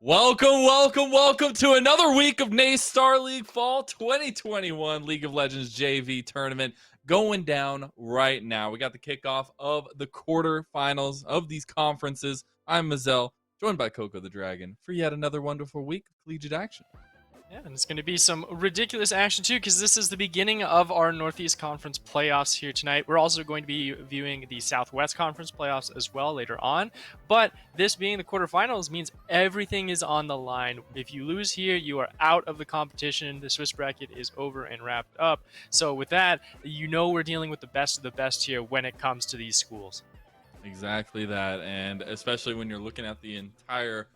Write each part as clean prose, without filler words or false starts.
Welcome to another week of NACE Starleague Fall 2021 League of Legends JV tournament going down right now. We got the kickoff of the quarterfinals of these conferences. I'm Mazel, joined by Coco the Dragon for yet another wonderful week of collegiate action. Yeah, and it's going to be some ridiculous action too, because this is the beginning of our Northeast Conference playoffs here tonight. We're also going to be viewing the Southwest Conference playoffs as well later on. But this being the quarterfinals means everything is on the line. If you lose here, you are out of the competition. The Swiss bracket is over and wrapped up. So with that, you know we're dealing with the best of the best here when it comes to these schools. Exactly that, and especially when you're looking at the entirety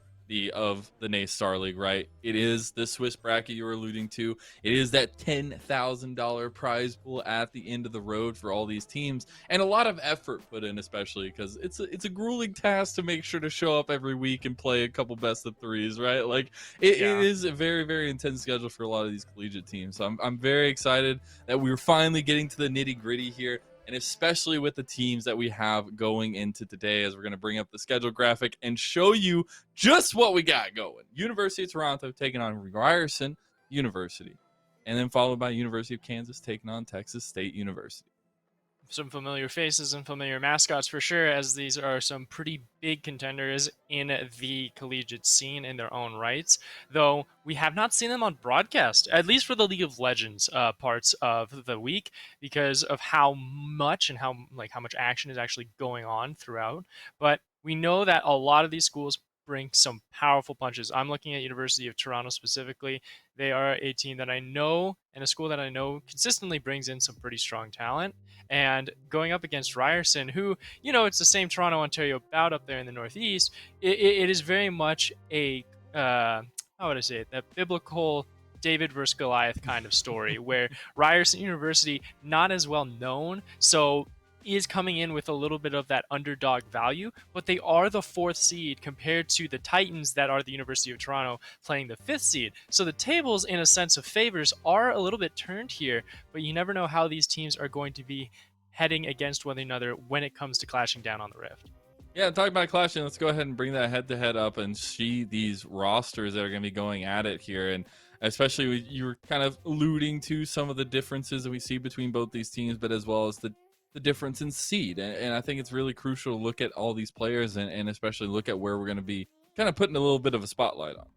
of the NACE Star League, right? It is the Swiss bracket you were alluding to. It is that $10,000 prize pool at the end of the road for all these teams, and a lot of effort put in, especially because it's a grueling task to make sure to show up every week and play a couple best of threes, right? Like it is a very intense schedule for a lot of these collegiate teams. So I'm very excited that we're finally getting to the nitty gritty here, and especially with the teams that we have going into today, as we're going to bring up the schedule graphic and show you just what we got going. University of Toronto taking on Ryerson University, and then followed by University of Kansas taking on Texas State University. Some familiar faces and familiar mascots for sure, as these are some pretty big contenders in the collegiate scene in their own rights, though we have not seen them on broadcast, at least for the League of Legends parts of the week, because of how much and how much action is actually going on throughout. But we know that a lot of these schools bring some powerful punches. I'm looking at University of Toronto specifically. They are a team that I know, and a school that I know consistently brings in some pretty strong talent. And going up against Ryerson, who, you know, it's the same Toronto, Ontario bout up there in the Northeast, it is very much a, how would I say it, that biblical David versus Goliath kind of story, where Ryerson University, not as well known, so is coming in with a little bit of that underdog value, but they are the fourth seed compared to the Titans that are the University of Toronto playing the fifth seed. So the tables, in a sense of favors, are a little bit turned here, but you never know how these teams are going to be heading against one another when it comes to clashing down on the Rift. Yeah, talking about clashing, let's go ahead and bring that head-to-head up and see these rosters that are going to be going at it here. And especially you were kind of alluding to some of the differences that we see between both these teams, but as well as the difference in seed. And I think it's really crucial to look at all these players and especially look at where we're going to be kind of putting a little bit of a spotlight on.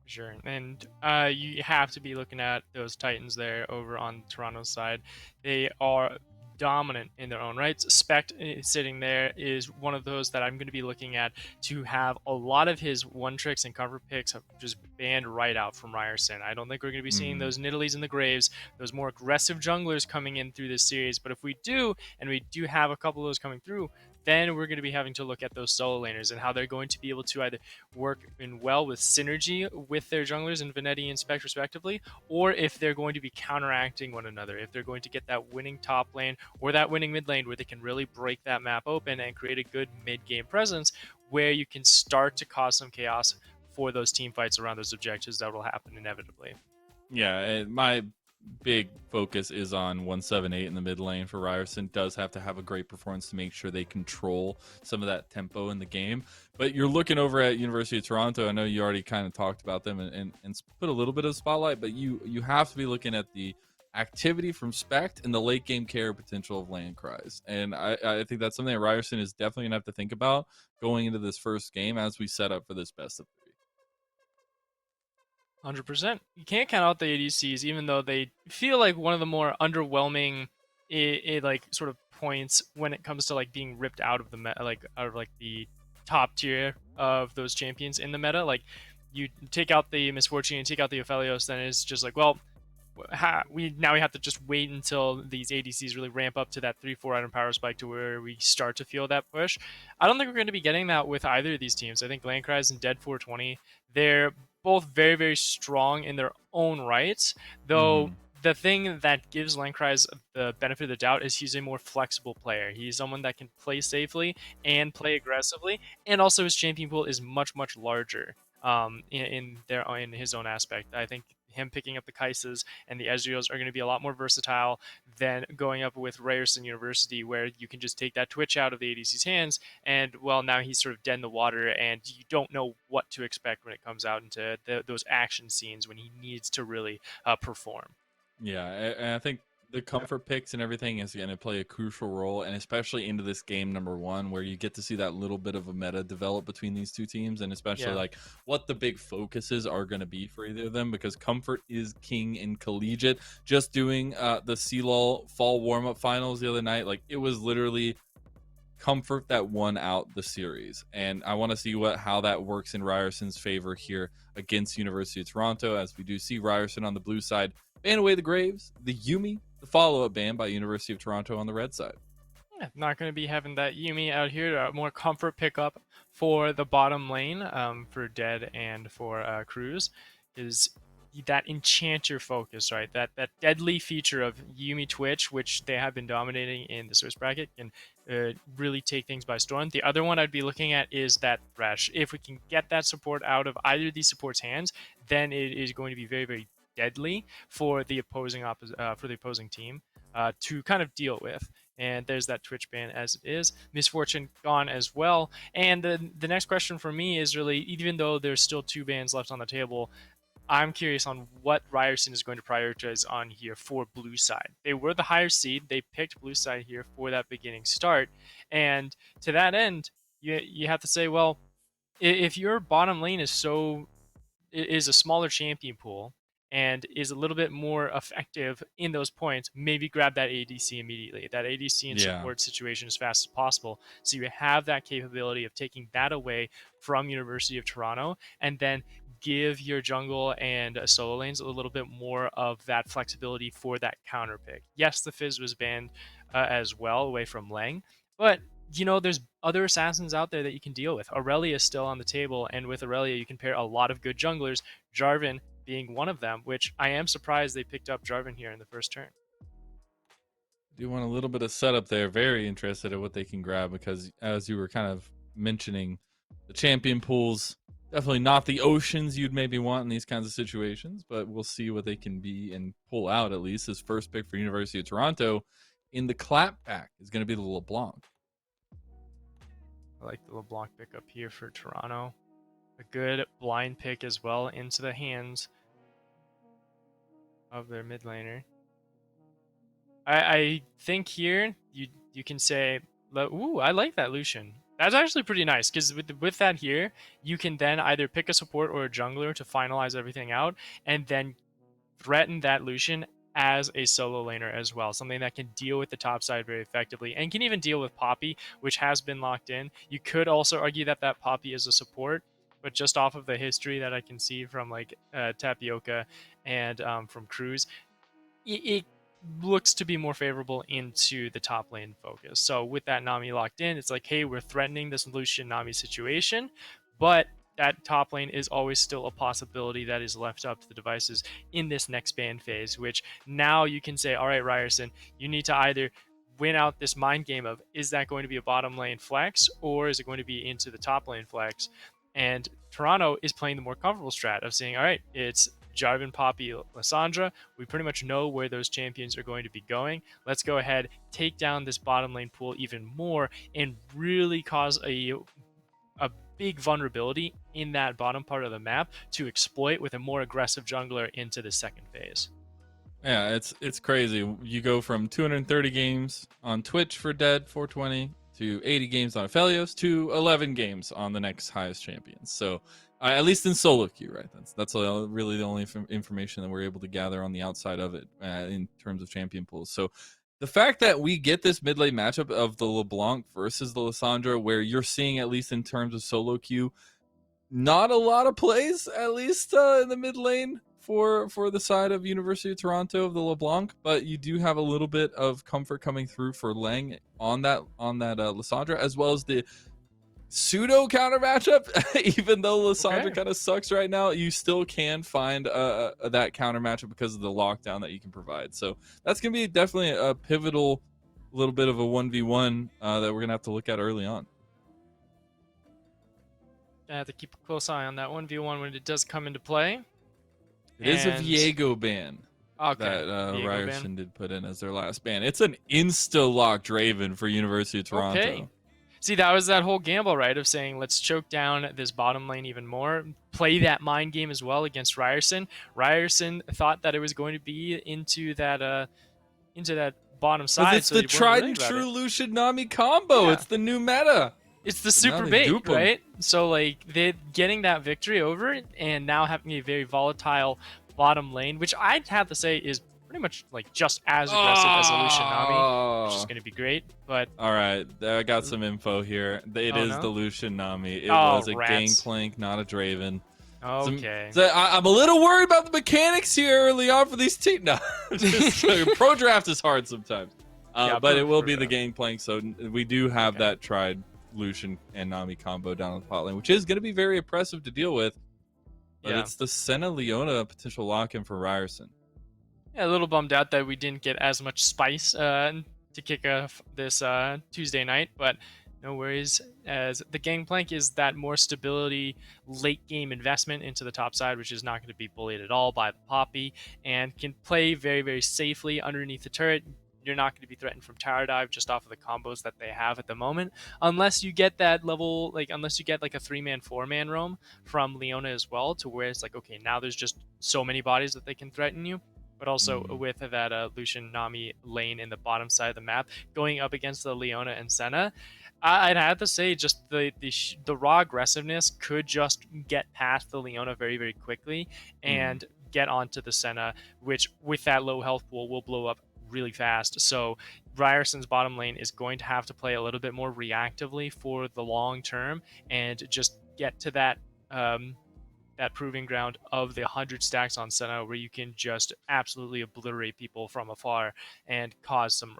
Sure, and you have to be looking at those Titans there over on Toronto's side. They are dominant in their own rights. Spect sitting there is one of those that I'm going to be looking at to have a lot of his one tricks and cover picks just banned right out from Ryerson. I don't think we're going to be seeing those Nidalees and the Graves, those more aggressive junglers coming in through this series. But if we do, and we do have a couple of those coming through, then we're going to be having to look at those solo laners and how they're going to be able to either work in well with synergy with their junglers in Venetti and Spect respectively, or if they're going to be counteracting one another, if they're going to get that winning top lane or that winning mid lane where they can really break that map open and create a good mid-game presence where you can start to cause some chaos for those team fights around those objectives that will happen inevitably. Yeah, my big focus is on 178 in the mid lane for Ryerson. Does have to have a great performance to make sure they control some of that tempo in the game. But you're looking over at University of Toronto. I know you already kind of talked about them and put a little bit of spotlight, but you have to be looking at the activity from Spect and the late game carry potential of land cries. And I think that's something that Ryerson is definitely going to have to think about going into this first game as we set up for this best of 3. 100%. You can't count out the ADCs, even though they feel like one of the more underwhelming, like sort of points when it comes to like being ripped out of the out of like the top tier of those champions in the meta. Like you take out the Misfortune and take out the Aphelios, then it's just like, well, we have to just wait until these ADCs really ramp up to that 3-4 item power spike to where we start to feel that push. I don't think we're going to be getting that with either of these teams. I think Landkreis and Dead 420, they're both very strong in their own rights, though the thing that gives Landkreis the benefit of the doubt is he's a more flexible player. He's someone that can play safely and play aggressively, and also his champion pool is much larger in his own aspect. I think him picking up the Kai'Sas and the Ezreals are going to be a lot more versatile than going up with Ryerson University, where you can just take that Twitch out of the ADC's hands, and well, now he's sort of dead in the water, and you don't know what to expect when it comes out into those action scenes when he needs to really perform. Yeah, and I think the comfort picks and everything is going to play a crucial role, and especially into this game number one, where you get to see that little bit of a meta develop between these two teams, and especially Yeah. like what the big focuses are going to be for either of them, because comfort is king in collegiate. Just doing the CLOL fall warm up finals the other night, like it was literally comfort that won out the series, and I want to see how that works in Ryerson's favor here against University of Toronto, as we do see Ryerson on the blue side ban away the Graves, the Yumi, the follow-up ban by University of Toronto on the red side. Yeah, not going to be having that Yumi out here. More comfort pickup for the bottom lane for Dead and for Cruz is that enchanter focus, right? That deadly feature of Yumi Twitch, which they have been dominating in the Swiss bracket, can really take things by storm. The other one I'd be looking at is that Thresh. If we can get that support out of either of these supports' hands, then it is going to be very, very deadly for the opposing team to kind of deal with. And there's that Twitch ban as it is. Misfortune gone as well. And the next question for me is really, even though there's still 2 bans left on the table, I'm curious on what Ryerson is going to prioritize on here for blue side. They were the higher seed. They picked blue side here for that beginning start. And to that end, you have to say, well, if your bottom lane is a smaller champion pool and is a little bit more effective in those points, maybe grab that ADC immediately. That ADC and Yeah. support situation as fast as possible. So you have that capability of taking that away from University of Toronto, and then give your jungle and solo lanes a little bit more of that flexibility for that counter pick. Yes, the Fizz was banned as well away from Lang, but there's other assassins out there that you can deal with. Aurelia is still on the table, and with Aurelia, you can pair a lot of good junglers, Jarvan being one of them, which I am surprised they picked up Jarvan here in the first turn. Do want a little bit of setup there. Very interested in what they can grab, because as you were kind of mentioning, the champion pools, definitely not the oceans you'd maybe want in these kinds of situations, but we'll see what they can be and pull out. At least his first pick for University of Toronto in the clap pack is going to be the LeBlanc. I like the LeBlanc pick up here for Toronto. A good blind pick as well into the hands of their mid laner. I think here you can say, ooh, I like that Lucian. That's actually pretty nice, because with that here, you can then either pick a support or a jungler to finalize everything out, and then threaten that Lucian as a solo laner as well, something that can deal with the top side very effectively and can even deal with Poppy, which has been locked in. You could also argue that Poppy is a support, but just off of the history that I can see from like Tapioca and from Cruz, it looks to be more favorable into the top lane focus. So with that Nami locked in, it's like, hey, we're threatening this Lucian Nami situation, but that top lane is always still a possibility that is left up to the devices in this next ban phase, which now you can say, all right, Ryerson, you need to either win out this mind game of, is that going to be a bottom lane flex, or is it going to be into the top lane flex? And Toronto is playing the more comfortable strat of saying, all right, it's Jarvan, Poppy, Lissandra. We pretty much know where those champions are going to be going. Let's go ahead, take down this bottom lane pool even more, and really cause a big vulnerability in that bottom part of the map to exploit with a more aggressive jungler into the second phase. Yeah, it's crazy. You go from 230 games on Twitch for Dead 420 to 80 games on Aphelios to 11 games on the next highest champions. So at least in solo queue, right? That's really the only information that we're able to gather on the outside of it in terms of champion pools. So the fact that we get this mid lane matchup of the LeBlanc versus the Lissandra, where you're seeing, at least in terms of solo queue, not a lot of plays, at least in the mid lane for the side of University of Toronto of the LeBlanc, but you do have a little bit of comfort coming through for Lang on that Lissandra, as well as the pseudo counter matchup. Even though Lissandra kind of sucks right now, you still can find that counter matchup because of the lockdown that you can provide. So that's gonna be definitely a pivotal little bit of a 1v1 that we're gonna have to look at early on. I have to keep a close eye on that 1v1 when it does come into play. It is a And Viego ban okay, that Viego ban. Ryerson did put in as their last ban. It's an insta-lock Draven for University of Okay. Toronto. See, that was that whole gamble, right? Of saying, let's choke down this bottom lane even more, play that mind game as well against Ryerson. Ryerson thought that it was going to be into that bottom Because side, it's so the they weren't tried worried and about it. true Lucian Nami combo. Yeah, It's the new meta. it's the But now super they bait, dupe him. right? So like they getting that victory over it, and now having a very volatile bottom lane, which I'd have to say is pretty much like just as aggressive as a Lucian Nami, which is Oh. going to be great. But All right, I got some info here. It oh is the no, Lucian Nami. It oh was a rats. gangplank, not a Draven. Okay. I'm a little worried about the mechanics here early on for these teams. No, just pro draft is hard sometimes. Yeah, But it will be the draft. gangplank, so we do have Okay. that tried Lucian and Nami combo down on the pot lane, which is going to be very oppressive to deal with. But Yeah. it's the Senna Leona potential lock-in for Ryerson. Yeah, a little bummed out that we didn't get as much spice to kick off this Tuesday night, but no worries. As the gangplank is that more stability, late game investment into the top side, which is not going to be bullied at all by the Poppy, and can play very, very safely underneath the turret. You're not going to be threatened from tower dive just off of the combos that they have at the moment, unless you get that level, like unless you get like a 3-man, 4-man roam from Leona as well, to where it's like, okay, now there's just so many bodies that they can threaten you. But also Mm. with that Lucian Nami lane in the bottom side of the map, going up against the Leona and Senna, I'd have to say just the raw aggressiveness could just get past the Leona very, very quickly Mm. and get onto the Senna, which with that low health pool will blow up really fast. So Ryerson's bottom lane is going to have to play a little bit more reactively for the long term and just get to that proving ground of the 100 stacks on Senna, where you can just absolutely obliterate people from afar and cause some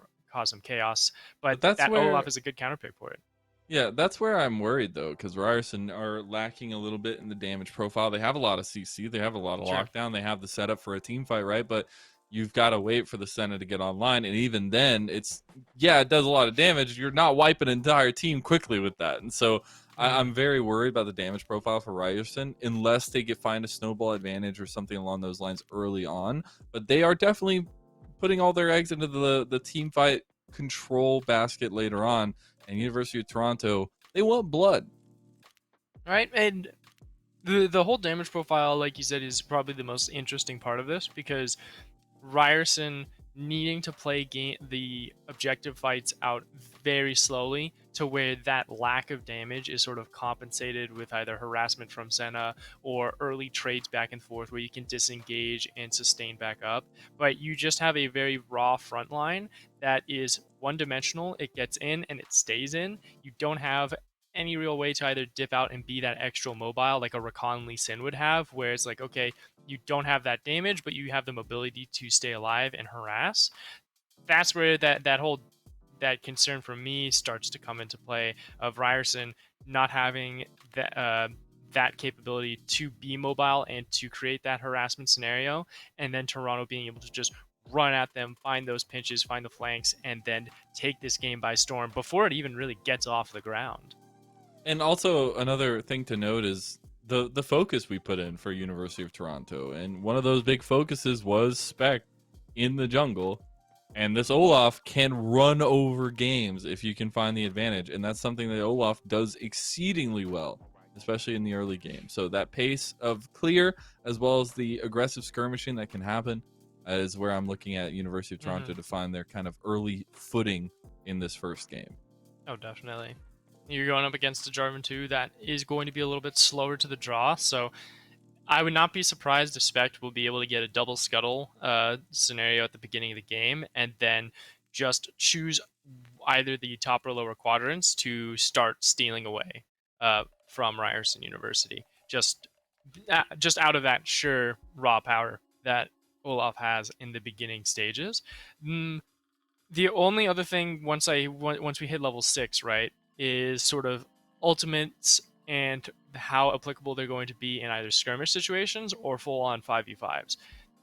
chaos. But But that's that Olaf where is a good counterpick for it. Yeah, that's where I'm worried though, because Ryerson are lacking a little bit in the damage profile. They have a lot of CC, they have a lot of Sure. lockdown, they have the setup for a team fight, right? But you've got to wait for the Senna to get online, and even then, it does a lot of damage. You're not wiping an entire team quickly with that, and so I'm very worried about the damage profile for Ryerson unless they find a snowball advantage or something along those lines early on. But they are definitely putting all their eggs into the team fight control basket later on. And University of Toronto, they want blood. Right, and the whole damage profile, like you said, is probably the most interesting part of this because Ryerson needing to play the objective fights out very slowly to where that lack of damage is sort of compensated with either harassment from Senna or early trades back and forth where you can disengage and sustain back up. But you just have a very raw front line that is one-dimensional. It gets in and it stays in. You don't have any real way to either dip out and be that extra mobile like a Rakan Lee Sin would have, where it's like, okay, you don't have that damage, but you have the mobility to stay alive and harass. That's where that concern for me starts to come into play of Ryerson not having that capability to be mobile and to create that harassment scenario, and then Toronto being able to just run at them, find those pinches, find the flanks, and then take this game by storm before it even really gets off the ground. And also another thing to note is the focus we put in for University of Toronto, and one of those big focuses was spec in the jungle. And this Olaf can run over games if you can find the advantage, and that's something that Olaf does exceedingly well, especially in the early game. So that pace of clear as well as the aggressive skirmishing that can happen is where I'm looking at University of Toronto to find their kind of early footing in this first game. Oh, definitely. You're going up against a Jarvan 2 that is going to be a little bit slower to the draw, so I would not be surprised if Spect will be able to get a double scuttle scenario at the beginning of the game and then just choose either the top or lower quadrants to start stealing away from Ryerson University. Just out of that sheer raw power that Olaf has in the beginning stages. The only other thing once we hit level 6, right, is sort of ultimates and how applicable they're going to be in either skirmish situations or full on 5v5s.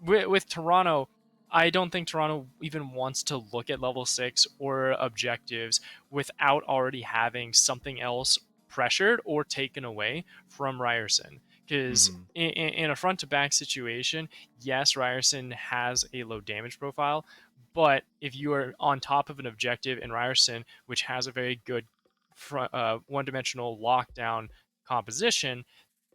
With Toronto, I don't think Toronto even wants to look at level 6 or objectives without already having something else pressured or taken away from Ryerson. Because in a front to back situation, yes, Ryerson has a low damage profile, but if you are on top of an objective in Ryerson, which has a very good one-dimensional lockdown composition,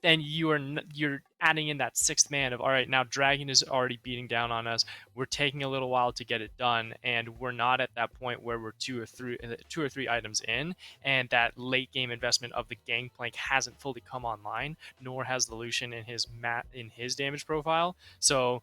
then you're adding in that sixth man of, all right, now Dragon is already beating down on us. We're taking a little while to get it done, and we're not at that point where we're two or three items in, and that late game investment of the Gangplank hasn't fully come online, nor has the Lucian in his damage profile. So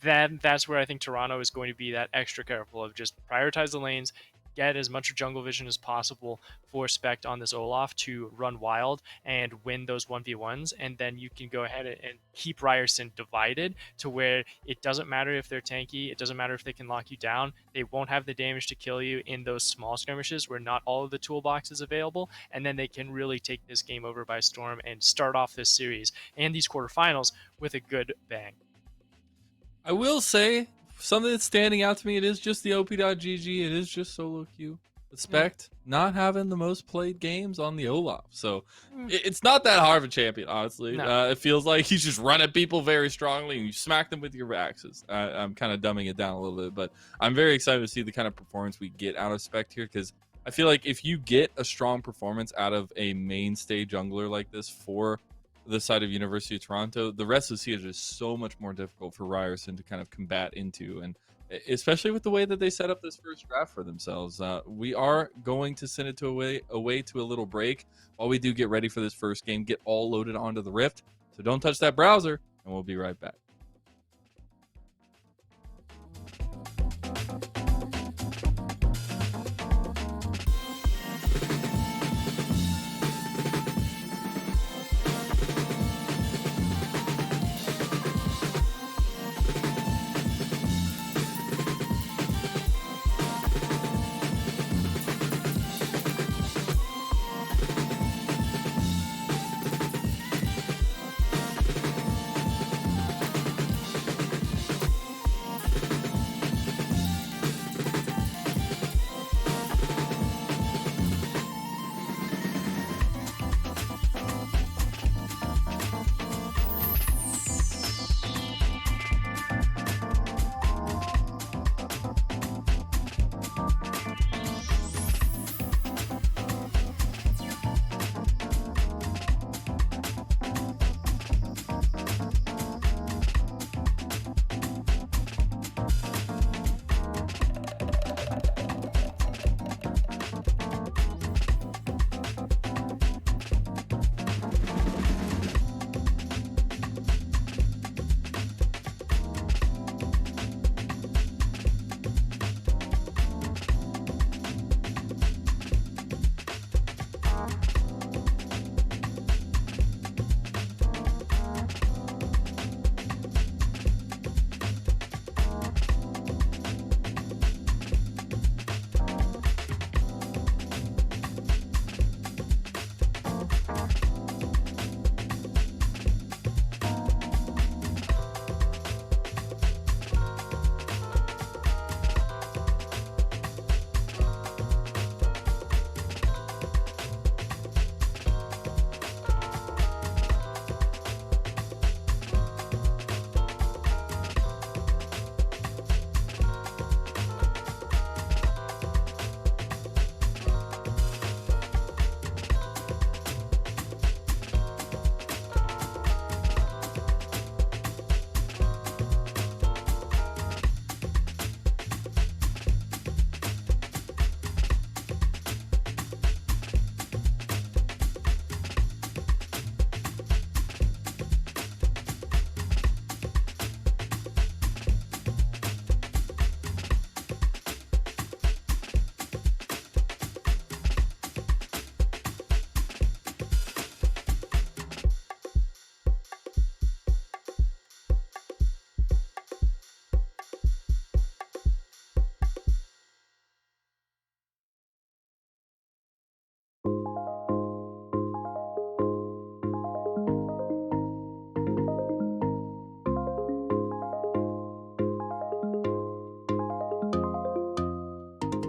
that's where I think Toronto is going to be that extra careful of just prioritize the lanes, get as much jungle vision as possible for Spect on this Olaf to run wild and win those 1v1s, and then you can go ahead and keep Ryerson divided to where it doesn't matter if they're tanky, it doesn't matter if they can lock you down, they won't have the damage to kill you in those small skirmishes where not all of the toolbox is available, and then they can really take this game over by storm and start off this series and these quarterfinals with a good bang. I will say something that's standing out to me. It is just the op.gg. It is just solo queue. Spect not having the most played games on the Olaf, so it's not that hard of a champion, honestly. No. It feels like you just run at people very strongly and you smack them with your axes. I'm kind of dumbing it down a little bit, but I'm very excited to see the kind of performance we get out of Spect here, because I feel like if you get a strong performance out of a mainstay jungler like this for the side of University of Toronto, the rest of the siege is so much more difficult for Ryerson to kind of combat into, and especially with the way that they set up this first draft for themselves. We are going to send it away to a little break while we do get ready for this first game, get all loaded onto the Rift. So don't touch that browser, and we'll be right back.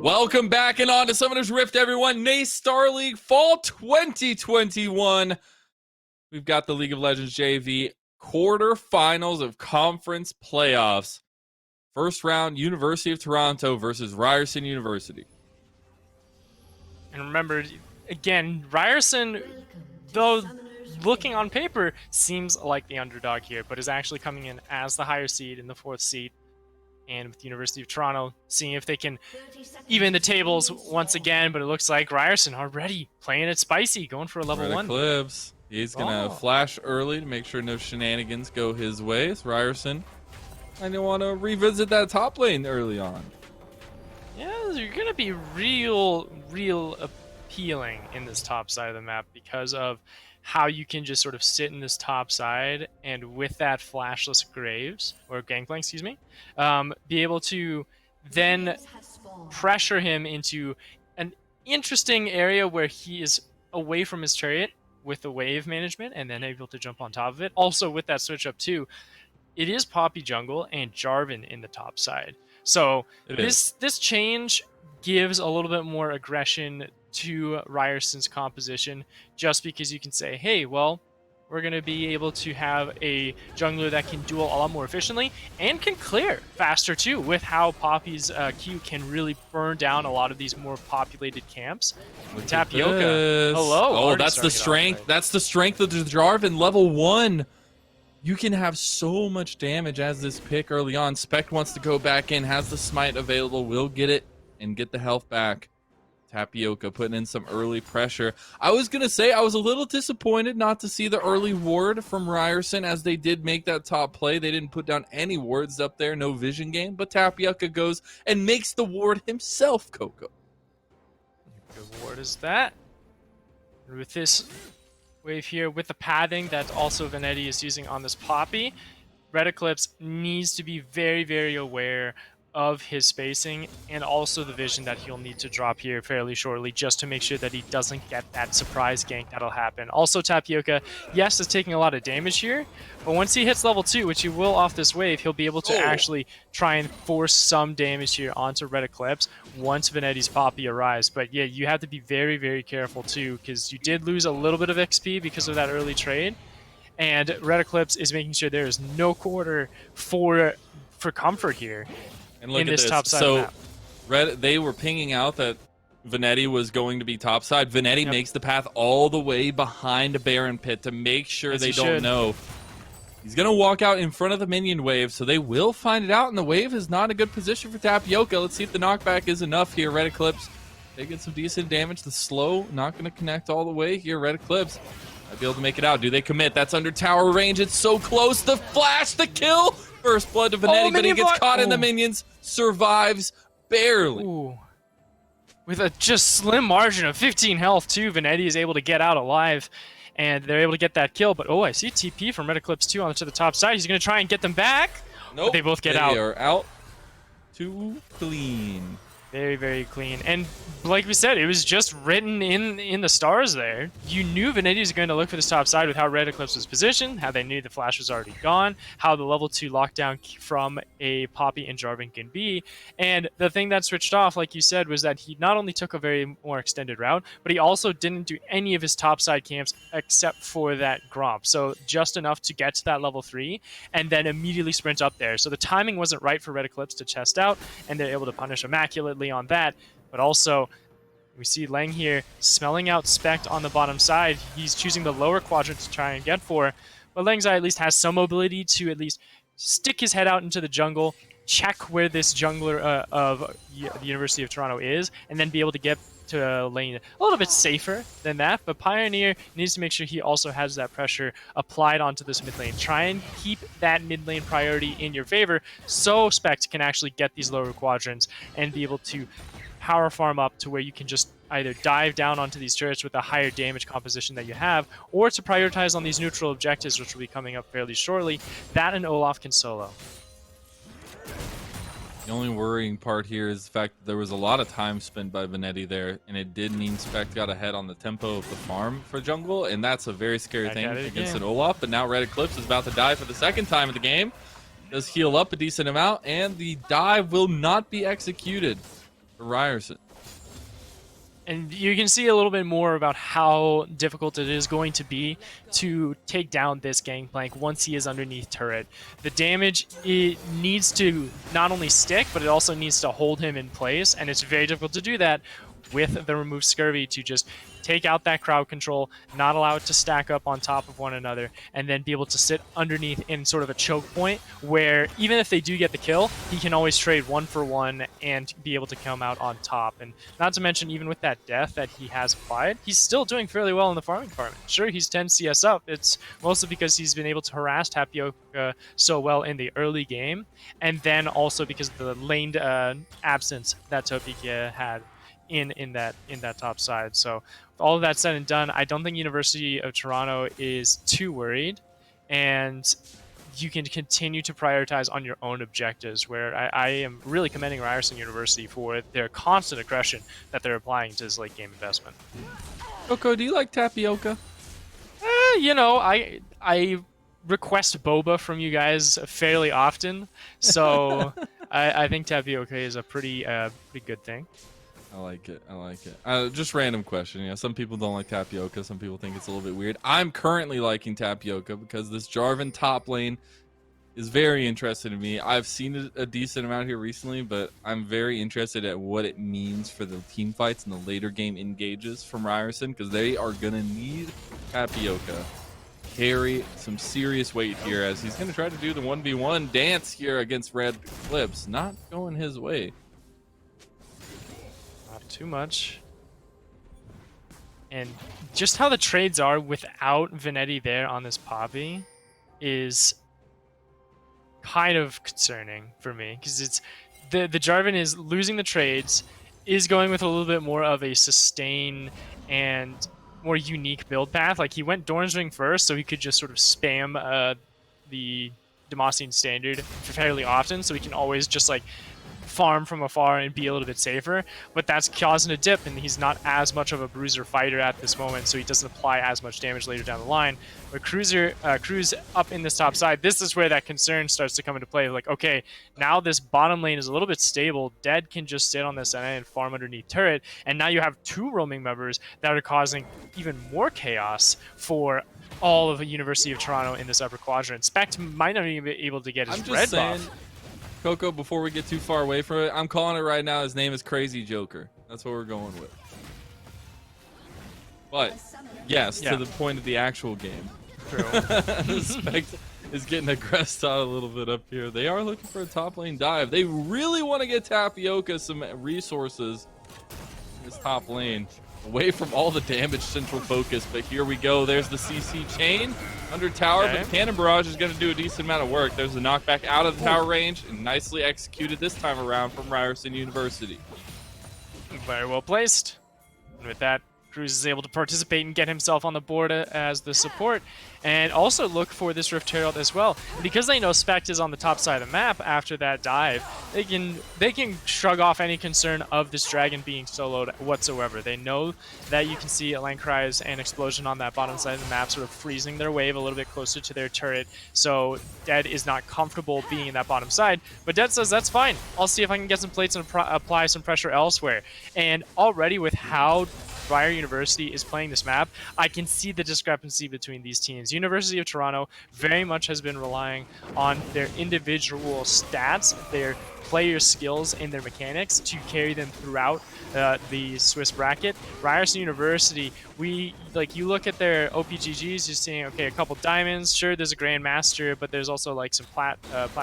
Welcome back and on to Summoner's Rift, everyone. NACE Starleague Fall 2021. we've got the League of Legends JV quarterfinals of conference playoffs. First round, University of Toronto versus Ryerson University. And remember, again, Ryerson, though looking on paper, seems like the underdog here, but is actually coming in as the higher seed in the 4th seed. And with the University of Toronto, seeing if they can even the tables once again, but it looks like Ryerson already playing it spicy, going for a level 1. Eclipse. He's going to flash early to make sure no shenanigans go his way. It's Ryerson. I don't want to revisit that top lane early on. Yeah, you're going to be real appealing in this top side of the map because of how you can just sort of sit in this top side and with that flashless Graves, or Gangplank, excuse me, be able to then pressure him into an interesting area where he is away from his chariot with the wave management and then able to jump on top of it. Also with that switch up too, it is Poppy jungle and Jarvan in the top side. So this change gives a little bit more aggression to Ryerson's composition, just because you can say, hey, well, we're going to be able to have a jungler that can duel a lot more efficiently and can clear faster too, with how Poppy's Q can really burn down a lot of these more populated camps. Tapioca, hello. Oh, that's the strength. Right. That's the strength of the Jarvan, level 1. You can have so much damage as this pick early on. Spect wants to go back in, has the smite available, will get it and get the health back. Tapioca putting in some early pressure. I was going to say I was a little disappointed not to see the early ward from Ryerson, as they did make that top play. They didn't put down any wards up there, no vision game, but Tapioca goes and makes the ward himself, Coco. Good ward is that. With this wave here, with the padding that also Venetti is using on this Poppy, Red Eclipse needs to be very aware of his spacing and also the vision that he'll need to drop here fairly shortly, just to make sure that he doesn't get that surprise gank that'll happen. Also, Tapioca, yes, is taking a lot of damage here, but once he hits level 2, which he will off this wave, he'll be able to actually try and force some damage here onto Red Eclipse once Venetti's Poppy arrives. But yeah, you have to be very careful too, because you did lose a little bit of XP because of that early trade, and Red Eclipse is making sure there is no quarter for comfort here. And look in at this this. top side So map. they were pinging out that Venetti was going to be top side. Venetti makes the path all the way behind Baron Pit to make sure they don't know. He's going to walk out in front of the minion wave, so they will find it out, and the wave is not a good position for Tapioca. Let's see if the knockback is enough here. Red Eclipse taking some decent damage. The slow not going to connect all the way here. Red Eclipse might be able to make it out. Do they commit? That's under tower range. It's so close. The flash, the kill. First blood to Venetti, but he gets caught in the minions. Survives barely. Ooh. With a just slim margin of 15 health too, Venetti is able to get out alive, and they're able to get that kill. But I see TP from Red Eclipse 2 onto the top side. He's going to try and get them back. Nope. But they both get out. They are out too clean. Very clean. And like we said, it was just written in the stars there. You knew Venetti was going to look for this top side with how Red Eclipse was positioned, how they knew the flash was already gone, how the level 2 lockdown from a Poppy and Jarvan can be. And the thing that switched off, like you said, was that he not only took a very more extended route, but he also didn't do any of his top side camps except for that Gromp. So just enough to get to that level 3 and then immediately sprint up there. So the timing wasn't right for Red Eclipse to chest out, and they're able to punish immaculately on that. But also, we see Lang here smelling out Spect on the bottom side. He's choosing the lower quadrant to try and get for, but Lang's at least has some mobility to at least stick his head out into the jungle, check where this jungler of the University of Toronto is, and then be able to get to a lane a little bit safer than that. But Pioneer needs to make sure he also has that pressure applied onto this mid lane. Try and keep that mid lane priority in your favor so Spect can actually get these lower quadrants and be able to power farm up to where you can just either dive down onto these turrets with a higher damage composition that you have, or to prioritize on these neutral objectives, which will be coming up fairly shortly. That and Olaf can solo. The only worrying part here is the fact that there was a lot of time spent by Venetti there, and it did mean Spect got ahead on the tempo of the farm for jungle, and that's a very scary thing against an Olaf. But now Red Eclipse is about to die for the second time of the game. Does heal up a decent amount, and the dive will not be executed for Ryerson. And you can see a little bit more about how difficult it is going to be to take down this Gangplank once he is underneath turret. The damage, it needs to not only stick, but it also needs to hold him in place, and it's very difficult to do that with the removed Scurvy to just take out that crowd control, not allow it to stack up on top of one another, and then be able to sit underneath in sort of a choke point where even if they do get the kill, he can always trade 1-for-1 and be able to come out on top. And not to mention, even with that death that he has applied, he's still doing fairly well in the farming department. Sure, he's 10 CS up. It's mostly because he's been able to harass Tapioca so well in the early game, and then also because of the laned absence that Topeka had in that top side. So with all of that said and done, I don't think University of Toronto is too worried, and you can continue to prioritize on your own objectives, where I am really commending Ryerson University for their constant aggression that they're applying to this late game investment. Coco, do you like Tapioca? You know, I request boba from you guys fairly often, so I think Tapioca is a pretty good thing. I like it. I like it. Just random question. You know, some people don't like Tapioca. Some people think it's a little bit weird. I'm currently liking Tapioca because this Jarvan top lane is very interesting to me. I've seen it a decent amount here recently, but I'm very interested at what it means for the team fights and the later game engages from Ryerson, because they are going to need Tapioca carry some serious weight here, as he's going to try to do the 1v1 dance here against Red Clips. Not going his way. Too much. And just how the trades are without Venetti there on this Poppy is kind of concerning for me, because it's the Jarvan is losing the trades, is going with a little bit more of a sustain and more unique build path. Like, he went Dorn's Ring first, so he could just sort of spam the Demacian Standard fairly often, so he can always just like farm from afar and be a little bit safer, but that's causing a dip, and he's not as much of a bruiser fighter at this moment, so he doesn't apply as much damage later down the line. But Cruz up in this top side, this is where that concern starts to come into play. Like, okay, now this bottom lane is a little bit stable. Dead can just sit on this end and farm underneath turret, and now you have two roaming members that are causing even more chaos for all of the University of Toronto in this upper quadrant. Spect might not even be able to get his red buff. Coco, before we get too far away from it, I'm calling it right now. His name is Crazy Joker. That's what we're going with. But, yes, to the point of the actual game. True. Spect is getting aggressed out a little bit up here. They are looking for a top lane dive. They really want to get Tapioca some resources in this top lane, away from all the damage central focus. But here we go. There's the CC chain under tower, but Cannon Barrage is going to do a decent amount of work. There's a knockback out of the tower range, and nicely executed this time around from Ryerson University. Very well placed. And with that, Cruz is able to participate and get himself on the board as the support, and also look for this Rift Herald as well. And because they know Spect is on the top side of the map after that dive, they can shrug off any concern of this dragon being soloed whatsoever. They know that you can see a Lancry's and Explosion on that bottom side of the map, sort of freezing their wave a little bit closer to their turret, so Dead is not comfortable being in that bottom side. But Dead says, that's fine. I'll see if I can get some plates and apply some pressure elsewhere. And already with how Rider University is playing this map, I can see the discrepancy between these teams. University of Toronto very much has been relying on their individual stats, their player skills, and their mechanics to carry them throughout the Swiss bracket. Ryerson University, you look at their OPGGs, you're seeing, okay, a couple diamonds, sure, there's a Grandmaster, but there's also like some plat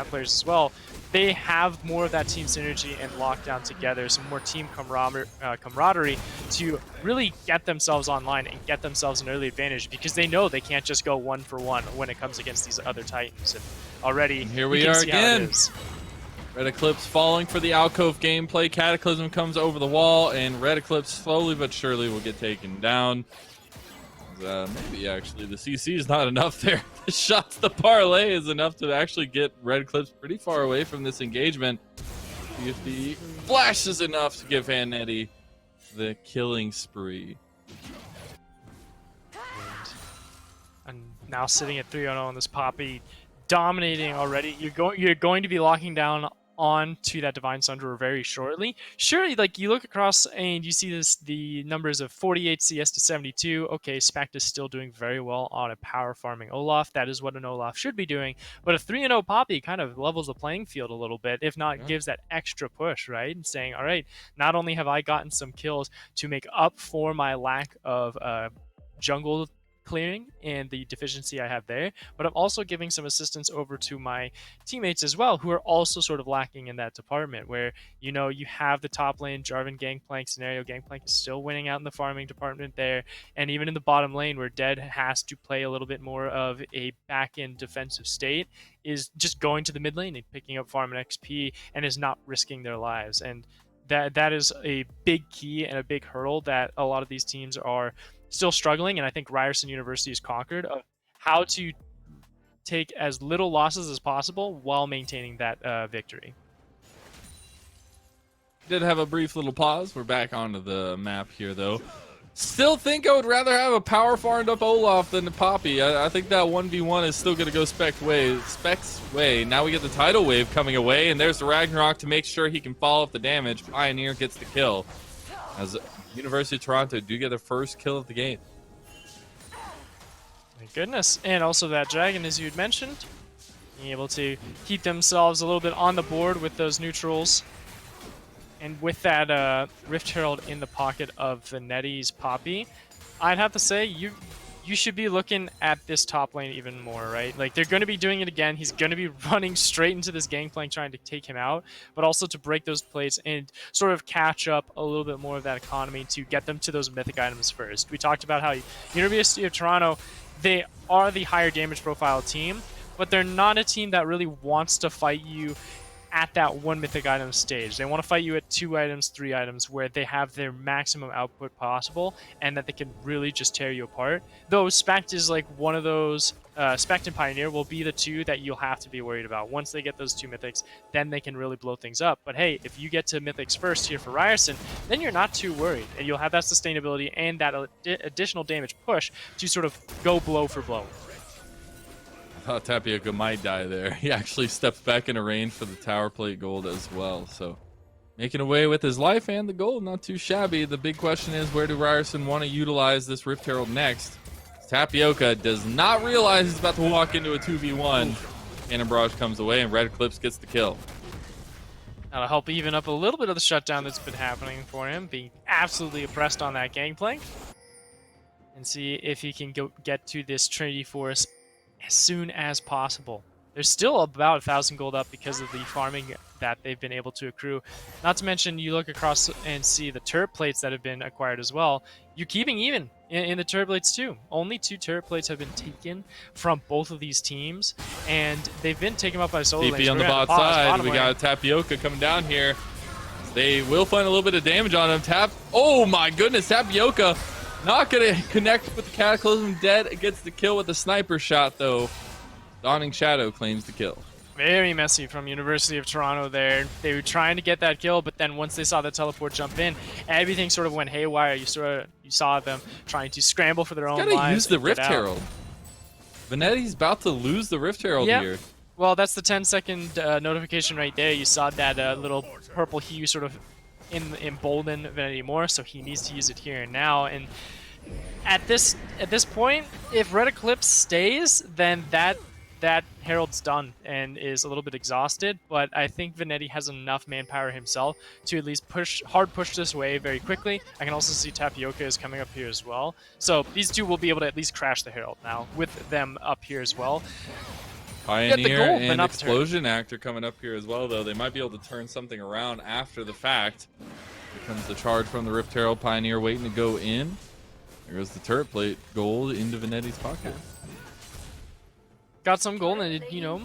players as well. They have more of that team synergy and lockdown together, some more team camaraderie to really get themselves online and get themselves an early advantage, because they know they can't just go 1-for-1 when it comes against these other Titans. And already, here we are again. Red Eclipse falling for the alcove gameplay. Cataclysm comes over the wall, and Red Eclipse slowly but surely will get taken down. Maybe actually the CC is not enough there. The shots, the parlay is enough to actually get Red Eclipse pretty far away from this engagement. See if the flash is enough to give Vanetti the killing spree. And now sitting at 3-0 on this Poppy, dominating already. You're going to be locking down on to that Divine Sunderer very shortly. Sure, like you look across and you see the numbers of 48 CS to 72. Okay, Spect is still doing very well on a power farming Olaf. That is what an Olaf should be doing. But a 3-0 Poppy kind of levels the playing field a little bit, if not gives that extra push, right? And saying, all right, not only have I gotten some kills to make up for my lack of jungle clearing and the deficiency I have there, but I'm also giving some assistance over to my teammates as well, who are also sort of lacking in that department, where, you know, you have the top lane Jarvan Gangplank scenario. Gangplank is still winning out in the farming department there, and even in the bottom lane where Dead has to play a little bit more of a back-end defensive state, is just going to the mid lane and picking up farm and XP and is not risking their lives. And that is a big key and a big hurdle that a lot of these teams are still struggling, and I think Ryerson University has conquered of how to take as little losses as possible while maintaining that victory. Did have a brief little pause. We're back onto the map here, though. Still think I would rather have a power farmed up Olaf than the Poppy. I think that 1v1 is still going to go Spec's way. Now we get the tidal wave coming away, and there's the Ragnarok to make sure he can follow up the damage. Pioneer gets the kill, as University of Toronto do get their first kill of the game. My goodness. And also that dragon, as you had mentioned, being able to keep themselves a little bit on the board with those neutrals. And with that Rift Herald in the pocket of Venetti's Poppy, I'd have to say you should be looking at this top lane even more, right? Like, they're going to be doing it again. He's going to be running straight into this Gangplank trying to take him out, but also to break those plates and sort of catch up a little bit more of that economy to get them to those mythic items first. We talked about how University of Toronto, they are the higher damage profile team, but they're not a team that really wants to fight you at that one mythic item stage. They want to fight you at 2 items, 3 items, where they have their maximum output possible and that they can really just tear you apart. Though Spect is like one of those, Spect and Pioneer will be the two that you'll have to be worried about. Once they get those 2 mythics, then they can really blow things up. But hey, if you get to mythics first here for Ryerson, then you're not too worried, and you'll have that sustainability and that additional damage push to sort of go blow for blow. I thought Tapioca might die there. He actually steps back into range for the tower plate gold as well. So making away with his life and the gold, not too shabby. The big question is, where do Ryerson want to utilize this Rift Herald next? Tapioca does not realize he's about to walk into a 2v1. Cannon Barrage comes away and Red Eclipse gets the kill. That'll help even up a little bit of the shutdown that's been happening for him, being absolutely oppressed on that Gangplank. And see if he can get to this Trinity Force as soon as possible. There's still about 1,000 gold up because of the farming that they've been able to accrue. Not to mention, you look across and see the turret plates that have been acquired as well. You're keeping even in the turret plates too. Only 2 turret plates have been taken from both of these teams, and they've been taken up by solo lanes. TP on the bot side. We got Tapioca coming down here. They will find a little bit of damage on him. Oh my goodness, Tapioca not going to connect with the Cataclysm. Dead gets the kill with the sniper shot, though. Dawning Shadow claims the kill. Very messy from University of Toronto there. They were trying to get that kill, but then once they saw the teleport jump in, everything sort of went haywire. You saw them trying to scramble for their own lives. Gotta use the Rift Herald. Venetti's about to lose the Rift Herald here. Well, that's the 10-second notification right there. You saw that little purple hue sort of embolden Venetti more, so he needs to use it here and now. And at this point, if Red Eclipse stays, then that Herald's done and is a little bit exhausted. But I think Venetti has enough manpower himself to at least hard push this wave very quickly. I can also see Tapioca is coming up here as well. So these two will be able to at least crash the Herald now with them up here as well. Pioneer and Explosion Actor coming up here as well, though. They might be able to turn something around after the fact. Here comes the charge from the Rift Herald. Pioneer waiting to go in. There goes the turret plate gold into Venetti's pocket. Got some gold, and you know,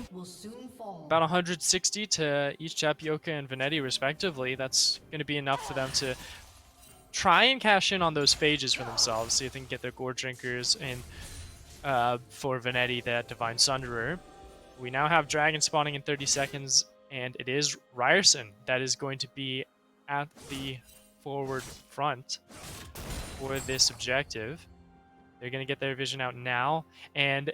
about 160 to each Tapioca and Venetti respectively. That's going to be enough for them to try and cash in on those phages for themselves, see if they can get their Gore Drinkers and for Venetti, that Divine Sunderer. We now have Dragon spawning in 30 seconds, and it is Ryerson that is going to be at the forward front for this objective. They're going to get their vision out now, and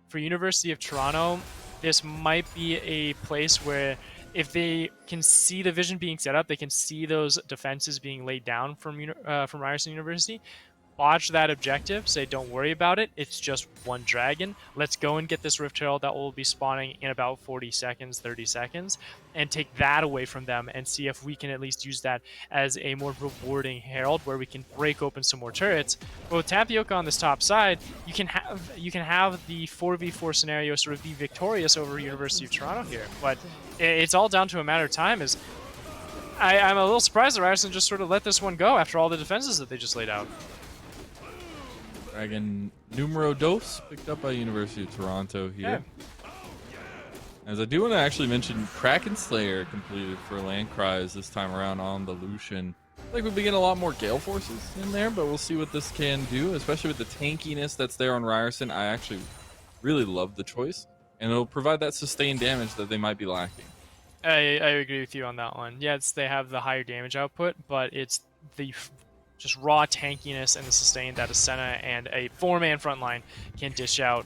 for University of Toronto, this might be a place where if they can see the vision being set up, they can see those defenses being laid down from Ryerson University. Botch that objective, say don't worry about it, it's just one dragon. Let's go and get this Rift Herald that will be spawning in about 40 seconds, 30 seconds, and take that away from them and see if we can at least use that as a more rewarding Herald where we can break open some more turrets. But with Tapioca on this top side, you can have the 4v4 scenario sort of be victorious over University of Toronto here. But it's all down to a matter of time. As I'm a little surprised that Ryerson just sort of let this one go after all the defenses that they just laid out. Dragon numero dos picked up by University of Toronto here. Yeah. As I do want to actually mention, Kraken Slayer completed for Land Cries this time around on the Lucian. I feel like we'll be getting a lot more Gale Forces in there, but we'll see what this can do, especially with the tankiness that's there on Ryerson. I actually really love the choice, and it'll provide that sustained damage that they might be lacking. I agree with you on that one. Yes, they have the higher damage output, but it's the just raw tankiness and the sustain that a Senna and a 4-man front line can dish out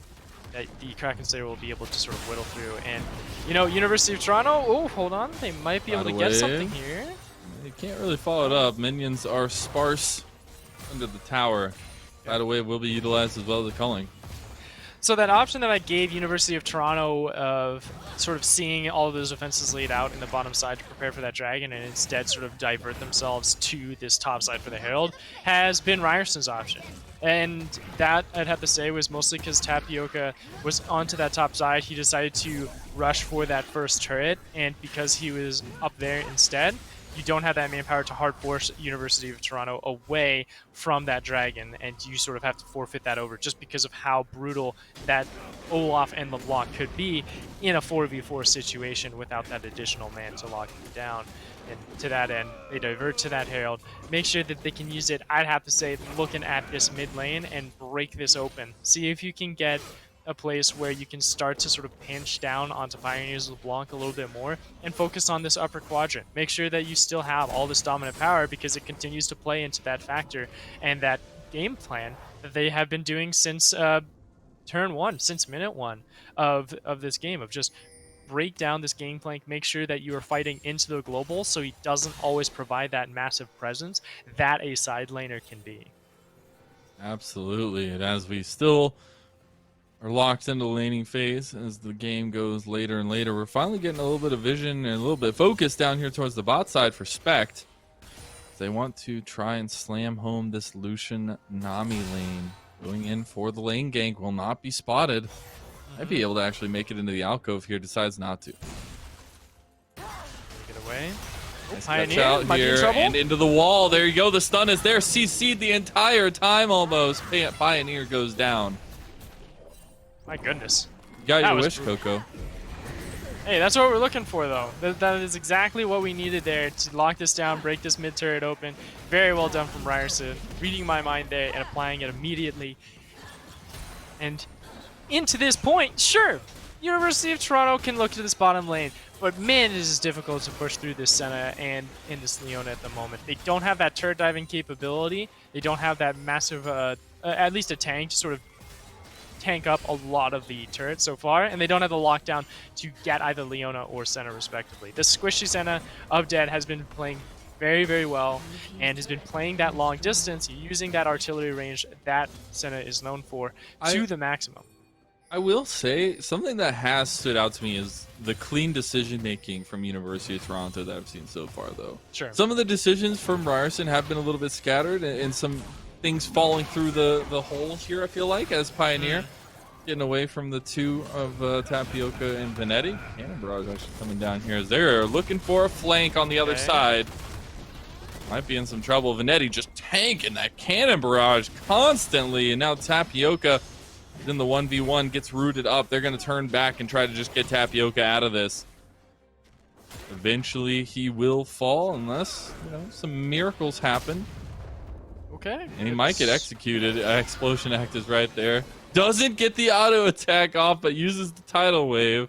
that the Kraken Slayer will be able to sort of whittle through. And, you know, University of Toronto, oh, hold on, they might be able to get something here. They can't really follow it up. Minions are sparse under the tower. By the way, will be utilized as well as the culling. So that option that I gave University of Toronto of sort of seeing all of those defenses laid out in the bottom side to prepare for that dragon and instead sort of divert themselves to this top side for the Herald has been Ryerson's option. And that, I'd have to say, was mostly because Tapioca was onto that top side. He decided to rush for that first turret, and because he was up there instead, you don't have that manpower to hard force University of Toronto away from that dragon, and you sort of have to forfeit that over just because of how brutal that Olaf and LeBlanc could be in a 4v4 situation without that additional man to lock you down. And to that end, they divert to that Herald, make sure that they can use it, I'd have to say, looking at this mid lane and break this open. See if you can get a place where you can start to sort of pinch down onto Pioneers LeBlanc a little bit more and focus on this upper quadrant. Make sure that you still have all this dominant power because it continues to play into that factor and that game plan that they have been doing since turn 1, since minute 1 of this game, of just break down this game plank, make sure that you are fighting into the global so he doesn't always provide that massive presence that a side laner can be. Absolutely, and as we still are locked into the laning phase as the game goes later and later, we're finally getting a little bit of vision and a little bit of focus down here towards the bot side for Spect. They want to try and slam home this Lucian Nami lane. Going in for the lane gank, will not be spotted. Might be able to actually make it into the alcove here, decides not to. Get away. Nice Pioneer out might be in here trouble. and into the wall. There you go. The stun is there. CC'd the entire time almost. Pioneer goes down. My goodness. You got That your was wish, brutal. Coco. Hey, that's what we're looking for, though. That is exactly what we needed there to lock this down, break this mid turret open. Very well done from Ryerson, reading my mind there and applying it immediately. And into this point, sure, University of Toronto can look to this bottom lane, but man, it is difficult to push through this Senna and in this Leona at the moment. They don't have that turret diving capability. They don't have that massive, at least a tank to sort of tank up a lot of the turrets so far, and they don't have the lockdown to get either Leona or Senna respectively. The squishy Senna of Dead has been playing very, very well and has been playing that long distance, using that artillery range that Senna is known for to the maximum. I will say something that has stood out to me is the clean decision making from University of Toronto that I've seen so far, though. Sure. Some of the decisions from Ryerson have been a little bit scattered, and some things falling through the holes here, I feel like, as Pioneer. Getting away from the two of Tapioca and Venetti. Cannon Barrage actually coming down here as they're looking for a flank on the other side. Might be in some trouble. Venetti just tanking that Cannon Barrage constantly, and now Tapioca in the 1v1 gets rooted up. They're going to turn back and try to just get Tapioca out of this. Eventually he will fall unless, you know, some miracles happen. Okay. And he might get executed. Explosion Act is right there. Doesn't get the auto attack off, but uses the tidal wave.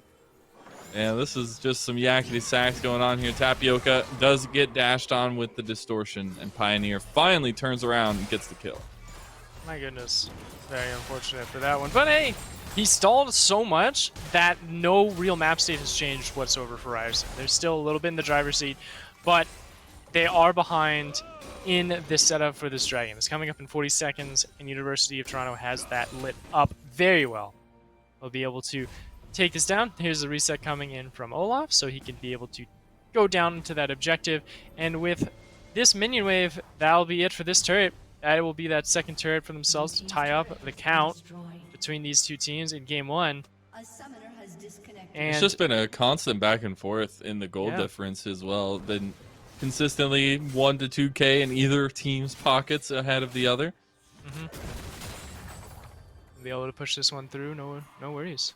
And this is just some yakety sacks going on here. Tapioca does get dashed on with the distortion, and Pioneer finally turns around and gets the kill. My goodness. Very unfortunate for that one. But hey, He stalled so much that no real map state has changed whatsoever for Ryerson. They're still a little bit in the driver's seat, but they are behind in this setup for this Dragon. It's coming up in 40 seconds, and University of Toronto has that lit up very well. They'll be able to take this down. Here's the reset coming in from Olaf, so he can be able to go down into that objective. And with this minion wave, that'll be it for this turret. That will be that second turret for themselves to tie up the count between these two teams in game one. And it's just been a constant back and forth in the gold difference as well. Been consistently 1 to 2K in either team's pockets ahead of the other. Be able to push this one through, no worries.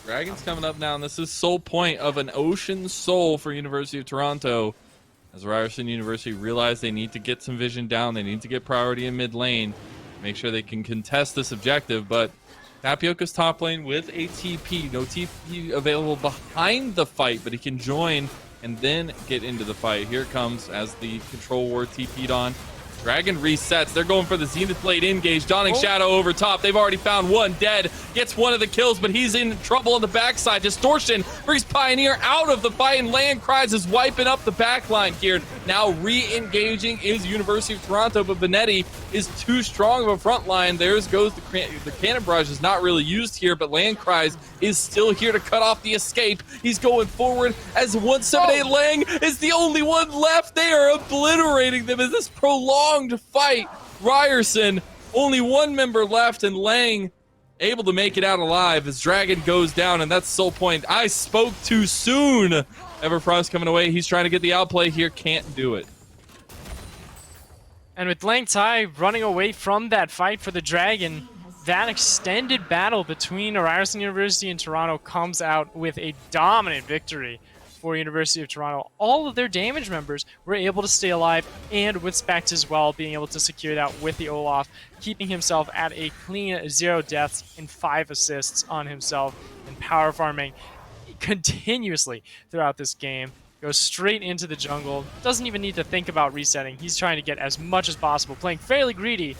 Dragon's coming up now, and this is Soul Point of an Ocean Soul for University of Toronto. As Ryerson University realize they need to get some vision down, they need to get priority in mid lane, make sure they can contest this objective, but Tapioca's top lane with a TP. No TP available behind the fight, but he can join and then get into the fight. Here it comes as the control ward TP'd on. Dragon resets. They're going for the Zenith Blade engage. Dawning Shadow over top. They've already found one dead. Gets one of the kills, but he's in trouble on the backside. Distortion brings Pioneer out of the fight, and Land Cries is wiping up the backline here. Now re-engaging is University of Toronto, but Benetti is too strong of a front line. There's goes the Cannon Barrage is not really used here, but Land Cries is still here to cut off the escape. He's going forward as 178 Lang is the only one left. They are obliterating them as this prolonged fight. Ryerson, only one member left, and Lang able to make it out alive as Dragon goes down, and that's Soul Point. I spoke too soon. Everfrost coming away. He's trying to get the outplay here. Can't do it. And with Lang Tai running away from that fight for the Dragon, that extended battle between Ryerson University and Toronto comes out with a dominant victory for University of Toronto. All of their damage members were able to stay alive, and with Spect as well, being able to secure that with the Olaf, keeping himself at a clean 0 deaths and 5 assists on himself, and power farming continuously throughout this game. Goes straight into the jungle, doesn't even need to think about resetting. He's trying to get as much as possible, playing fairly greedy,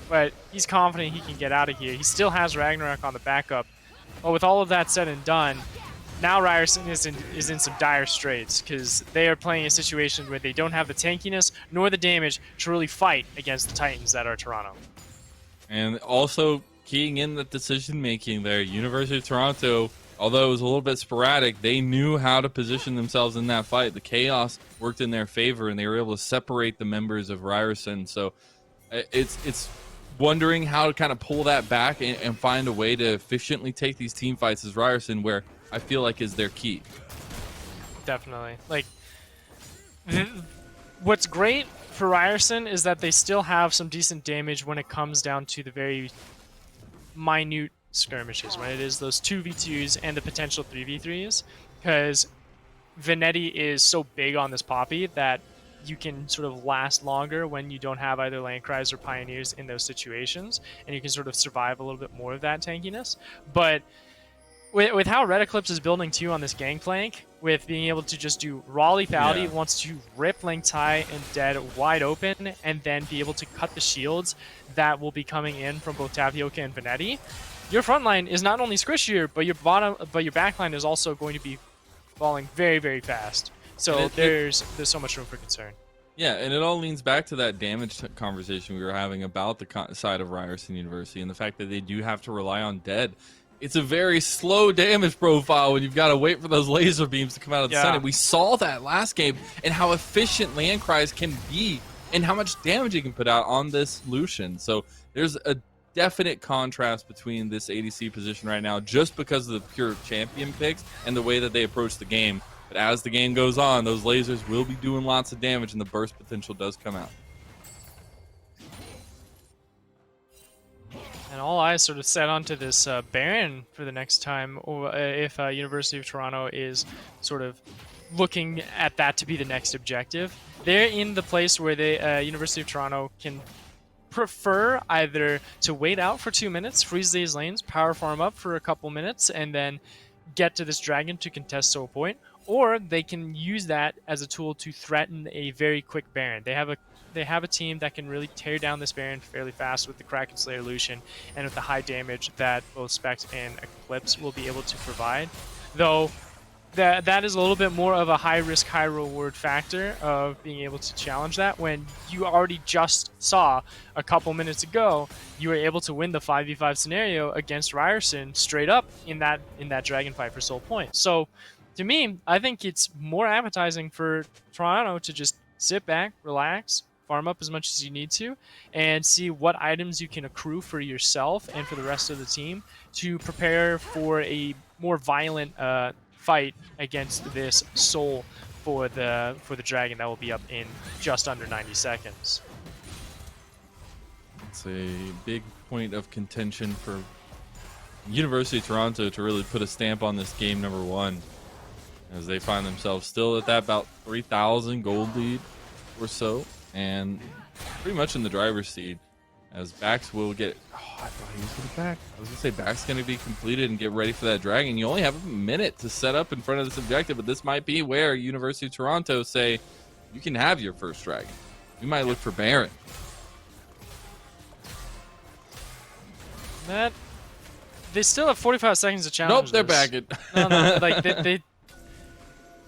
but he's confident he can get out of here. He still has Ragnarok on the backup. But with all of that said and done, now Ryerson is in some dire straits, because they are playing a situation where they don't have the tankiness nor the damage to really fight against the Titans that are Toronto. And also keying in the decision making there, University of Toronto, although it was a little bit sporadic, they knew how to position themselves in that fight. The chaos worked in their favor, and they were able to separate the members of Ryerson. So it's wondering how to kind of pull that back and find a way to efficiently take these team fights as Ryerson, where I feel like is their key. Definitely. Like, what's great for Ryerson is that they still have some decent damage when it comes down to the very minute skirmishes, when it is those 2v2s and the potential 3v3s, because Venetti is so big on this Poppy that you can sort of last longer when you don't have either Land Cries or Pioneers in those situations, and you can sort of survive a little bit more of that tankiness. But with how Red Eclipse is building too on this gangplank, with being able to just do raw lethality, wants to rip Lang Tai and Dead wide open, and then be able to cut the shields that will be coming in from both Tapioca and Venetti, your front line is not only squishier, but your back line is also going to be falling very, very fast. So there's so much room for concern. Yeah, and it all leans back to that damage conversation we were having about the side of Ryerson University and the fact that they do have to rely on Dead. It's a very slow damage profile when you've got to wait for those laser beams to come out of the sun. And we saw that last game and how efficient Land Cries can be and how much damage he can put out on this Lucian. So there's a definite contrast between this ADC position right now just because of the pure champion picks and the way that they approach the game. But as the game goes on, those lasers will be doing lots of damage and the burst potential does come out. And all eyes sort of set onto this Baron for the next time, or if University of Toronto is sort of looking at that to be the next objective. They're in the place where they University of Toronto can prefer either to wait out for 2 minutes, freeze these lanes, power farm up for a couple minutes, and then get to this dragon to contest Soul Point, or they can use that as a tool to threaten a very quick Baron. They have a they have a team that can really tear down this Baron fairly fast with the Kraken Slayer Lucian and with the high damage that both Specs and Eclipse will be able to provide. Though that is a little bit more of a high risk, high reward factor of being able to challenge that when you already just saw a couple minutes ago you were able to win the 5v5 scenario against Ryerson straight up in that dragon fight for Soul Point. So to me, I think it's more appetizing for Toronto to just sit back, relax, farm up as much as you need to, and see what items you can accrue for yourself and for the rest of the team to prepare for a more violent fight against this Soul for the dragon that will be up in just under 90 seconds. It's a big point of contention for University of Toronto to really put a stamp on this game number one, as they find themselves still at that about 3,000 gold lead or so, and pretty much in the driver's seat, as Bax will get... Oh, I thought he was going to back. I was going to say Bax going to be completed and get ready for that dragon. You only have a minute to set up in front of this objective, but this might be where University of Toronto say, you can have your first dragon. We might look for Baron. They still have 45 seconds to challenge. Nope, they're backing. No, like they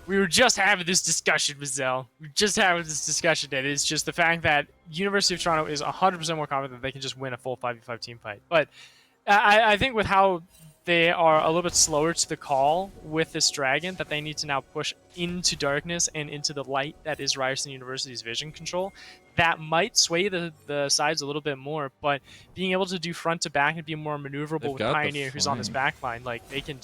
we were just having this discussion with Zell. We were just having this discussion, and it's just the fact that University of Toronto is 100% more confident that they can just win a full 5v5 team fight. But I think with how they are a little bit slower to the call with this dragon, that they need to now push into darkness and into the light that is Ryerson University's vision control, that might sway the sides a little bit more. But being able to do front to back and be more maneuverable with Pioneer, who's on this back line, like they can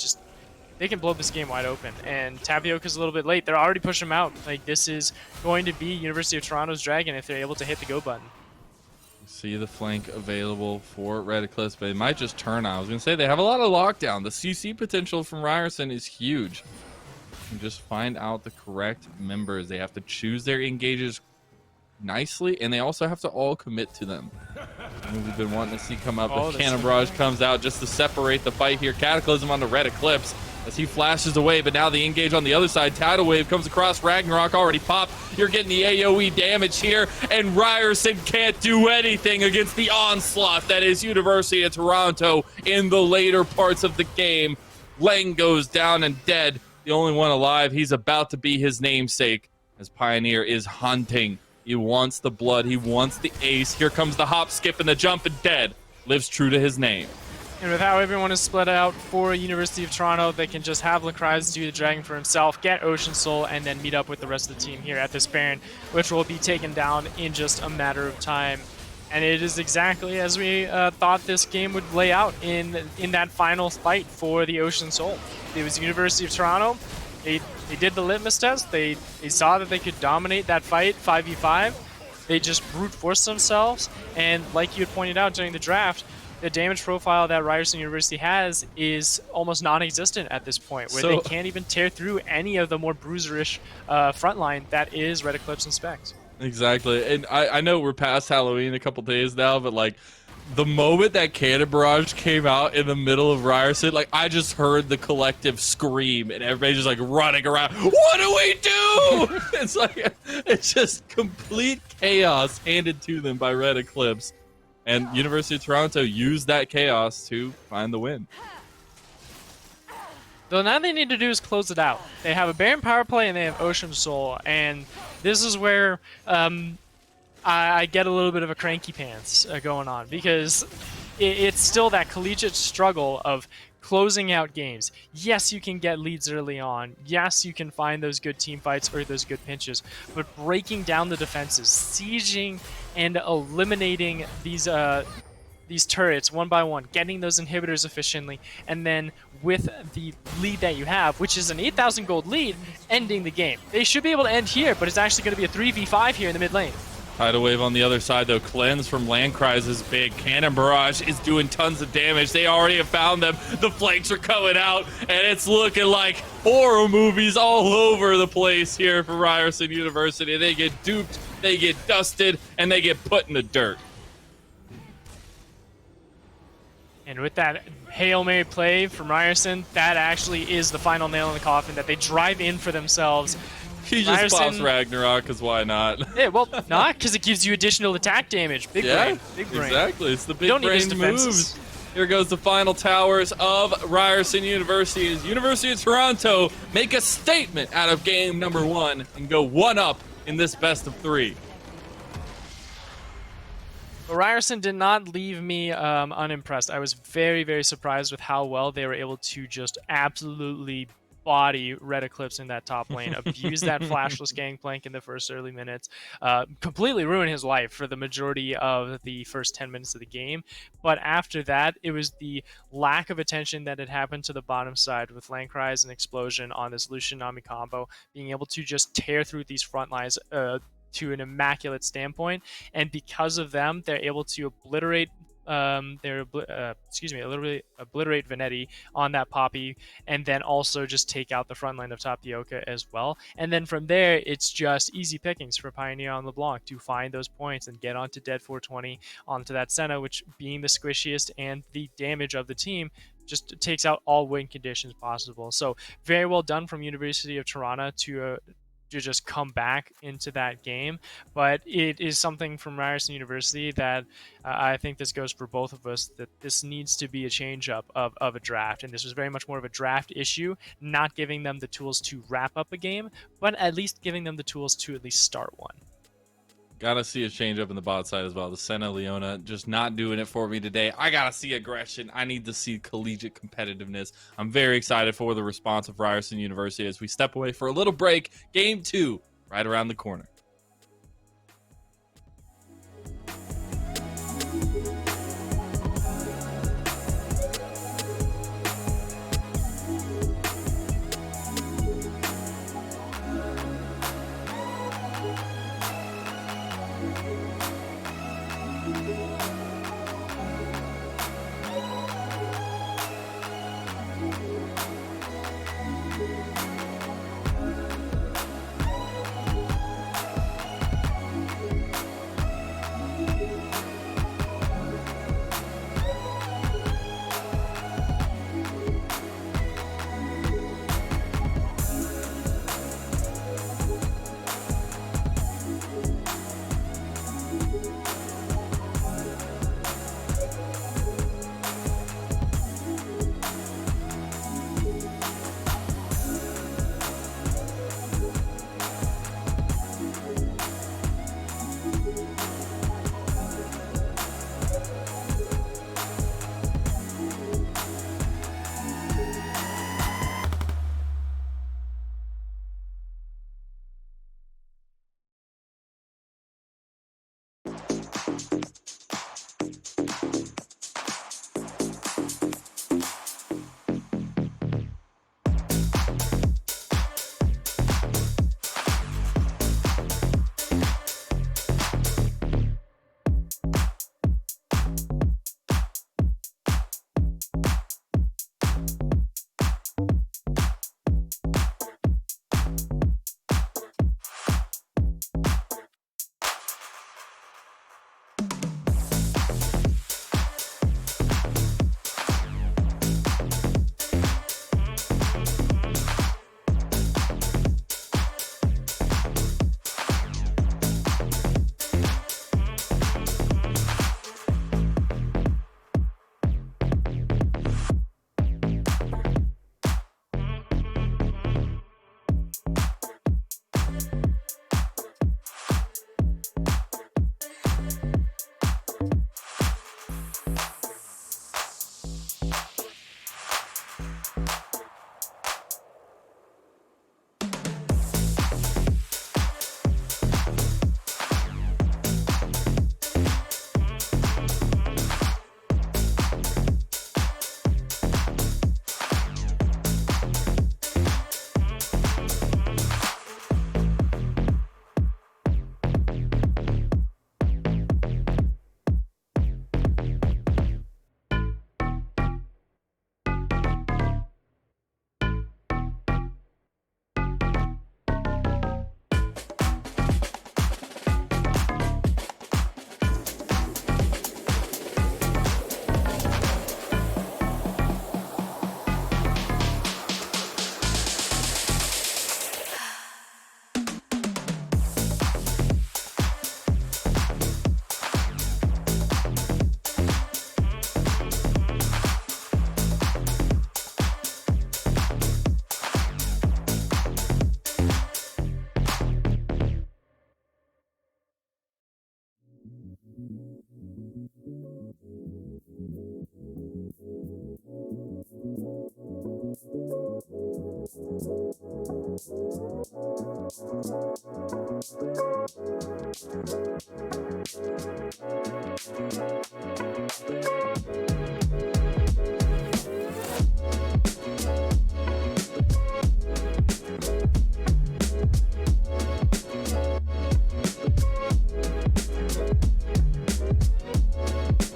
blow this game wide open. And Tapioca's a little bit late. They're already pushing him out. Like, this is going to be University of Toronto's dragon if they're able to hit the go button. See the flank available for Red Eclipse, but it might just turn out. I was going to say, they have a lot of lockdown. The CC potential from Ryerson is huge. And just find out the correct members. They have to choose their engages nicely, and they also have to all commit to them. We've been wanting to see come up, but Cannon Barrage comes out just to separate the fight here. Cataclysm on the Red Eclipse as he flashes away, but now the engage on the other side. Tidal Wave comes across. Ragnarok already popped. You're getting the AoE damage here, and Ryerson can't do anything against the onslaught that is University of Toronto in the later parts of the game. Leng goes down and dead. The only one alive. He's about to be his namesake, as Pioneer is hunting. He wants the blood. He wants the ace. Here comes the hop, skip, and the jump, and dead. Lives true to his name. And with how everyone is split out for University of Toronto, they can just have Lacrise do the dragon for himself, get Ocean Soul, and then meet up with the rest of the team here at this Baron, which will be taken down in just a matter of time. And it is exactly as we thought this game would lay out in that final fight for the Ocean Soul. It was University of Toronto. They did the litmus test. They saw that they could dominate that fight 5v5. They just brute forced themselves, and like you had pointed out during the draft, the damage profile that Ryerson University has is almost non-existent at this point, where they can't even tear through any of the more bruiserish front line that is Red Eclipse and Specs. Exactly, and I know we're past Halloween a couple days now, but like the moment that Cannon Barrage came out in the middle of Ryerson, like I just heard the collective scream, and everybody's just like running around. What do we do? It's like it's just complete chaos handed to them by Red Eclipse. And University of Toronto used that chaos to find the win. So now they need to do is close it out. They have a Baron power play and they have Ocean Soul. And this is where I get a little bit of a cranky pants going on. Because it's still that collegiate struggle of closing out games. Yes, you can get leads early on. Yes, you can find those good team fights or those good pinches. But breaking down the defenses, sieging and eliminating these turrets one by one, getting those inhibitors efficiently, and then with the lead that you have, which is an 8,000 gold lead, ending the game. They should be able to end here, but it's actually going to be a 3v5 here in the mid lane. Tidal Wave on the other side, though. Cleanse from Landkreis is big. Cannon Barrage is doing tons of damage. They already have found them. The flanks are coming out, and it's looking like horror movies all over the place here for Ryerson University. They get duped, they get dusted, and they get put in the dirt. And with that Hail Mary play from Ryerson, that actually is the final nail in the coffin, that they drive in for themselves, He just pops Ragnarok, because why not? Yeah, well, not because it gives you additional attack damage. Big brain. Big brain. Exactly. It's the big brain moves. Here goes the final towers of Ryerson University. As University of Toronto make a statement out of game number 1 and go 1-up in this best of 3. But Ryerson did not leave me unimpressed. I was very, very surprised with how well they were able to just absolutely body Red Eclipse in that top lane, abuse that flashless gangplank in the first early minutes, completely ruin his life for the majority of the first 10 minutes of the game. But after that, it was the lack of attention that had happened to the bottom side with Lancry's and Explosion on this Lucian Nami combo, being able to just tear through these front lines to an immaculate standpoint, and because of them, they're able to obliterate obliterate Venetti on that Poppy, and then also just take out the front line of Tapioca as well. And then from there, it's just easy pickings for Pioneer on LeBlanc to find those points and get onto Dead 420, onto that Senna, which being the squishiest and the damage of the team, just takes out all win conditions possible. So very well done from University of Toronto to just come back into that game. But it is something from Ryerson University that I think this goes for both of us, that this needs to be a change up of a draft. And this was very much more of a draft issue, not giving them the tools to wrap up a game, but at least giving them the tools to at least start one. Gotta see a change up in the bot side as well. The Senna Leona just not doing it for me today. I gotta see aggression. I need to see collegiate competitiveness. I'm very excited for the response of Ryerson University as we step away for a little break. Game 2 right around the corner.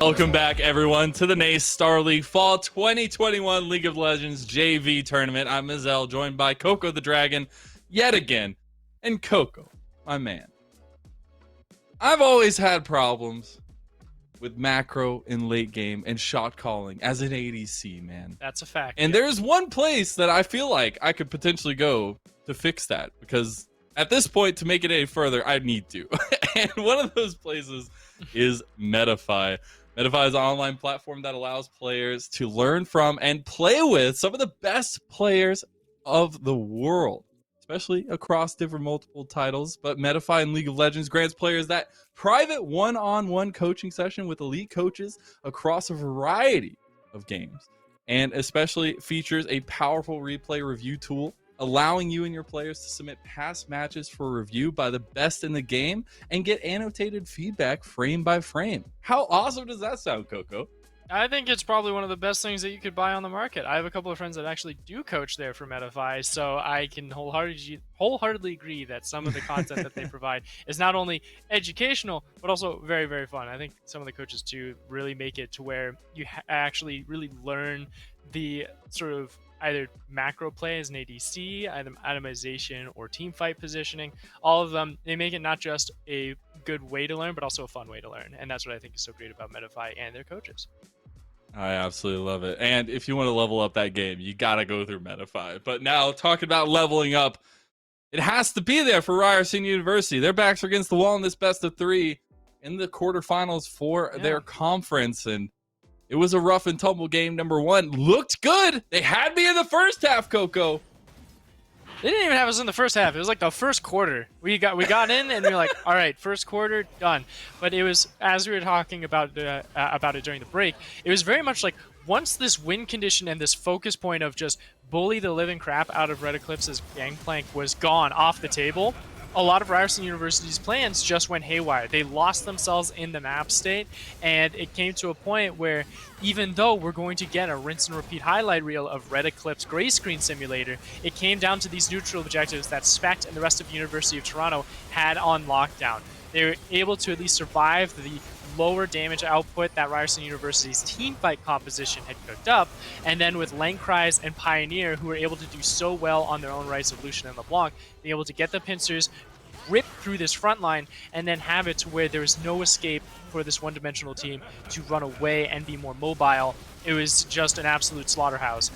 Welcome back, everyone, to the NACE Starleague Fall 2021 League of Legends JV Tournament. I'm Mizel, joined by Coco the Dragon, yet again. And Coco, my man, I've always had problems with macro in late game and shot calling as an ADC, man. That's a fact. And there's one place that I feel like I could potentially go to fix that, because at this point, to make it any further, I need to. And one of those places is Metafy. Metafy is an online platform that allows players to learn from and play with some of the best players of the world, especially across different multiple titles. But Metafy in League of Legends grants players that private one-on-one coaching session with elite coaches across a variety of games, and especially features a powerful replay review tool, allowing you and your players to submit past matches for review by the best in the game and get annotated feedback frame by frame. How awesome does that sound, Coco? I think it's probably one of the best things that you could buy on the market. I have a couple of friends that actually do coach there for Metafy, so I can wholeheartedly agree that some of the content that they provide is not only educational, but also very, very fun. I think some of the coaches, too, really make it to where you actually really learn the sort of either macro play as an ADC, either itemization or team fight positioning. All of them, they make it not just a good way to learn, but also a fun way to learn. And that's what I think is so great about Metafy and their coaches. I absolutely love it. And if you want to level up that game, you got to go through Metafy. But now, talking about leveling up, it has to be there for Ryerson University. Their backs are against the wall in this best of three in the quarterfinals for their conference. And it was a rough and tumble game. Number one looked good. They had me in the first half, Coco. They didn't even have us in the first half. It was like the first quarter. We got in and we were like, all right, first quarter done. But it was, as we were talking about it during the break, it was very much like once this win condition and this focus point of just bully the living crap out of Red Eclipse's gangplank was gone off the table, a lot of Ryerson University's plans just went haywire. They lost themselves in the map state, and it came to a point where even though we're going to get a rinse and repeat highlight reel of Red Eclipse Gray Screen Simulator, it came down to these neutral objectives that Spect and the rest of University of Toronto had on lockdown. They were able to at least survive the lower damage output that Ryerson University's team fight composition had cooked up, and then with Lankrise and Pioneer, who were able to do so well on their own rights of Lucian and LeBlanc, being able to get the pincers, rip through this front line, and then have it to where there was no escape for this one-dimensional team to run away and be more mobile. It was just an absolute slaughterhouse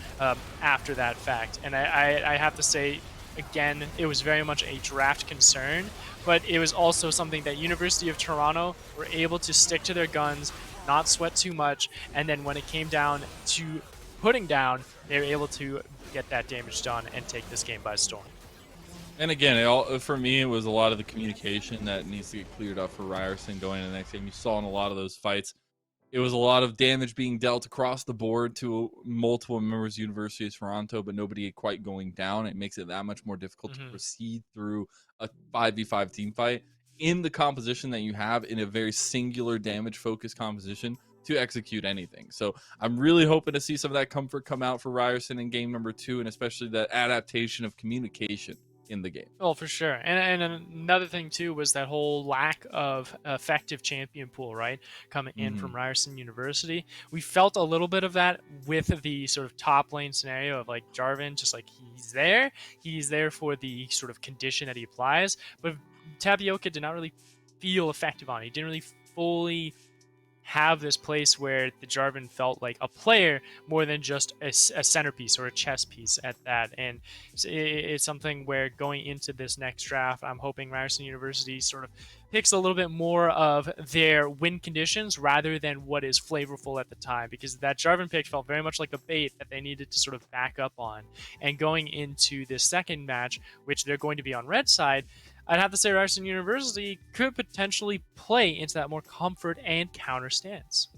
after that fact. And I have to say, again, it was very much a draft concern, but it was also something that University of Toronto were able to stick to their guns, not sweat too much, and then when it came down to putting down, they were able to get that damage done and take this game by storm. And again, for me, it was a lot of the communication that needs to get cleared up for Ryerson going into the next game. You saw in a lot of those fights, it was a lot of damage being dealt across the board to multiple members of University of Toronto, but nobody quite going down. It makes it that much more difficult to proceed through a 5v5 team fight in the composition that you have in a very singular damage-focused composition to execute anything. So I'm really hoping to see some of that comfort come out for Ryerson in game number 2, and especially that adaptation of communication in the game. Oh, for sure. And another thing too was that whole lack of effective champion pool, right, coming in from Ryerson University. We felt a little bit of that with the sort of top lane scenario of like Jarvan, just like he's there for the sort of condition that he applies, but Tapioca did not really feel effective on it. He didn't really fully have this place where the Jarvan felt like a player more than just a centerpiece or a chess piece at that. And it's something where going into this next draft, I'm hoping Ryerson University sort of picks a little bit more of their win conditions rather than what is flavorful at the time, because that Jarvan pick felt very much like a bait that they needed to sort of back up on. And going into this second match, which they're going to be on red side, I'd have to say Ryerson University could potentially play into that more comfort and counter stance.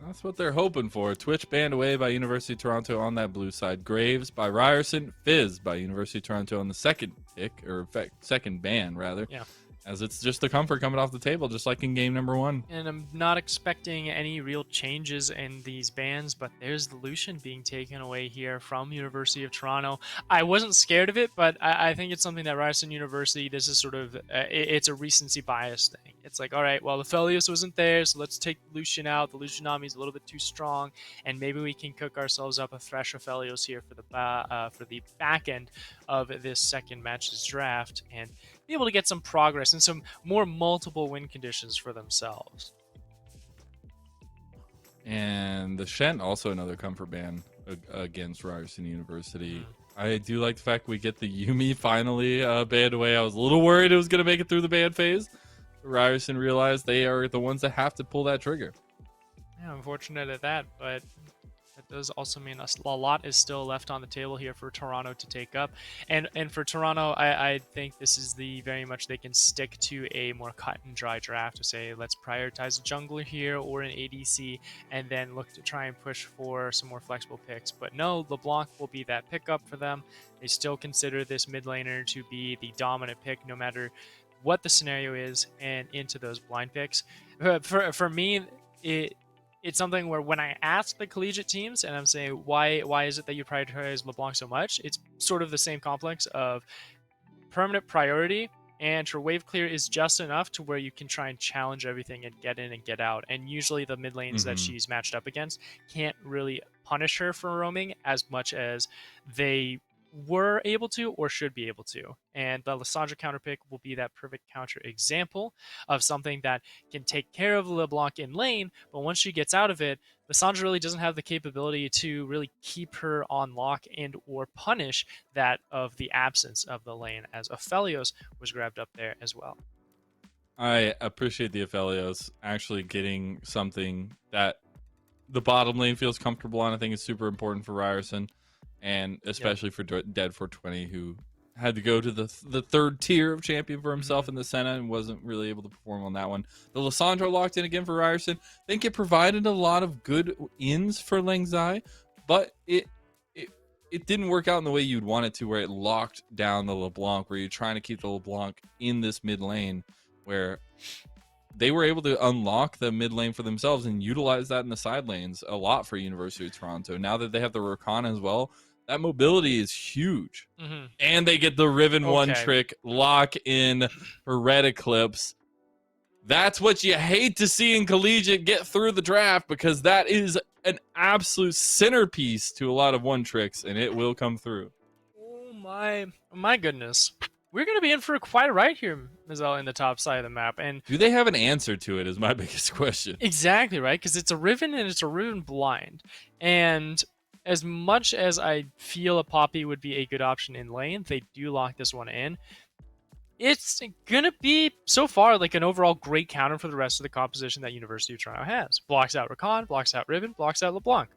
That's what they're hoping for. Twitch banned away by University of Toronto on that blue side. Graves by Ryerson. Fizz by University of Toronto on the second pick, or second ban, rather. Yeah. As it's just the comfort coming off the table, just like in game number 1. And I'm not expecting any real changes in these bans, but there's the Lucian being taken away here from University of Toronto. I wasn't scared of it, but I think it's something that Ryerson University, this is sort of, it's a recency bias thing. It's like, all right, well, the Felios wasn't there, so let's take Lucian out. The Lucian army is a little bit too strong, and maybe we can cook ourselves up a fresh Felios here for the back end of this second match's draft, and be able to get some progress and some more multiple win conditions for themselves. And the Shen, also another comfort ban against Ryerson University. I do like the fact we get the Yumi finally banned away. I was a little worried it was going to make it through the ban phase. Ryerson realized they are the ones that have to pull that trigger. Yeah, unfortunate at that, but that does also mean a lot is still left on the table here for Toronto to take up. And for Toronto, I think this is the very much they can stick to a more cut and dry draft to say, let's prioritize a jungler here or an ADC, and then look to try and push for some more flexible picks. But no, LeBlanc will be that pickup for them. They still consider this mid laner to be the dominant pick no matter what the scenario is, and into those blind picks. For me, it's something where when I ask the collegiate teams and I'm saying why is it that you prioritize LeBlanc so much, it's sort of the same complex of permanent priority, and her wave clear is just enough to where you can try and challenge everything and get in and get out. And usually the mid lanes that she's matched up against can't really punish her for roaming as much as they were able to or should be able to. And the Lissandra counter pick will be that perfect counter example of something that can take care of LeBlanc in lane, but once she gets out of it, Lissandra really doesn't have the capability to really keep her on lock and or punish that of the absence of the lane, as Aphelios was grabbed up there as well. I appreciate the Aphelios actually getting something that the bottom lane feels comfortable on. I think it's super important for Ryerson. And especially for Dead 420, who had to go to the third tier of champion for himself in the Senna and wasn't really able to perform on that one. The Lissandra locked in again for Ryerson. I think it provided a lot of good ins for Lengzai, but it didn't work out in the way you'd want it to, where it locked down the LeBlanc, where you're trying to keep the LeBlanc in this mid lane, where they were able to unlock the mid lane for themselves and utilize that in the side lanes a lot for University of Toronto. Now that they have the Rakan as well, that mobility is huge. And they get the Riven one trick lock in for Red Eclipse. That's what you hate to see in Collegiate get through the draft, because that is an absolute centerpiece to a lot of one tricks, and it will come through. Oh my goodness. We're going to be in for quite a ride here, Mazel, in the top side of the map. And do they have an answer to it is my biggest question. Exactly, right? Because it's a Riven and it's a Riven blind. And as much as I feel a Poppy would be a good option in lane, they do lock this one in. It's going to be, so far, like an overall great counter for the rest of the composition that University of Toronto has. Blocks out Rakan, blocks out Riven, blocks out LeBlanc.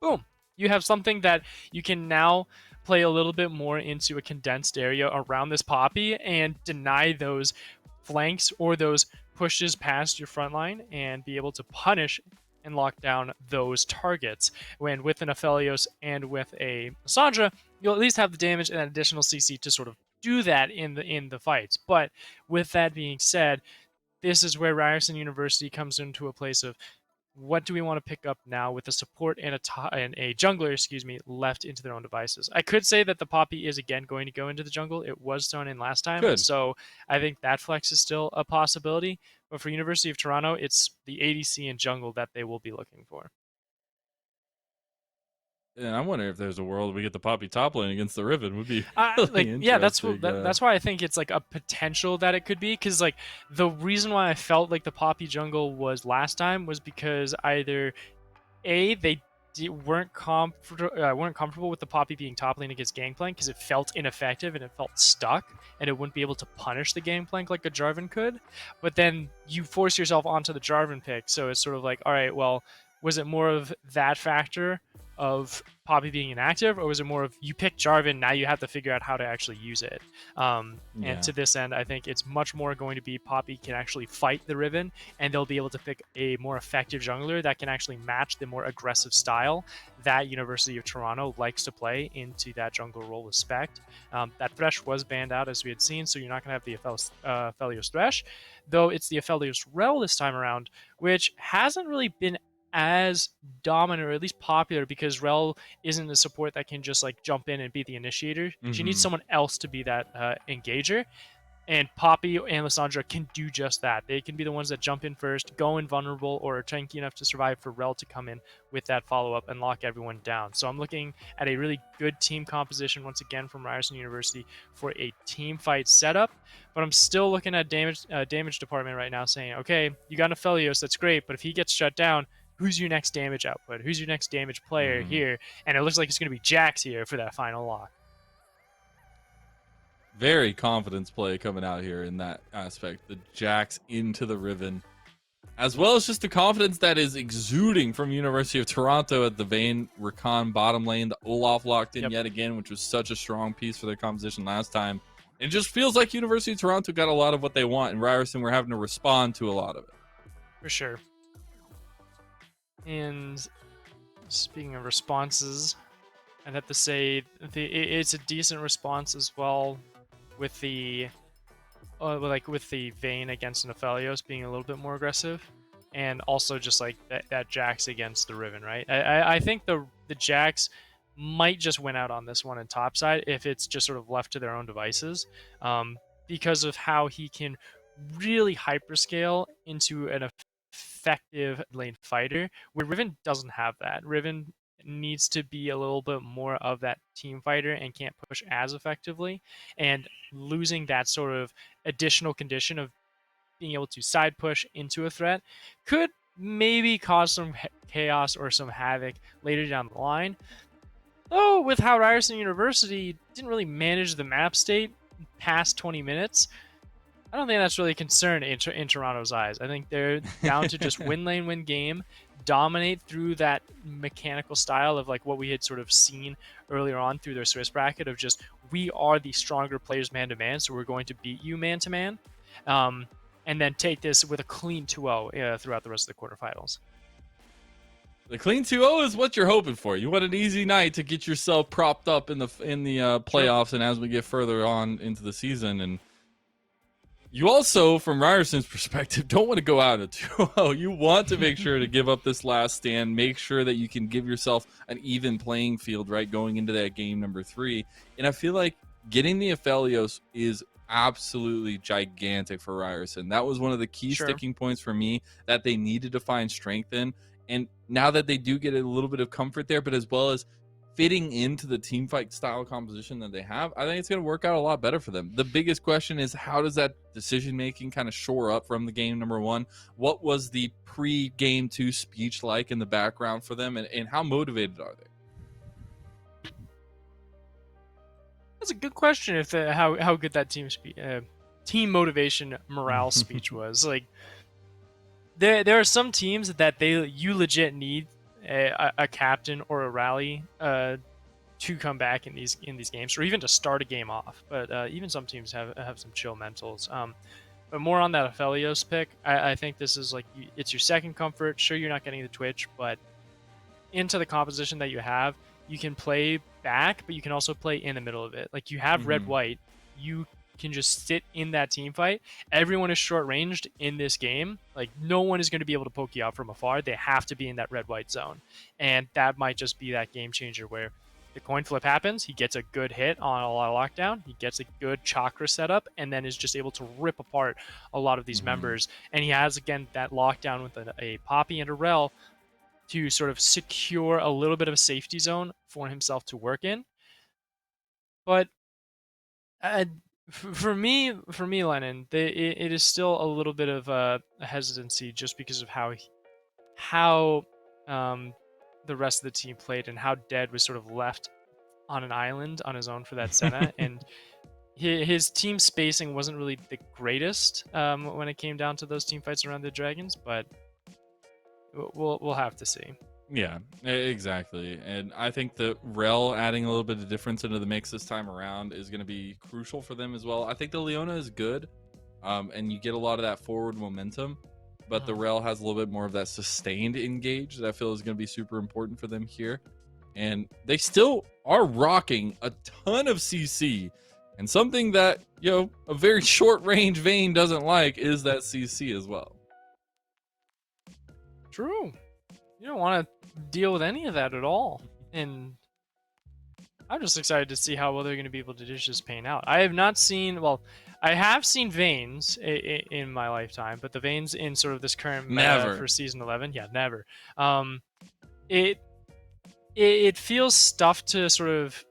Boom. You have something that you can now play a little bit more into a condensed area around this Poppy and deny those flanks or those pushes past your front line and be able to punish and lock down those targets. When with an Aphelios and with a Lissandra, you'll at least have the damage and additional CC to sort of do that in the fights. But with that being said, this is where Ryerson University comes into a place of, what do we want to pick up now with a support and a jungler, left into their own devices? I could say that the Poppy is again going to go into the jungle. It was thrown in last time, so I think that flex is still a possibility. But for University of Toronto, it's the ADC and jungle that they will be looking for. And I wonder if there's a world we get the Poppy top lane against the Riven. Would be really that's why I think it's like a potential that it could be, because like the reason why I felt like the Poppy jungle was last time was because either they weren't comfortable with the Poppy being top lane against Gangplank because it felt ineffective and it felt stuck and it wouldn't be able to punish the Gangplank like a Jarvan could. But then you force yourself onto the Jarvan pick, so it's sort of like, all right, well, was it more of that factor of Poppy being inactive, or was it more of you pick Jarvan, now you have to figure out how to actually use it? And to this end, I think it's much more going to be Poppy can actually fight the Riven, and they'll be able to pick a more effective jungler that can actually match the more aggressive style that University of Toronto likes to play into that jungle role with Spect. That Thresh was banned out, as we had seen, so you're not going to have the Aphelios Thresh, though it's the Aphelios Rel this time around, which hasn't really been as dominant, or at least popular, because Rel isn't a support that can just like jump in and be the initiator. She needs someone else to be that engager. And Poppy and Lissandra can do just that. They can be the ones that jump in first, go invulnerable, or are tanky enough to survive for Rel to come in with that follow-up and lock everyone down. So I'm looking at a really good team composition, once again, from Ryerson University for a team fight setup. But I'm still looking at damage department right now, saying, okay, you got Aphelios, that's great, but if he gets shut down, who's your next damage output? Who's your next damage player here? And it looks like it's going to be Jax here for that final lock. Very confidence play coming out here in that aspect. The Jax into the Riven, as well as just the confidence that is exuding from University of Toronto at the Vayne Rakan bottom lane. The Olaf locked in yet again, which was such a strong piece for their composition last time. It just feels like University of Toronto got a lot of what they want, and Ryerson were having to respond to a lot of it. For sure. And speaking of responses, I'd have to say it's a decent response as well, with the with the Vayne against an Aphelios being a little bit more aggressive, and also just like that Jax against the Riven, right? I think the Jax might just win out on this one in topside if it's just sort of left to their own devices, because of how he can really hyperscale into an effective lane fighter, where Riven doesn't have that. Riven needs to be a little bit more of that team fighter and can't push as effectively, and losing that sort of additional condition of being able to side push into a threat could maybe cause some chaos or some havoc later down the line. Though with how Ryerson University didn't really manage the map state past 20 minutes, I don't think that's really a concern in Toronto's eyes. I think they're down to just win lane, win game, dominate through that mechanical style of like what we had sort of seen earlier on through their Swiss bracket of just, we are the stronger players man to man, so we're going to beat you man to man, and then take this with a clean 2-0 throughout the rest of the quarterfinals. The clean 2-0 is what you're hoping for. You want an easy night to get yourself propped up in the playoffs, and as we get further on into the season. And you also, from Ryerson's perspective, don't want to go out at 2-0. You want to make sure to give up this last stand, make sure that you can give yourself an even playing field, right, going into that game number 3. And I feel like getting the Aphelios is absolutely gigantic for Ryerson. That was one of the key sticking points for me that they needed to find strength in. And now that they do get a little bit of comfort there, but as well as fitting into the team fight style composition that they have, I think it's going to work out a lot better for them. The biggest question is, how does that decision making kind of shore up from the game number 1? What was the pre-game 2 speech like in the background for them, and how motivated are they? That's a good question. If how good that team motivation morale speech was. Like, there are some teams that you legit need a captain or a rally to come back in these games, or even to start a game off. But even some teams have some chill mentals. But more on that Aphelios pick, I think this is like, it's your second comfort. Sure, you're not getting the Twitch, but into the composition that you have, you can play back, but you can also play in the middle of it. Like, you have red-white, you can just sit in that team fight. Everyone is short ranged in this game. Like, no one is going to be able to poke you out from afar. They have to be in that red-white zone, and that might just be that game changer where the coin flip happens, he gets a good hit on a lot of lockdown, he gets a good chakra setup, and then is just able to rip apart a lot of these members. And he has, again, that lockdown with a Poppy and a Rel to sort of secure a little bit of a safety zone for himself to work in. But for me, Lennon, it is still a little bit of a hesitancy, just because of how the rest of the team played, and how Dead was sort of left on an island on his own for that Senna. And his team spacing wasn't really the greatest when it came down to those team fights around the Dragons, but we'll have to see. Yeah, exactly. And I think the Rel adding a little bit of difference into the mix this time around is going to be crucial for them as well. I think the Leona is good, and you get a lot of that forward momentum, but the Mhm. Rel has a little bit more of that sustained engage that I feel is going to be super important for them here. And they still are rocking a ton of CC. And something that, a very short range Vayne doesn't like is that CC as well. True. You don't want to deal with any of that at all. And I'm just excited to see how well they're going to be able to dish this pain out. I have not seen, well, I have seen Veins in my lifetime, but the Veins in sort of this current meta Never. for season 11, yeah, never. It it feels stuff to sort of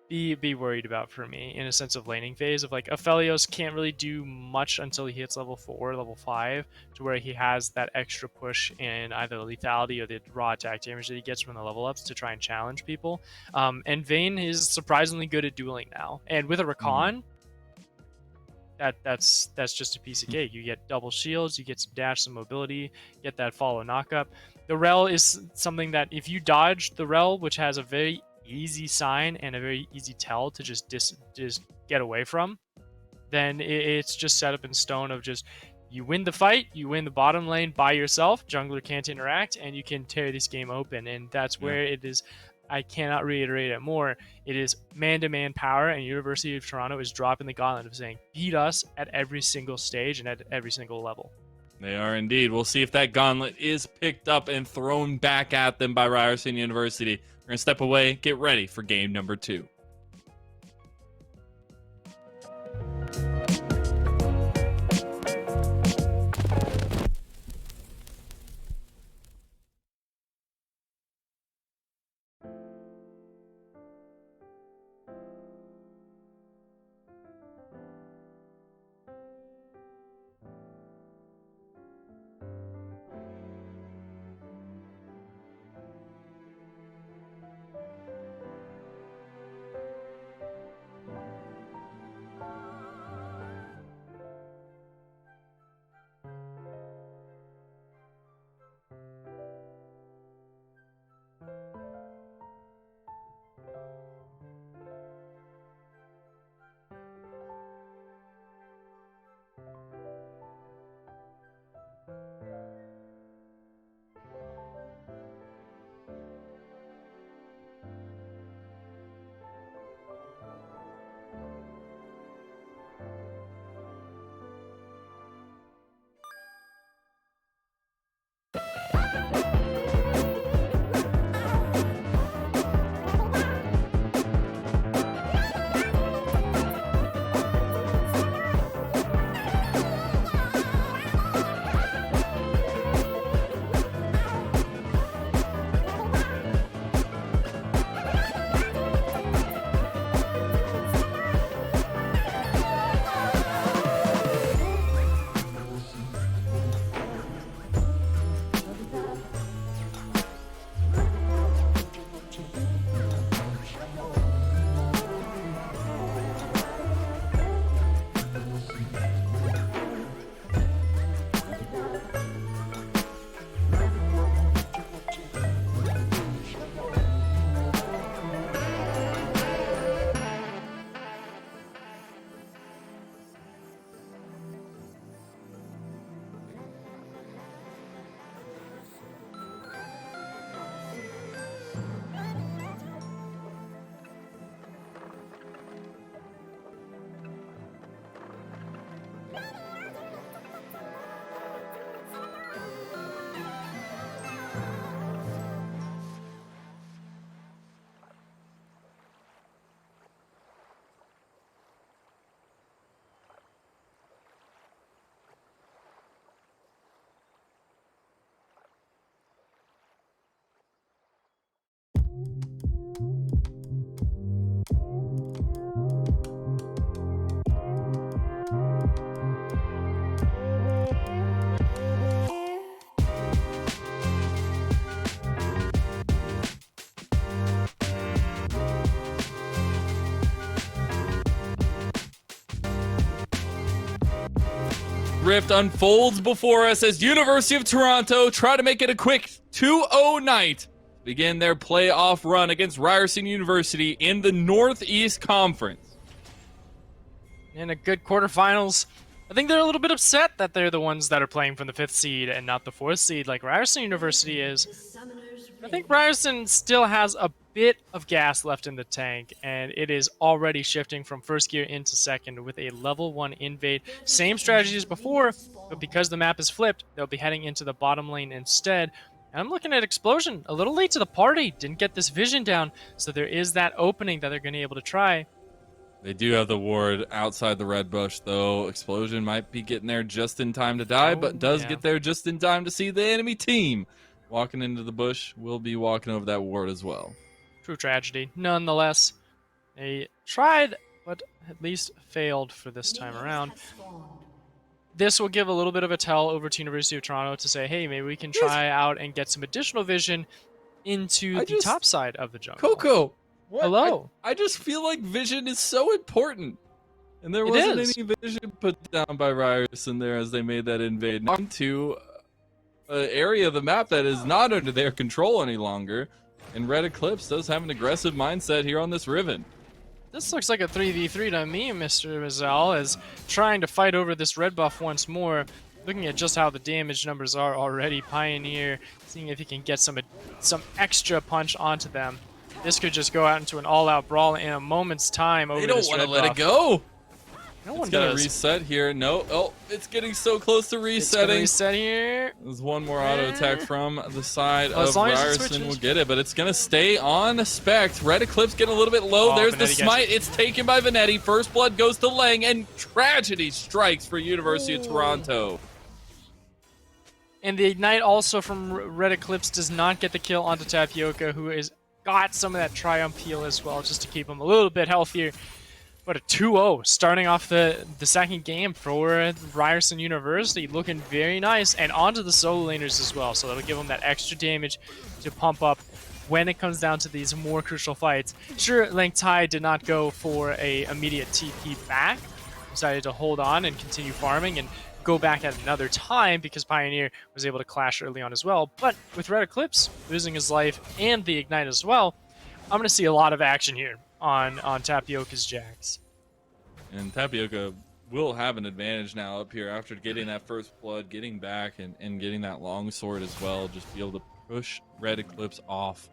be worried about for me in a sense of laning phase of like Aphelios can't really do much until he hits level 4, level 5, to where he has that extra push in either the lethality or the raw attack damage that he gets from the level ups to try and challenge people. And Vayne is surprisingly good at dueling now, and with a Rakan, that's just a piece of cake. You get double shields, you get some dash, some mobility, get that follow knockup. The Rel is something that if you dodge the Rel, which has a very easy sign and a very easy tell to just get away from, then it's just set up in stone of just you win the fight, you win the bottom lane by yourself, jungler can't interact, and you can tear this game open. And that's where it is. I cannot reiterate it more. It is man-to-man power, and University of Toronto is dropping the gauntlet of saying, beat us at every single stage and at every single level. They are indeed. We'll see if that gauntlet is picked up and thrown back at them by Ryerson University. We're going to step away, get ready for game number 2. Rift unfolds before us as University of Toronto try to make it a quick 2-0 night begin their playoff run against Ryerson University in the Northeast Conference. In a good quarterfinals. I think they're a little bit upset that they're the ones that are playing from the 5th seed and not the 4th seed like Ryerson University is. I think Ryerson still has a bit of gas left in the tank, and it is already shifting from first gear into second with a level 1 invade. Same strategy as before, but because the map is flipped, they'll be heading into the bottom lane instead. And I'm looking at Explosion, a little late to the party, didn't get this vision down, so there is that opening that they're going to be able to try. They do have the ward outside the red bush, though. Explosion might be getting there just in time to die, but does get there just in time to see the enemy team walking into the bush. Will be walking over that ward as well. True tragedy. Nonetheless, they tried, but at least failed for this time around. This will give a little bit of a tell over to University of Toronto to say, hey, maybe we can try out and get some additional vision into the top side of the jungle. Coco! What? Hello. I just feel like vision is so important. And there wasn't any vision put down by Ryerson there as they made that invade onto an area of the map that is not under their control any longer. And Red Eclipse does have an aggressive mindset here on this Riven. This looks like a 3v3 to me, Mr. Rizal, is trying to fight over this red buff once more. Looking at just how the damage numbers are already, Pioneer seeing if he can get some extra punch onto them. This could just go out into an all-out brawl in a moment's time over this red buff. They don't want to let it go. No one it's gonna does. reset here. No, oh, it's getting so close to resetting. It's gonna reset here. There's one more auto attack from the side of Ryerson. Will get it, but it's gonna stay on Spect. Red Eclipse getting a little bit low. There's the smite. It's taken by Venetti. First blood goes to Lang, and tragedy strikes for University of Toronto. And the ignite also from Red Eclipse does not get the kill onto Tapioca, who is got some of that Triumph heal as well, just to keep him a little bit healthier. But a 2-0 starting off the second game for Ryerson University, looking very nice, and onto the solo laners as well, so that'll give them that extra damage to pump up when it comes down to these more crucial fights. Sure, Lang Tai did not go for a immediate TP back, decided to hold on and continue farming and go back at another time because Pioneer was able to clash early on as well. But with Red Eclipse losing his life and the ignite as well, I'm going to see a lot of action here on Tapioca's Jax. And Tapioca will have an advantage now up here after getting that first blood, getting back and getting that long sword as well. Just be able to push Red Eclipse off.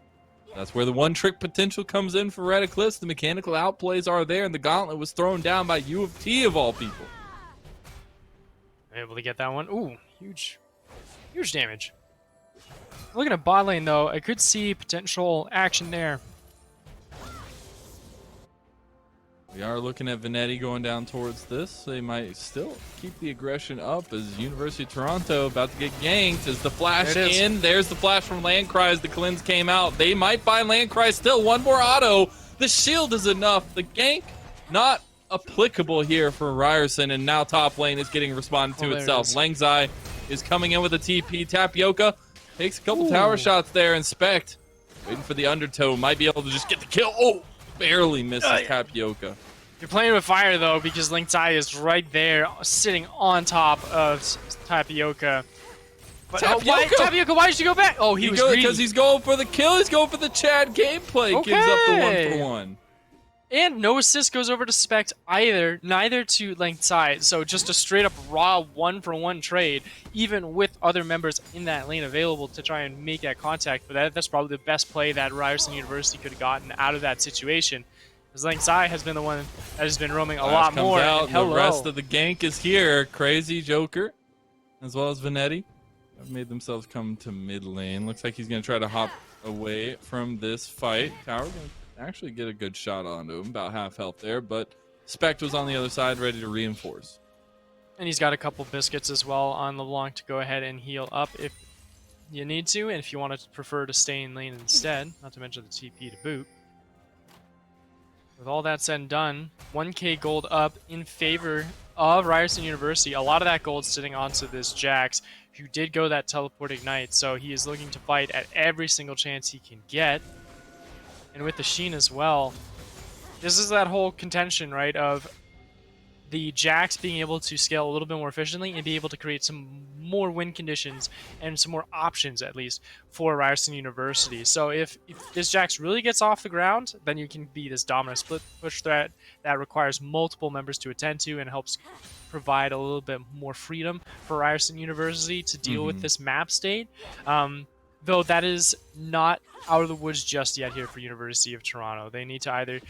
That's where the one trick potential comes in for Red Eclipse. The mechanical outplays are there, and the gauntlet was thrown down by UofT of all people. Able to get that one. Ooh, huge damage. Looking at bot lane though, I could see potential action there. We are looking at Venetti going down towards this. They might still keep the aggression up as University of Toronto about to get ganked. As the flash in, there's the flash from Landcry as the cleanse came out. They might find Landcry still. One more auto. The shield is enough. The gank not applicable here for Ryerson, and now top lane is getting responded to itself. Langzai is coming in with a TP. Tapioca takes a couple tower shots there, and Spect waiting for the undertow. Might be able to just get the kill. Oh, barely misses Tapioca. You're playing with fire though, because Lang Tai is right there, sitting on top of Tapioca. But Tapioca, why did you go back? Oh, he was greedy. Because he's going for the kill. He's going for the Chad gameplay. Okay. Gives up the 1-for-1. And no assist goes over to Spect either, neither to Lang Tai. So just a straight up raw 1-for-1 trade, even with other members in that lane available to try and make that contact. But that's probably the best play that Ryerson University could have gotten out of that situation. Because Lang Tai has been the one that has been roaming a lot more. Out, the rest of the gank is here. Crazy Joker, as well as Venetti, have made themselves come to mid lane. Looks like he's going to try to hop away from this fight. Tower going to actually get a good shot onto him, about half health there, but Spect was on the other side ready to reinforce. And he's got a couple biscuits as well on LeBlanc to go ahead and heal up if you need to, and if you want to prefer to stay in lane instead, not to mention the TP to boot. With all that said and done, 1k gold up in favor of Ryerson University. A lot of that gold sitting onto this Jax, who did go that teleport ignite, so he is looking to fight at every single chance he can get. And with the Sheen as well, this is that whole contention, right, of the Jax being able to scale a little bit more efficiently and be able to create some more win conditions and some more options, at least, for Ryerson University. So if this Jax really gets off the ground, then you can be this dominant split push threat that requires multiple members to attend to and helps provide a little bit more freedom for Ryerson University to deal with this map state. Though that is not out of the woods just yet here for University of Toronto. They need to either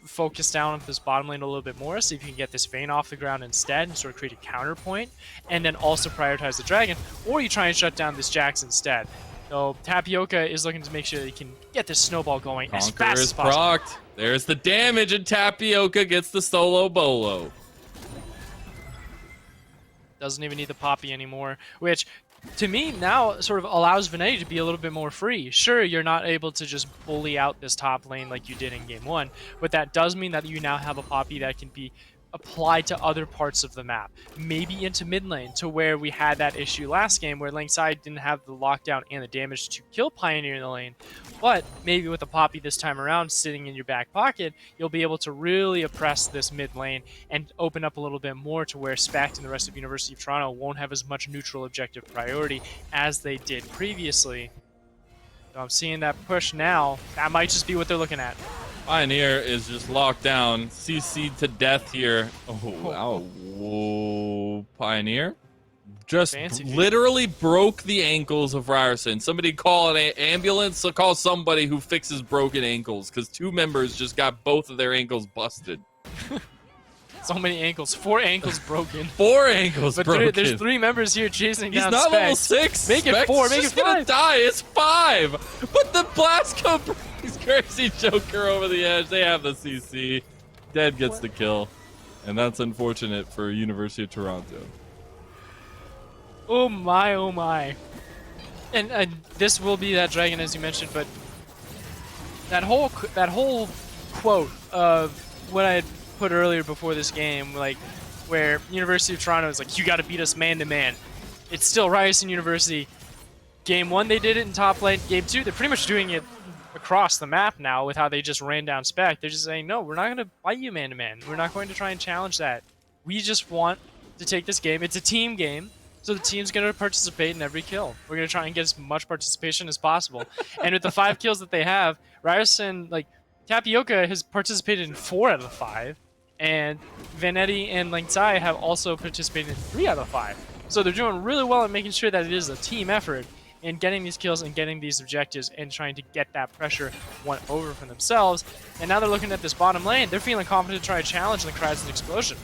focus down on this bottom lane a little bit more, see if you can get this Vayne off the ground instead and sort of create a counterpoint, and then also prioritize the dragon, or you try and shut down this Jax instead. So Tapioca is looking to make sure that he can get this snowball going as fast as possible. Procced. There's the damage, and Tapioca gets the solo bolo. Doesn't even need the Poppy anymore, which to me now sort of allows Venetti to be a little bit more free. Sure, you're not able to just bully out this top lane like you did in game 1, but that does mean that you now have a Poppy that can be applied to other parts of the map. Maybe into mid lane, to where we had that issue last game where Langside didn't have the lockdown and the damage to kill Pioneer in the lane. But maybe with a Poppy this time around sitting in your back pocket, you'll be able to really oppress this mid lane and open up a little bit more to where Spect and the rest of University of Toronto won't have as much neutral objective priority as they did previously. So I'm seeing that push now. That might just be what they're looking at. Pioneer is just locked down. CC to death here. Oh, wow. Whoa. Pioneer just literally broke the ankles of Ryerson. Somebody call an ambulance, or call somebody who fixes broken ankles, because 2 members just got both of their ankles busted. So many ankles. 4 ankles broken. 4 ankles broken. There's 3 members here chasing down He's not Spect. level 6. Make it 4. Make it 5. Gonna die. It's 5. But the blast code brings Crazy Joker over the edge. They have the CC. Dead gets the kill. And that's unfortunate for University of Toronto. Oh my, oh my. And this will be that dragon, as you mentioned, but that whole quote of what I had put earlier before this game, like where University of Toronto is like, you got to beat us man to man. It's still Ryerson University. Game 1 they did it in top lane. Game 2 they're pretty much doing it across the map now with how they just ran down Spec. They're just saying, no, we're not going to fight you man to man. We're not going to try and challenge that. We just want to take this game. It's a team game. So the team's going to participate in every kill. We're going to try and get as much participation as possible. And with the 5 kills that they have, Ryerson, like, Tapioca has participated in 4 out of the 5. And Venetti and Langsai have also participated in 3 out of 5. So they're doing really well at making sure that it is a team effort in getting these kills and getting these objectives and trying to get that pressure won over for themselves. And now they're looking at this bottom lane. They're feeling confident to try to challenge the Cries and Explosion.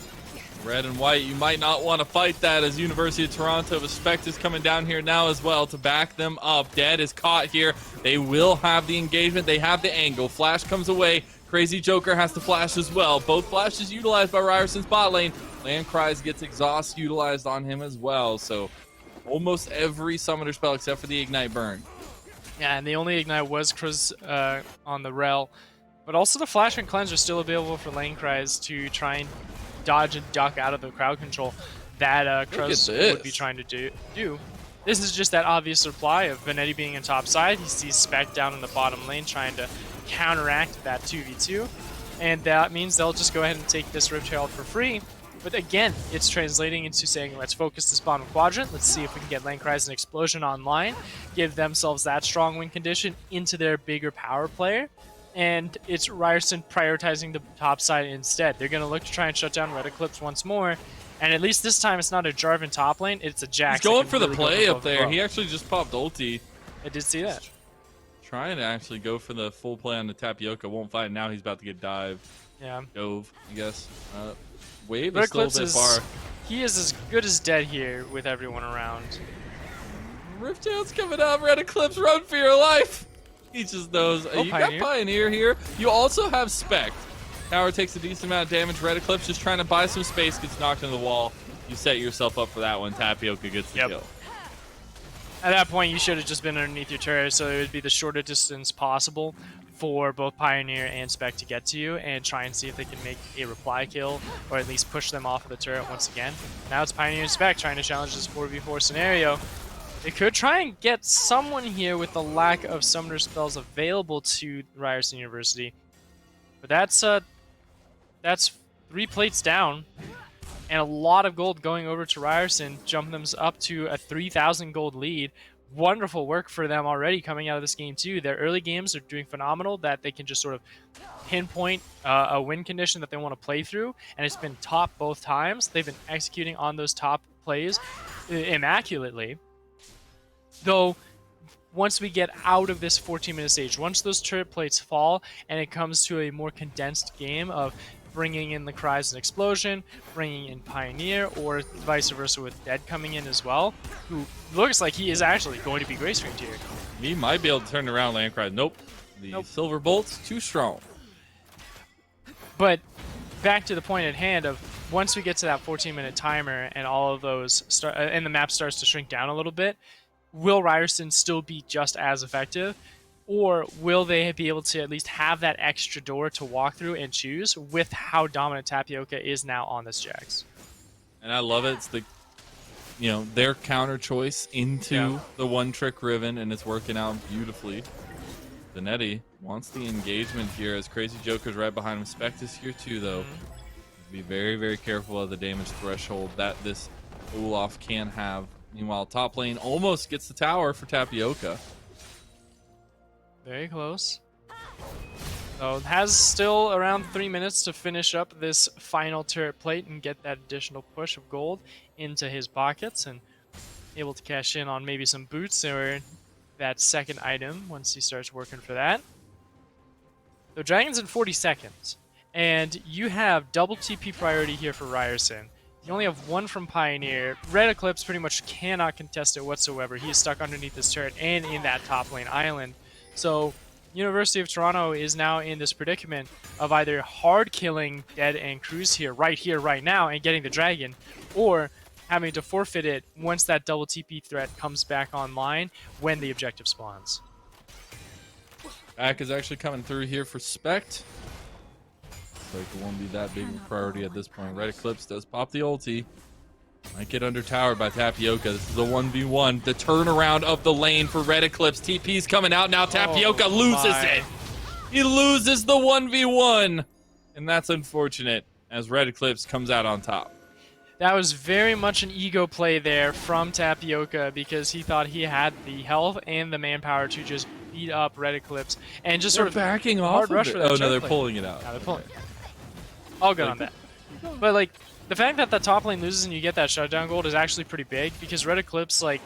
Red and white, you might not want to fight that, as University of Toronto. Spect is coming down here now as well to back them up. Dead is caught here. They will have the engagement. They have the angle. Flash comes away. Crazy Joker has to flash as well. Both flashes utilized by Ryerson's bot lane. Land Cries gets exhaust utilized on him as well. So almost every summoner spell except for the Ignite Burn. Yeah, and the only Ignite was Cruz on the Rel. But also the Flash and Cleanse are still available for Land Cries to try and dodge and duck out of the crowd control that Cruz would be trying to do. This is just that obvious reply of Venetti being in top side. He sees Spec down in the bottom lane trying to counteract that 2v2. And that means they'll just go ahead and take this Rift Herald for free. But again, it's translating into saying, let's focus this bottom quadrant. Let's see if we can get Land Cries and Explosion online, give themselves that strong win condition into their bigger power player. And it's Ryerson prioritizing the top side instead. They're going to look to try and shut down Red Eclipse once more. And at least this time, it's not a Jarvan top lane, it's a Jax. He's going for the play up there. He actually just popped ulti. I did see that. Trying to actually go for the full play on the Tapioca. Won't fight. Now he's about to get dived. Yeah. Dove, I guess. Wave Red is still a Eclipse bit far. He is as good as dead here with everyone around. Rift Tail's coming up. Red Eclipse, run for your life. He just knows. You Pioneer. got Pioneer here. You also have Spect. Tower takes a decent amount of damage. Red Eclipse just trying to buy some space, gets knocked into the wall. You set yourself up for that one. Tapioca gets the kill. At that point, you should have just been underneath your turret, so it would be the shortest distance possible for both Pioneer and Spec to get to you and try and see if they can make a reply kill or at least push them off of the turret once again. Now it's Pioneer and Spec trying to challenge this 4v4 scenario. They could try and get someone here with the lack of summoner spells available to Ryerson University. But that's 3 plates down, and a lot of gold going over to Ryerson, jumping them up to a 3,000 gold lead. Wonderful work for them already coming out of this game too. Their early games are doing phenomenal, that they can just sort of pinpoint a win condition that they want to play through, and it's been top both times. They've been executing on those top plays immaculately. Though, once we get out of this 14-minute stage, once those turret plates fall and it comes to a more condensed game of bringing in the Cries and Explosion, bringing in Pioneer, or vice versa with Dead coming in as well, who looks like he is actually going to be Grace Ringed here. He might be able to turn around Land Cry. Nope. The Silver Bolt's too strong. But back to the point at hand of once we get to that 14-minute timer and all of those and the map starts to shrink down a little bit, will Ryerson still be just as effective? Or will they be able to at least have that extra door to walk through and choose with how dominant Tapioca is now on this Jax? And I love it. It's the, their counter choice into the one-trick Riven, and it's working out beautifully. Venetti wants the engagement here as Crazy Joker's right behind him. Spect is here too, though. Be very, very careful of the damage threshold that this Ulof can have. Meanwhile, top lane almost gets the tower for Tapioca. Very close. So it has still around 3 minutes to finish up this final turret plate and get that additional push of gold into his pockets, and able to cash in on maybe some boots or that second item once he starts working for that. So Dragon's in 40 seconds, and you have double TP priority here for Ryerson. You only have one from Pioneer. Red Eclipse pretty much cannot contest it whatsoever. He is stuck underneath this turret and in that top lane island. So University of Toronto is now in this predicament of either hard killing Dead and Cruz here, right now, and getting the dragon, or having to forfeit it once that double TP threat comes back online when the objective spawns. Back is actually coming through here for Spect. Like it won't be that big of a priority at this point. Red Eclipse does pop the ulti. Might get undertowered by Tapioca. This is a 1v1. The turnaround of the lane for Red Eclipse. TP's coming out now. Tapioca loses it. He loses the 1v1. And that's unfortunate as Red Eclipse comes out on top. That was very much an ego play there from Tapioca because he thought he had the health and the manpower to just beat up Red Eclipse and just sort of backing off hard rush of for it. that Oh no, they're play. pulling it out. Yeah, they're pulling. All good on that. But like the fact that the top lane loses and you get that shutdown gold is actually pretty big because Red Eclipse, like,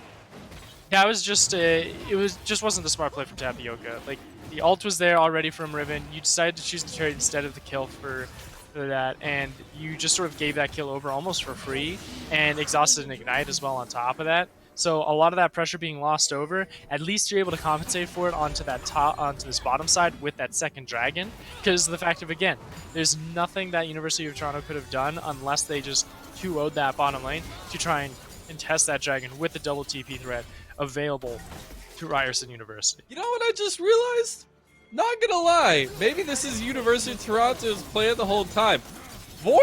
that was just wasn't the smart play from Tapioca. Like the ult was there already from Riven. You decided to choose the trade instead of the kill for that, and you just sort of gave that kill over almost for free and exhausted an ignite as well on top of that. So a lot of that pressure being lost over, at least you're able to compensate for it onto this bottom side with that second dragon, because the fact of, again, there's nothing that University of Toronto could have done unless they just 2-0'd that bottom lane to try and contest that dragon with the double TP threat available to Ryerson University. You know what I just realized? Not gonna lie, maybe this is University of Toronto's plan the whole time. 4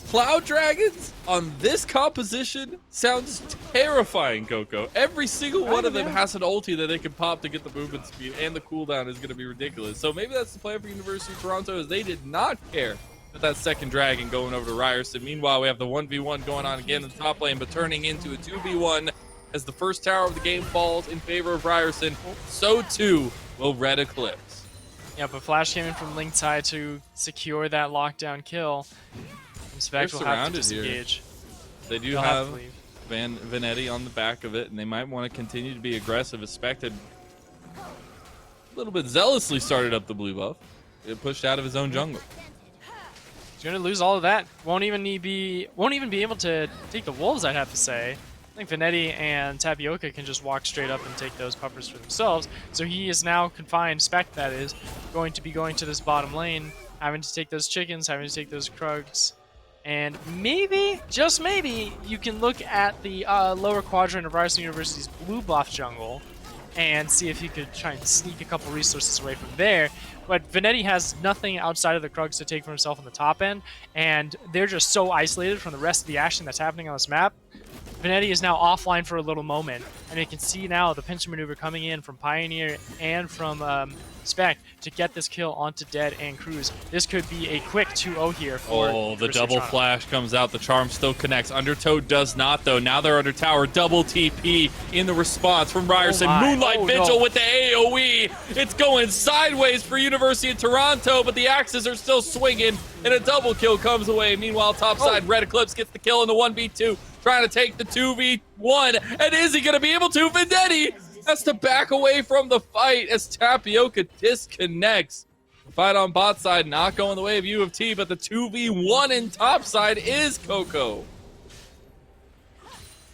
Cloud Dragons on this composition sounds terrifying, Coco. Every single one of them has an ulti that they can pop to get the movement speed, and the cooldown is gonna be ridiculous. So maybe that's the plan for University of Toronto, is they did not care with that second dragon going over to Ryerson. Meanwhile, we have the 1v1 going on again in the top lane, but turning into a 2v1 as the first tower of the game falls in favor of Ryerson. So too will Red Eclipse. Yeah, but Flash came in from Link Tide to secure that lockdown kill. Spec will have to disengage. They do have Venetti on the back of it, and they might want to continue to be aggressive. As Spec had a little bit zealously started up the blue buff. It pushed out of his own jungle. He's gonna lose all of that. Won't even be able to take the wolves, I'd have to say. I think Venetti and Tapioca can just walk straight up and take those puppers for themselves. So he is now confined, Spec that is, going to be going to this bottom lane, having to take those chickens, having to take those Krugs. And maybe, just maybe, you can look at the lower quadrant of Ryerson University's blue buff jungle and see if you could try and sneak a couple resources away from there. But Venetti has nothing outside of the Krugs to take for himself on the top end, and they're just so isolated from the rest of the action that's happening on this map. Venetti is now offline for a little moment, and you can see now the pincer maneuver coming in from Pioneer and from Spec to get this kill onto Dead and Cruz. This could be a quick 2-0 here for the University of double Toronto. flash comes out. The charm still connects. Undertow does not, though. Now they're under tower. Double TP in the response from Ryerson. my. Moonlight Oh, Vigil no. with the AoE. It's going sideways for University of Toronto, but the axes are still swinging, and a double kill comes away. Meanwhile, topside, Red Eclipse gets the kill in the 1v2, trying to take the 2v1. And is he going to be able to? Vendetti has to back away from the fight as Tapioca disconnects. The fight on bot side not going the way of UofT, but the 2v1 in top side is Coco.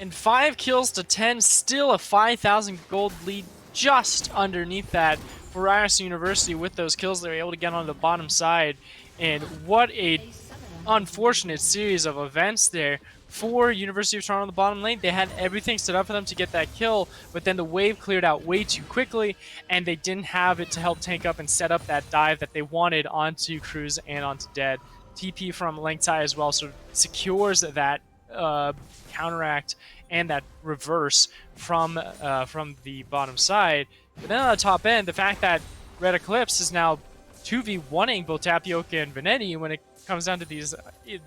And 5 kills to 10, still a 5,000 gold lead just underneath that for Ryerson University. With those kills, they're able to get on the bottom side. And what a unfortunate series of events there for University of Toronto on the bottom lane. They had everything set up for them to get that kill, but then the wave cleared out way too quickly, and they didn't have it to help tank up and set up that dive that they wanted onto Cruz and onto Dead. TP from Lengtai as well, so secures that counteract and that reverse from the bottom side. But then on the top end, the fact that Red Eclipse is now 2v1ing both Tapioca and Venetti when it comes down to these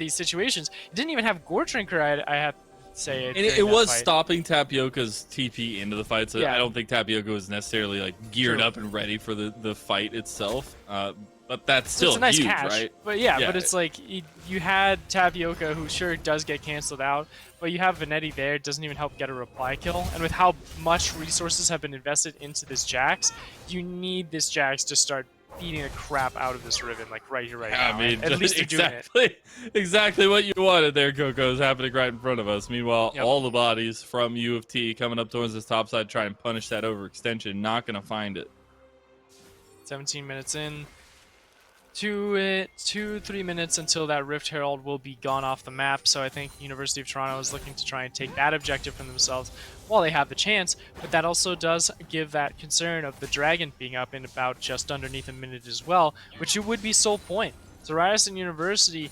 situations. It didn't even have Gore Drinker, I have to say. And it was stopping Tapioca's TP into the fight, so yeah. I don't think Tapioca was necessarily like geared up and ready for the fight itself. But that's still it's a nice huge, catch, right? But yeah, but it's like you had Tapioca, who sure does get canceled out, but you have Venetti there. It doesn't even help get a reply kill. And with how much resources have been invested into this Jax, you need this Jax to start beating the crap out of this Riven, like right here, right now. I mean, at least you're doing it. Exactly what you wanted there, Coco, is happening right in front of us. Meanwhile, all the bodies from UofT coming up towards this top side, try and punish that overextension. Not going to find it. 17 minutes in. 2-3 minutes until that Rift Herald will be gone off the map, so I think University of Toronto is looking to try and take that objective from themselves while they have the chance, but that also does give that concern of the Dragon being up in about just underneath a minute as well, which it would be sole point. So Ryerson University,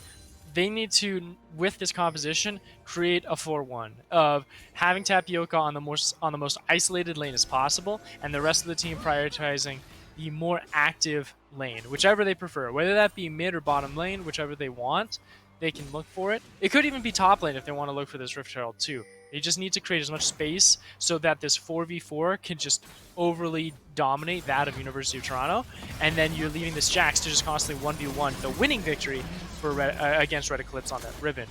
they need to, with this composition, create a 4-1 of having Tapioca on the most isolated lane as possible, and the rest of the team prioritizing the more active lane, whichever they prefer, whether that be mid or bottom lane, whichever they want, they can look for it. It could even be top lane if they want to look for this Rift Herald too. They just need to create as much space so that this 4v4 can just overly dominate that of University of Toronto, and then you're leaving this Jax to just constantly 1v1 the winning victory for against Red Eclipse on that Riven.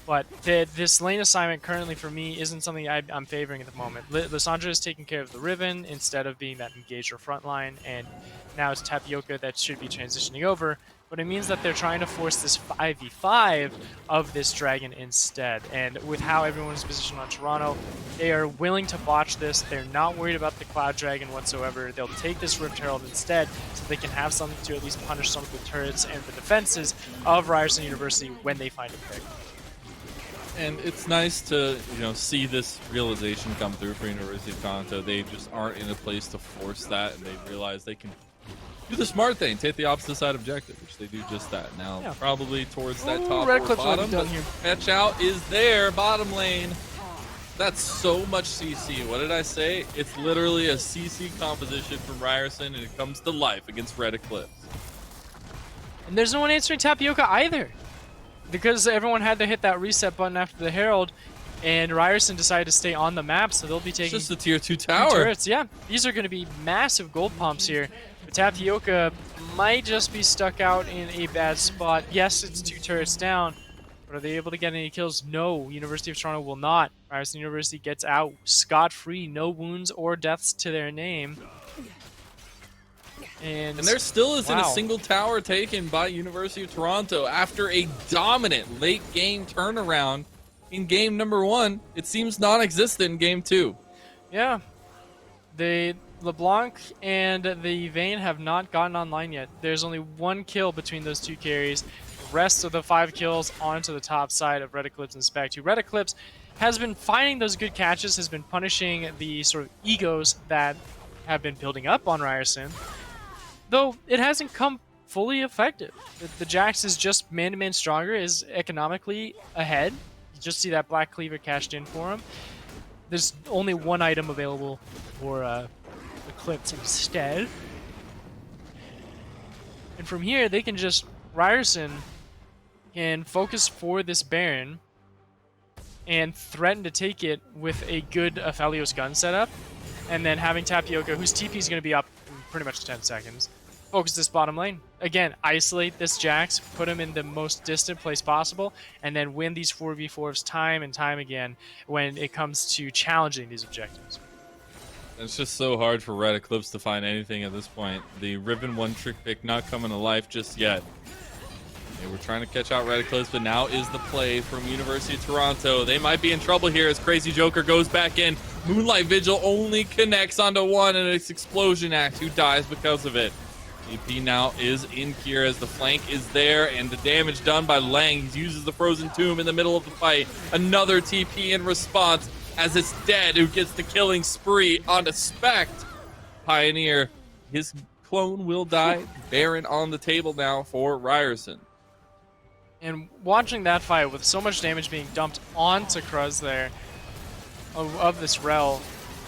But this lane assignment currently for me isn't something I'm favoring at the moment. Lissandra is taking care of the Riven instead of being that engager front line, and now it's Tapioca that should be transitioning over. But it means that they're trying to force this 5v5 of this Dragon instead. And with how everyone is positioned on Toronto, they are willing to botch this. They're not worried about the Cloud Dragon whatsoever. They'll take this Rift Herald instead so they can have something to at least punish some of the turrets and the defenses of Ryerson University when they find a pick. And it's nice to, see this realization come through for University of Toronto. They just aren't in a place to force that, and they realize they can do the smart thing, take the opposite side objective, which they do just that. Now, probably towards that top or bottom, but catch out is there, bottom lane. That's so much CC. What did I say? It's literally a CC composition from Ryerson, and it comes to life against Red Eclipse. And there's no one answering Tapioca either, because everyone had to hit that reset button after the Herald, and Ryerson decided to stay on the map, so they'll be taking just the tier 2 tower. Turrets. Yeah, these are going to be massive gold pumps here. But Tapioca might just be stuck out in a bad spot. Yes, it's 2 turrets down, but are they able to get any kills? No, University of Toronto will not. Ryerson University gets out scot-free, no wounds or deaths to their name. And there still isn't a single tower taken by University of Toronto after a dominant late game turnaround in game number 1. It seems non-existent in game 2. Yeah. The LeBlanc and the Vayne have not gotten online yet. There's only 1 kill between those 2 carries. The rest of the 5 kills onto the top side of Red Eclipse and Spec 2. Red Eclipse has been finding those good catches, has been punishing the sort of egos that have been building up on Ryerson, though it hasn't come fully effective. The Jax is just man-to-man stronger, is economically ahead. You just see that Black Cleaver cashed in for him. There's only 1 item available for Eclipse instead. And from here, they can just Ryerson can focus for this Baron and threaten to take it with a good Aphelios gun setup, and then having Tapioca, whose TP is going to be up in pretty much 10 seconds, focus this bottom lane. Again, isolate this Jax, put him in the most distant place possible, and then win these 4v4s time and time again when it comes to challenging these objectives. It's just so hard for Red Eclipse to find anything at this point. The Riven one trick pick not coming to life just yet. They were trying to catch out Red Eclipse, but now is the play from University of Toronto. They might be in trouble here as Crazy Joker goes back in. Moonlight Vigil only connects onto one, and it's Explosion Axe who dies because of it. AP now is in here as the flank is there, and the damage done by Lang. He uses the Frozen Tomb in the middle of the fight. Another TP in response as it's Dead who gets the killing spree onto Spect. Pioneer, his clone will die. Baron on the table now for Ryerson. And watching that fight with so much damage being dumped onto Kruz there of this Rel,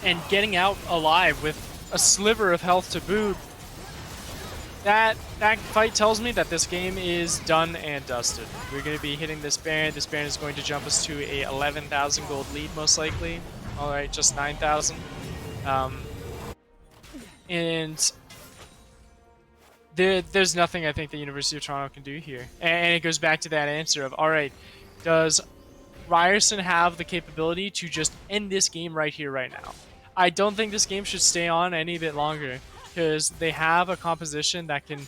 and getting out alive with a sliver of health to boot, that fight tells me that this game is done and dusted. We're going to be hitting this Baron. This Baron is going to jump us to a 11,000 gold lead most likely. All right, just 9,000. And there's nothing I think the University of Toronto can do here. And it goes back to that answer of, all right, does Ryerson have the capability to just end this game right here, right now? I don't think this game should stay on any bit longer, because they have a composition that can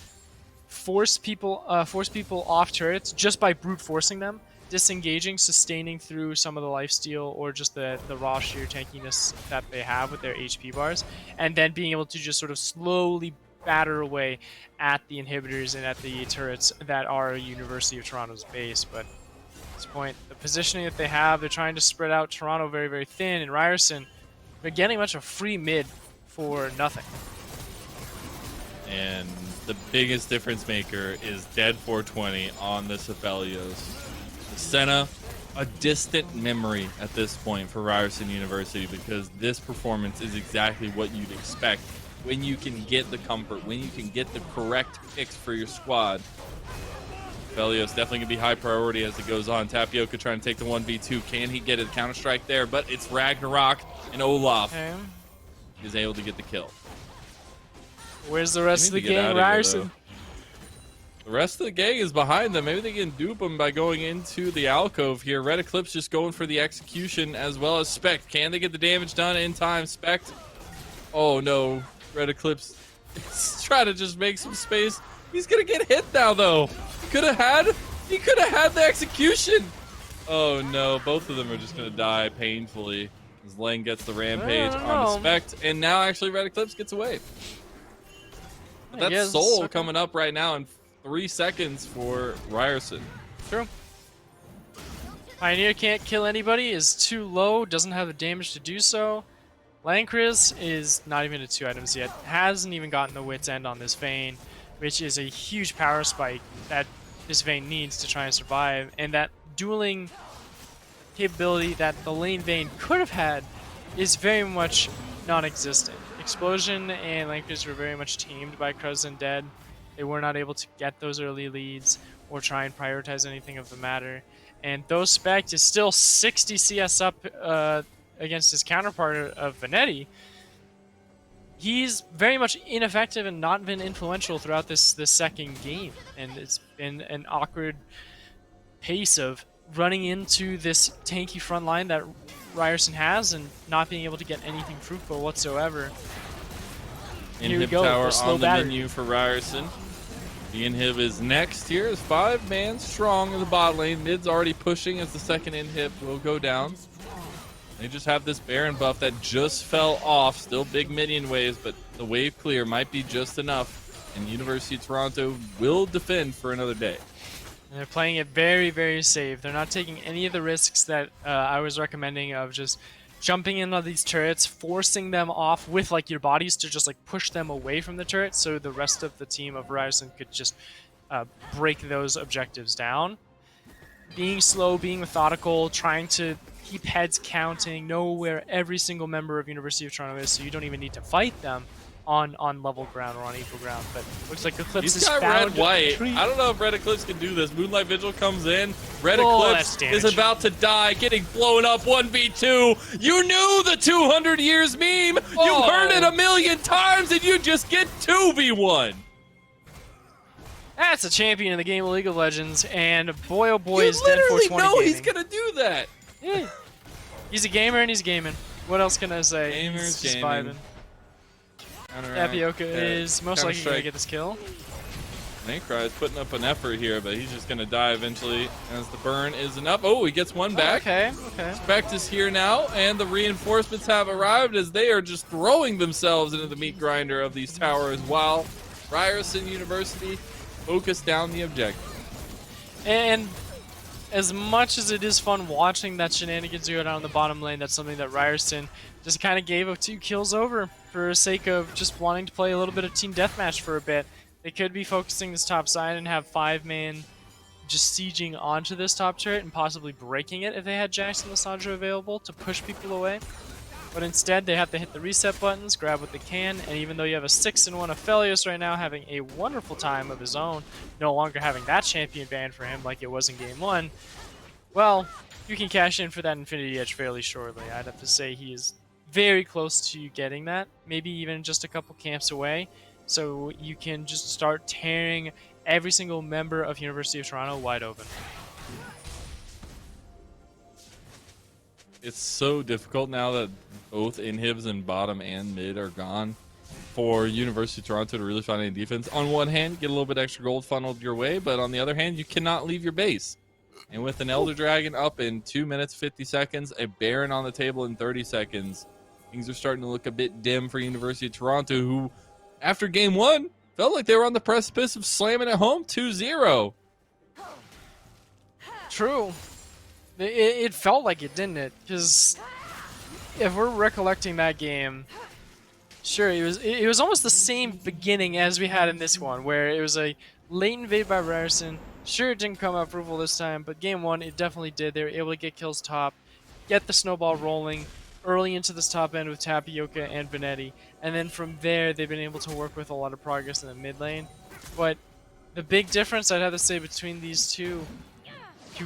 force people off turrets just by brute forcing them, disengaging, sustaining through some of the lifesteal or just the raw sheer tankiness that they have with their HP bars, and then being able to just sort of slowly batter away at the inhibitors and at the turrets that are University of Toronto's base. But at this point, the positioning that they have, they're trying to spread out Toronto very, very thin, and Ryerson, they're getting much of free mid for nothing. And the biggest difference maker is Dead 420 on this Aphelios. Senna, a distant memory at this point for Ryerson University, because this performance is exactly what you'd expect when you can get the comfort, when you can get the correct picks for your squad. Aphelios definitely going to be high priority as it goes on. Tapioca trying to take the 1v2. Can he get a counter-strike there? But it's Ragnarok, and Olaf is able to get the kill. Where's the rest of the gang, Ryerson? The rest of the gang is behind them. Maybe they can dupe them by going into the alcove here. Red Eclipse just going for the execution, as well as Spect. Can they get the damage done in time? Spect. Oh no. Red Eclipse is trying to just make some space. He's gonna get hit now though. He could have had the execution. Oh no, both of them are just gonna die painfully as Lang gets the rampage on Spect, and now actually Red Eclipse gets away. But that's Soul coming up right now in 3 seconds for Ryerson. True. Pioneer can't kill anybody, is too low, doesn't have the damage to do so. Lankris is not even at 2 items yet, hasn't even gotten the Wit's End on this Vayne, which is a huge power spike that this Vayne needs to try and survive, and that dueling capability that the lane Vayne could have had is very much non-existent. Explosion and Lankris were very much tamed by Kruz and Dead. They were not able to get those early leads or try and prioritize anything of the matter. And though Spect is still 60 CS up against his counterpart of Venetti, he's very much ineffective and not been influential throughout this second game. And it's been an awkward pace of running into this tanky front line that Ryerson has and not being able to get anything fruitful whatsoever. Inhib tower on the menu for Ryerson. The Inhib is next here. Is 5-man strong in the bot lane. Mid's already pushing as the second Inhib will go down. They just have this Baron buff that just fell off. Still big minion waves, but the wave clear might be just enough. And University of Toronto will defend for another day. And they're playing it very, very safe. They're not taking any of the risks that I was recommending of just jumping in on these turrets, forcing them off with like your bodies to just like push them away from the turret so the rest of the team of Ryerson could just break those objectives down. Being slow, being methodical, trying to keep heads counting, know where every single member of University of Toronto is so you don't even need to fight them on level ground or on equal ground. But looks like Eclipse He's has got found red white. a tree. I don't know if Red Eclipse can do this. Moonlight Vigil comes in. Red Oh, Eclipse that's is damage. about to die, getting blown up 1v2. You knew the 200 years meme. You've heard it a million times, and you just get 2v1. That's a champion in the game of League of Legends, and boy oh boy You is Dead literally 420 know gaming. he's gonna do that. Yeah. He's a gamer and he's gaming. What else can I say? Gamer's He's just gaming. vibing. Counteract, Tapioca is most likely going to Counter-Strike. get this kill. Nacry is putting up an effort here, but he's just gonna die eventually as the burn isn't up. Oh, he gets one back. Okay. Spect is here now, and the reinforcements have arrived as they are just throwing themselves into the meat grinder of these towers while Ryerson University focus down the objective. And as much as it is fun watching that shenanigans go down in the bottom lane, that's something that Ryerson just kind of gave up 2 kills over for the sake of just wanting to play a little bit of team deathmatch for a bit. They could be focusing this top side and have 5-man just sieging onto this top turret and possibly breaking it if they had Jax and Lissandra available to push people away. But instead, they have to hit the reset buttons, grab what they can, and even though you have a 6-1 Aphelios right now having a wonderful time of his own, no longer having that champion banned for him like it was in Game 1, well, you can cash in for that Infinity Edge fairly shortly. I'd have to say he is very close to getting that, maybe even just a couple camps away, so you can just start tearing every single member of University of Toronto wide open. It's so difficult now that both inhibs and bottom and mid are gone for University of Toronto to really find any defense. On one hand, get a little bit extra gold funneled your way, but on the other hand, you cannot leave your base. And with an Elder Dragon up in 2 minutes 50 seconds, a Baron on the table in 30 seconds, things are starting to look a bit dim for University of Toronto, who, after game 1, felt like they were on the precipice of slamming it home 2-0. True. It felt like it, didn't it? Because if we're recollecting that game, sure, it was almost the same beginning as we had in this one, where it was a late invade by Ryerson. Sure, it didn't come out fruitful this time, but game 1, it definitely did. They were able to get kills top, get the snowball rolling early into this top end with Tapioca and Venetti, and then from there, they've been able to work with a lot of progress in the mid lane. But the big difference I'd have to say between these two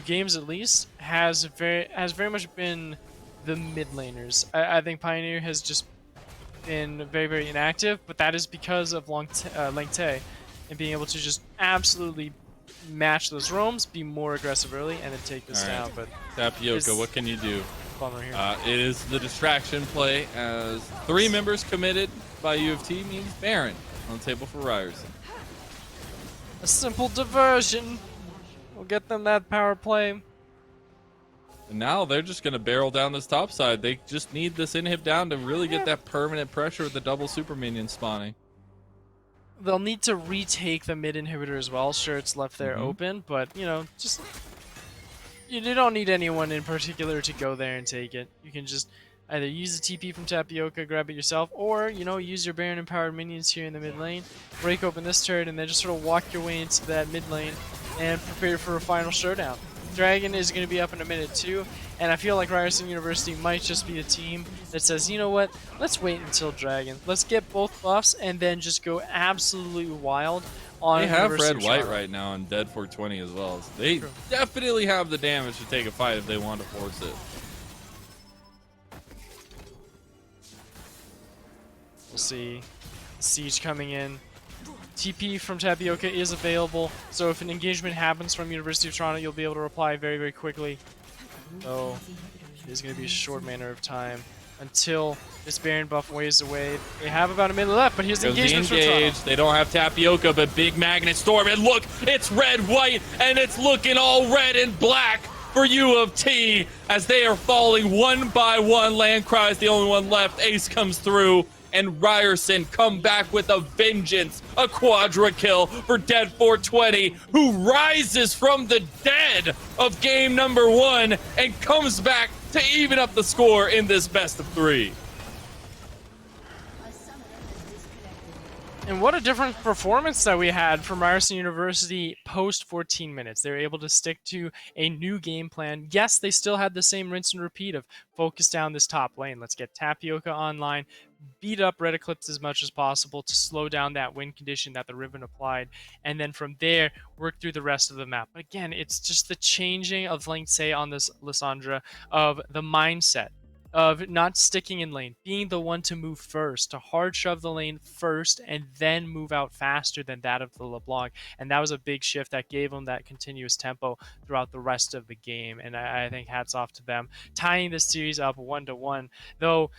games at least has very much been the mid laners. I think Pioneer has just been very, very inactive, but that is because of Langte and being able to just absolutely match those roams, be more aggressive early, and then take this down. But Tapioca, what can you do? Bummer here. It is the distraction play as 3 members committed by UofT means Baron on the table for Ryerson. A simple diversion will get them that power play. And now they're just going to barrel down this top side. They just need this inhib down to really get that permanent pressure with the double super minion spawning. They'll need to retake the mid inhibitor as well. Sure, it's left there open, but, you know, just... You don't need anyone in particular to go there and take it. You can just either use the TP from Tapioca, grab it yourself, or, you know, use your Baron empowered minions here in the mid lane, break open this turret, and then just sort of walk your way into that mid lane and prepare for a final showdown. Dragon is going to be up in a minute too, and I feel like Ryerson University might just be a team that says, you know what, let's wait until Dragon. Let's get both buffs and then just go absolutely wild on They have University of red-white Toronto. right now and Dead 420 as well. So they True. definitely have the damage to take a fight if they want to force it. We'll see. Siege coming in. TP from Tapioca is available, so if an engagement happens from University of Toronto, you'll be able to reply very, very quickly. So it is going to be a short manner of time until this Baron buff weighs away. They have about a minute left, but here's the engagement from Toronto. They don't have Tapioca, but big Magnet Storm. And look, it's red-white, and it's looking all red and black for U of T as they are falling one by one. Landcry is the only one left. Ace comes through, and Ryerson come back with a vengeance, a quadra kill for Dead 420, who rises from the dead of game number 1 and comes back to even up the score in this best of 3. And what a different performance that we had from Ryerson University post 14 minutes. They were able to stick to a new game plan. Yes, they still had the same rinse and repeat of focus down this top lane. Let's get Tapioca online, beat up Red Eclipse as much as possible to slow down that wind condition that the Riven applied, and then from there work through the rest of the map. But again, it's just the changing of, like, say on this Lysandra, of the mindset of not sticking in lane, being the one to move first, to hard shove the lane first, and then move out faster than that of the LeBlanc. And that was a big shift that gave them that continuous tempo throughout the rest of the game. And I think hats off to them, tying the series up 1-1. Though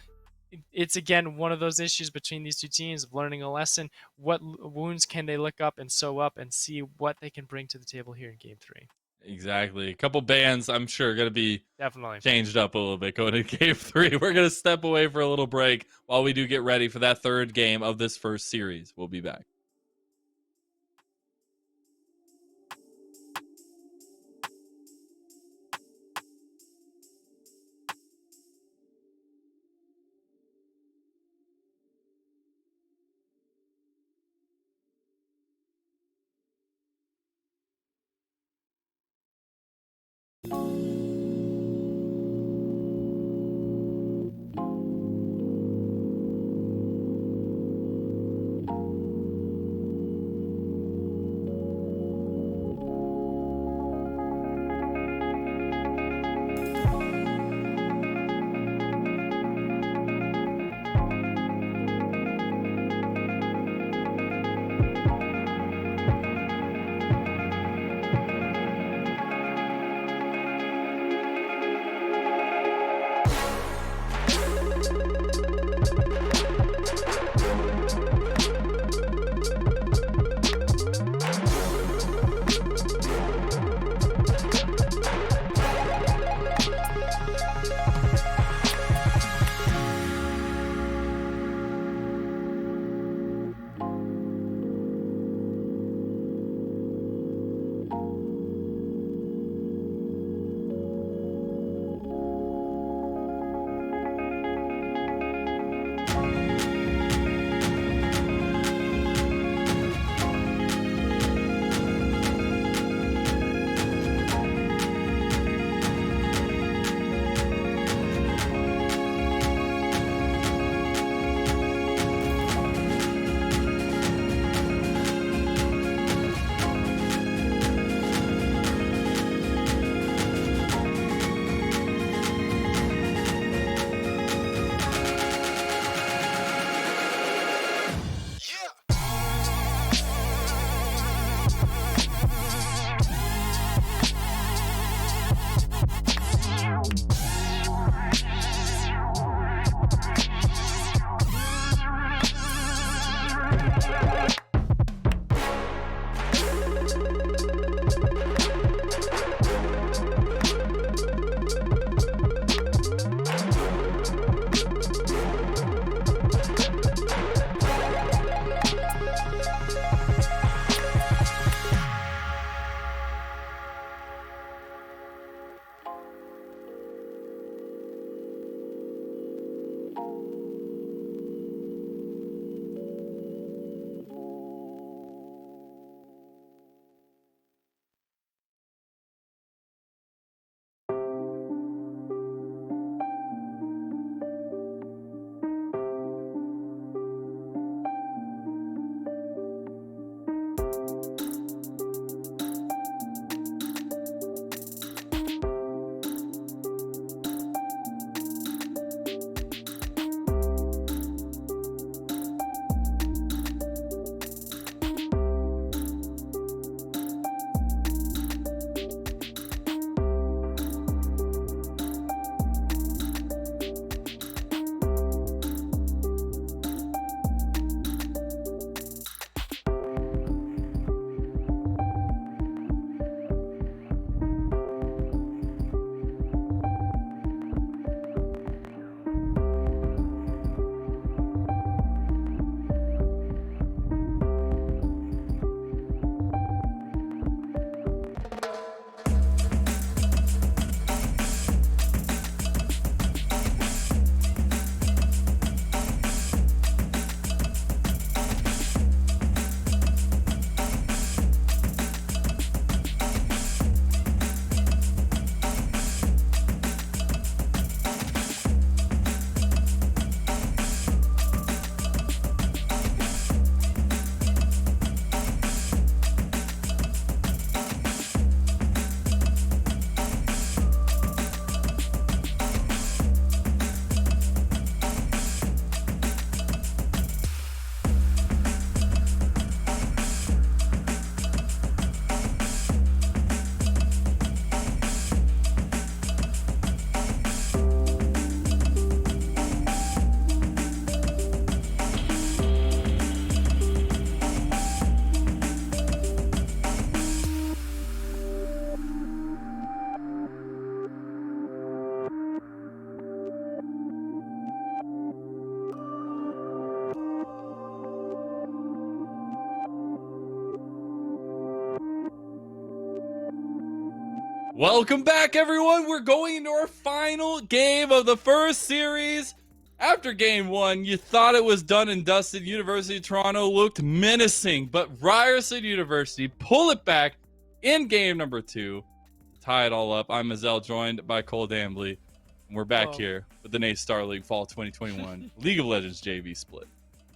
it's again one of those issues between these two teams of learning a lesson. What wounds can they look up and sew up and see what they can bring to the table here in game 3? Exactly. A couple bands, I'm sure, going to be Definitely. changed up a little bit going into game 3. We're going to step away for a little break while we do get ready for that third game of this first series. We'll be back. Welcome back, everyone. We're going into our final game of the first series. After game one, you thought it was done and dusted. University of Toronto looked menacing, but Ryerson University pull it back in game number two, tie it all up. I'm Mazel, joined by Cole Dambley. And we're back here with the NACE Starleague Fall 2021 League of Legends JV split.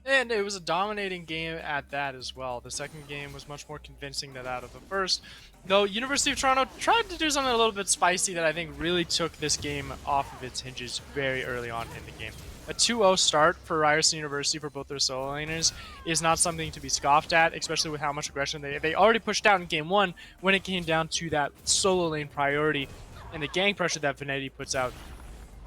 And it was a dominating game at that as well. The second game was much more convincing than that of the first. Though University of Toronto tried to do something a little bit spicy that I think really took this game off of its hinges very early on in the game. A 2-0 start for Ryerson University for both their solo laners is not something to be scoffed at, especially with how much aggression they already pushed out in game one when it came down to that solo lane priority and the gang pressure that Venetti puts out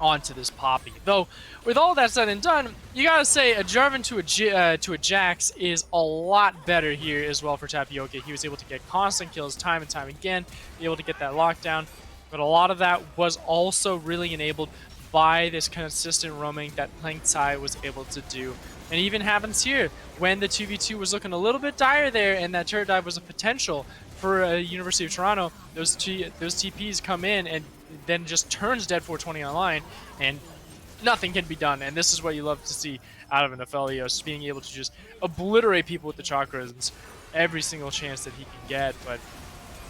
onto this Poppy. Though, with all that said and done, you gotta say a Jarvan to a Jax is a lot better here as well for Tapioca. He was able to get constant kills time and time again, be able to get that lockdown, but a lot of that was also really enabled by this consistent roaming that Planktsai was able to do. And it even happens here, when the 2v2 was looking a little bit dire there and that turret dive was a potential for University of Toronto, those TPs come in and then just turns Dead 420 online, and nothing can be done. And this is what you love to see out of an Aphelios, being able to just obliterate people with the chakras every single chance that he can get.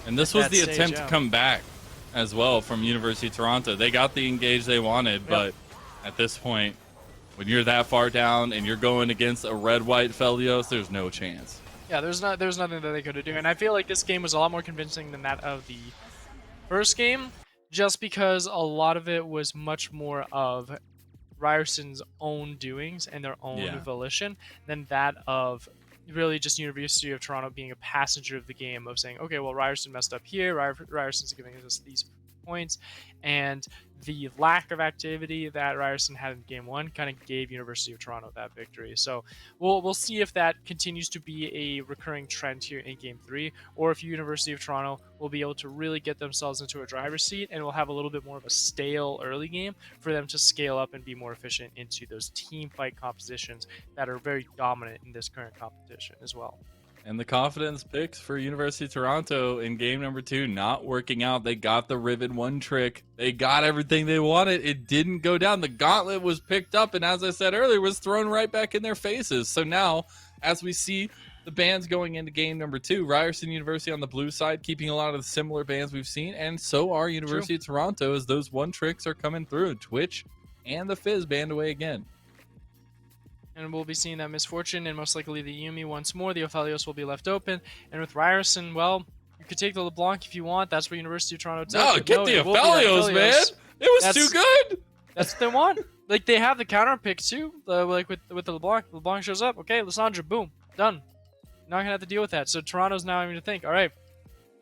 And this was the attempt to come back as well from University of Toronto. They got the engage they wanted, but at this point, when you're that far down and you're going against a red-white Aphelios, there's no chance. Yeah, there's nothing that they could do. And I feel like this game was a lot more convincing than that of the first game, just because a lot of it was much more of Ryerson's own doings and their own volition than that of really just University of Toronto being a passenger of the game, of saying, okay, well, Ryerson messed up here, Ryerson's giving us these points, and the lack of activity that Ryerson had in game one kind of gave University of Toronto that victory. So we'll see if that continues to be a recurring trend here in game three, or if University of Toronto will be able to really get themselves into a driver's seat and will have a little bit more of a stale early game for them to scale up and be more efficient into those team fight compositions that are very dominant in this current competition as well. And the confidence picks for University of Toronto in game number two not working out. They got the Riven 1 trick. They got everything they wanted. It didn't go down. The gauntlet was picked up, and as I said earlier, was thrown right back in their faces. So now, as we see the bans going into game number two, Ryerson University on the blue side, keeping a lot of the similar bans we've seen, and so are University of Toronto, as those 1 tricks are coming through. Twitch and the Fizz banned away again. And we'll be seeing that Misfortune and most likely the Yumi once more. The Aphelios will be left open. And with Ryerson, well, you could take the LeBlanc if you want. That's what University of Toronto took. No, get the Aphelios, man. It was too good. That's what they want. Like, they have the counter pick, too. Like, with the LeBlanc. LeBlanc shows up. Okay, Lissandra, boom. Done. Not going to have to deal with that. So Toronto's now having to think, all right,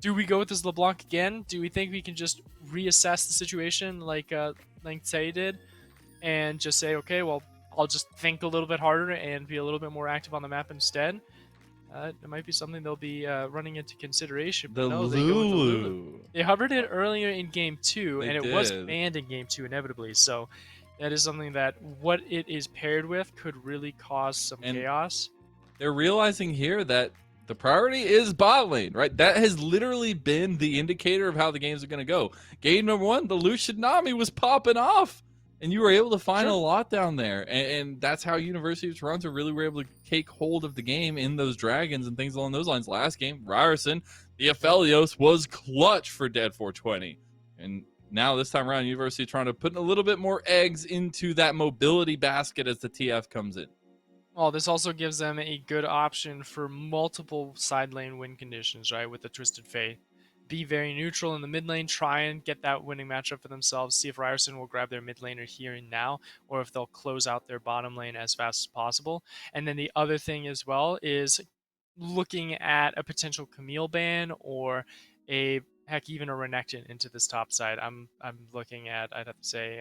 do we go with this LeBlanc again? Do we think we can just reassess the situation like Tay did? And just say, okay, well, I'll just think a little bit harder and be a little bit more active on the map instead. It might be something they'll be running into consideration. But no, they go with the Lulu. They hovered it earlier in game two, and it was banned in game two inevitably. So that is something that what it is paired with could really cause some chaos. They're realizing here that the priority is bot lane, right? That has literally been the indicator of how the games are going to go. Game number one, the Lucian Nami was popping off. And you were able to find a lot down there. And that's how University of Toronto really were able to take hold of the game in those dragons and things along those lines. Last game, Ryerson, the Aphelios was clutch for Dead 420. And now this time around, University of Toronto putting a little bit more eggs into that mobility basket as the TF comes in. Well, this also gives them a good option for multiple side lane win conditions, right, with the Twisted Faith. Be very neutral in the mid lane, try and get that winning matchup for themselves, see if Ryerson will grab their mid laner here and now, or if they'll close out their bottom lane as fast as possible. And then the other thing as well is looking at a potential Camille ban or even a Renekton into this top side. I'm looking at, I'd have to say,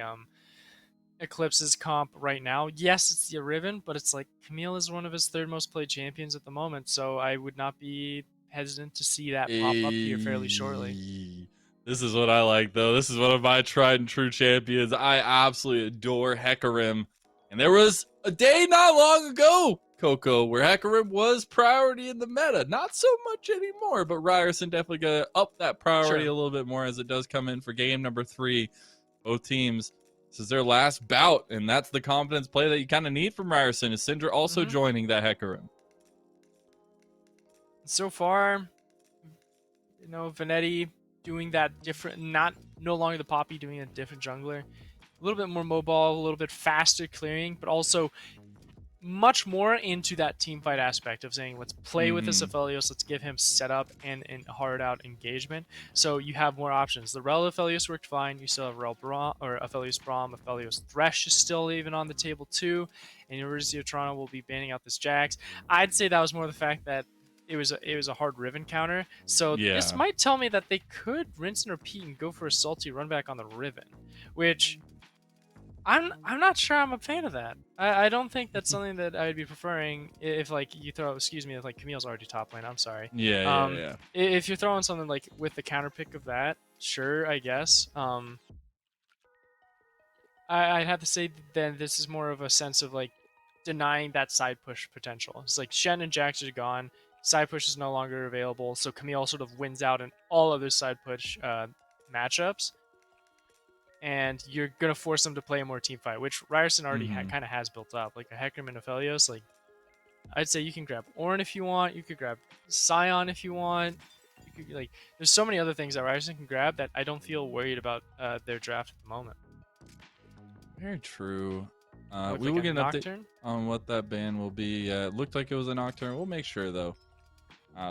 Eclipse's comp right now. Yes, it's the Riven, but it's like Camille is one of his third most played champions at the moment, so I would not be hesitant to see that pop up here fairly shortly. This is what I like, though. This is one of my tried and true champions. I absolutely adore Hecarim. And there was a day not long ago Coco, where Hecarim was priority in the meta. Not so much anymore, but Ryerson definitely going to up that priority Sure. a little bit more as it does come in for game number 3. Both teams, this is their last bout, and that's the confidence play that you kind of need from Ryerson. Is Syndra also joining that Hecarim? So far, Venetti doing that different, no longer the Poppy, doing a different jungler. A little bit more mobile, a little bit faster clearing, but also much more into that team fight aspect of saying, let's play with this Aphelios, let's give him setup and hard out engagement. So you have more options. The Rel Aphelios worked fine. You still have Rel Braum, or Aphelios Braum. Aphelios Thresh is still even on the table too. And University of Toronto will be banning out this Jax. I'd say that was more the fact that it was a hard Riven counter. So this might tell me that they could rinse and repeat and go for a salty run back on the Riven, which I'm not sure I'm a fan of that. I don't think that's something that I would be preferring if like you throw, excuse me, if like Camille's already top lane. I'm sorry. Yeah. If you're throwing something like with the counter pick of that, sure, I guess. I'd have to say then this is more of a sense of like denying that side push potential. It's like Shen and Jax are gone. Side push is no longer available, so Camille sort of wins out in all other side push matchups. And you're gonna force them to play a more team fight, which Ryerson already kind of has built up. Like a Hecarim and Aphelios, like I'd say you can grab Ornn if you want, you could grab Scion if you want. You could like, there's so many other things that Ryerson can grab that I don't feel worried about their draft at the moment. Very true. We Like will get an Nocturne update on what that ban will be. It looked like it was a Nocturne. We'll make sure though.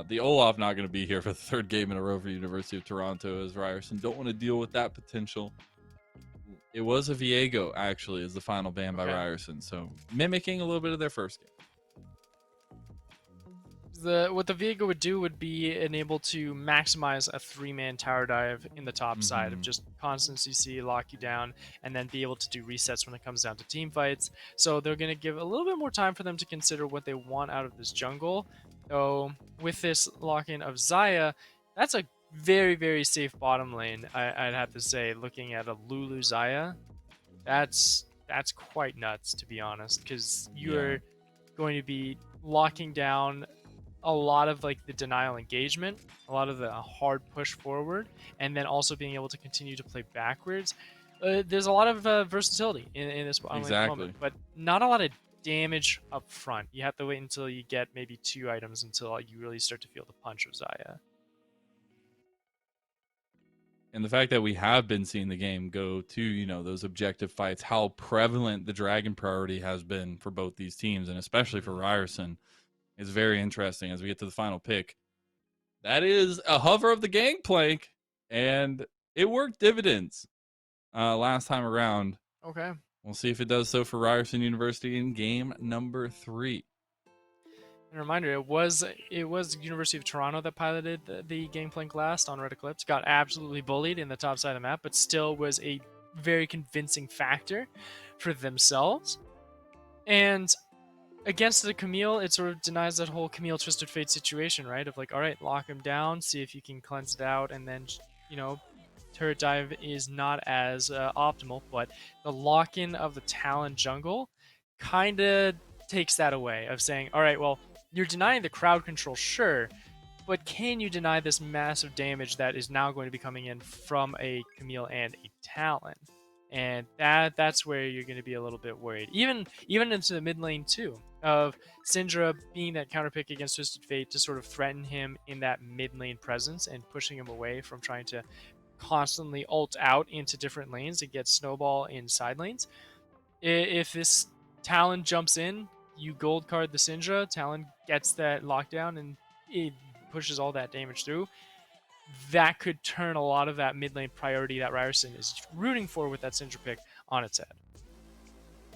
The Olaf not going to be here for the third game in a row for University of Toronto as Ryerson don't want to deal with that potential. It was a Viego, actually, is the final ban by Ryerson. So mimicking a little bit of their first game. What the Viego would do would be enable to maximize a 3-man tower dive in the top side of just constant CC, lock you down, and then be able to do resets when it comes down to team fights. So they're going to give a little bit more time for them to consider what they want out of this jungle. So with this lock-in of Xayah, that's a very, very safe bottom lane, I'd have to say. Looking at a Lulu Xayah, that's quite nuts, to be honest, because you're going to be locking down a lot of like the denial engagement, a lot of the hard push forward, and then also being able to continue to play backwards. There's a lot of versatility in this bottom lane moment, but not a lot of damage up front. You have to wait until you get maybe 2 items until you really start to feel the punch of Xayah. And the fact that we have been seeing the game go to, those objective fights, how prevalent the Dragon priority has been for both these teams, and especially for Ryerson, is very interesting as we get to the final pick. That is a hover of the gangplank, and it worked dividends last time around. Okay. We'll see if it does so for Ryerson University in game number 3. And a reminder, it was University of Toronto that piloted the gangplank last on Red Eclipse. Got absolutely bullied in the top side of the map, but still was a very convincing factor for themselves. And against the Camille, it sort of denies that whole Camille Twisted Fate situation, right? Of like, all right, lock him down, see if you can cleanse it out, and then, turret dive is not as optimal, but the lock-in of the Talon jungle kind of takes that away of saying, all right, well, you're denying the crowd control, sure, but can you deny this massive damage that is now going to be coming in from a Camille and a Talon? And that's where you're going to be a little bit worried. Even into the mid lane too, of Syndra being that counter pick against Twisted Fate to sort of threaten him in that mid lane presence and pushing him away from trying to constantly ult out into different lanes and get snowball in side lanes. If this Talon jumps in, you gold card the Syndra, Talon gets that lockdown and it pushes all that damage through. That could turn a lot of that mid lane priority that Ryerson is rooting for with that Syndra pick on its head.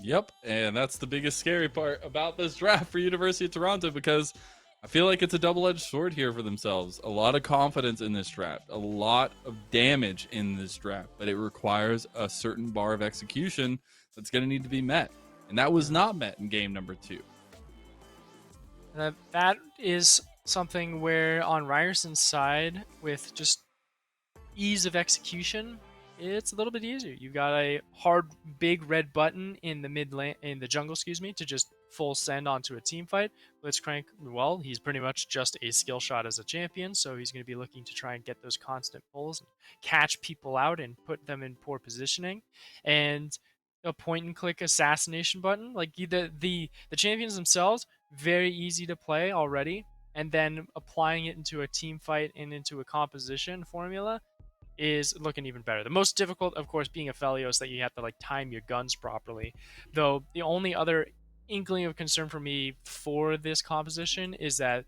Yep, and that's the biggest scary part about this draft for University of Toronto, because I feel like it's a double-edged sword here for themselves. A lot of confidence in this draft, a lot of damage in this draft, but it requires a certain bar of execution that's going to need to be met, and that was not met in game number 2. That is something where on Ryerson's side, with just ease of execution, it's a little bit easier. You got a hard, big red button in the mid lane, in the jungle, excuse me, to just full send onto a team fight. Blitzcrank, well, he's pretty much just a skill shot as a champion, so he's going to be looking to try and get those constant pulls and catch people out and put them in poor positioning. And a point and click assassination button, like the champions themselves, very easy to play already, and then applying it into a team fight and into a composition formula is looking even better. The most difficult, of course, being a Aphelios, that you have to like time your guns properly. Though the only other inkling of concern for me for this composition is that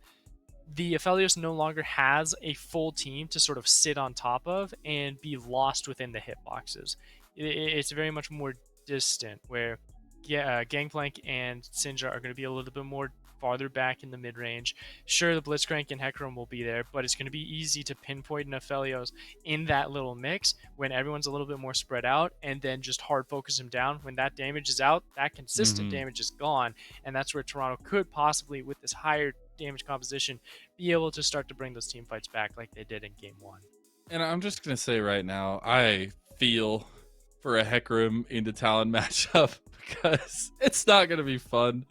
the Aphelios no longer has a full team to sort of sit on top of and be lost within the hitboxes. It's very much more distant, where Gangplank and Sinja are going to be a little bit more farther back in the mid range. Sure, the Blitzcrank and Hecarim will be there, but it's going to be easy to pinpoint an Aphelios in that little mix when everyone's a little bit more spread out, and then just hard focus him down. When that damage is out, that consistent damage is gone, and that's where Toronto could possibly, with this higher damage composition, be able to start to bring those team fights back like they did in game one. And I'm just gonna say right now, I feel for a Hecarim into Talon matchup because it's not gonna be fun.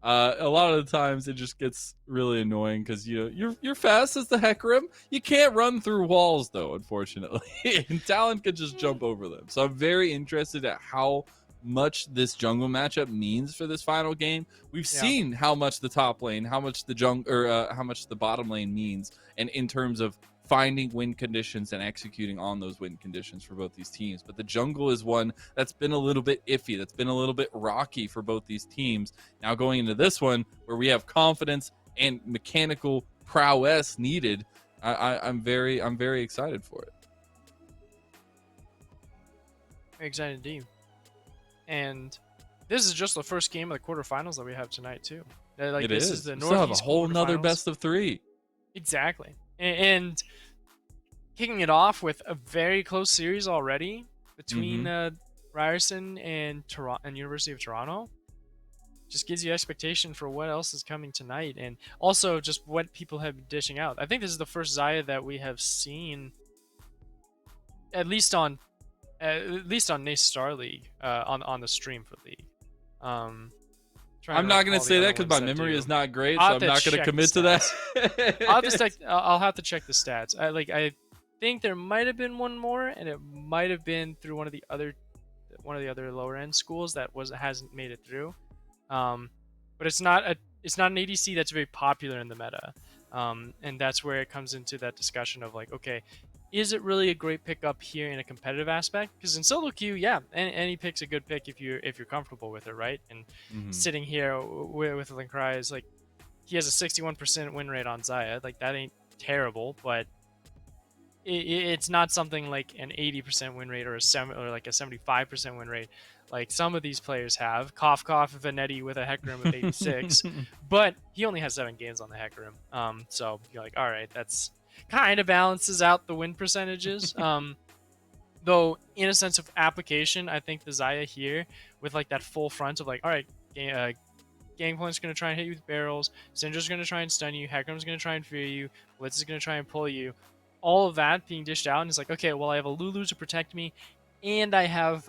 A lot of the times it just gets really annoying because you're fast as the Hecarim. You can't run through walls though, unfortunately, and Talon can just jump over them. So I'm very interested at how much this jungle matchup means for this final game. We've seen how much the top lane, how much the how much the bottom lane means, and in terms of finding win conditions and executing on those win conditions for both these teams. But the jungle is one that's been a little bit iffy, that's been a little bit rocky for both these teams. Now going into this one where we have confidence and mechanical prowess needed, I'm very excited for it. Very excited indeed. And this is just the first game of the quarterfinals that we have tonight too. Like, this is the we still have a Northeast whole nother quarterfinals. best of 3. Exactly. And kicking it off with a very close series already between Ryerson and University of Toronto. Just gives you expectation for what else is coming tonight, and also just what people have been dishing out. I think this is the first Xayah that we have seen, at least on NACE Starleague, on the stream for League. I'm not going to say that because my memory is not great, so I'm not going to commit to that. I'll have to check the stats. I think there might have been one more, and it might have been through one of the other lower end schools that hasn't made it through. But it's not an ADC that's very popular in the meta, and that's where it comes into that discussion of like, okay, is it really a great pickup here in a competitive aspect? Because in solo queue, yeah, any pick's a good pick if you're comfortable with it, right? And sitting here with Linkrai is like, he has a 61% win rate on Xayah. Like, that ain't terrible, but it's not something like an 80% win rate or like a 75% win rate like some of these players have. Cough Vanetti with a Hecarim with 86, but he only has 7 games on the Hecarim. So you're like, all right, that's kind of balances out the win percentages. Though in a sense of application, I think the Xayah here with like that full front of like, all right, Gangplank's going to try and hit you with barrels, Syndra's going to try and stun you, Hecarim's going to try and fear you, Blitz is going to try and pull you. All of that being dished out, and it's like, okay, well, I have a Lulu to protect me, and I have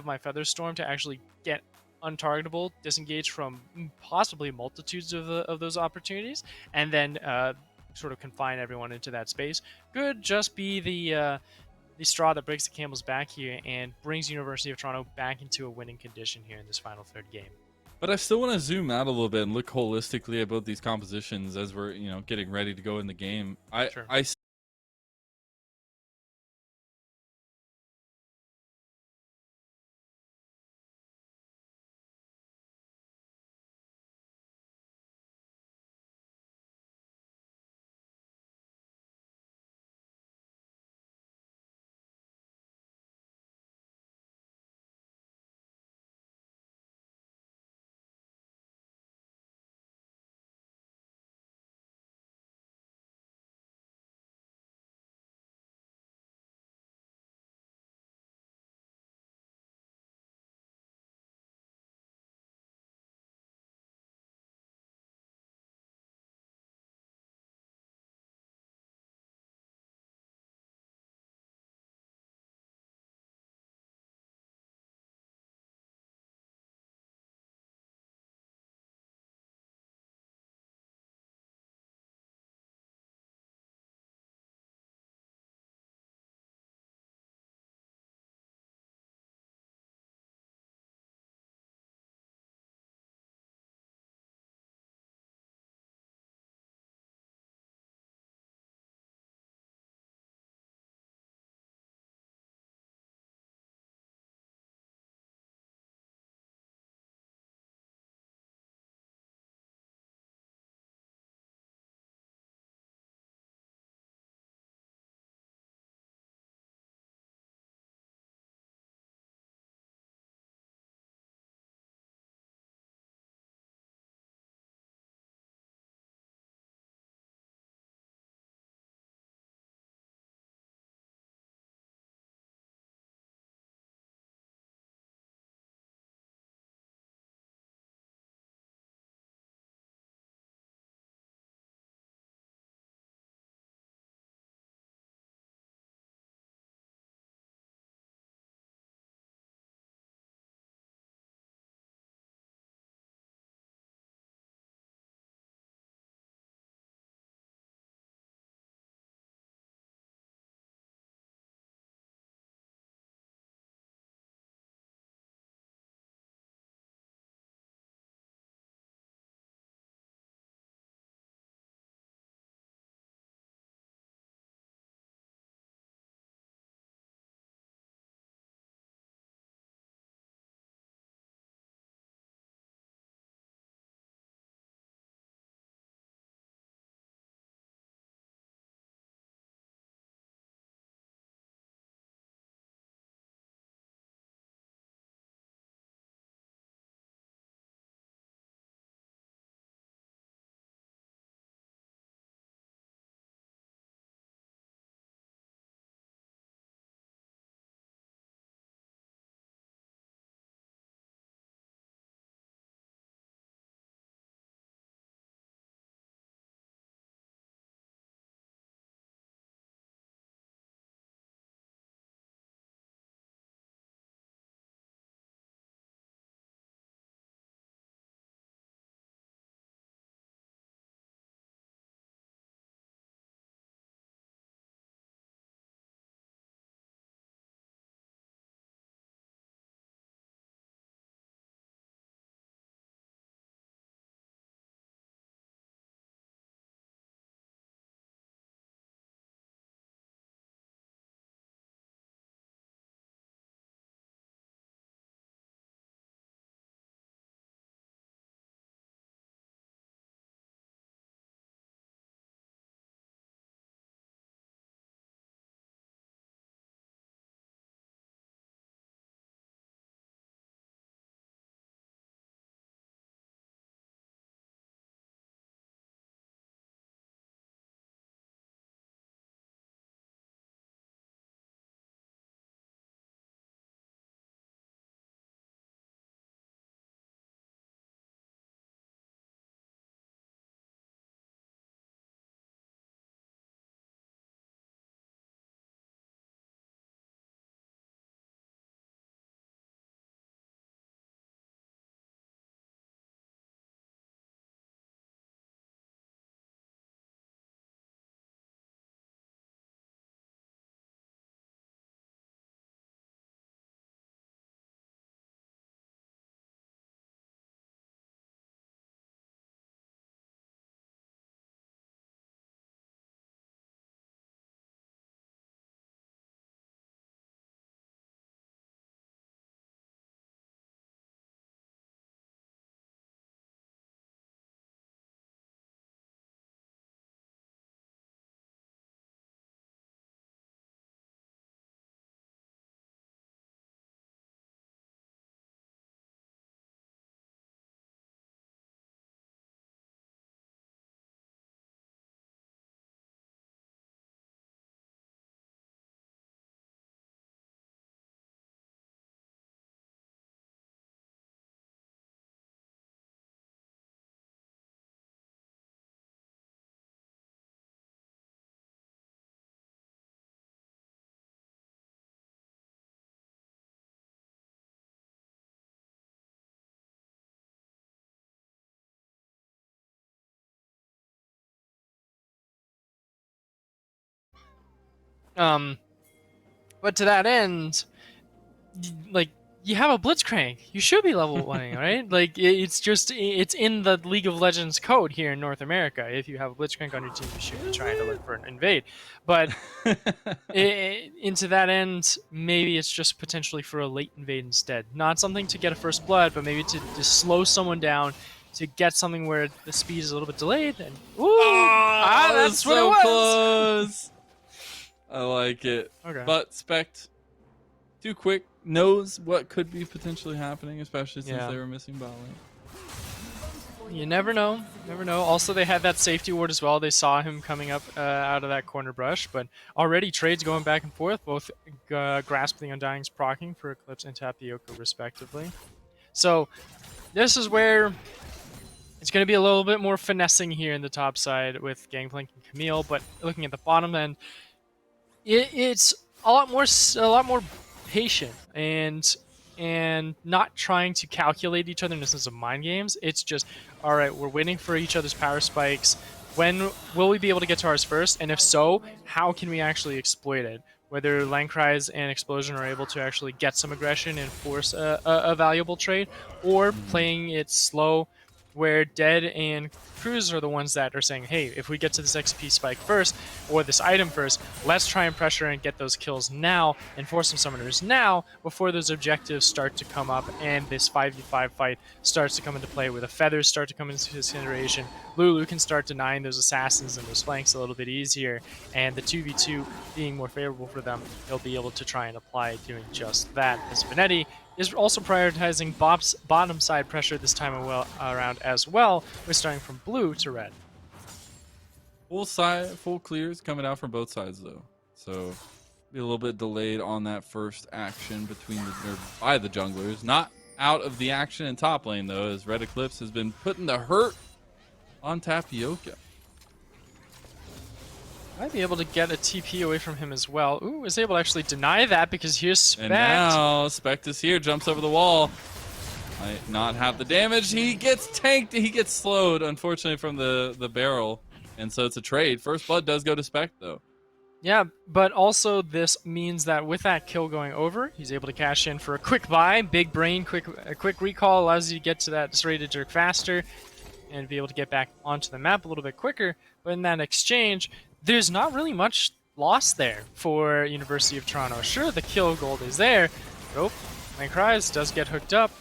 my Featherstorm to actually get untargetable, disengage from possibly multitudes of those opportunities, and then sort of confine everyone into that space. Could just be the straw that breaks the camel's back here and brings University of Toronto back into a winning condition here in this final third game. But I still want to zoom out a little bit and look holistically at both these compositions as we're getting ready to go in the game. I But to that end, like, you have a Blitzcrank, you should be level 1ing, right? Like, it's in the League of Legends code here in North America. If you have a Blitzcrank on your team, you should be trying to look for an invade. But into that end, maybe it's just potentially for a late invade instead. Not something to get a first blood, but maybe to slow someone down, to get something where the speed is a little bit delayed. And that's what it was. Close. I like it. Okay. But Spect, too quick, knows what could be potentially happening, especially since they were missing bot lane. You never know. Never know. Also, they had that safety ward as well. They saw him coming up out of that corner brush, but already trades going back and forth, both Grasp the Undying's proccing for Eclipse and Tapioca, respectively. So this is where it's going to be a little bit more finessing here in the top side with Gangplank and Camille, but looking at the bottom end, it's a lot more patient and not trying to calculate each other in the sense of mind games. It's just, all right, we're waiting for each other's power spikes. When will we be able to get to ours first? And if so, how can we actually exploit it? Whether Landkreis and Explosion are able to actually get some aggression and force a valuable trade, or playing it slow, where Dead and Cruz are the ones that are saying, hey, if we get to this XP spike first, or this item first, let's try and pressure and get those kills now, and force some summoners now, before those objectives start to come up, and this 5v5 fight starts to come into play, where the feathers start to come into consideration. Lulu can start denying those assassins and those flanks a little bit easier, and the 2v2 being more favorable for them, they'll be able to try and apply doing just that. As Venetti is also prioritizing Bob's bottom side pressure this time around as well. We're starting from blue to red. Full clears coming out from both sides though, so be a little bit delayed on that first action by the junglers. Not out of the action in top lane though, as Red Eclipse has been putting the hurt on Tapioca. Might be able to get a TP away from him as well. Ooh, is able to actually deny that because here's Spect. And now Spect is here, jumps over the wall. Might not have the damage. He gets tanked. He gets slowed, unfortunately, from the barrel. And so it's a trade. First blood does go to Spect, though. Yeah, but also this means that with that kill going over, he's able to cash in for a quick buy. Big brain, a quick recall allows you to get to that serrated jerk faster and be able to get back onto the map a little bit quicker. But in that exchange, there's not really much loss there for University of Toronto. Sure, the kill gold is there. Oh, Landkreis does get hooked up.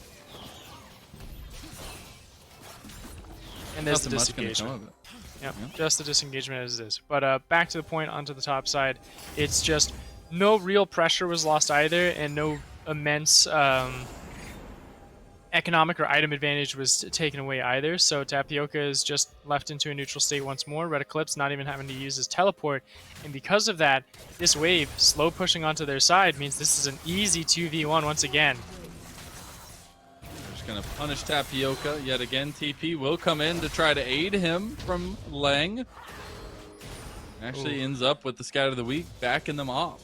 And there's the disengagement. Yep, just the disengagement as it is. But back to the point onto the top side, it's just no real pressure was lost either, and no immense economic or item advantage was taken away either. So Tapioca is just left into a neutral state once more. Red Eclipse not even having to use his teleport. And because of that, this wave, slow pushing onto their side, means this is an easy 2v1 once again. Just going to punish Tapioca yet again. TP will come in to try to aid him from Lang. Actually ends up with the Scout of the Week backing them off.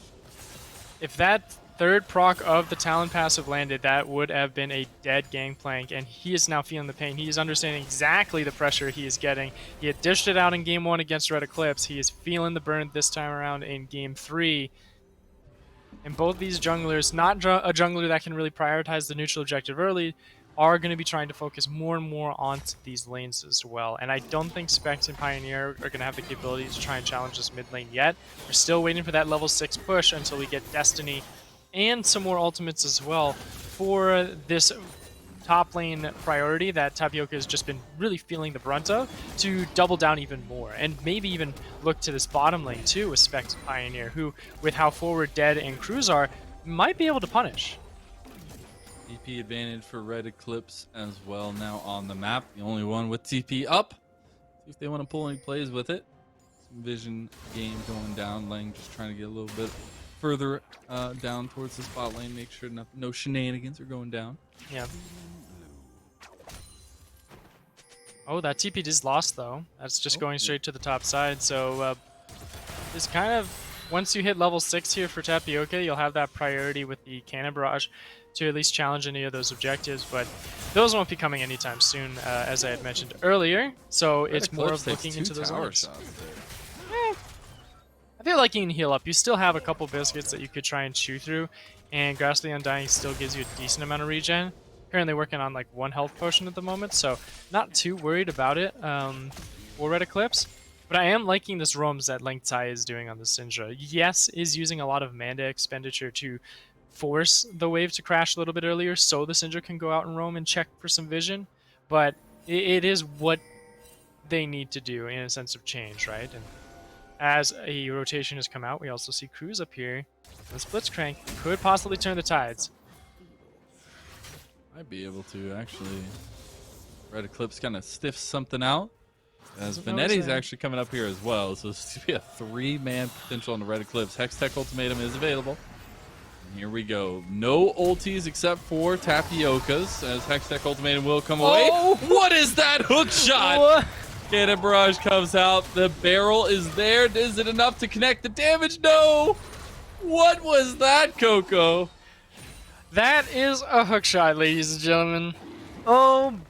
If that third proc of the Talon passive landed, that would have been a dead Gangplank, and he is now feeling the pain. He is understanding exactly the pressure he is getting. He had dished it out in Game 1 against Red Eclipse. He is feeling the burn this time around in Game 3. And both these junglers, not a jungler that can really prioritize the neutral objective early, are going to be trying to focus more and more onto these lanes as well. And I don't think Spect and Pioneer are going to have the capability to try and challenge this mid lane yet. We're still waiting for that level 6 push until we get Destiny and some more ultimates as well for this top lane priority that Tapioca has just been really feeling the brunt of, to double down even more, and maybe even look to this bottom lane too with Spect and Pioneer, who, with how forward Dead and Cruz are, might be able to punish. TP advantage for Red Eclipse as well now on the map. The only one with TP up. See if they want to pull any plays with it. Some vision game going down. Lang just trying to get a little bit further down towards the spot lane, make sure no shenanigans are going down. Yeah. Oh, that TP is lost though. That's just going straight to the top side. So it's kind of, once you hit level 6 here for Tapioca, you'll have that priority with the Cannon Barrage to at least challenge any of those objectives, but those won't be coming anytime soon, as I had mentioned earlier. So it's more of looking into those lanes. I I feel like you can heal up. You still have a couple biscuits that you could try and chew through, and Ghastly Undying still gives you a decent amount of regen. Currently working on like 1 health potion at the moment, so not too worried about it for Red Eclipse. But I am liking this roams that Link Tai is doing on the Syndra. Yes, is using a lot of mana expenditure to force the wave to crash a little bit earlier so the Syndra can go out and roam and check for some vision, but it is what they need to do in a sense of change, right? And as a rotation has come out, we also see Cruz up here. The Blitzcrank could possibly turn the tides. Might be able to, actually. Red Eclipse kind of stiffs something out. As Venetti's actually coming up here as well, so this should be a 3-man potential on the Red Eclipse. Hextech Ultimatum is available. And here we go. No ultis except for Tapioca's, as Hextech Ultimatum will come away. Oh! What is that hook shot? What? Cannon Barrage comes out. The barrel is there. Is it enough to connect the damage? No! What was that, Coco? That is a hook shot, ladies and gentlemen. Oh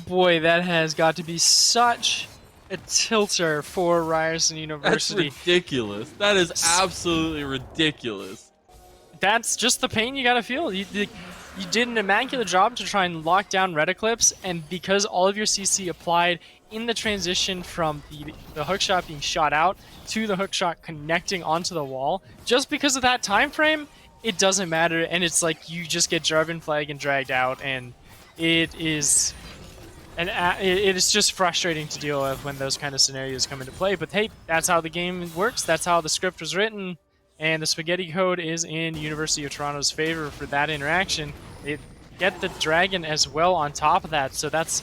boy, that has got to be such a tilter for Ryerson University. That's ridiculous. That is absolutely ridiculous. That's just the pain you gotta feel. You did an immaculate job to try and lock down Red Eclipse, and because all of your CC applied in the transition from the hookshot being shot out to the hookshot connecting onto the wall, just because of that time frame, it doesn't matter, and it's like you just get Jarvan flag and dragged out, and it is just frustrating to deal with when those kind of scenarios come into play. But hey, that's how the game works. That's how the script was written. And the spaghetti code is in University of Toronto's favor for that interaction. They get the dragon as well on top of that, so that's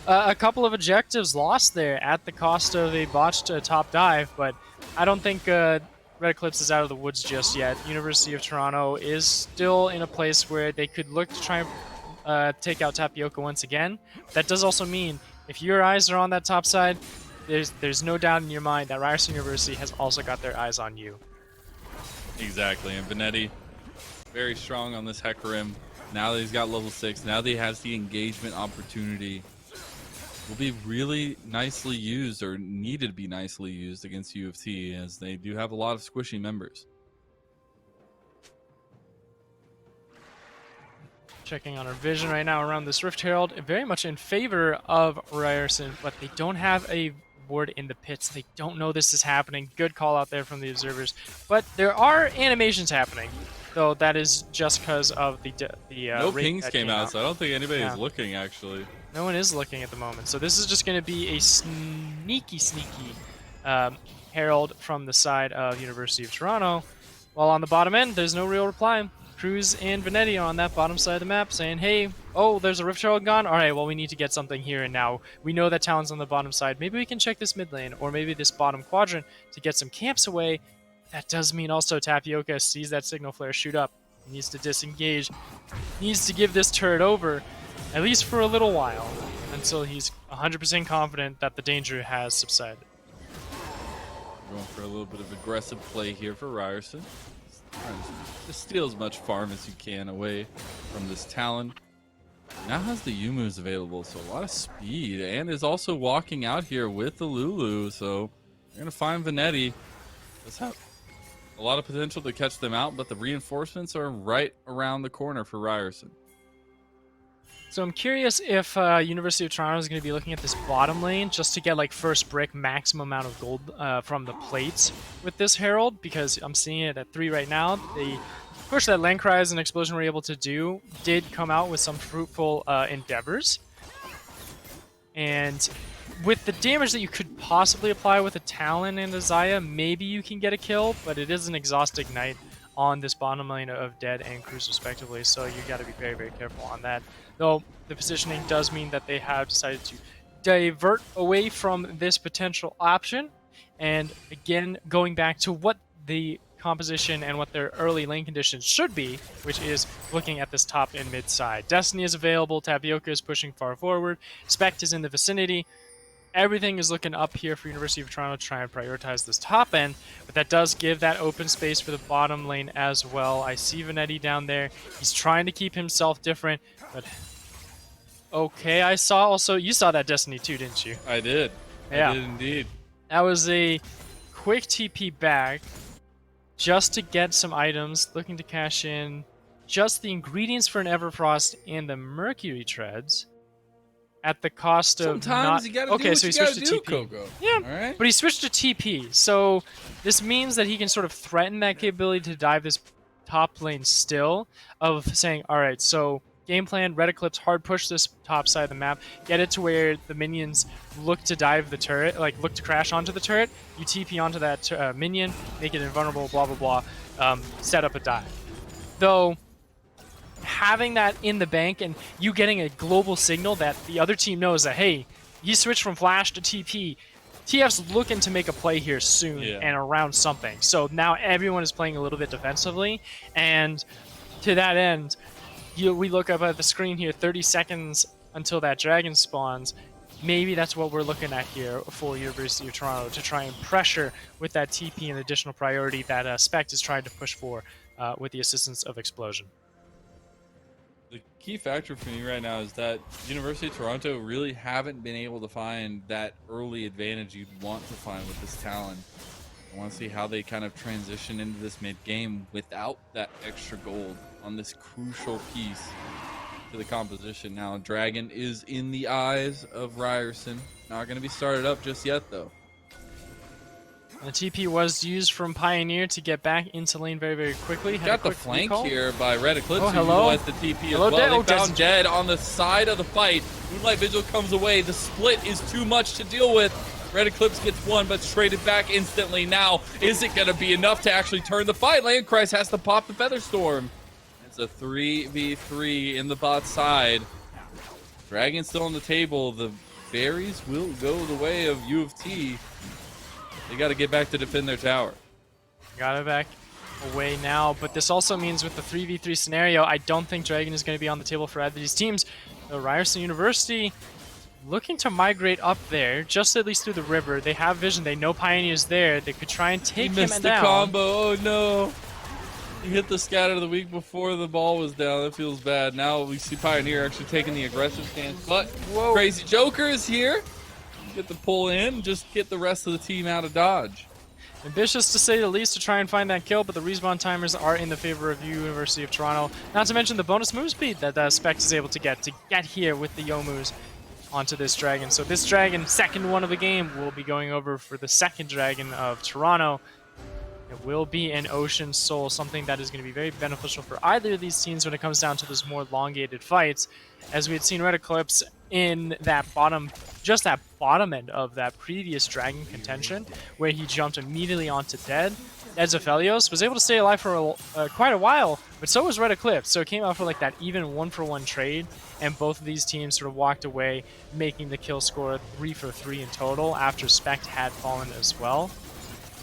a couple of objectives lost there at the cost of a botched top dive, but I don't think Red Eclipse is out of the woods just yet. University of Toronto is still in a place where they could look to try and take out Tapioca once again. That does also mean if your eyes are on that top side, there's no doubt in your mind that Ryerson University has also got their eyes on you. Exactly, and Venetti, very strong on this Hecarim. Now that he's got level 6, now that he has the engagement opportunity, will be really nicely used, or needed to be nicely used against UofT, as they do have a lot of squishy members. Checking on our vision right now around this Rift Herald, very much in favor of Ryerson, but they don't have a ward in the pits. They don't know this is happening. Good call out there from the observers, but there are animations happening, though that is just because of the no pings came out, so I don't think anybody is looking, actually. No one is looking at the moment, so this is just going to be a sneaky herald from the side of University of Toronto, while on the bottom end there's no real reply. Cruz and Venetti are on that bottom side of the map saying, hey, oh, there's a Rift Herald gone? Alright, well, we need to get something here and now. We know that Talon's on the bottom side. Maybe we can check this mid lane, or maybe this bottom quadrant to get some camps away. That does mean also Tapioca sees that signal flare shoot up. He needs to disengage. He needs to give this turret over, at least for a little while, until he's 100% confident that the danger has subsided. Going for a little bit of aggressive play here for Ryerson. Just steal as much farm as you can away from this Talon. Now has the Yumu's available, so a lot of speed, and is also walking out here with the Lulu, so you're going to find Venetti. Does have a lot of potential to catch them out, but the reinforcements are right around the corner for Ryerson. So I'm curious if University of Toronto is going to be looking at this bottom lane just to get like first brick maximum amount of gold from the plates with this Herald, because I'm seeing it at 3 right now. The push that Landcries and Explosion were able to do did come out with some fruitful endeavors. And with the damage that you could possibly apply with a Talon and a Xayah, maybe you can get a kill, but it is an Exhaust Ignite on this bottom lane of Dead and Cruz respectively, so you got to be very, very careful on that. Though the positioning does mean that they have decided to divert away from this potential option, and again, going back to what the composition and what their early lane conditions should be, which is looking at this top and mid side. Destiny is available, Tapioca is pushing far forward, Spect is in the vicinity. Everything is looking up here for University of Toronto to try and prioritize this top end, but that does give that open space for the bottom lane as well. I see Venetti down there. He's trying to keep himself different, but okay, I saw also, you saw that Destiny too, didn't you? I did. Yeah. I did indeed. That was a quick TP back just to get some items, looking to cash in just the ingredients for an Everfrost and the Mercury Treads at the cost of Sometimes not... you gotta do Okay, what so you he gotta switched to do, TP. Coco. Yeah, All right. but he switched to TP, so this means that he can sort of threaten that capability to dive this top lane still, of saying, all right, so game plan, Red Eclipse, hard push this top side of the map, get it to where the minions look to dive the turret, like look to crash onto the turret, you TP onto that minion, make it invulnerable, blah, blah, blah, set up a dive. Though, having that in the bank and you getting a global signal that the other team knows that, hey, he switched from flash to TP, TF's looking to make a play here soon and around something. So now everyone is playing a little bit defensively, and to that end, we look up at the screen here, 30 seconds until that dragon spawns. Maybe that's what we're looking at here for University of Toronto, to try and pressure with that TP and additional priority that Spect is trying to push for with the assistance of Explosion. The key factor for me right now is that University of Toronto really haven't been able to find that early advantage you'd want to find with this talent. I want to see how they kind of transition into this mid-game without that extra gold on this crucial piece to the composition. Now, Dragon is in the eyes of Ryerson. Not going to be started up just yet, though. The TP was used from Pioneer to get back into lane very, very quickly. Got the flank here by Red Eclipse. Oh, hello. Who utilized the TP as well. They found dead on the side of the fight. Moonlight Vigil comes away. The split is too much to deal with. Red Eclipse gets one, but it's traded back instantly. Now, is it going to be enough to actually turn the fight? Landkreis has to pop the Featherstorm. It's a 3v3 in the bot side. Dragon still on the table. The berries will go the way of UofT. They got to get back to defend their tower. Got it back away now, but this also means with the 3v3 scenario, I don't think Dragon is going to be on the table for either of these teams. Ryerson University looking to migrate up there, just at least through the river. They have vision. They know Pioneer's there. They could try and take him down. Missed the combo. Oh, no. He hit the scatter the week before the ball was down. That feels bad. Now we see Pioneer actually taking the aggressive stance. But Crazy Joker is here. Get the pull in. Just get the rest of the team out of dodge. Ambitious to say the least to try and find that kill, but the respawn timers are in the favor of University of Toronto. Not to mention the bonus move speed that Spect is able to get here with the Youmu's onto this Dragon. So this Dragon, second one of the game, will be going over for the second Dragon of Toronto. It will be an Ocean Soul, something that is going to be very beneficial for either of these teams when it comes down to those more elongated fights. As we had seen Red Eclipse in that bottom, just that bottom end of that previous Dragon contention, where he jumped immediately onto dead. Edzaphelios was able to stay alive for quite a while, but so was Red Eclipse. So it came out for like that even 1-for-1 trade, and both of these teams sort of walked away, making the kill score 3-for-3 in total after Spect had fallen as well.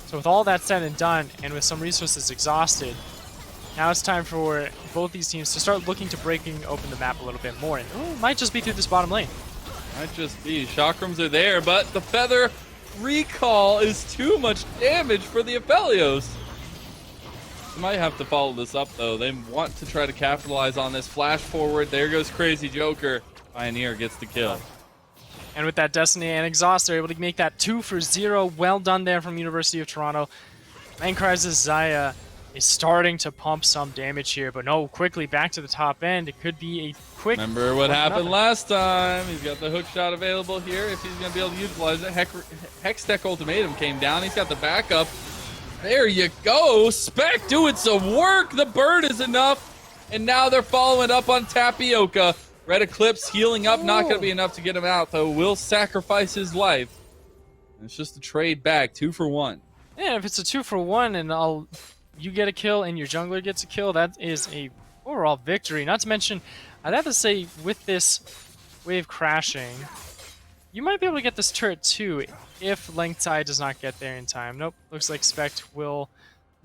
So with all that said and done, and with some resources exhausted, now it's time for both these teams to start looking to breaking open the map a little bit more. And it might just be through this bottom lane. Might just be. Chakrams are there, but the Feather recall is too much damage for the Aphelios. They might have to follow this up, though. They want to try to capitalize on this. Flash forward. There goes Crazy Joker. Pioneer gets the kill. And with that Destiny and Exhaust, they're able to make that 2-for-0. Well done there from University of Toronto. Landkreis' Xayah is starting to pump some damage here, but no, quickly back to the top end. It could be a quick... Remember what happened last time. He's got the hook shot available here if he's going to be able to utilize it. Hextech Ultimatum came down. He's got the backup. There you go. Spec doing some work. The bird is enough. And now they're following up on Tapioca. Red Eclipse healing up, not going to be enough to get him out, though. Will sacrifice his life. And it's just a trade back, 2-for-1. Yeah, if it's a 2-for-1 and you get a kill and your jungler gets a kill, that is a overall victory. Not to mention, I'd have to say, with this wave crashing, you might be able to get this turret too if Lengthside does not get there in time. Nope, looks like Spect will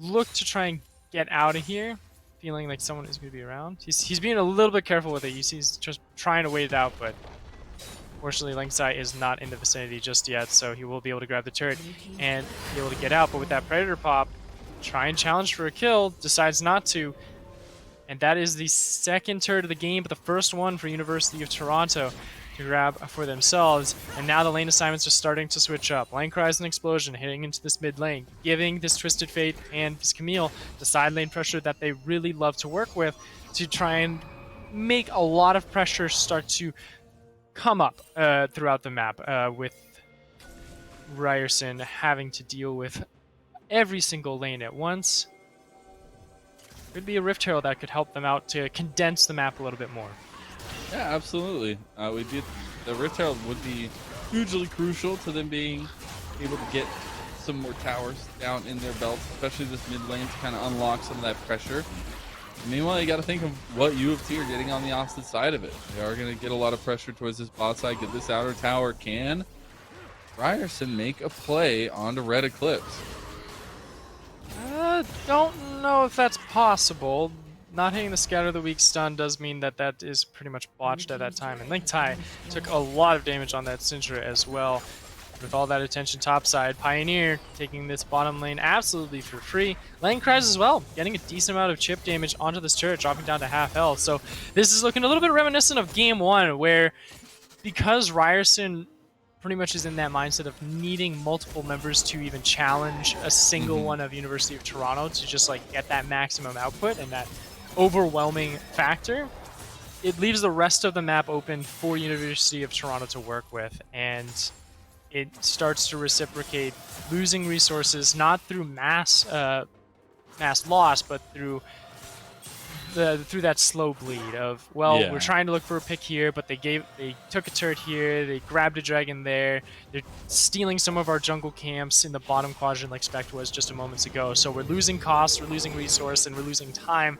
look to try and get out of here, feeling like someone is going to be around. He's being a little bit careful with it. You see he's just trying to wait it out, but fortunately Lengthside is not in the vicinity just yet, so he will be able to grab the turret and be able to get out. But with that Predator pop, try and challenge for a kill, decides not to. And that is the second turret of the game, but the first one for University of Toronto. to grab for themselves, and now the lane assignments are starting to switch up. Lane Cries and Explosion hitting into this mid lane, giving this Twisted Fate and this Camille the side lane pressure that they really love to work with to try and make a lot of pressure start to come up throughout the map, with Ryerson having to deal with every single lane at once. Could be a Rift Herald that could help them out to condense the map a little bit more. Yeah, absolutely. The Rift Herald would be hugely crucial to them being able to get some more towers down in their belts, especially this mid lane to kind of unlock some of that pressure. Meanwhile, you got to think of what UofT are getting on the opposite side of it. They are going to get a lot of pressure towards this bot side, get this outer tower. Can Ryerson make a play onto Red Eclipse? Don't know if that's possible. Not hitting the Scatter of the Weak stun does mean that that is pretty much botched at that time. And Link Tai took a lot of damage on that Syndra as well. With all that attention topside, Pioneer taking this bottom lane absolutely for free. Lane Cries as well, getting a decent amount of chip damage onto this turret, dropping down to half health. So this is looking a little bit reminiscent of Game 1, where because Ryerson pretty much is in that mindset of needing multiple members to even challenge a single one of University of Toronto to just like get that maximum output and that overwhelming factor, it leaves the rest of the map open for University of Toronto to work with, and it starts to reciprocate losing resources not through mass loss, but through that slow bleed of, well, we're trying to look for a pick here, but they took a turret here, they grabbed a dragon there, they're stealing some of our jungle camps in the bottom quadrant like Spect was just a moments ago. So we're losing costs, we're losing resource, and we're losing time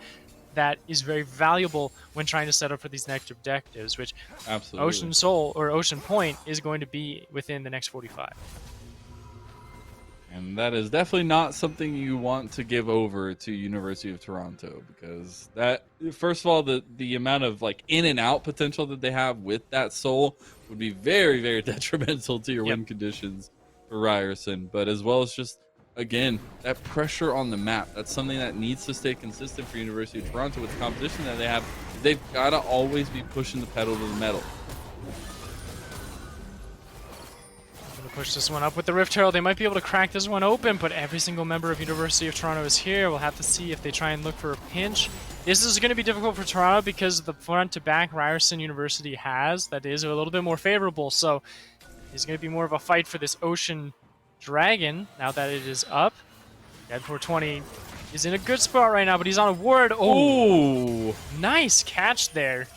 that is very valuable when trying to set up for these next objectives, which Absolutely. Ocean Soul or Ocean Point is going to be within the next 45. And that is definitely not something you want to give over to University of Toronto, because that, first of all, the amount of like in and out potential that they have with that soul would be very, very detrimental to your win conditions for Ryerson. But as well as just, again, that pressure on the map, that's something that needs to stay consistent for University of Toronto with the competition that they have. They've got to always be pushing the pedal to the metal. Push this one up with the Rift Herald. They might be able to crack this one open, but every single member of University of Toronto is here. We'll have to see if they try and look for a pinch. This is going to be difficult for Toronto because the front to back Ryerson University has, that is a little bit more favorable. So it's going to be more of a fight for this Ocean Dragon now that it is up. Dead 420 is in a good spot right now, but he's on a ward. Oh, nice catch there.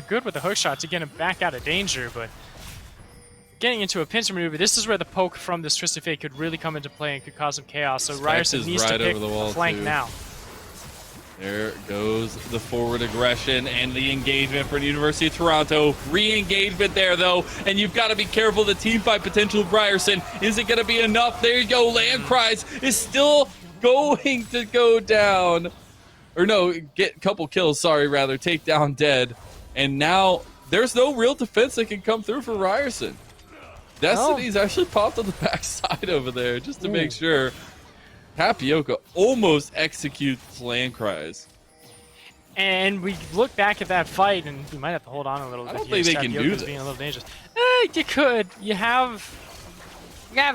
Good with the hook shot to get him back out of danger, but getting into a pinch maneuver, this is where the poke from this Twisted Fate could really come into play and could cause some chaos. So Ryerson needs to pick a flank now. There goes the forward aggression and the engagement for the University of Toronto. Re-engagement there, though, and you've got to be careful. The team fight potential of Ryerson isn't going to be enough. There you go. Land Cries is still going to go down. Or no, get a couple kills, sorry, rather. Take down dead. And now there's no real defense that can come through for Ryerson. Destiny's actually popped on the backside over there just to make sure. Tapioca almost executes Land Cries. And we look back at that fight, and we might have to hold on a little bit. I don't think they can do this. Being a little dangerous. You could. You have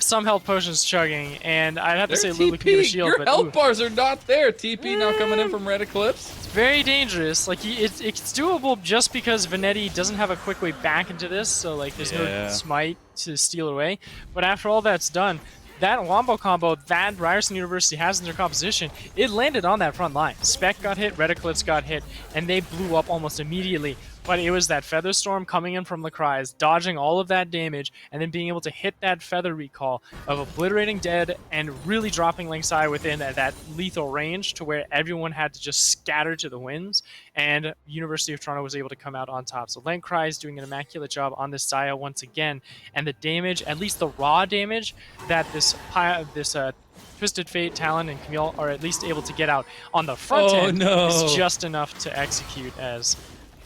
some health potions chugging, and I'd have to say Lulu can give a shield. Your but health bars are not there. TP now coming in from Red Eclipse. It's very dangerous. Like it's doable just because Venetti doesn't have a quick way back into this, so like there's no smite to steal away. But after all that's done, that wombo combo that Ryerson University has in their composition, it landed on that front line. Spec got hit, Red Eclipse got hit, and they blew up almost immediately. But it was that Feather Storm coming in from Lacries, dodging all of that damage, and then being able to hit that Feather recall of obliterating dead and really dropping Link's Eye within that lethal range to where everyone had to just scatter to the winds, and University of Toronto was able to come out on top. So Lacries doing an immaculate job on this Saya once again, and the damage, at least the raw damage, that this Twisted Fate, Talon, and Camille are at least able to get out on the front end is just enough to execute. As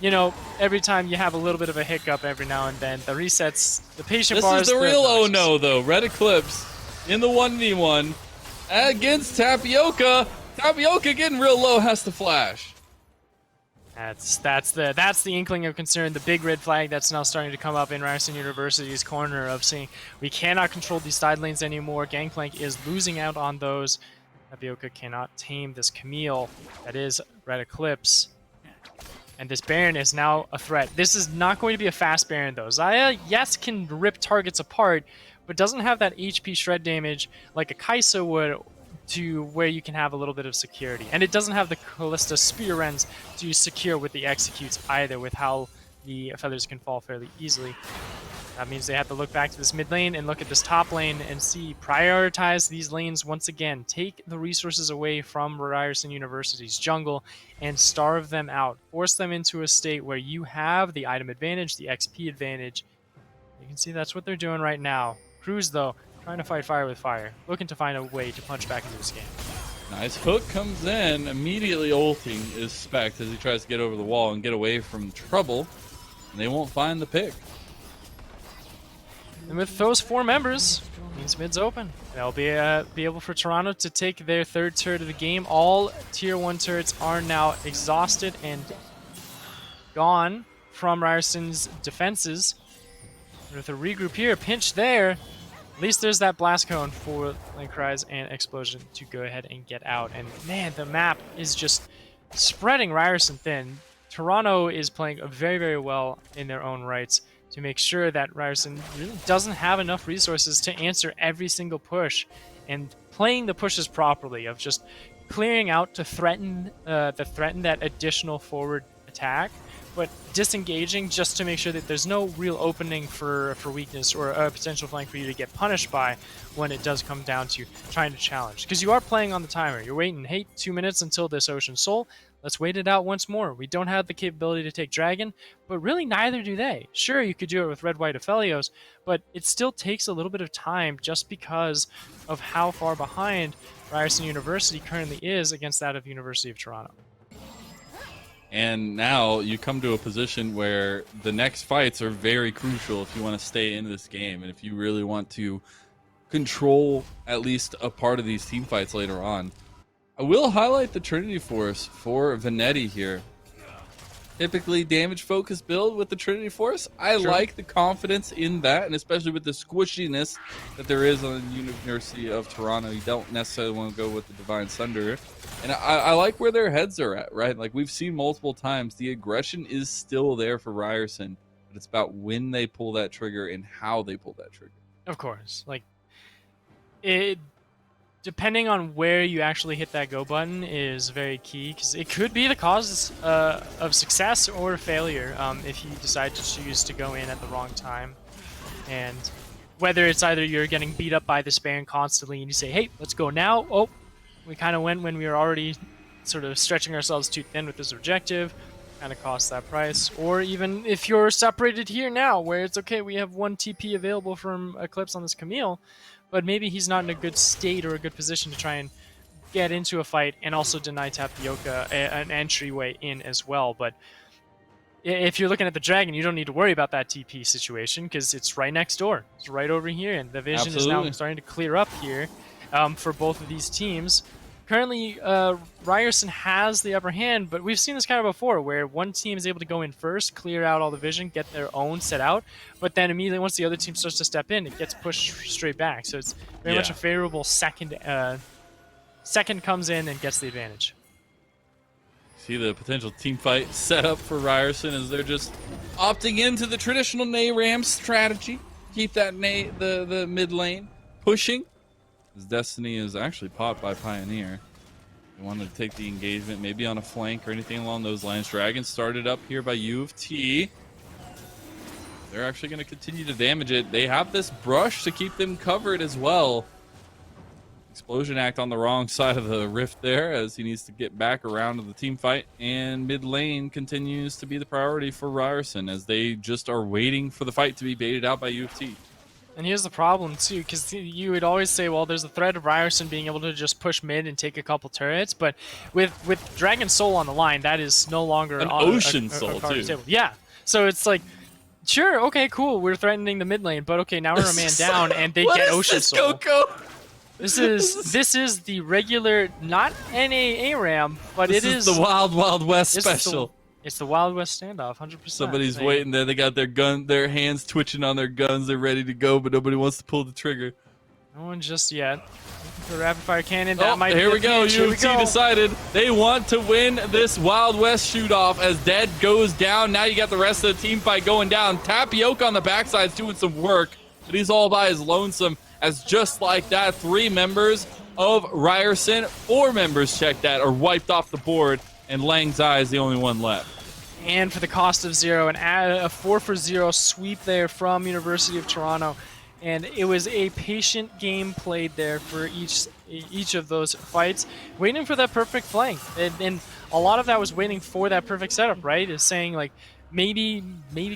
you know, every time you have a little bit of a hiccup every now and then, the resets, the patient bars. This is the real oh no, though. Red Eclipse in the 1v1 against Tapioca. Tapioca getting real low, has to flash. That's the inkling of concern, the big red flag that's now starting to come up in Ryerson University's corner of saying we cannot control these side lanes anymore. Gangplank is losing out on those. Tapioca cannot tame this Camille that is Red Eclipse. And this Baron is now a threat. This is not going to be a fast Baron though. Xayah, yes, can rip targets apart, but doesn't have that HP shred damage like a Kai'Sa would, to where you can have a little bit of security. And it doesn't have the Callista Spear Ends to secure with the executes either, with how the feathers can fall fairly easily. That means they have to look back to this mid lane and look at this top lane and see, prioritize these lanes once again, take the resources away from Ryerson University's jungle and starve them out. Force them into a state where you have the item advantage, the XP advantage. You can see that's what they're doing right now. Cruz, though, trying to fight fire with fire, looking to find a way to punch back into this game. Nice hook comes in, immediately ulting is Spect as he tries to get over the wall and get away from trouble, and they won't find the pick. And with those 4 members, means mid's open. They'll be able for Toronto to take their 3rd turret of the game. All tier 1 turrets are now exhausted and gone from Ryerson's defenses. With a regroup here, pinch there. At least there's that blast cone for Lancry's and Explosion to go ahead and get out. And man, the map is just spreading Ryerson thin. Toronto is playing very, very well in their own rights to make sure that Ryerson really doesn't have enough resources to answer every single push, and playing the pushes properly of just clearing out to threaten that additional forward attack, but disengaging just to make sure that there's no real opening for weakness or a potential flank for you to get punished by when it does come down to trying to challenge. Because you are playing on the timer. You're waiting, hey, 2 minutes until this Ocean Soul. Let's wait it out once more. We don't have the capability to take Dragon, but really neither do they. Sure, you could do it with Red, White, Aphelios, but it still takes a little bit of time just because of how far behind Ryerson University currently is against that of University of Toronto. And now you come to a position where the next fights are very crucial if you want to stay in this game and if you really want to control at least a part of these team fights later on. I will highlight the Trinity Force for Venetti here. Typically damage focused build with the Trinity Force. I like the confidence in that, and especially with the squishiness that there is on the University of Toronto. You don't necessarily want to go with the Divine Sunder. And I like where their heads are at, right? Like we've seen multiple times, the aggression is still there for Ryerson, but it's about when they pull that trigger and how they pull that trigger. Of course. Like, it... depending on where you actually hit that go button is very key, because it could be the cause of success or failure if you decide to choose to go in at the wrong time. And whether it's either you're getting beat up by this Baron constantly and you say, hey, let's go now. Oh, we kind of went when we were already sort of stretching ourselves too thin with this objective. Kind of costs that price. Or even if you're separated here now, where it's okay, we have 1 TP available from Eclipse on this Camille, but maybe he's not in a good state or a good position to try and get into a fight and also deny Tapioca an entryway in as well. But if you're looking at the Dragon, you don't need to worry about that TP situation because it's right next door. It's right over here, and the vision is now starting to clear up here for both of these teams. Currently, Ryerson has the upper hand, but we've seen this kind of before, where one team is able to go in first, clear out all the vision, get their own set out, but then immediately once the other team starts to step in, it gets pushed straight back. So it's very much a favorable second. Second comes in and gets the advantage. See the potential team fight set up for Ryerson as they're just opting into the traditional NAE strategy. Keep that the mid lane pushing. His Destiny is actually popped by Pioneer. They wanted to take the engagement maybe on a flank or anything along those lines. Dragon started up here by UofT. They're actually going to continue to damage it. They have this brush to keep them covered as well. Explosion Act on the wrong side of the rift there as he needs to get back around to the team fight. And mid lane continues to be the priority for Ryerson as they just are waiting for the fight to be baited out by UofT. And here's the problem too, because you would always say, well, there's the threat of Ryerson being able to just push mid and take a couple turrets, but with Dragon Soul on the line, that is no longer an Ocean Soul too. Table. Yeah, so it's like, sure, okay, cool, we're threatening the mid lane, but okay, now we're a man down, and they get Ocean Soul. Coco? This is the regular, not NA ARAM, but this is the Wild Wild West special. It's the Wild West standoff, 100%. Somebody's waiting there. They got their hands twitching on their guns. They're ready to go, but nobody wants to pull the trigger. No one just yet. The rapid fire cannon. That might here be we go. UofT decided they want to win this Wild West shoot-off as Dead goes down. Now you got the rest of the team fight going down. Tapioca on the backside is doing some work, but he's all by his lonesome as just like that, 3 members of Ryerson, 4 members, check that, are wiped off the board, and Lang Zai is the only one left. And for the cost of 0, a 4-for-0 sweep there from University of Toronto. And it was a patient game played there for each of those fights, waiting for that perfect flank. And a lot of that was waiting for that perfect setup, right? Is saying like maybe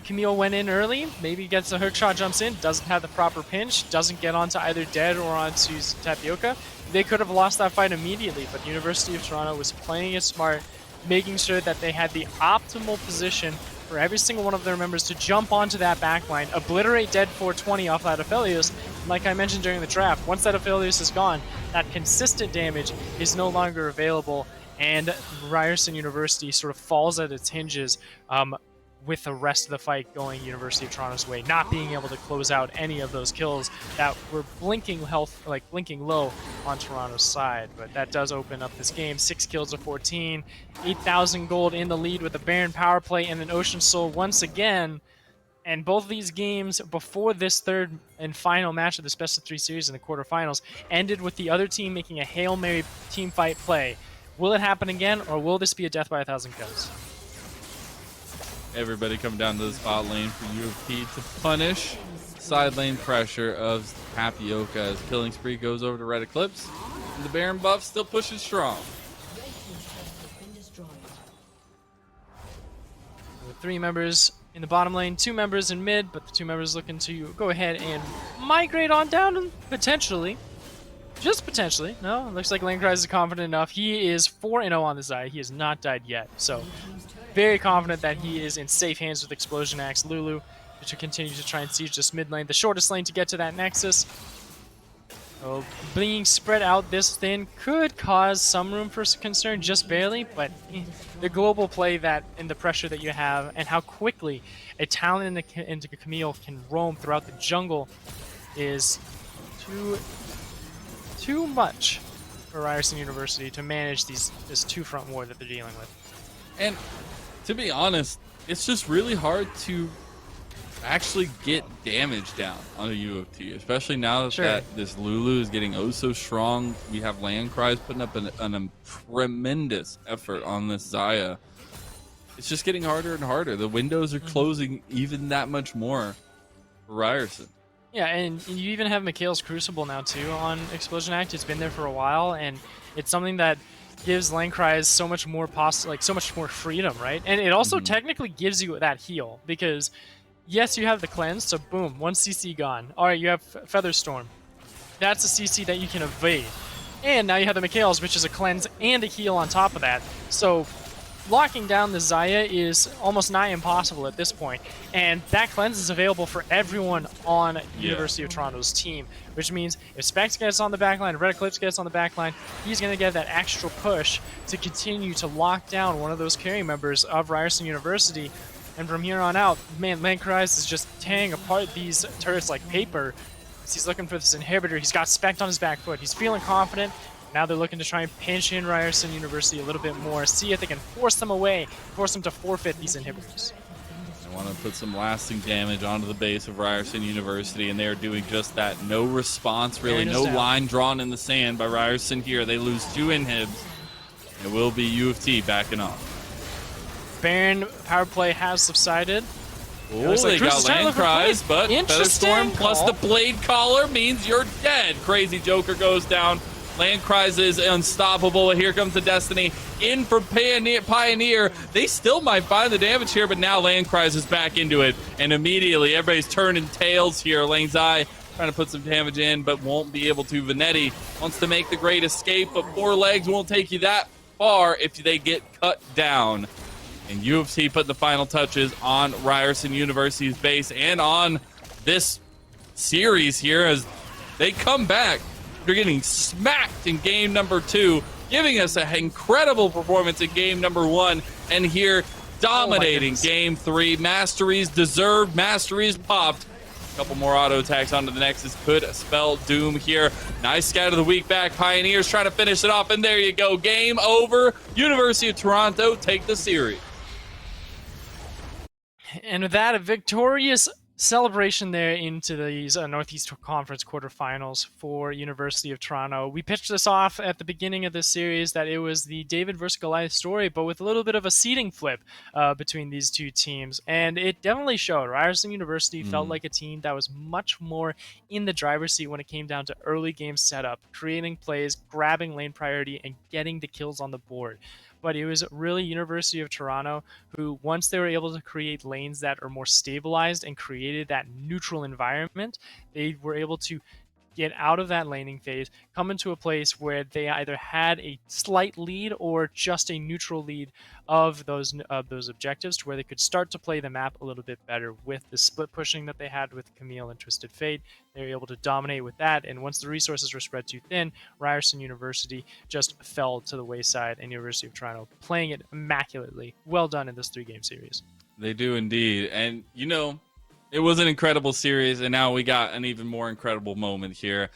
Camille went in early, maybe gets a hurt shot, jumps in, doesn't have the proper pinch, doesn't get onto either Dead or onto Tapioca. They could have lost that fight immediately, but University of Toronto was playing it smart, making sure that they had the optimal position for every single one of their members to jump onto that backline, obliterate Dead 420 off that Aphelios. Like I mentioned during the draft, once that Aphelios is gone, that consistent damage is no longer available, and Ryerson University sort of falls at its hinges with the rest of the fight going University of Toronto's way, not being able to close out any of those kills that were blinking low on Toronto's side. But that does open up this game. 6 kills to 14, 8,000 gold in the lead with a Baron power play and an Ocean Soul once again. And both of these games before this third and final match of this best of 3 series in the quarterfinals ended with the other team making a Hail Mary team fight play. Will it happen again, or will this be a death by 1,000 kills? Everybody coming down to the spot lane for UofT to punish side lane pressure of Tapioca as Killing Spree goes over to Red Eclipse. And the Baron buff still pushing strong. With 3 members in the bottom lane, 2 members in mid, but the 2 members looking to go ahead and migrate on down and potentially, just potentially, no, it looks like Landkreis is confident enough. He is 4-0 on the Zai. He has not died yet, so very confident that he is in safe hands with Explosion Axe. Lulu to continue to try and siege this mid lane, the shortest lane to get to that Nexus. So being spread out this thin could cause some room for concern, just barely, but the global play that and the pressure that you have and how quickly a talent into Camille can roam throughout the jungle is too much for Ryerson University to manage this 2-front war that they're dealing with. And to be honest, it's just really hard to actually get damage down on a UofT, especially now that this Lulu is getting oh so strong. We have Landkreis putting up a tremendous effort on this Zaya. It's just getting harder and harder. The windows are closing even that much more for Ryerson. Yeah, and you even have Mikhail's Crucible now too on Explosion Act. It's been there for a while, and it's something that gives Landkreis so much more so much more freedom, right? And it also technically gives you that heal, because yes, you have the cleanse, so boom, 1 CC gone. All right, you have Featherstorm. That's a CC that you can evade. And now you have the Mikhail's, which is a cleanse and a heal on top of that. So locking down the Zaya is almost nigh impossible at this point. And that cleanse is available for everyone on University of Toronto's team, which means if Specs gets on the backline, Red Eclipse gets on the backline, he's going to get that extra push to continue to lock down one of those carry members of Ryerson University. And from here on out, man, Landkreis is just tearing apart these turrets like paper. He's looking for this inhibitor. He's got Spect on his back foot. He's feeling confident. Now they're looking to try and pinch in Ryerson University a little bit more, see if they can force them away, force them to forfeit these inhibitors. They want to put some lasting damage onto the base of Ryerson University, and they're doing just that. No response, really. No line drawn in the sand by Ryerson here. They lose 2 inhibs. It will be UofT backing off. Baron power play has subsided. Oh, they got Landkreis, but Featherstorm plus the Blade Collar means you're dead. Crazy Joker goes down. Landkreis is unstoppable. Here comes the Destiny in from Pioneer. They still might find the damage here, but now Landkreis is back into it. And immediately, everybody's turning tails here. Lang Zai trying to put some damage in, but won't be able to. Vanetti wants to make the great escape, but 4 legs won't take you that far if they get cut down. And UofT put the final touches on Ryerson University's base and on this series here as they come back. They're getting smacked in game number 2, giving us an incredible performance in game number 1. And here, dominating game 3. Masteries deserved, masteries popped. A couple more auto attacks onto the Nexus could spell doom here. Nice scout of the week back. Pioneers trying to finish it off, and there you go. Game over. University of Toronto take the series. And with that, a victorious celebration there into these Northeast Conference quarterfinals for University of Toronto. We pitched this off at the beginning of this series that it was the David versus Goliath story, but with a little bit of a seeding flip between these two teams. And it definitely showed. Ryerson University felt like a team that was much more in the driver's seat when it came down to early game setup, creating plays, grabbing lane priority, and getting the kills on the board. But it was really University of Toronto who, once they were able to create lanes that are more stabilized and created that neutral environment, they were able to get out of that laning phase, come into a place where they either had a slight lead or just a neutral lead of those objectives, to where they could start to play the map a little bit better with the split pushing that they had with Camille and Twisted Fate. They were able to dominate with that, and once the resources were spread too thin, Ryerson University just fell to the wayside, and University of Toronto playing it immaculately. Well done in this 3-game series. They do indeed. And, you know, it was an incredible series, and now we got an even more incredible moment here.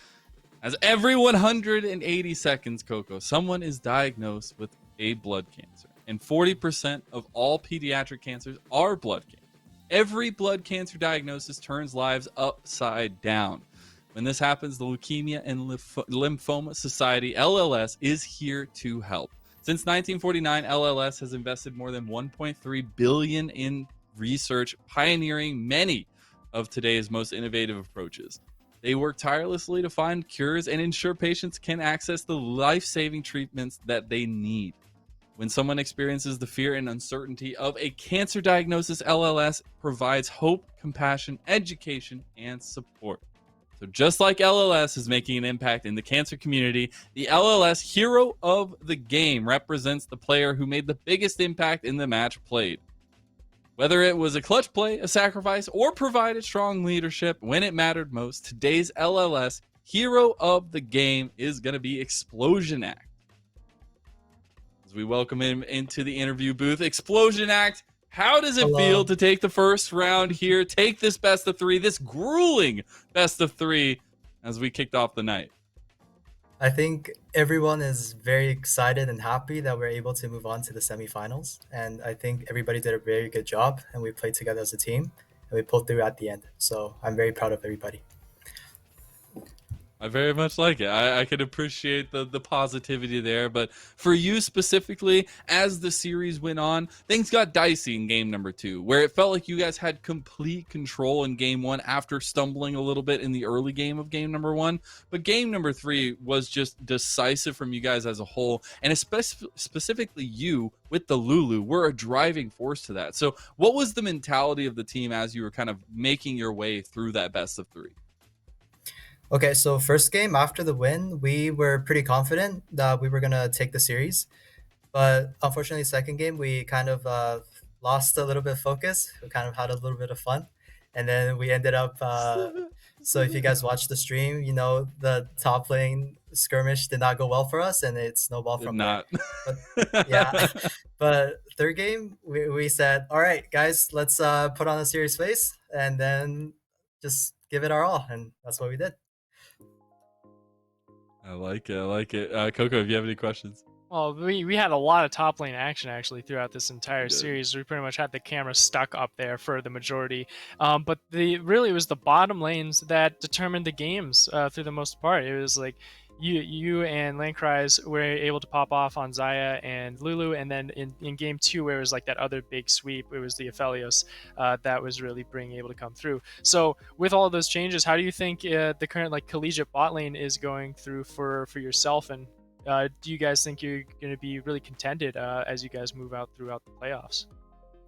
As every 180 seconds, Coco, someone is diagnosed with a blood cancer. And 40% of all pediatric cancers are blood cancer. Every blood cancer diagnosis turns lives upside down. When this happens, the Leukemia and Lymphoma Society, LLS, is here to help. Since 1949, LLS has invested more than $1.3 billion in research, pioneering many of today's most innovative approaches. They work tirelessly to find cures and ensure patients can access the life-saving treatments that they need. When someone experiences the fear and uncertainty of a cancer diagnosis, LLS provides hope, compassion, education, and support. So just like LLS is making an impact in the cancer community, the LLS Hero of the Game represents the player who made the biggest impact in the match played. Whether it was a clutch play, a sacrifice, or provided strong leadership when it mattered most, today's LLS Hero of the Game is going to be Explosion Act. As we welcome him into the interview booth, Explosion Act, how does it feel to take the first round here, take this best of 3, this grueling best of 3, as we kicked off the night? I think everyone is very excited and happy that we're able to move on to the semifinals. And I think everybody did a very good job, and we played together as a team, and we pulled through at the end. So I'm very proud of everybody. I very much like it. I can appreciate the positivity there. But for you specifically, as the series went on, things got dicey in game number 2, where it felt like you guys had complete control in game 1 after stumbling a little bit in the early game of game number 1. But game number 3 was just decisive from you guys as a whole. And specifically you with the Lulu were a driving force to that. So what was the mentality of the team as you were kind of making your way through that best of 3? Okay, so first game after the win, we were pretty confident that we were going to take the series. But unfortunately, second game, we kind of lost a little bit of focus. We kind of had a little bit of fun. And then we ended up, so if you guys watched the stream, you know, the top lane skirmish did not go well for us, and it snowballed from there. But, yeah, but third game, we said, all right, guys, let's put on a serious face and then just give it our all. And that's what we did. I like it. Coco, if you have any questions. Well, we had a lot of top lane action actually throughout this entire series. We pretty much had the camera stuck up there for the majority. But really it was the bottom lanes that determined the games through the most part. It was like you and Landkreis were able to pop off on Xayah and Lulu, and then in game 2, where it was like that other big sweep, it was the Aphelios that was really being able to come through. So with all of those changes, how do you think the current like collegiate bot lane is going through for yourself, and do you guys think you're going to be really contended as you guys move out throughout the playoffs?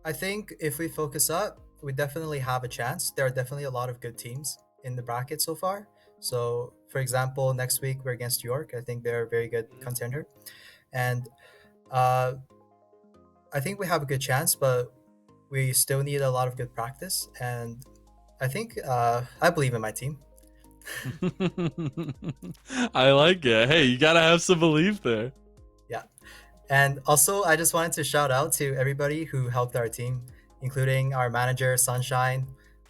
I think if we focus up, we definitely have a chance. There are definitely a lot of good teams in the bracket so far. So, for example, next week we're against York. I think they're a very good contender. And I think we have a good chance, but we still need a lot of good practice. And I think I believe in my team. I like it. Hey, you got to have some belief there. Yeah. And also, I just wanted to shout out to everybody who helped our team, including our manager, Sunshine,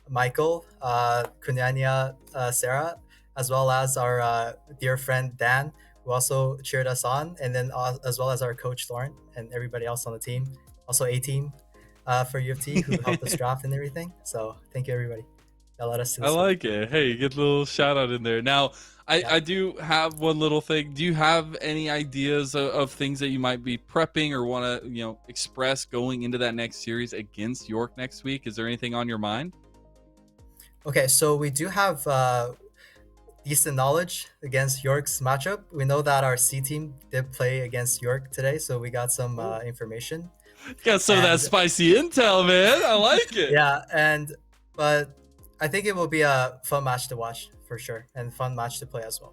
Michael, Kunyanya, Sarah, as well as our dear friend, Dan, who also cheered us on, and then as well as our coach, Lauren, and everybody else on the team. Also, A-Team for UofT, who helped us draft and everything. So thank you, everybody. That led us to I this. like it. Hey, get a little shout out in there. Now, I do have one little thing. Do you have any ideas of things that you might be prepping or want to, express going into that next series against York next week? Is there anything on your mind? Okay, so we do have decent knowledge against York's matchup. We know that our C team did play against York today, so we got some information. Got some of that And spicy intel, man. I like it. yeah, but I think it will be a fun match to watch for sure, and fun match to play as well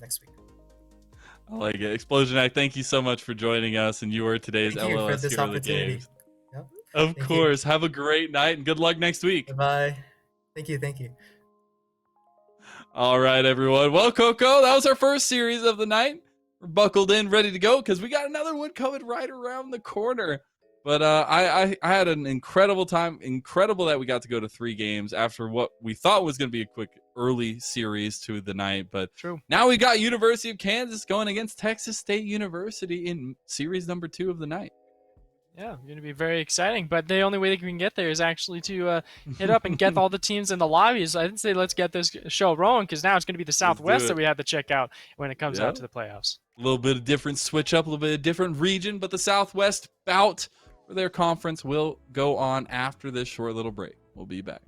next week. I like it. Explosion Act, thank you so much for joining us, and you are today's Thank you for LLS this Hero of the opportunity. Games. Yeah. Of Thank course. Have a great night and good luck next week. Bye. Thank you. All right, everyone. Well, Coco, that was our first series of the night. We're buckled in, ready to go, because we got another one coming right around the corner. But I had an incredible time. Incredible that we got to go to 3 games after what we thought was going to be a quick early series to the night. But True. now we got University of Kansas going against Texas State University in series number 2 of the night. Yeah, going to be very exciting. But the only way they can get there is actually to hit up and get all the teams in the lobbies. I didn't say let's get this show rolling, because now it's going to be the Southwest that we have to check out when it comes out to the playoffs. A little bit of different switch up, a little bit of different region, but the Southwest bout for their conference will go on after this short little break. We'll be back.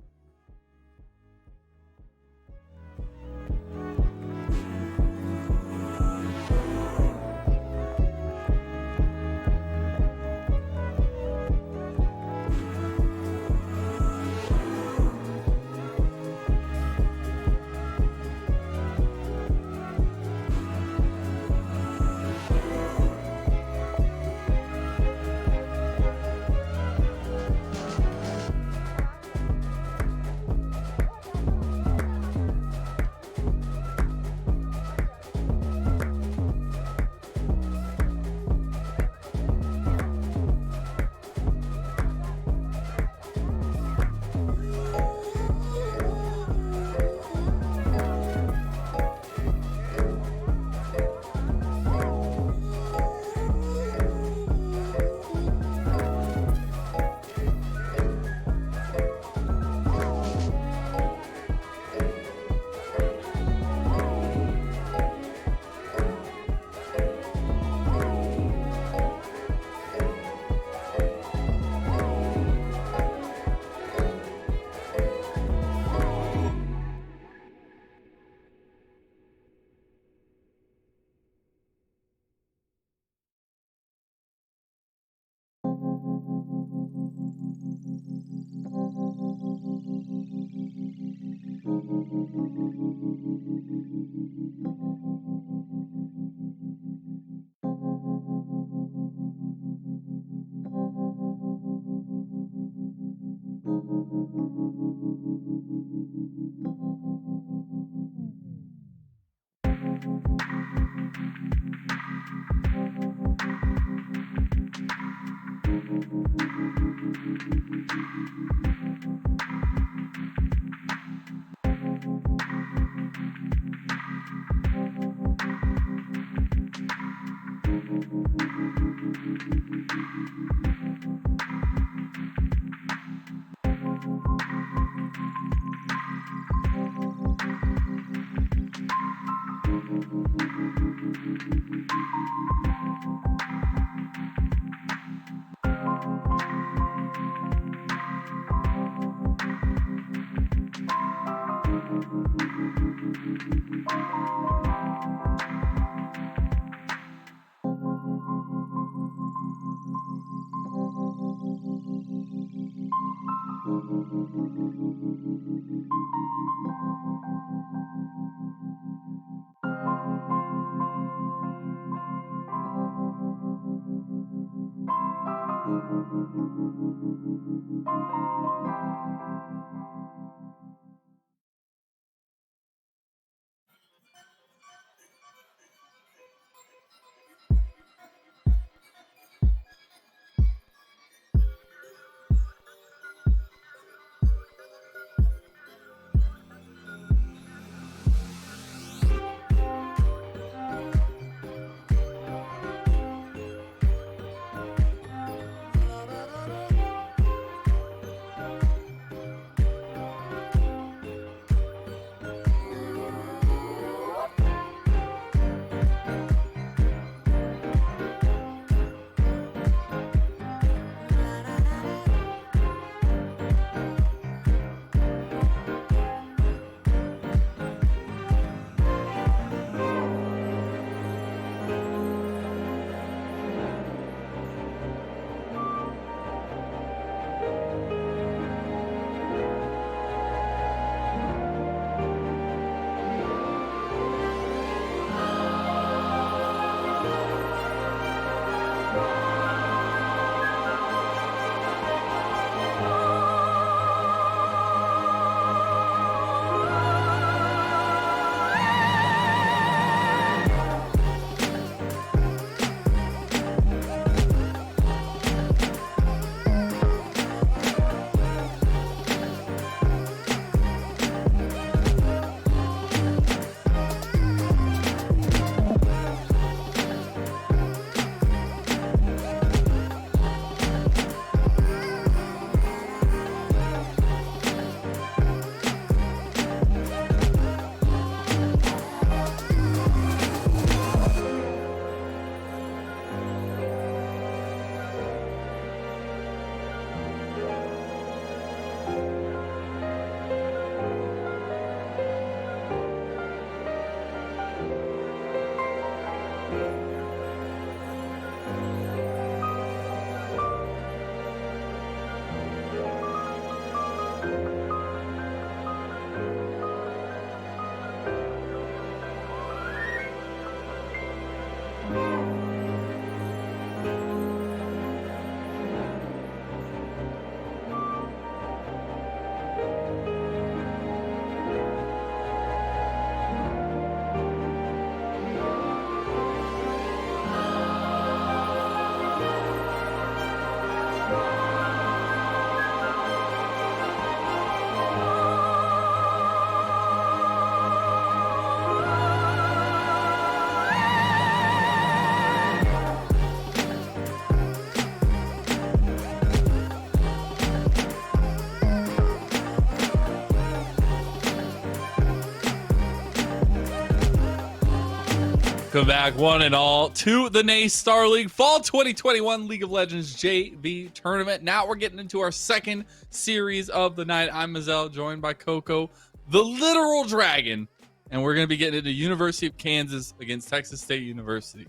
Welcome back, one and all, to the NACE Starleague Fall 2021 League of Legends JV Tournament. Now we're getting into our second series of the night. I'm Mazel, joined by Coco, the literal dragon, and we're going to be getting into University of Kansas against Texas State University.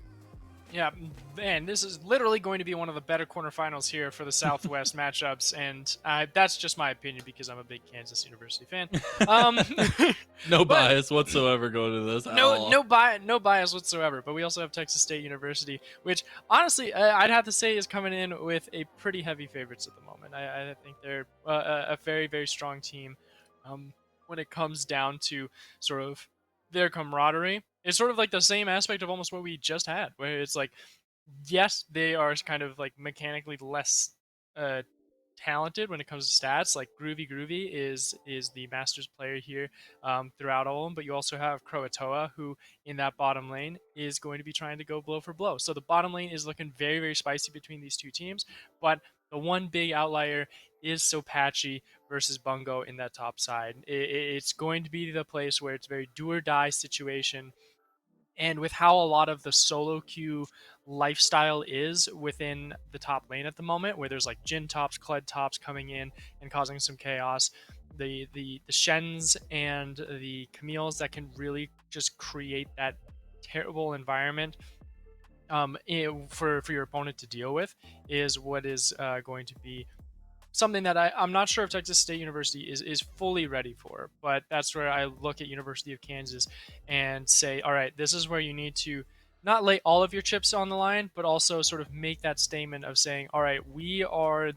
Yeah, man, this is literally going to be one of the better quarterfinals here for the Southwest matchups, and that's just my opinion because I'm a big Kansas University fan. No bias whatsoever going to this. No bias whatsoever. But we also have Texas State University, which honestly I'd have to say is coming in with a pretty heavy favorites at the moment. I think they're a very, very strong team when it comes down to sort of their camaraderie. It's sort of like the same aspect of almost what we just had, where it's like, yes, they are kind of like mechanically less talented when it comes to stats. Like Groovy is the Masters player here throughout all of them, but you also have Croatoa, who in that bottom lane is going to be trying to go blow for blow. So the bottom lane is looking very, very spicy between these two teams, but the one big outlier is Sopatchy versus Bungo in that top side. It's going to be the place where it's very do or die situation. And with how a lot of the solo queue lifestyle is within the top lane at the moment, where there's like Jin tops, Kled tops coming in and causing some chaos, the Shens and the Camille's that can really just create that terrible environment for your opponent to deal with is what is going to be something that I'm not sure if Texas State University is fully ready for, but that's where I look at University of Kansas and say, all right, this is where you need to not lay all of your chips on the line, but also sort of make that statement of saying, all right, we are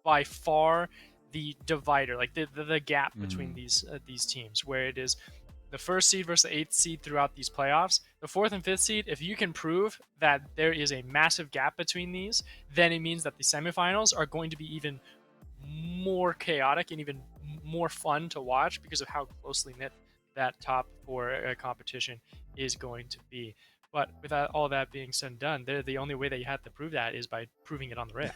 by far the divider, like the gap between these teams, where it is the first seed versus the eighth seed throughout these playoffs. The fourth and fifth seed, if you can prove that there is a massive gap between these, then it means that the semifinals are going to be even more chaotic and even more fun to watch because of how closely knit that top four competition is going to be. But without all that being said and done, the only way that you have to prove that is by proving it on the rail.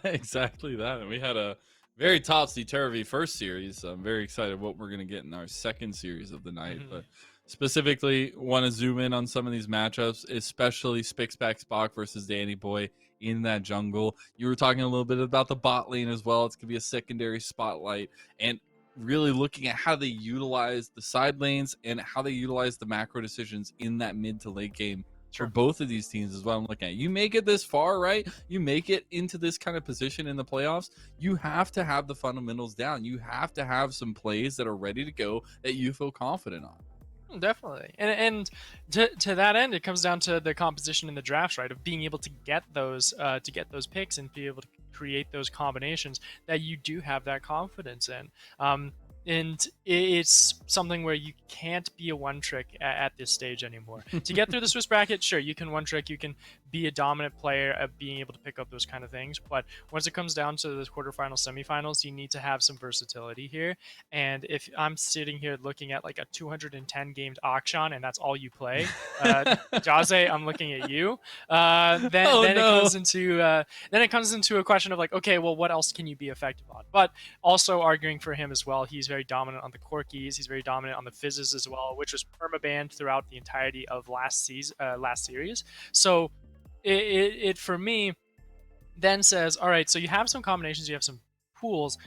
Exactly that. And we had a very topsy-turvy first series. So I'm very excited what we're going to get in our second series of the night. But specifically, want to zoom in on some of these matchups, especially Spock versus Danny Boy in that jungle. You were talking a little bit about the bot lane as well. It's going to be a secondary spotlight. And really looking at how they utilize the side lanes and how they utilize the macro decisions in that mid to late game. For both of these teams is what I'm looking at. You make it this far, right? You make it into this kind of position in the playoffs. You have to have the fundamentals down. You have to have some plays that are ready to go that you feel confident on. Definitely. And to that end, it comes down to the composition in the drafts, right? Of being able to get those picks and be able to create those combinations that you do have that confidence in. And it's something where you can't be a one trick at this stage anymore. To get through the Swiss bracket, sure, you can one trick, you can be a dominant player at being able to pick up those kind of things. But once it comes down to the quarterfinals, semifinals, you need to have some versatility here. And if I'm sitting here looking at like a 210 gamed Akshan and that's all you play, Jaze, I'm looking at you. It comes into a question of like, okay, well, what else can you be effective on? But also arguing for him as well, he's very dominant on the core keys. He's very dominant on the fizzes as well, which was permabanned throughout the entirety of last series. So it for me then says, all right, so you have some combinations, you have some pools.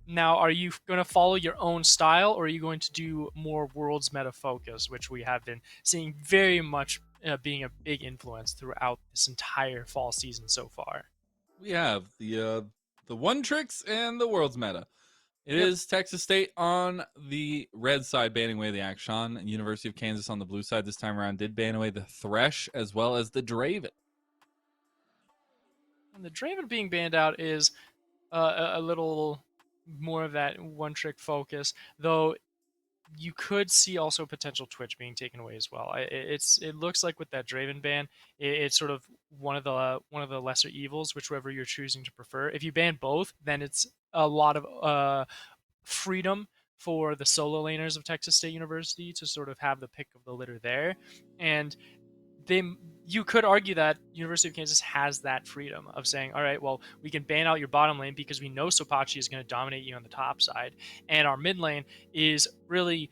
Now, are you going to follow your own style, or are you going to do more worlds meta focus, which we have been seeing very much being a big influence throughout this entire fall season so far? We have the one tricks and the world's meta. It is Texas State on the red side banning away the Akshan, and University of Kansas on the blue side this time around did ban away the Thresh as well as the Draven. And the Draven being banned out is a little more of that one trick focus, though you could see also potential Twitch being taken away as well. It looks like with that Draven ban, it's sort of one of the lesser evils, whichever you're choosing to prefer. If you ban both, then it's a lot of freedom for the solo laners of Texas State University to sort of have the pick of the litter there, and you could argue that University of Kansas has that freedom of saying, all right, well, we can ban out your bottom lane because we know Sopatchy is going to dominate you on the top side, and our mid lane is really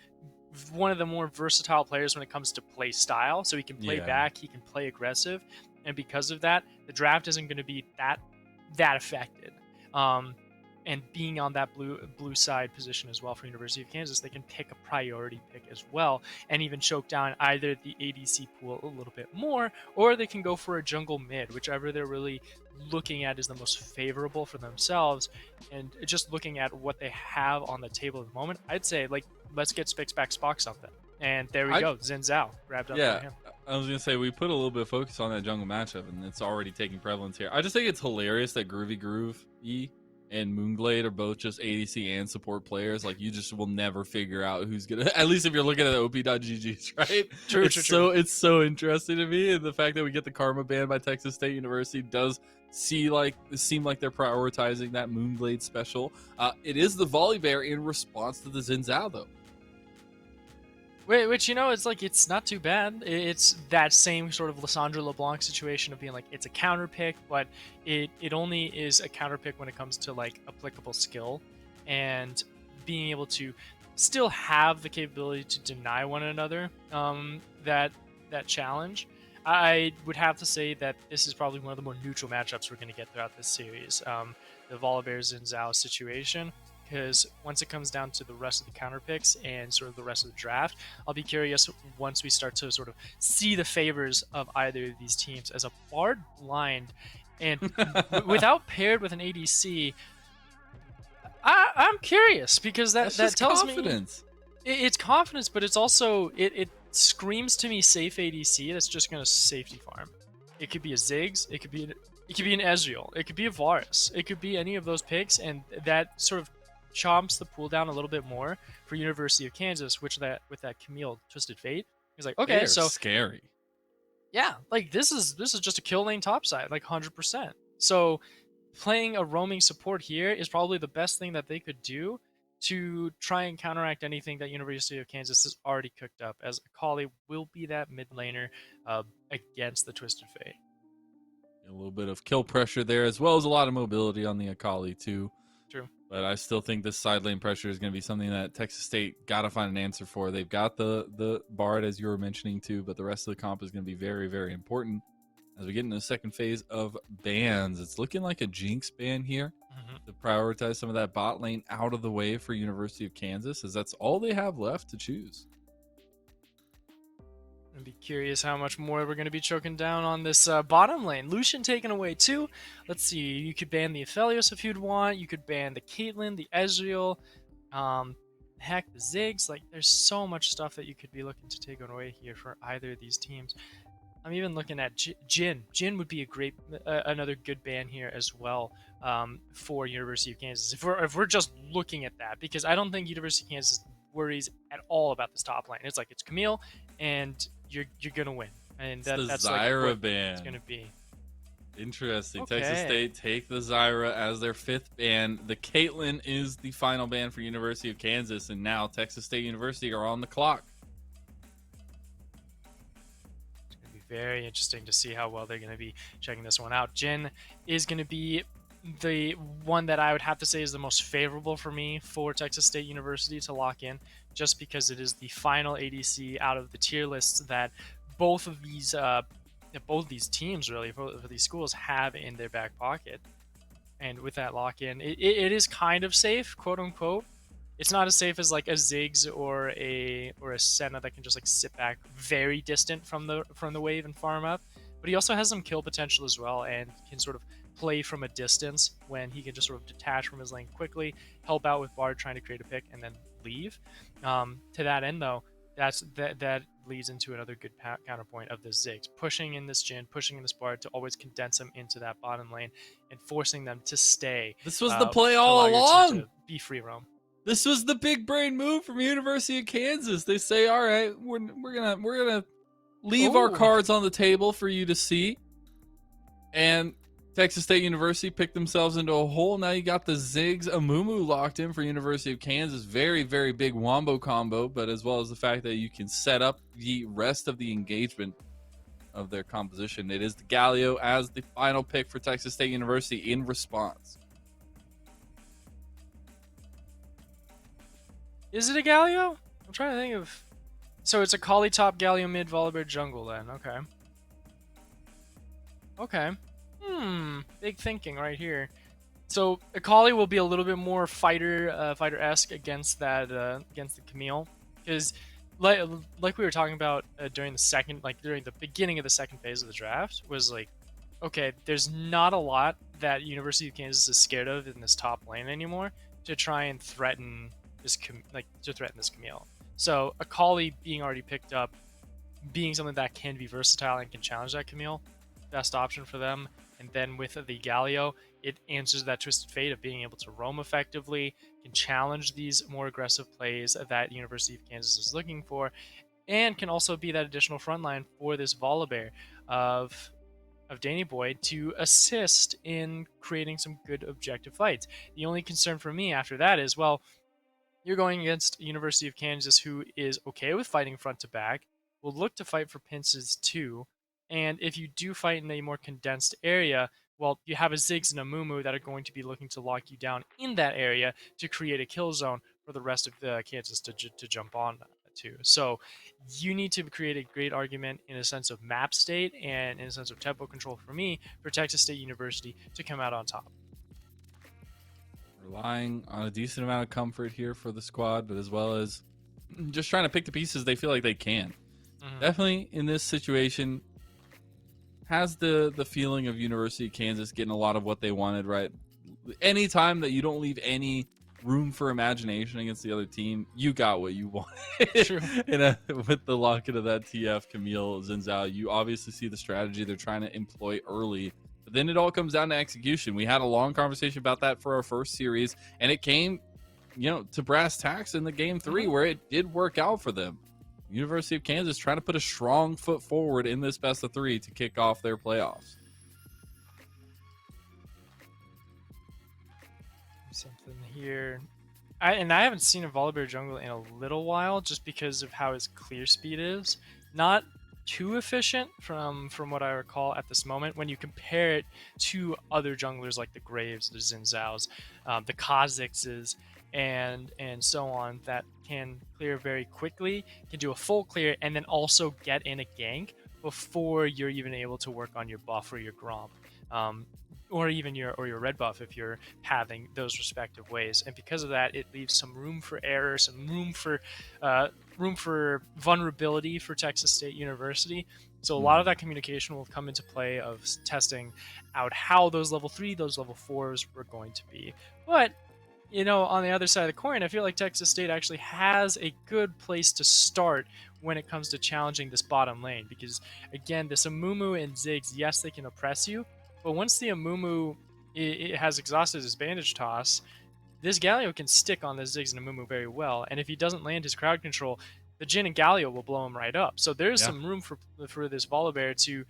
one of the more versatile players when it comes to play style. So he can play Yeah. back, he can play aggressive, and because of that, the draft isn't going to be that affected. And being on that blue side position as well for University of Kansas, they can pick a priority pick as well, and even choke down either the ADC pool a little bit more, or they can go for a jungle mid, whichever they're really looking at is the most favorable for themselves. And just looking at what they have on the table at the moment, I'd say like let's get Spixback Spock something. And there we go, Xin Zhao grabbed up by him. I was gonna say we put a little bit of focus on that jungle matchup, and it's already taking prevalence here. I just think it's hilarious that Groovy Groove E and Moonglade are both just ADC and support players. Like, you just will never figure out who's gonna. At least if you're looking at op.gg's, right? True. It's so interesting to me, and the fact that we get the Karma ban by Texas State University does seem like they're prioritizing that Moonglade special. It is the Volley Bear in response to the Xin Zhao, though. Which, it's like, it's not too bad. It's that same sort of Lissandra LeBlanc situation of being like, it's a counter pick, but it only is a counter pick when it comes to like applicable skill, and being able to still have the capability to deny one another that challenge. I would have to say that this is probably one of the more neutral matchups we're going to get throughout this series. The Volibear Xin Zhao situation. Because once it comes down to the rest of the counter picks and sort of the rest of the draft, I'll be curious once we start to sort of see the favors of either of these teams. As a Bard blind and without paired with an ADC, I'm curious, because that tells confidence. Me it's confidence, but it's also it screams to me safe ADC that's just going to safety farm. It could be a Ziggs, it could be an Ezreal, it could be a Varus, it could be any of those picks, and that sort of chomps the pool down a little bit more for University of Kansas, with that Camille Twisted Fate. He's like, okay, so scary. Yeah, like this is just a kill lane topside, like 100%. So playing a roaming support here is probably the best thing that they could do to try and counteract anything that University of Kansas has already cooked up, as Akali will be that mid laner against the Twisted Fate. A little bit of kill pressure there, as well as a lot of mobility on the Akali too. True. But I still think this side lane pressure is going to be something that Texas State got to find an answer for. They've got the Bard, as you were mentioning too, but the rest of the comp is going to be very, very important as we get into the second phase of bans. It's looking like a Jinx ban here to prioritize some of that bot lane out of the way for University of Kansas, as that's all they have left to choose. I'd be curious how much more we're going to be choking down on this bottom lane. Lucian taken away too. Let's see. You could ban the Aphelios if you'd want. You could ban the Caitlyn, the Ezreal, heck, the Ziggs. Like, there's so much stuff that you could be looking to take away here for either of these teams. I'm even looking at Jhin. Jhin would be a great, another good ban here as well for University of Kansas. If we're just looking at that, because I don't think University of Kansas worries at all about this top lane. It's like, it's Camille, and you're gonna win, and that's Zyra like ban. It's gonna be interesting. Okay. Texas State take the Zyra as their 5th ban. The Caitlyn is the final ban for University of Kansas, and now Texas State University are on the clock. It's gonna be very interesting to see how well they're gonna be checking this one out. Jhin is gonna be the one that I would have to say is the most favorable for me for Texas State University to lock in, just because it is the final ADC out of the tier lists that both of these teams, really, for these schools, have in their back pocket. And with that lock in, it is kind of safe, quote unquote. It's not as safe as like a Ziggs or a Senna that can just like sit back very distant from the wave and farm up, but he also has some kill potential as well, and can sort of play from a distance when he can just sort of detach from his lane quickly, help out with Bard trying to create a pick, and then leave. To that end, though, that leads into another good counterpoint of the Ziggs, pushing in this Jhin, pushing in this Bard to always condense them into that bottom lane and forcing them to stay. This was the play all along. To be free roam. This was the big brain move from University of Kansas. They say, all right, we're gonna leave our cards on the table for you to see. And Texas State University picked themselves into a hole. Now you got the Ziggs Amumu locked in for University of Kansas. Very, very big wombo combo, but as well as the fact that you can set up the rest of the engagement of their composition. It is the Galio as the final pick for Texas State University in response. Is it a Galio? I'm trying to think of. So it's Akali top, Galio mid, Volibear jungle then. Okay. Okay. Big thinking right here. So Akali will be a little bit more fighter-esque against that against the Camille, because like we were talking about during the beginning of the second phase of the draft, was like, okay, there's not a lot that University of Kansas is scared of in this top lane anymore to try and threaten this Camille. So Akali being already picked up, being something that can be versatile and can challenge that Camille, best option for them. And then with the Galio, it answers that Twisted Fate of being able to roam effectively, can challenge these more aggressive plays that University of Kansas is looking for, and can also be that additional frontline for this Volibear of Danny Boy to assist in creating some good objective fights. The only concern for me after that is, well, you're going against University of Kansas, who is okay with fighting front to back, will look to fight for pinces too, and if you do fight in a more condensed area, well, you have a Ziggs and a Mumu that are going to be looking to lock you down in that area to create a kill zone for the rest of the Kansas to jump on to. So you need to create a great argument in a sense of map state and in a sense of tempo control for me for Texas State University to come out on top. Relying on a decent amount of comfort here for the squad, but as well as just trying to pick the pieces they feel like they can. Definitely in this situation has the feeling of University of Kansas getting a lot of what they wanted, right? Anytime that you don't leave any room for imagination against the other team, you got what you wanted. True. With the lock-in of that TF, Camille, Xin Zhao, you obviously see the strategy they're trying to employ early. But then it all comes down to execution. We had a long conversation about that for our first series, and it came, to brass tacks in the game 3 where it did work out for them. University of Kansas trying to put a strong foot forward in this best of 3 to kick off their playoffs. Something here. I haven't seen a Volibear jungle in a little while, just because of how his clear speed is. Not too efficient from what I recall at this moment when you compare it to other junglers like the Graves, the Xin Zhaos, the Kha'Zixes, and so on, that can clear very quickly, can do a full clear, and then also get in a gank before you're even able to work on your buff or your Gromp. Or even your red buff if you're having those respective ways, and because of that, it leaves some room for error, some room for vulnerability for Texas State University. So a lot of that communication will come into play of testing out how those level 3, those level 4s were going to be. But on the other side of the coin, I feel like Texas State actually has a good place to start when it comes to challenging this bottom lane, because again, this Amumu and Ziggs, yes, they can oppress you. But once the Amumu it has exhausted his bandage toss, this Galio can stick on the Ziggs and Amumu very well. And if he doesn't land his crowd control, the Jhin and Galio will blow him right up. So there's some room for this Volibear to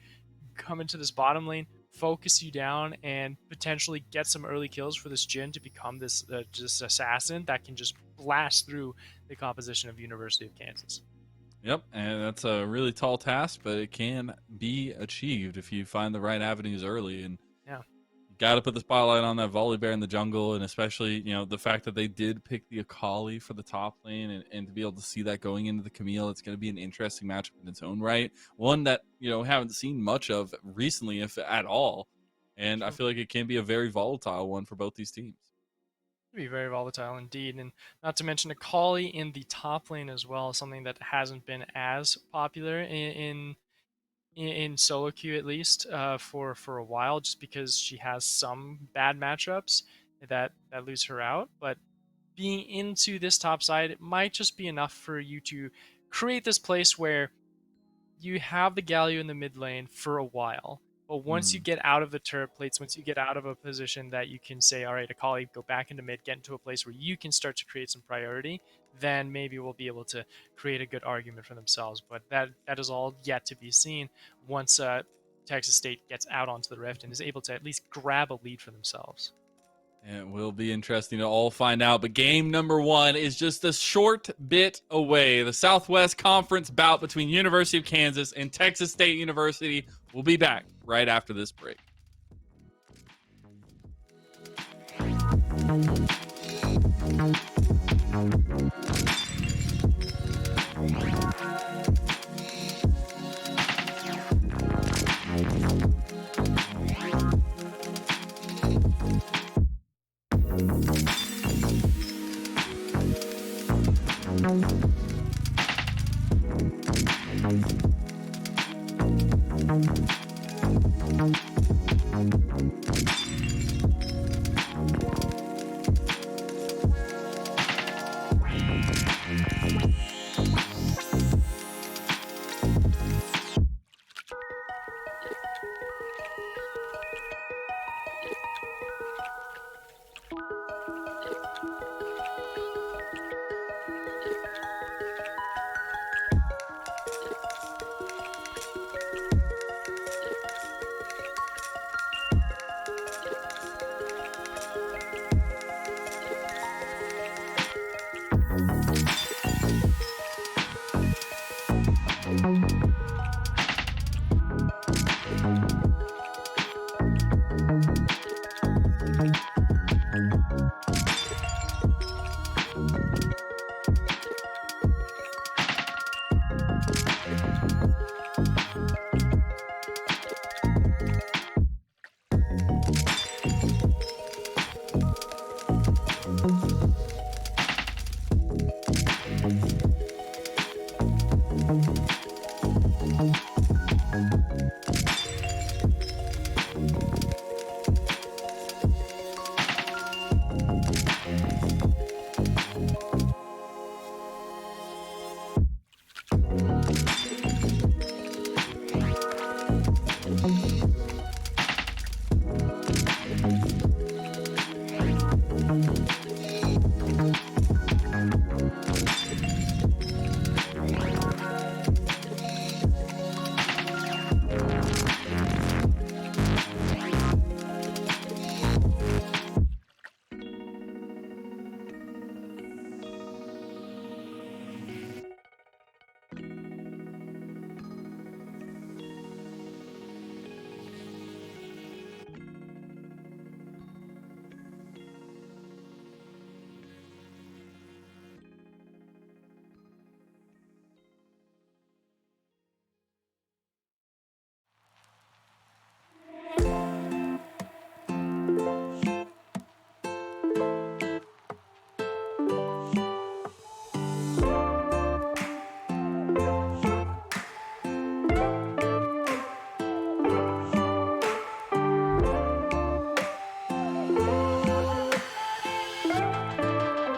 come into this bottom lane, focus you down, and potentially get some early kills for this Jhin to become this just assassin that can just blast through the composition of University of Kansas. Yep, and that's a really tall task, but it can be achieved if you find the right avenues early. And yeah, you got to put the spotlight on that Volibear in the jungle, and especially the fact that they did pick the Akali for the top lane, and to be able to see that going into the Camille, it's going to be an interesting matchup in its own right. One that haven't seen much of recently, if at all. And I feel like it can be a very volatile one for both these teams. Be very volatile indeed, and not to mention Akali in the top lane as well, something that hasn't been as popular in solo queue, at least for a while, just because she has some bad matchups that lose her out. But being into this top side, it might just be enough for you to create this place where you have the Galio in the mid lane for a while. But once you get out of the turret plates, once you get out of a position that you can say, all right, Akali, go back into mid, get into a place where you can start to create some priority, then maybe we'll be able to create a good argument for themselves. But that is all yet to be seen once Texas State gets out onto the Rift and is able to at least grab a lead for themselves. It will be interesting to all find out, but game number 1 is just a short bit away. The Southwest Conference bout between University of Kansas and Texas State University. We'll be back right after this break.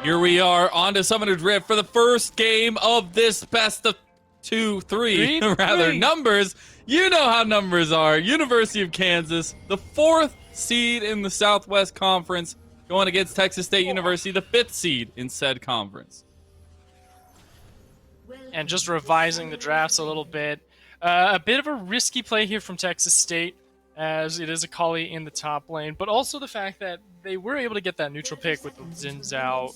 Here we are on to Summoner Drift for the first game of this best of three, numbers. You know how numbers are. University of Kansas, the 4th seed in the Southwest Conference, going against Texas State University, the 5th seed in said conference. And just revising the drafts a little bit. A bit of a risky play here from Texas State, as it is a Kali in the top lane, but also the fact that they were able to get that neutral pick with the Xin Zhao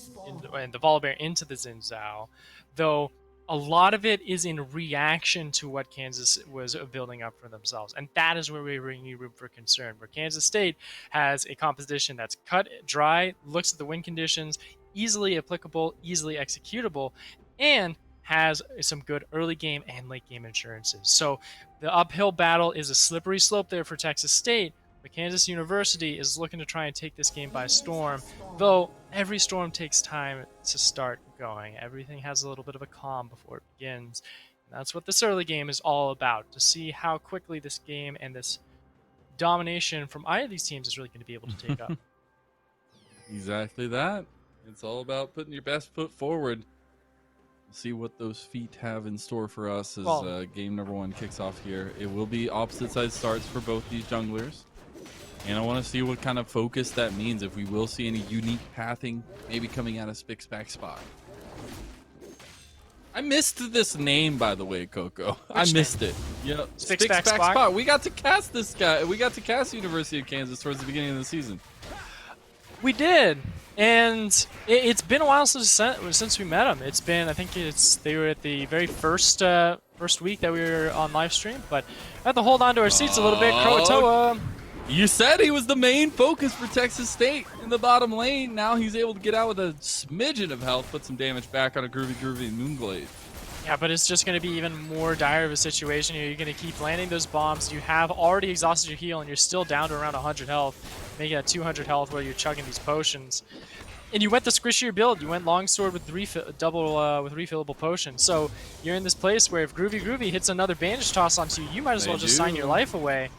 and the Volibear into the Xin Zhao, though a lot of it is in reaction to what Kansas was building up for themselves. And that is where we bring you room for concern, where Kansas State has a composition that's cut dry, looks at the win conditions, easily applicable, easily executable, and has some good early game and late game insurances. So the uphill battle is a slippery slope there for Texas State, but Kansas University is looking to try and take this game by storm, though every storm takes time to start going. Everything has a little bit of a calm before it begins. And that's what this early game is all about, to see how quickly this game and this domination from either of these teams is really going to be able to take up. Exactly that. It's all about putting your best foot forward. See what those feet have in store for us as game number 1 kicks off here. It will be opposite side starts for both these junglers. And I want to see what kind of focus that means, if we will see any unique pathing maybe coming out of Spick's back spot. I missed this name, by the way, Coco. I missed it. Yeah, Spick's back spot. We got to cast this guy. We got to cast University of Kansas towards the beginning of the season. We did, and it's been a while since we met them. It's been, I think they were at the very first week that we were on live stream, but I had to hold on to our seats a little bit. Kroatoa. You said he was the main focus for Texas State in the bottom lane. Now he's able to get out with a smidgen of health, put some damage back on a Groovy Moonblade. Yeah, but it's just going to be even more dire of a situation here. You're going to keep landing those bombs. You have already exhausted your heal, and you're still down to around 100 health, making that 200 health while you're chugging these potions. And you went the squishier build. You went longsword with refillable potion. So you're in this place where if Groovy hits another bandage toss onto you, you might as well just sign your life away.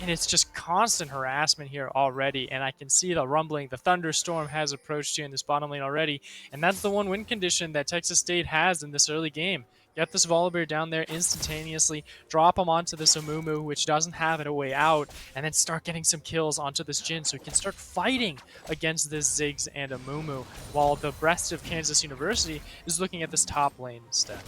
And it's just constant harassment here already. And I can see the rumbling. The thunderstorm has approached you in this bottom lane already. And that's the one win condition that Texas State has in this early game. Get this Volibear down there instantaneously, drop him onto this Amumu, which doesn't have it a way out, and then start getting some kills onto this Jhin so he can start fighting against this Ziggs and Amumu, while the rest of Kansas University is looking at this top lane instead.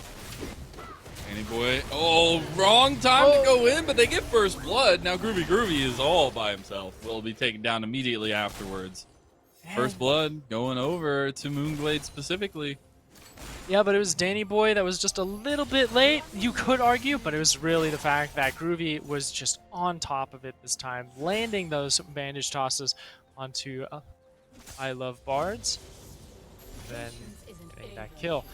Danny Boy, oh, wrong time to go in, but they get first blood. Now Groovy is all by himself. Will be taken down immediately afterwards. First blood going over to Moonglade specifically. Yeah, but it was Danny Boy that was just a little bit late, you could argue, but it was really the fact that Groovy was just on top of it this time, landing those bandage tosses onto I Love Bards, then getting that kill.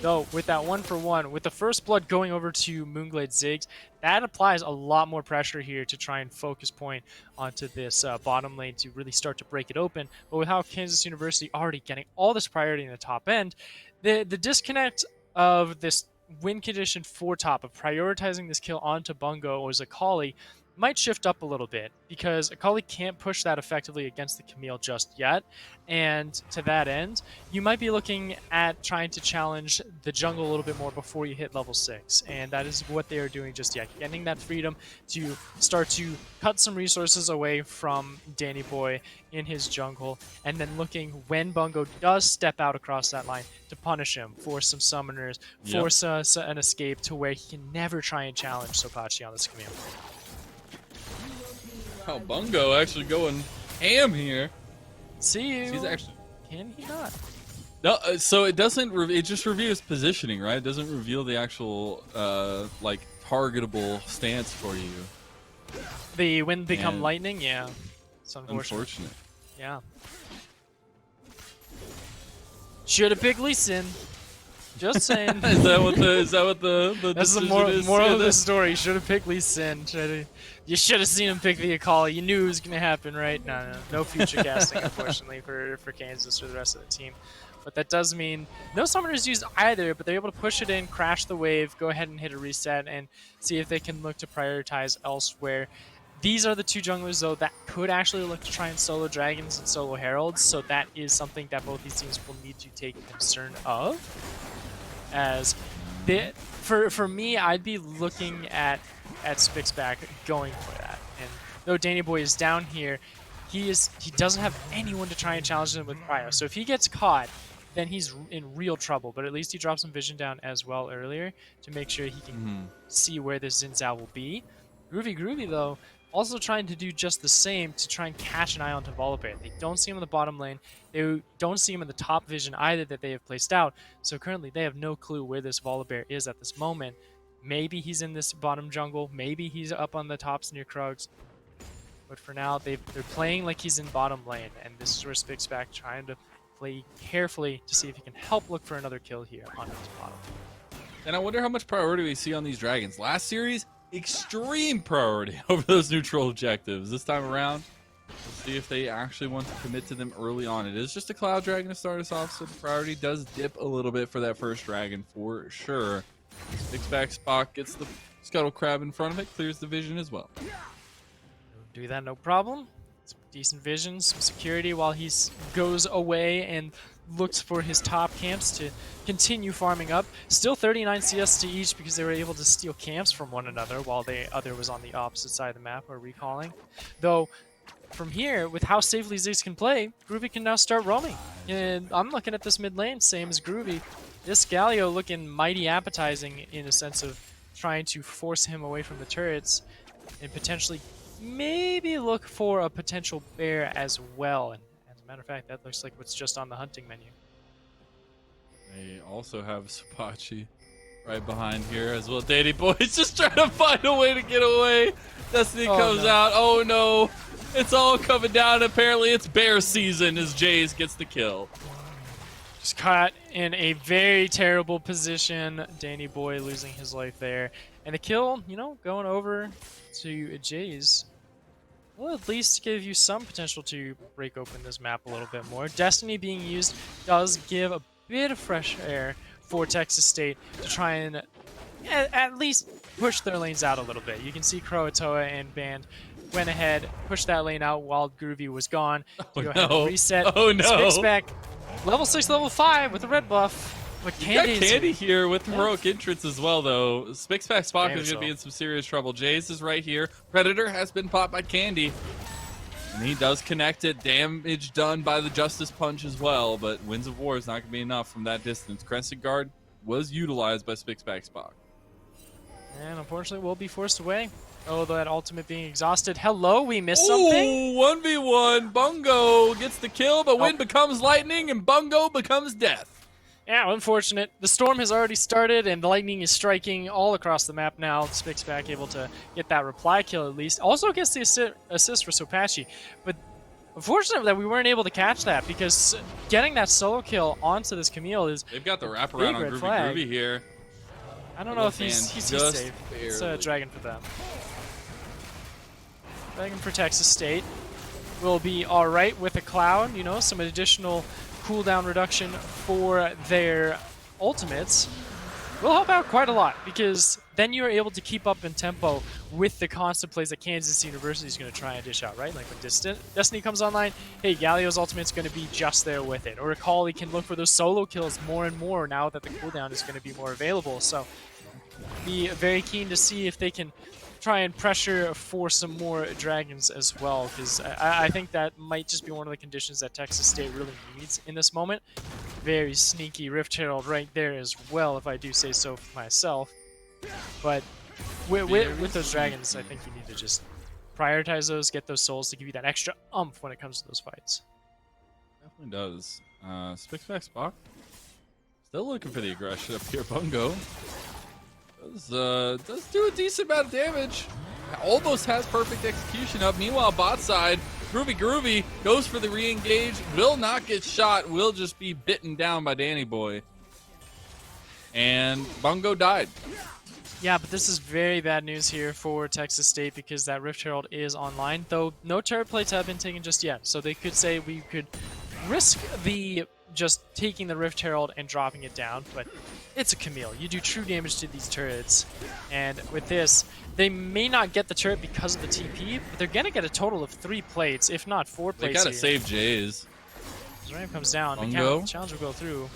Though, with that 1-for-1, with the first blood going over to Moonglade Ziggs, that applies a lot more pressure here to try and focus point onto this bottom lane to really start to break it open. But with how Kansas University already getting all this priority in the top end, the disconnect of this win condition for top, of prioritizing this kill onto Bungo or Zakali, might shift up a little bit, because Akali can't push that effectively against the Camille just yet, and to that end, you might be looking at trying to challenge the jungle a little bit more before you hit level 6, and that is what they are doing just yet, getting that freedom to start to cut some resources away from Danny Boy in his jungle, and then looking when Bungo does step out across that line to punish him, force some summoners, force an escape to where he can never try and challenge Sopachi on this Camille. Oh, Bungo actually going ham here. See you. He's actually. Can he not? No, so it doesn't. It just reveals positioning, right? It doesn't reveal the actual like targetable stance for you. The wind become lightning. Yeah, it's unfortunate. Yeah. Should have picked Lee Sin. Just saying. Is that what the That's the moral of the story. Should have picked Lee Sin. You should have seen him pick the Akali. You knew it was gonna happen, right? No future casting, unfortunately, for Kansas or the rest of the team. But that does mean no summoners used either, but they're able to push it in, crash the wave, go ahead and hit a reset, and see if they can look to prioritize elsewhere. These are the two junglers, though, that could actually look to try and solo dragons and solo heralds, so that is something that both these teams will need to take concern of. As for me, I'd be looking at Spixback going for that. And though Danny Boy is down here, he doesn't have anyone to try and challenge him with Cryo. So if he gets caught, then he's in real trouble. But at least he dropped some vision down as well earlier to make sure he can see where this Xin Zhao will be. Groovy though, also trying to do just the same to try and catch an eye onto Volibear. They don't see him in the bottom lane. They don't see him in the top vision either that they have placed out. So currently they have no clue where this Volibear is at this moment. Maybe he's in this bottom jungle. Maybe he's up on the tops near Krugs. But for now, they're playing like he's in bottom lane. And this is where Spixback trying to play carefully to see if he can help look for another kill here on his bottom. And I wonder how much priority we see on these dragons. Last series, extreme priority over those neutral objectives. This time around, we'll see if they actually want to commit to them early on. It is just a Cloud Dragon to start us off, so the priority does dip a little bit for that first dragon for sure. Spixback Spock gets the Scuttle Crab in front of it, clears the vision as well. Do that, no problem. Some decent vision, some security while he goes away and looks for his top camps to continue farming up. Still 39 CS to each because they were able to steal camps from one another while the other was on the opposite side of the map or recalling. Though, from here, with how safely Ziggs can play, Groovy can now start roaming. And I'm looking at this mid lane, same as Groovy. This Galio looking mighty appetizing in a sense of trying to force him away from the turrets and potentially maybe look for a potential bear as well. And as a matter of fact, that looks like what's just on the hunting menu. They also have Sopachi right behind here as well. Danny Boy's just trying to find a way to get away. Destiny comes out. Oh no. It's all coming down. Apparently it's bear season as Jays gets the kill. Just caught in a very terrible position. Danny Boy losing his life there. And the kill, you know, going over to Jays will at least give you some potential to break open this map a little bit more. Destiny being used does give a bit of fresh air for Texas State to try and at least push their lanes out a little bit. You can see Croatoa and Band went ahead, pushed that lane out while Groovy was gone. Oh, Go ahead no. and reset. Oh, no. Spixback, level 6, level 5 with the red buff. But You got Candy's Candy here with heroic entrance as well, though. Spixpack Spock Damn is going to so. be in some serious trouble. Jace is right here. Predator has been popped by Candy. And he does connect it. Damage done by the Justice Punch as well, but Winds of War is not going to be enough from that distance. Crescent Guard was utilized by Spixpack Spock. And unfortunately will be forced away. Oh, that ultimate being exhausted. Hello, we missed something? Ooh, 1v1. Bungo gets the kill, but Wind becomes lightning and Bungo becomes death. Yeah, unfortunate. The storm has already started and the lightning is striking all across the map now. Spixback able to get that reply kill at least. Also gets the assist for Sopachi. But unfortunate that we weren't able to catch that because getting that solo kill onto this Camille is They've got the big wraparound on red Groovy flag. Groovy here. I don't know if he's just safe. It's a barely. dragon for them. Dragon for Texas State will be alright with a cloud, you know, some additional cooldown reduction for their ultimates. Will help out quite a lot because then you're able to keep up in tempo with the constant plays that Kansas University is going to try and dish out, right? Like when Destiny comes online, hey, Galio's ultimate's going to be just there with it. Or Akali can look for those solo kills more and more now that the cooldown is going to be more available. So be very keen to see if they can try and pressure for some more dragons as well, because I think that might just be one of the conditions that Texas State really needs in this moment. Very sneaky Rift Herald right there as well, if I do say so for myself. But with those dragons, I think you need to just prioritize those, get those souls to give you that extra oomph when it comes to those fights. Definitely does. Spixback Spock still looking for the aggression up here. Bungo does do a decent amount of damage. Almost has perfect execution up. Meanwhile, bot side, Groovy goes for the re-engage. Will not get shot. Will just be bitten down by Danny Boy. And Bungo died. Yeah, but this is very bad news here for Texas State because that Rift Herald is online, though no turret plates have been taken just yet. So they could say we could risk the just taking the Rift Herald and dropping it down, but it's a Camille. You do true damage to these turrets, and with this, they may not get the turret because of the TP, but they're gonna get a total of 3 plates, if not 4 They plates. gotta here. save Jays. As Ram comes down, Bungo? the challenge will go through.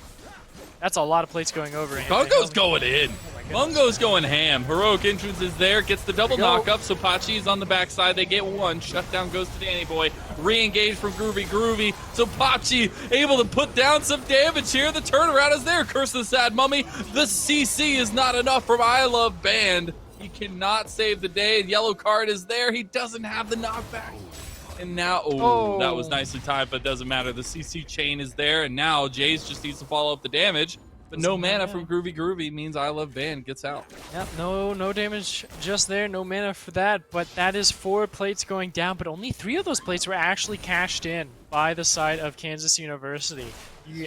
That's a lot of plates going over. Bungo's going in. my goodness. Bungo's going ham. Heroic entrance is there. Gets the double There we go. knock up. So Pachi's on the backside. They get one. Shutdown goes to Danny Boy. Re-engage from Groovy. So Pachi able to put down some damage here. The turnaround is there. Curse of the Sad Mummy. The CC is not enough from I Love Band. He cannot save the day. Yellow card is there. He doesn't have the knockback. And now, that was nicely timed, but doesn't matter. The CC chain is there, and now Jays just needs to follow up the damage. But no mana from Groovy means I Love Band gets out. Yep, no damage just there, no mana for that, but that is 4 plates going down, but only 3 of those plates were actually cashed in by the side of Kansas University.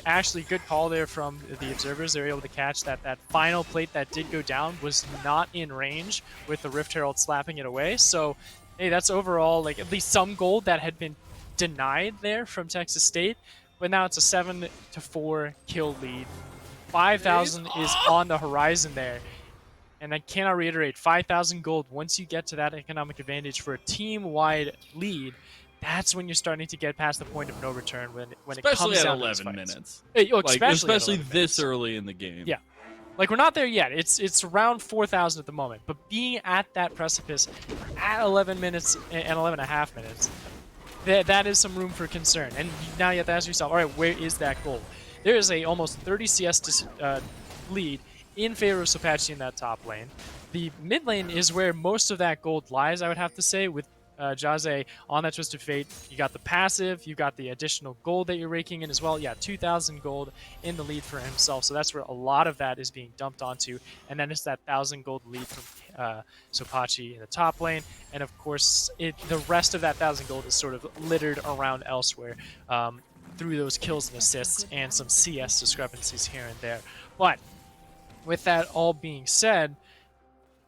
Actually, good call there from the observers. They were able to catch that final plate that did go down was not in range with the Rift Herald slapping it away, so hey, that's overall like at least some gold that had been denied there from Texas State, but now it's a 7-4 kill lead. 5,000 is on the horizon there. And I cannot reiterate, 5,000 gold, once you get to that economic advantage for a team-wide lead, that's when you're starting to get past the point of no return when it comes Especially at down to 11 these fights. minutes. Hey, Like, especially especially at 11 this minutes. early in the game. Yeah. Like, we're not there yet. It's around 4,000 at the moment. But being at that precipice at 11 minutes and 11 and a half minutes, that is some room for concern. And now you have to ask yourself, all right, where is that goal? There is a almost 30 CS lead in favor of Sopachi in that top lane. The mid lane is where most of that gold lies, I would have to say, with Jaze on that Twisted Fate. You got the passive, you got the additional gold that you're raking in as well. Yeah, 2,000 gold in the lead for himself, so that's where a lot of that is being dumped onto. And then it's that 1,000 gold lead from Sopachi in the top lane, and of course the rest of that 1,000 gold is sort of littered around elsewhere. through those kills and assists and some CS discrepancies here and there. But with that all being said,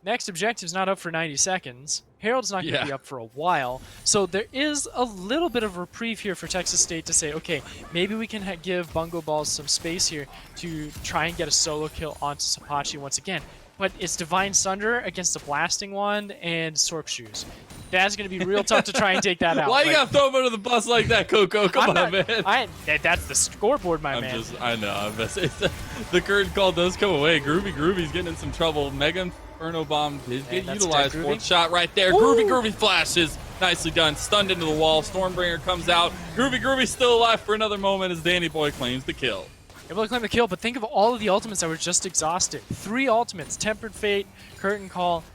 next objective's not up for 90 seconds. Herald's not going to be up for a while. So there is a little bit of reprieve here for Texas State to say, okay, maybe we can give Bungo Balls some space here to try and get a solo kill onto Sapachi once again. But it's Divine Sunder against a Blasting Wand and Sorp Shoes. That's going to be real tough to try and take that out. Why you got to throw him under the bus like that, Coco? Come on, man. That's the scoreboard, my man. I know. The curtain call does come away. Groovy's getting in some trouble. Mega Inferno Bomb did get utilized. Fourth shot right there. Ooh. Groovy flashes. Nicely done. Stunned into the wall. Stormbringer comes out. Groovy's still alive for another moment as Danny Boy claims the kill. Able to claim the kill, but think of all of the ultimates that were just exhausted. 3 ultimates, Tempered Fate, Curtain Call,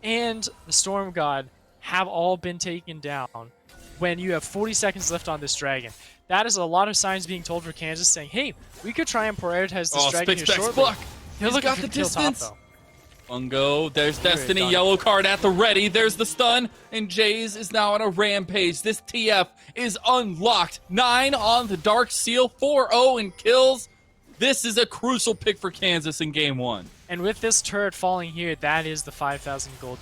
and the Storm God have all been taken down when you have 40 seconds left on this dragon. That is a lot of signs being told for Kansas saying, hey, we could try and prioritize this dragon here shortly. He's got the distance. Bungo, there's Destiny, yellow card at the ready. There's the stun, and Jays is now on a rampage. This TF is unlocked. 9 on the Dark Seal, 4-0 in kills. This is a crucial pick for Kansas in game 1. And with this turret falling here, that is the 5,000 gold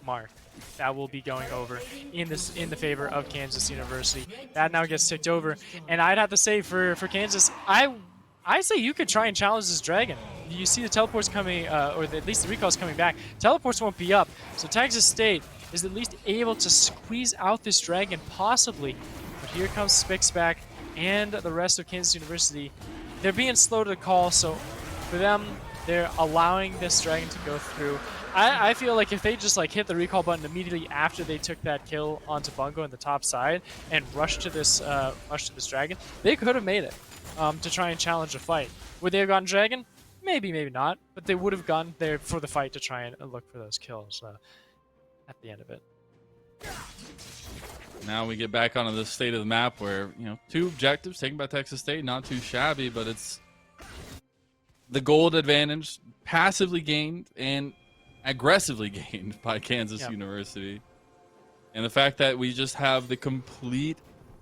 mark that will be going over in the favor of Kansas University. That now gets ticked over, and I'd have to say for Kansas, I say you could try and challenge this dragon. You see the teleports coming, or at least the recall's coming back. Teleports won't be up, so Texas State is at least able to squeeze out this dragon, possibly. But here comes Spixback and the rest of Kansas University. They're being slow to the call, so for them, they're allowing this dragon to go through. I feel like if they just hit the recall button immediately after they took that kill onto Bungo in the top side and rushed to this dragon, they could have made it to try and challenge a fight. Would they have gotten dragon? Maybe, maybe not. But they would have gone there for the fight to try and look for those kills at the end of it. Now we get back onto the state of the map where, 2 objectives taken by Texas State, not too shabby, but it's the gold advantage passively gained and aggressively gained by Kansas University. And the fact that we just have the complete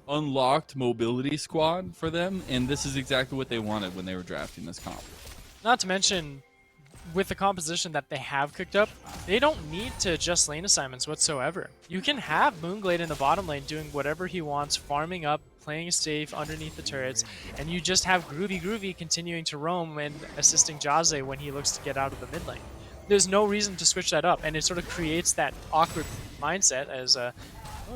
unlocked mobility squad for them, and this is exactly what they wanted when they were drafting this comp. Not to mention, with the composition that they have cooked up, they don't need to adjust lane assignments whatsoever. You can have Moonglade in the bottom lane doing whatever he wants, farming up, playing safe underneath the turrets, and you just have Groovy continuing to roam and assisting Jaze when he looks to get out of the mid lane. There's no reason to switch that up, and it sort of creates that awkward mindset as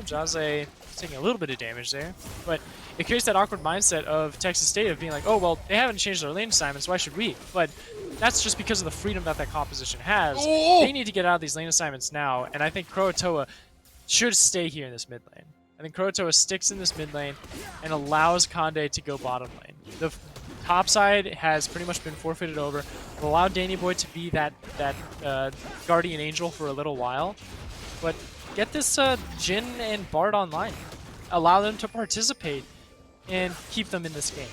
Jaze taking a little bit of damage there, but it creates that awkward mindset of Texas State of being like, oh, well, they haven't changed their lane assignments, why should we? But that's just because of the freedom that composition has. Oh! They need to get out of these lane assignments now, and I think Croatoa should stay here in this mid lane. I think Croatoa sticks in this mid lane and allows Conde to go bottom lane. The top side has pretty much been forfeited over. Will allow Danny Boy to be that guardian angel for a little while, but get this Jhin and Bard online. Allow them to participate and keep them in this game.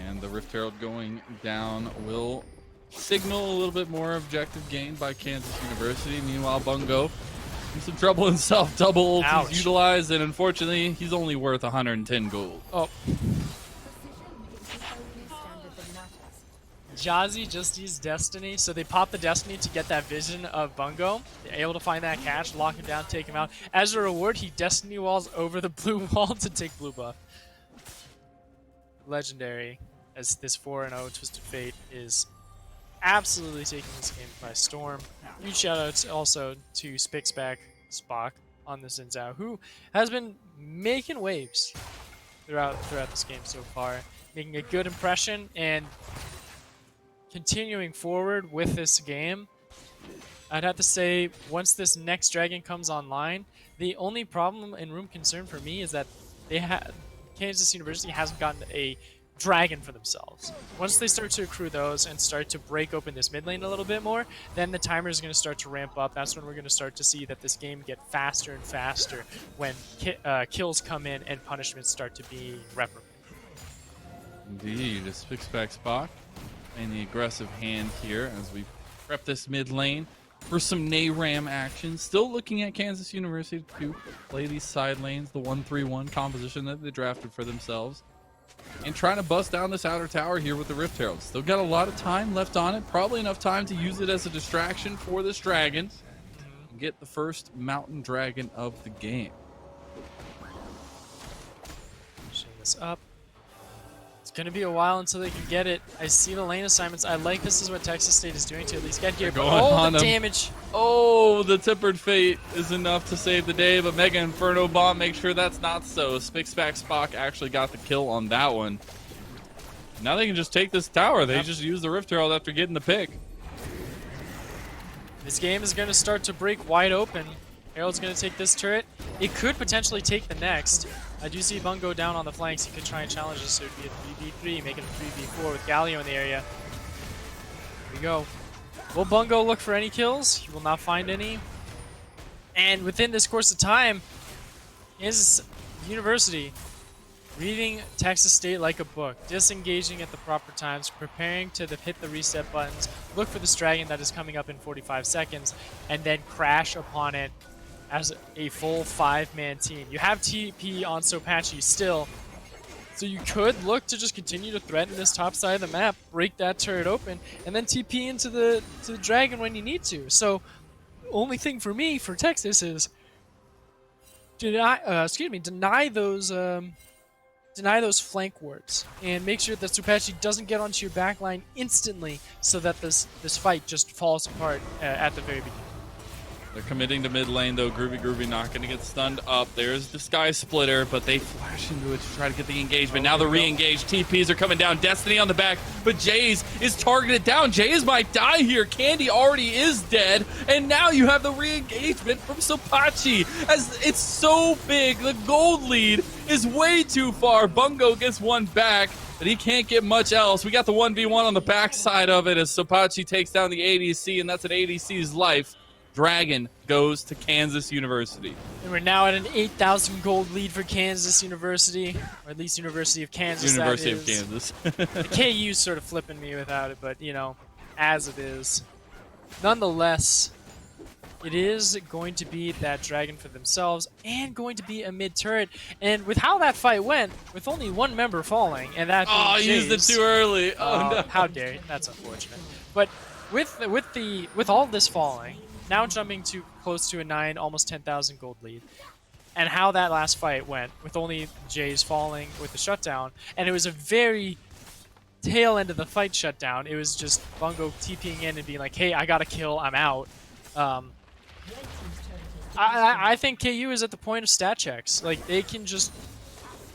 And the Rift Herald going down will signal a little bit more objective gain by Kansas University. Meanwhile, Bungo in some trouble himself. Double ultis utilized, and unfortunately, he's only worth 110 gold. Oh. Jazzy just used Destiny, so they pop the Destiny to get that vision of Bungo. They're able to find that catch, lock him down, take him out. As a reward, he Destiny walls over the blue wall to take blue buff. Legendary, as this 4-0 Twisted Fate is absolutely taking this game by storm. Huge shoutouts also to Spixback Spock on this Zinzao, who has been making waves throughout this game so far, making a good impression and continuing forward with this game. I'd have to say, once this next dragon comes online, the only problem and room concern for me is that Kansas University hasn't gotten a dragon for themselves. Once they start to accrue those and start to break open this mid lane a little bit more, then the timer is going to start to ramp up. That's when we're going to start to see that this game get faster and faster when kills come in and punishments start to be reprimanded. Indeed, a Spixback Spock and the aggressive hand here as we prep this mid lane. for some NARAM action. Still looking at Kansas University to play these side lanes, the 1-3-1 composition that they drafted for themselves. And trying to bust down this outer tower here with the Rift Herald. Still got a lot of time left on it. Probably enough time to use it as a distraction for this dragon. And get the first mountain dragon of the game. Shake this up. It's going to be a while until they can get it. I see the lane assignments. I like this is what Texas State is doing to at least get here. But oh, the damage. Oh, the Tempered Fate is enough to save the day, but Mega Inferno Bomb makes sure that's not so. Spick-Spack Spock actually got the kill on that one. Now they can just take this tower. They just use the Rift Herald after getting the pick. This game is going to start to break wide open. Herald's going to take this turret. It could potentially take the next. I do see Bungo down on the flanks. He could try and challenge this. So it would be a 3v3, make it a 3v4 with Galio in the area. Here we go. Will Bungo look for any kills? He will not find any. And within this course of time, Kansas University reading Texas State like a book, disengaging at the proper times, preparing to hit the reset buttons, look for this dragon that is coming up in 45 seconds, and then crash upon it as a full 5-man team. You have TP on Sopachi still, so you could look to just continue to threaten this top side of the map, break that turret open, and then TP into the dragon when you need to. So, only thing for me for Texas is deny those flank wards and make sure that Sopachi doesn't get onto your backline instantly, so that this fight just falls apart at the very beginning. They're committing to mid lane though. Groovy not going to get stunned up. There's the Sky Splitter, but they flash into it to try to get the engagement. Now the re-engaged TPs are coming down. Destiny on the back, but Jays is targeted down. Jays might die here. Candy already is dead, and now you have the re-engagement from Sopachi. As it's so big, the gold lead is way too far. Bungo gets one back, but he can't get much else. We got the 1v1 on the backside of it as Sopachi takes down the ADC, and that's an ADC's life. Dragon goes to Kansas University. And we're now at an 8,000 gold lead for Kansas University, or at least University of Kansas. University of Kansas. The KU's sort of flipping me without it, but you know, as it is. Nonetheless, it is going to be that dragon for themselves and going to be a mid turret. And with how that fight went, with only one member falling, and that being used it too early. Oh no! How dare you? That's unfortunate. But with all this falling, now jumping to close to a 9, almost 10,000 gold lead, and how that last fight went with only Jays falling with the shutdown, and it was a very tail end of the fight shutdown. It was just Bungo TPing in and being like, "Hey, I got a kill, I'm out." I think KU is at the point of stat checks. Like they can just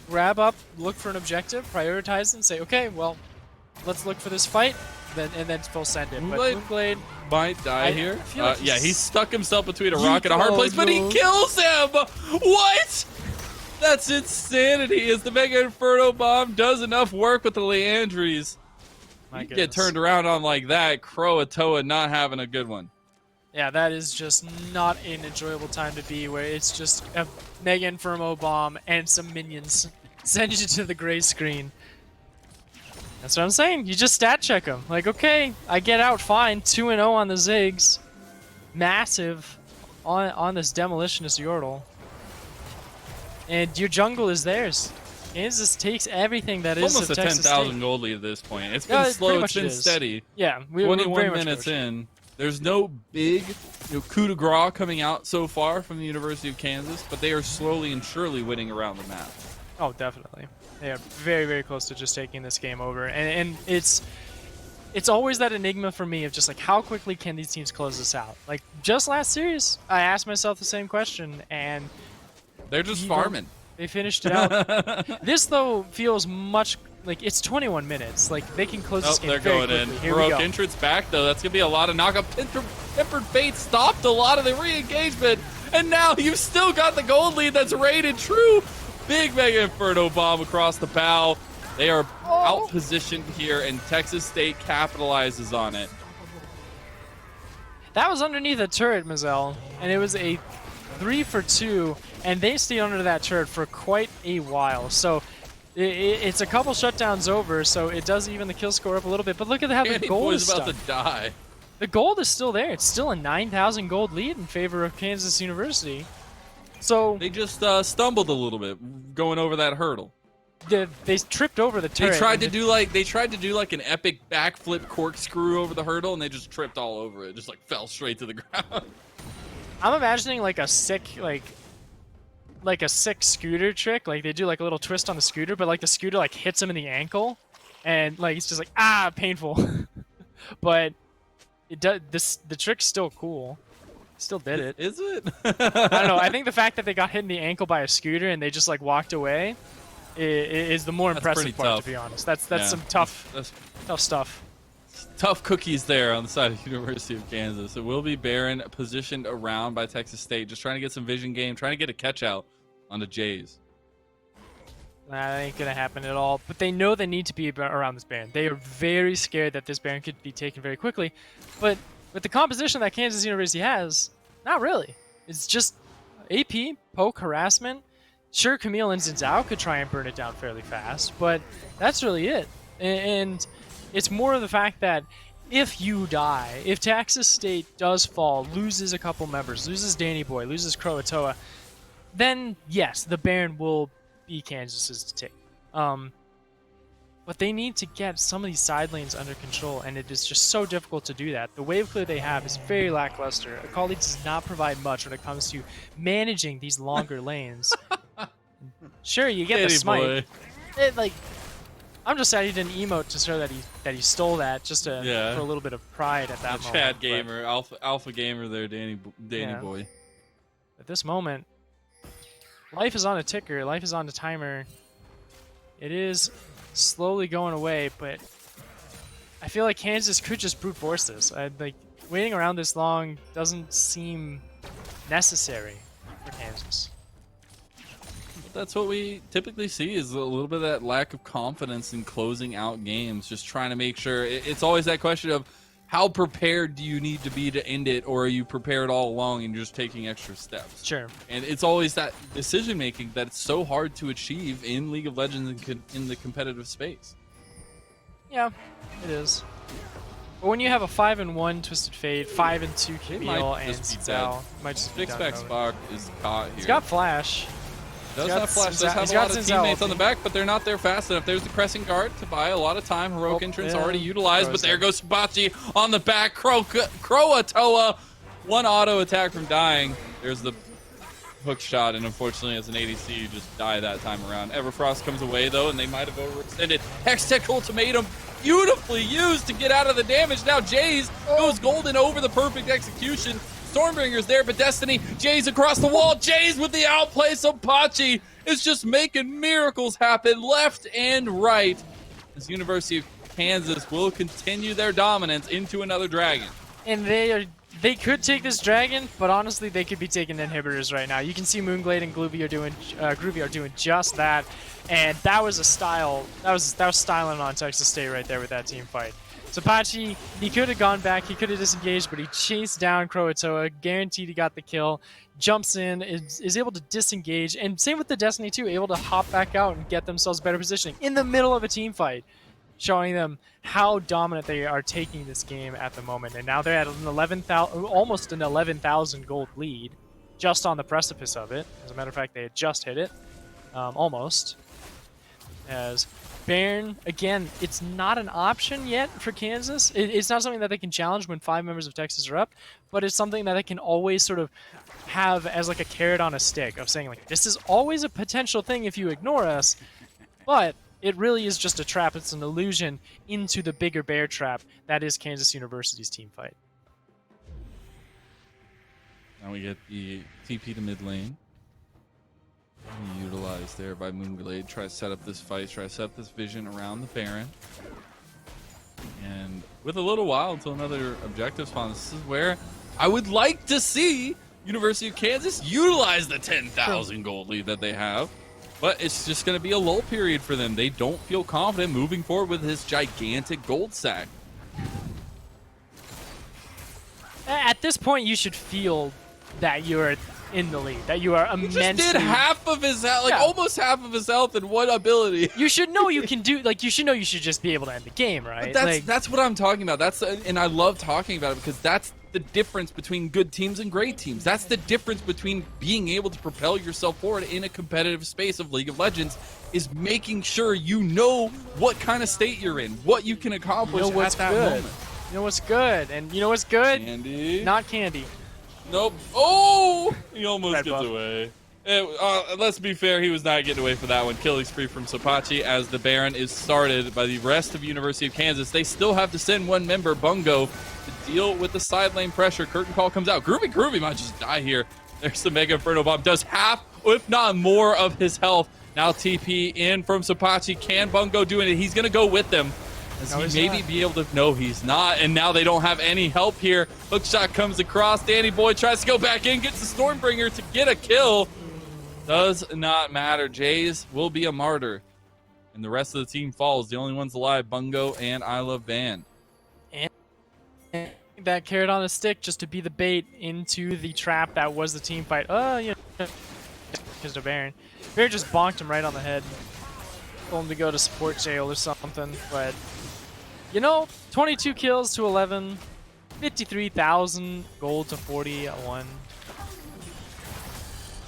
grab up, look for an objective, prioritize, and say, "Okay, well, let's look for this fight." And then full send it. But Moonblade might die here. Like yeah, he stuck himself between a rock and a hard place, but he kills him! What? That's insanity, as the Mega Inferno Bomb does enough work with the Leandries. You get turned around on like that, Croatoa not having a good one. Yeah, that is just not an enjoyable time to be, where it's just a Mega Inferno Bomb and some minions send you to the gray screen. That's what I'm saying. You just stat check them. Like, okay, I get out fine. 2-0 on the Ziggs. Massive on this Demolitionist Yordle. And your jungle is theirs. Kansas takes everything that is almost of a Texas 10,000 State. gold lead at this point. It's been slow, it's been steady. Yeah, 21 minutes in. There's no big coup de grace coming out so far from the University of Kansas, but they are slowly and surely winning around the map. Oh, definitely. They are very, very close to just taking this game over. And it's always that enigma for me of just like, how quickly can these teams close this out? Like, just last series, I asked myself the same question, and they're just farming. They finished it out. This, though, feels much like it's 21 minutes. Like, they can close this game they're very going quickly. in. Here we go. Entrance back, though. That's going to be a lot of knockup. Tempered Fate stopped a lot of the re-engagement, and now you've still got the gold lead that's rated true. Big Mega Inferno Bomb across the bow. They are out-positioned here, and Texas State capitalizes on it. That was underneath a turret, Mazel, and it was a 3 for 2, and they stayed under that turret for quite a while. So it's a couple shutdowns over, so it does even the kill score up a little bit. But look at how the gold is about stuck. to die. the gold is still there. It's still a 9,000 gold lead in favor of Kansas University. So They just stumbled a little bit going over that hurdle. they tripped over the turret. They tried to do like an epic backflip corkscrew over the hurdle, and they just tripped all over it. Just like fell straight to the ground. I'm imagining like a sick scooter trick. Like they do like a little twist on the scooter, but like the scooter like hits him in the ankle, and like it's just like painful. But it does. The trick's still cool. Still did it. Is it? I don't know. I think the fact that they got hit in the ankle by a scooter and they just like walked away is the more impressive part, tough. to be honest. That's Yeah. some tough stuff. Tough cookies there on the side of University of Kansas. It will be Baron positioned around by Texas State, just trying to get some vision game, trying to get a catch out on the Jays. That ain't gonna happen at all. But they know they need to be around this Baron. They are very scared that this Baron could be taken very quickly. But with the composition that Kansas University has, not really. It's just AP, poke, harassment. Sure, Camille and Zinzao could try and burn it down fairly fast, but that's really it. And it's more of the fact that if you die, if Texas State does fall, loses a couple members, loses Danny Boy, loses Croatoa, then yes, the Baron will be Kansas's to take. But they need to get some of these side lanes under control, and it is just so difficult to do that. The wave clear they have is very lackluster. Akali does not provide much when it comes to managing these longer lanes. Sure, you get the smite. I'm just sad he didn't emote to show that he stole that, just for a little bit of pride at that moment. Chad gamer, alpha gamer there, Danny Boy. At this moment, life is on a ticker. Life is on the timer. It is slowly going away, but I feel like Kansas could just brute force this. Waiting around this long doesn't seem necessary for Kansas. That's what we typically see, is a little bit of that lack of confidence in closing out games, just trying to make sure. It's always that question of how prepared do you need to be to end it, or are you prepared all along and you're just taking extra steps? Sure. And it's always that decision making that's so hard to achieve in League of Legends and in the competitive space. Yeah, it is. But when you have a 5-1 Twisted Fate, 5-2 Camille, and Zao, might just be Big Spec Spock is caught here. He's got Flash. Does have Flash, does have a lot of teammates on the back, but they're not there fast enough. There's the Crescent Guard to buy a lot of time. Heroic entrance already utilized, but there goes Sabachi on the back. Croatoa, one auto attack from dying. There's the hook shot, and unfortunately as an ADC, you just die that time around. Everfrost comes away though, and they might have overextended. Hextech Ultimatum, beautifully used to get out of the damage. Now Jays goes golden over the perfect execution. Stormbringer's there, but Destiny, Jays across the wall. Jays with the outplay. So Pachi is just making miracles happen left and right, as University of Kansas will continue their dominance into another dragon. And they could take this dragon, but honestly, they could be taking inhibitors right now. You can see Moonglade and Groovy are doing just that, and that was a style. That was styling on Texas State right there with that team fight. So Pachi, he could have gone back, he could have disengaged, but he chased down Croatoa, guaranteed he got the kill, jumps in, is able to disengage, and same with the Destiny too, able to hop back out and get themselves better positioning in the middle of a team fight, showing them how dominant they are taking this game at the moment. And now they're at almost an 11,000 gold lead, just on the precipice of it. As a matter of fact, they had just hit it, almost. As Baron, again, it's not an option yet for Kansas. It's not something that they can challenge when 5 members of Texas are up, but it's something that they can always sort of have as like a carrot on a stick of saying like, this is always a potential thing if you ignore us, but it really is just a trap. It's an illusion into the bigger bear trap that is Kansas University's team fight. Now we get the TP to mid lane. Utilized there by Moonglade. Try to set up this fight, try to set up this vision around the Baron. And with a little while until another objective spawn, this is where I would like to see University of Kansas utilize the 10,000 gold lead that they have. But it's just going to be a lull period for them. They don't feel confident moving forward with this gigantic gold sack. At this point, you should feel that you're in the lead, that you are He immensely. just did half of his health, like Yeah. almost half of his health in one ability. You should know you can do, like, you should know you should just be able to end the game, right? But that's what I'm talking about. And I love talking about it because that's the difference between good teams and great teams. That's the difference between being able to propel yourself forward in a competitive space of League of Legends, is making sure you know what kind of state you're in, what you can accomplish You know what's at that good. moment. You know what's good, and you know what's good? Candy. Not Candy. Nope. Oh! He almost Red gets buff. away. Let's be fair, he was not getting away for that one. Killing spree from Sopachi as the Baron is started by the rest of University of Kansas. They still have to send one member, Bungo, to deal with the side lane pressure. Curtain call comes out. Groovy might just die here. There's the Mega Inferno Bomb. Does half, if not more, of his health. Now TP in from Sopachi. Can Bungo do it? He's going to go with them. No, As he's he maybe not. be able to... No, he's not. And now they don't have any help here. Hookshot comes across. Danny Boy tries to go back in, gets the Stormbringer to get a kill. Does not matter. Jays will be a martyr. And the rest of the team falls. The only ones alive, Bungo and I Love Band. That carrot on a stick just to be the bait into the trap that was the team fight. Because the Baron just bonked him right on the head. Told him to go to support jail or something. But, 22 kills to 11, 53,000 gold to 41.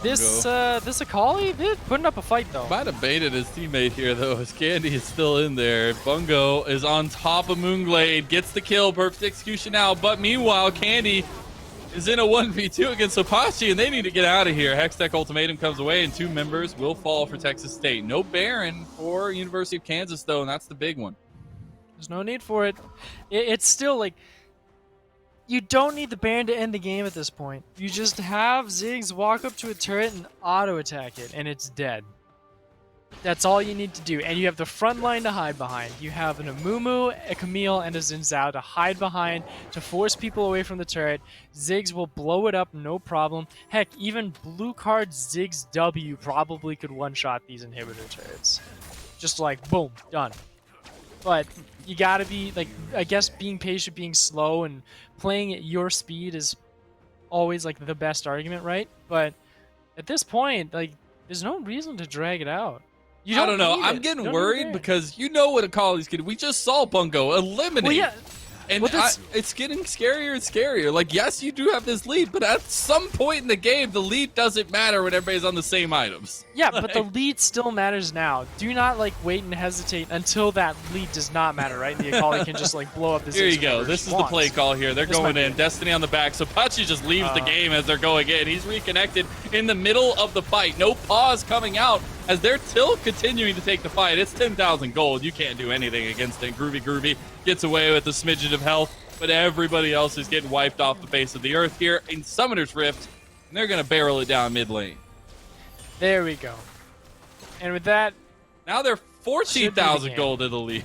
This Akali, putting up a fight though. Might have baited his teammate here though, as Candy is still in there. Bungo is on top of Moonglade, gets the kill, perfect execution now. But meanwhile, Candy is in a 1v2 against Sopachi, and they need to get out of here. Hextech Ultimatum comes away, and 2 members will fall for Texas State. No Baron for University of Kansas though, and that's the big one. There's no need for it. It's still like, you don't need the Baron to end the game at this point. You just have Ziggs walk up to a turret and auto attack it, and it's dead. That's all you need to do. And you have the front line to hide behind. You have an Amumu, a Camille, and a Xin Zhao to hide behind to force people away from the turret. Ziggs will blow it up, no problem. Heck, even blue card Ziggs W probably could one-shot these inhibitor turrets. Just like, boom, done. But you gotta be, like, I guess being patient, being slow, and playing at your speed is always, like, the best argument, right? But at this point, like, there's no reason to drag it out. I don't know. I'm getting worried because you know what Akali's getting. We just saw Bungo eliminate. Well, yeah. And Well, it's getting scarier and scarier. Like, yes, you do have this lead, but at some point in the game, the lead doesn't matter when everybody's on the same items. Yeah, but the lead still matters now. Do not, like, wait and hesitate until that lead does not matter, right? The Akali can just, like, blow up the Here you go. This is the play call here. They're This going might in. be. Destiny on the back. So Pachi just leaves the game as they're going in. He's reconnected in the middle of the fight. No pause coming out as they're still continuing to take the fight. It's 10,000 gold. You can't do anything against it. Groovy gets away with a smidgen of health, but everybody else is getting wiped off the face of the earth here in Summoner's Rift, and they're going to barrel it down mid lane. There we go. And with that, Now they're 14,000 game. gold in the lead.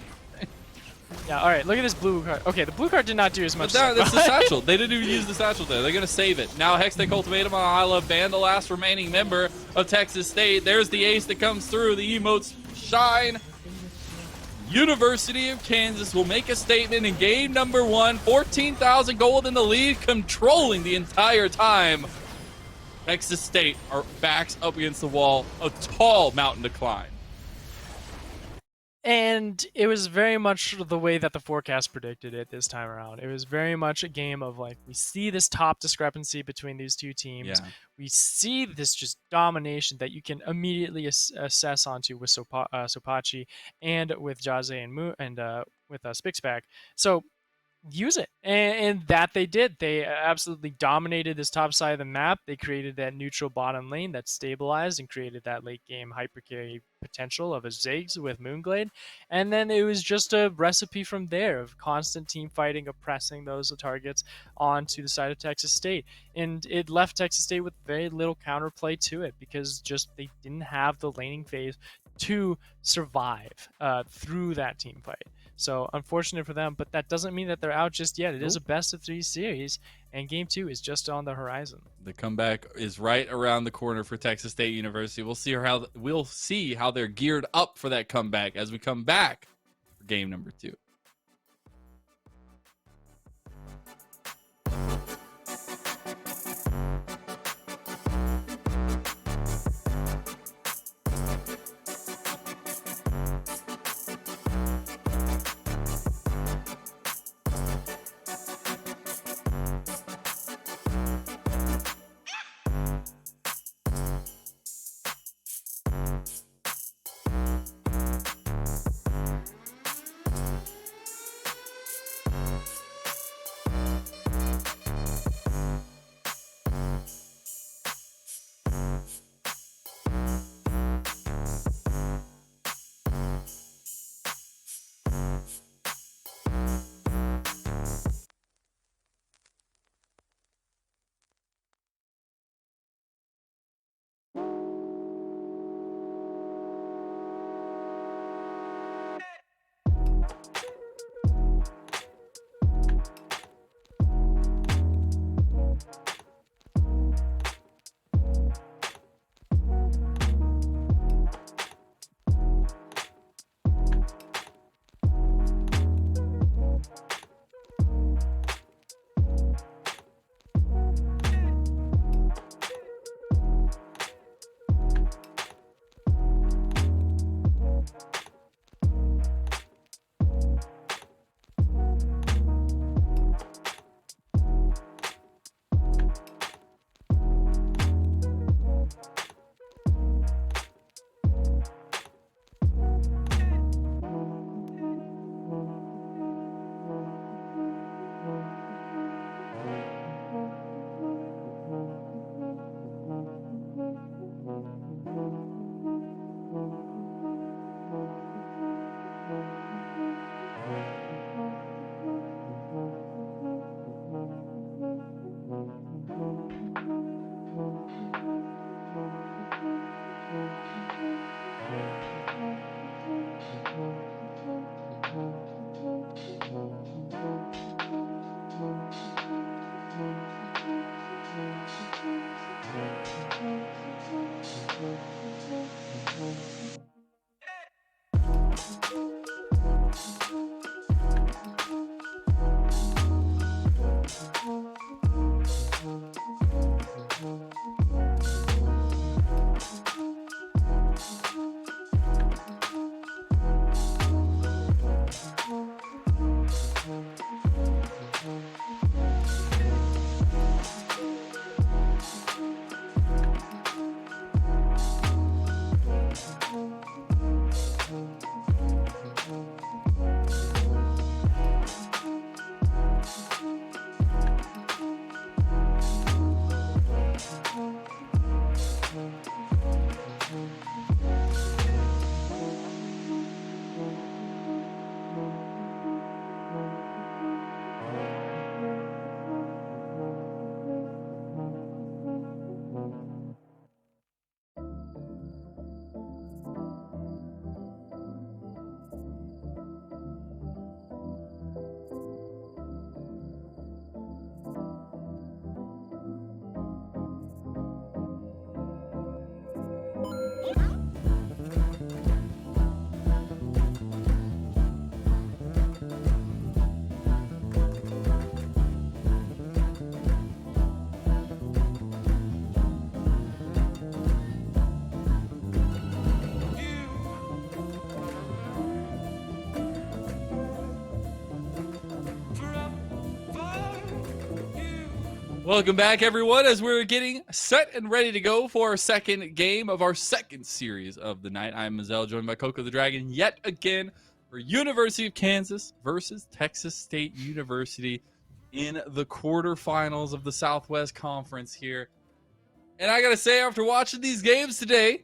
yeah, all right, look at this blue card. Okay, the blue card did not do as much. But that's the satchel. They didn't even use the satchel there. They're going to save it. Now Hextech Ultimatum on I Love Band, the last remaining member of Texas State. There's the ace that comes through. The emotes shine. University of Kansas will make a statement in game number 1. 14,000 gold in the lead, controlling the entire time. Texas State are backs up against the wall. A tall mountain to climb. And it was very much the way that the forecast predicted it this time around. It was very much a game of, like, we see this top discrepancy between these two teams. Yeah. We see this just domination that you can immediately assess onto with Sopachi and with Jaze and with Spixback. So use it, and that they did. They absolutely dominated this top side of the map. They created that neutral bottom lane that stabilized and created that late game hyper carry potential of a Ziggs with Moonglade, and then it was just a recipe from there of constant team fighting, oppressing those targets onto the side of Texas State, and it left Texas State with very little counterplay to it because just they didn't have the laning phase to survive through that team fight. So unfortunate for them, but that doesn't mean that they're out just yet. It is a best of 3 series, and game 2 is just on the horizon. The comeback is right around the corner for Texas State University. We'll see how they're geared up for that comeback as we come back for game number 2. Welcome back, everyone, as we're getting set and ready to go for our second game of our second series of the night. I'm Mazel, joined by Coco the Dragon yet again for University of Kansas versus Texas State University in the quarterfinals of the Southwest Conference here. And I gotta say, after watching these games today,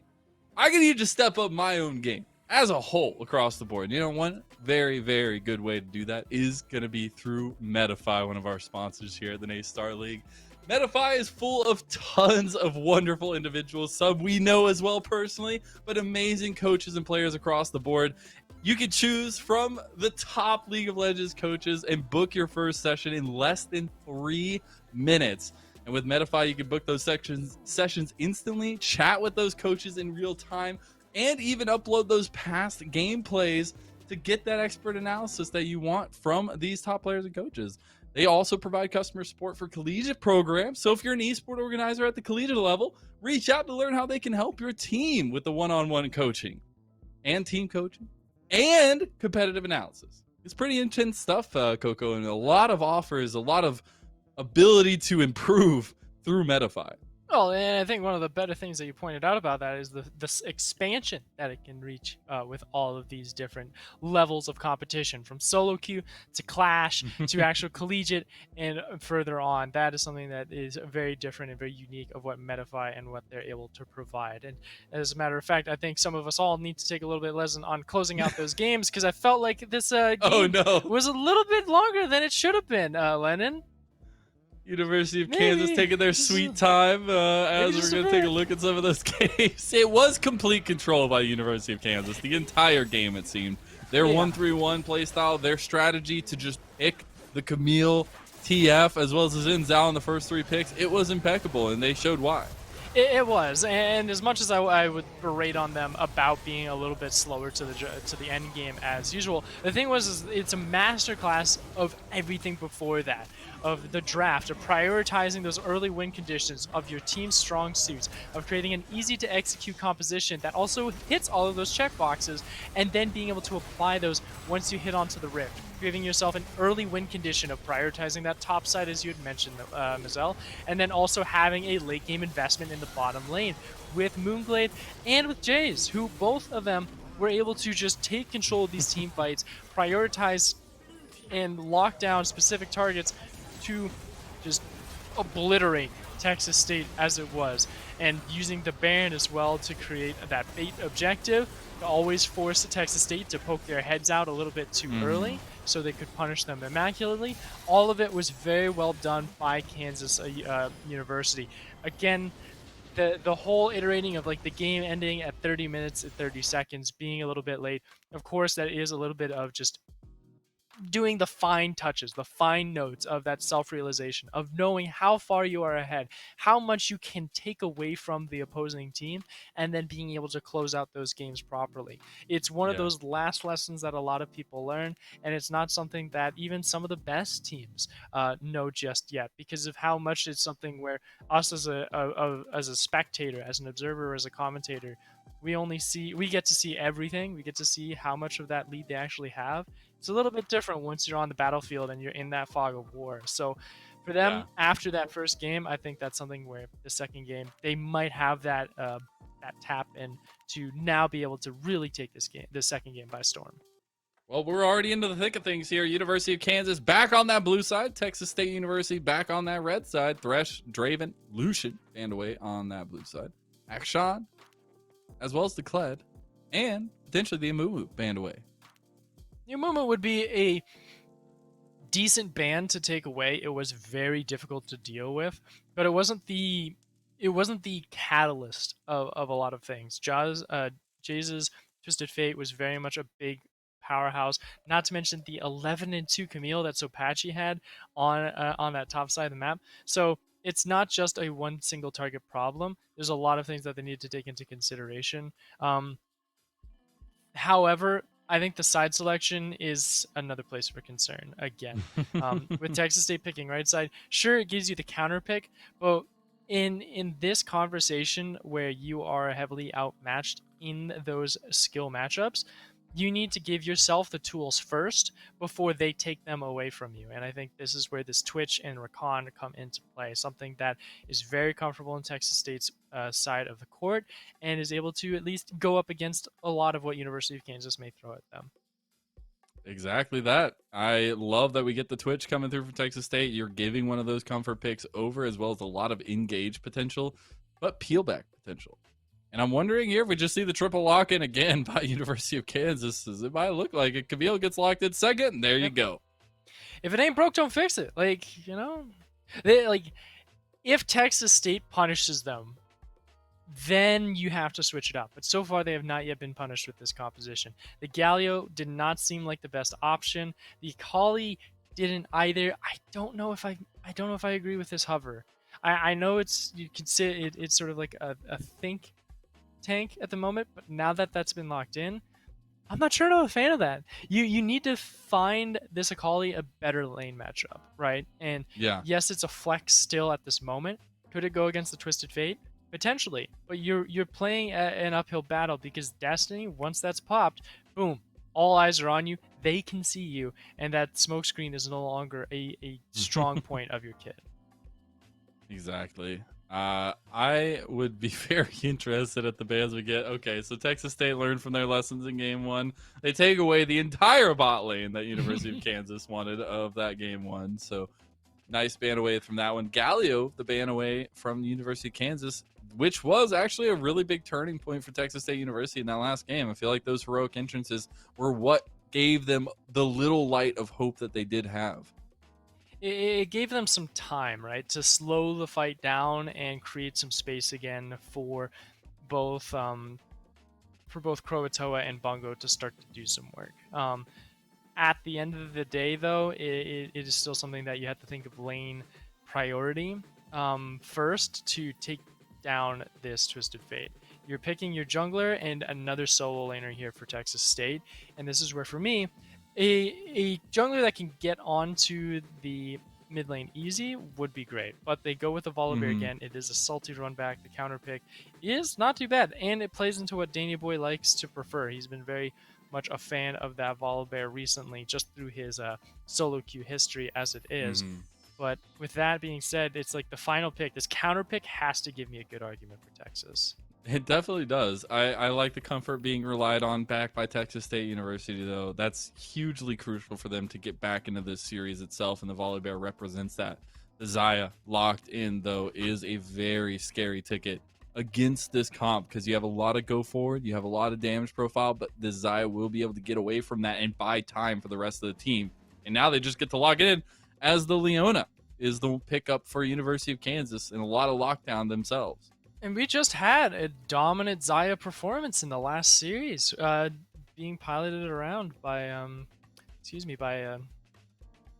I could need to step up my own game as a whole across the board. You know, one very, very good way to do that is going to be through Medify, one of our sponsors here at the NACE Starleague. Medify is full of tons of wonderful individuals, some we know as well personally, but amazing coaches and players across the board. You can choose from the top League of Legends coaches and book your first session in less than 3 minutes. And with Medify, you can book those sessions instantly, chat with those coaches in real time, and even upload those past gameplays to get that expert analysis that you want from these top players and coaches. They also provide customer support for collegiate programs. So if you're an esport organizer at the collegiate level, reach out to learn how they can help your team with the one-on-one coaching and team coaching and competitive analysis. It's pretty intense stuff, Coco, and a lot of offers, a lot of ability to improve through Medify. Well, and I think one of the better things that you pointed out about that is the expansion that it can reach with all of these different levels of competition, from solo queue to clash to actual collegiate and further on. That is something that is very different and very unique of what Medify and what they're able to provide. And as a matter of fact, I think some of us all need to take a little bit lesson on closing out those games, because I felt like this game was a little bit longer than it should have been, Lennon. University of Kansas taking their sweet time as we're going to take a look at some of those games. It was complete control by University of Kansas the entire game, it seemed. Their 1-3-1 play style, their strategy to just pick the Camille, TF, as well as the Xin Zhao in the first 3 picks, it was impeccable, and they showed why. It was, and as much as I would berate on them about being a little bit slower to the end game as usual, the thing was it's a masterclass of everything before that, of the draft, of prioritizing those early win conditions, of your team's strong suits, of creating an easy to execute composition that also hits all of those checkboxes, and then being able to apply those once you hit onto the rift, giving yourself an early win condition of prioritizing that top side, as you had mentioned, Mazel, and then also having a late game investment in the bottom lane with Moonglade and with Jays, who both of them were able to just take control of these team fights, prioritize and lock down specific targets to just obliterate Texas State as it was, and using the Baron as well to create that bait objective to always force Texas State to poke their heads out a little bit too early so they could punish them immaculately. All of it was very well done by Kansas University. Again, the whole iterating of like the game ending at 30 minutes and 30 seconds, being a little bit late. Of course, that is a little bit of just doing the fine touches, the fine notes of that self-realization, of knowing how far you are ahead, how much you can take away from the opposing team, and then being able to close out those games properly. It's one of Yeah. those last lessons that a lot of people learn, and it's not something that even some of the best teams know just yet, because of how much it's something where us as a spectator, as an observer, as a commentator, we get to see everything. We get to see how much of that lead they actually have. It's a little bit different once you're on the battlefield and you're in that fog of war. So for them, Yeah. after that first game, I think that's something where the second game they might have that tap in to now be able to really take this second game by storm. Well, we're already into the thick of things here. University of Kansas back on that blue side. Texas State University back on that red side. Thresh, Draven, Lucian band away on that blue side. Akshan, as well as the Kled, and potentially the Amumu band away. Amumu would be a decent ban to take away. It was very difficult to deal with, but it wasn't the catalyst of a lot of things. Jaze's Twisted Fate was very much a big powerhouse. Not to mention the 11-2 Camille that Sopachi had on that top side of the map. So it's not just a one single target problem. There's a lot of things that they need to take into consideration. However, I think the side selection is another place for concern again. With Texas State picking right side, sure, it gives you the counter pick, but in this conversation where you are heavily outmatched in those skill matchups, you need to give yourself the tools first before they take them away from you. And I think this is where this Twitch and Rakan come into play, something that is very comfortable in Texas State's side of the court and is able to at least go up against a lot of what University of Kansas may throw at them. Exactly that. I love that we get the Twitch coming through for Texas State. You're giving one of those comfort picks over, as well as a lot of engage potential, but peel back potential. And I'm wondering here if we just see the triple lock in again by University of Kansas, as it might look like it. Camille gets locked in second, and there you go. If it ain't broke, don't fix it. If Texas State punishes them, then you have to switch it up. But so far, they have not yet been punished with this composition. The Galio did not seem like the best option. The Akali didn't either. I don't know if I agree with this hover. I know you could say it's sort of like a think tank at the moment, but now that that's been locked in, I'm not sure I'm a fan of that. You need to find this Akali a better lane matchup, right? And yes, it's a flex still at this moment. Could it go against the Twisted Fate? Potentially, but you're playing an uphill battle because Destiny, once that's popped, boom, all eyes are on you. They can see you, and that smokescreen is no longer a strong point of your kit. Exactly. I would be very interested at the bans we get. Okay, so Texas State learned from their lessons in game one. They take away the entire bot lane that University of Kansas wanted of that game one. So nice ban away from that one. Galio, the ban away from the University of Kansas, which was actually a really big turning point for Texas State University in that last game. I feel like those heroic entrances were what gave them the little light of hope that they did have. It gave them some time, right, to slow the fight down and create some space again for both Croatoa and Bungo to start to do some work. At the end of the day, though, it is still something that you have to think of lane priority first to take down this Twisted Fate. You're picking your jungler and another solo laner here for Texas State, and this is where, for me, a jungler that can get onto the mid lane easy would be great, but they go with the Volibear again. It is a salty run back. The counter pick is not too bad, and it plays into what Danny Boy likes to prefer. He's been very much a fan of that Volibear recently, just through his solo queue history as it is. But with that being said, it's like the final pick. This counter pick has to give me a good argument for Texas. It definitely does. I like the comfort being relied on back by Texas State University, though. That's hugely crucial for them to get back into this series itself, and the Volibear represents that. The Xayah locked in, though, is a very scary ticket against this comp because you have a lot of go forward, you have a lot of damage profile, but the Xayah will be able to get away from that and buy time for the rest of the team. And now they just get to lock it in as the Leona is the pickup for University of Kansas and a lot of lockdown themselves. And we just had a dominant Zaya performance in the last series, being piloted around by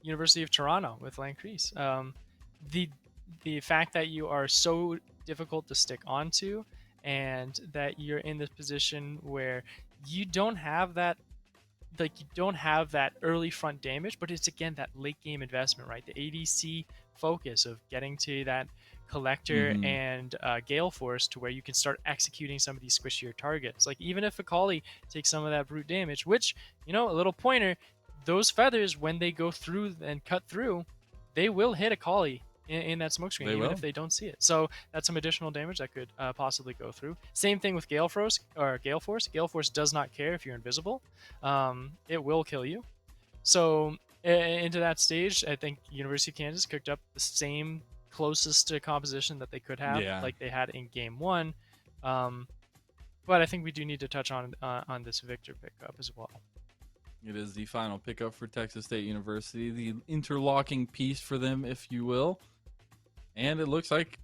University of Toronto with Lancrease. The the fact that you are so difficult to stick onto, and that you're in this position where you don't have that, like, you don't have that early front damage, but it's again that late game investment, right? The ADC focus of getting to that collector Mm-hmm. and Gale Force to where you can start executing some of these squishier targets. Like, even if Akali takes some of that brute damage, which, a little pointer, those feathers, when they go through and cut through, they will hit Akali in that smoke screen, They even will. if they don't see it. So that's some additional damage that could possibly go through. Same thing with Gale Force or Gale Force. Gale Force does not care if you're invisible. It will kill you. So into that stage, I think University of Kansas cooked up the same closest to composition that they could have, Yeah. like they had in Game 1. But I think we do need to touch on this Victor pickup as well. It is the final pickup for Texas State University, the interlocking piece for them, if you will. And it looks like,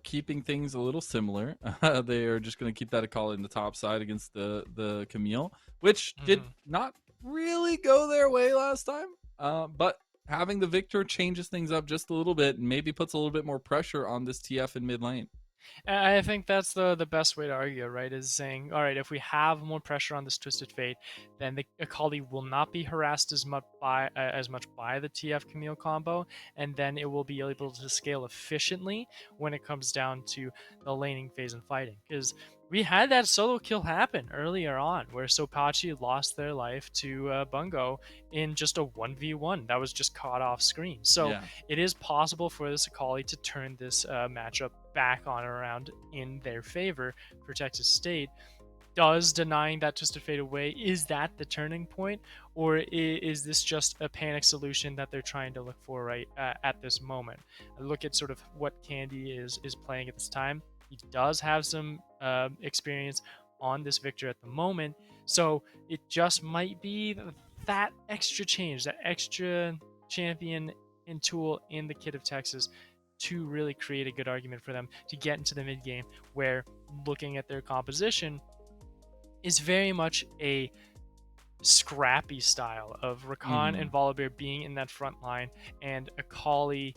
keeping things a little similar. They are just going to keep that Akali in the top side against the Camille, which did not really go their way last time. But having the Victor changes things up just a little bit and maybe puts a little bit more pressure on this TF in mid lane. I think that's the best way to argue, right? Is saying, all right, if we have more pressure on this Twisted Fate, then the Akali will not be harassed as much by the TF Camille combo, and then it will be able to scale efficiently when it comes down to the laning phase and fighting. Because we had that solo kill happen earlier on, where Sopachi lost their life to Bungo in just a 1v1 that was just caught off screen. So Yeah. it is possible for this Akali to turn this matchup back on around in their favor for Texas State. Does denying that Twisted Fate away, is that the turning point, or is this just a panic solution that they're trying to look for right at this moment? I look at sort of what Candy is playing at this time. He does have some experience on this Victor at the moment, so it just might be that extra change, that extra champion and tool in the kit of Texas to really create a good argument for them to get into the mid game, where looking at their composition is very much a scrappy style of Rakan and Volibear being in that front line, and Akali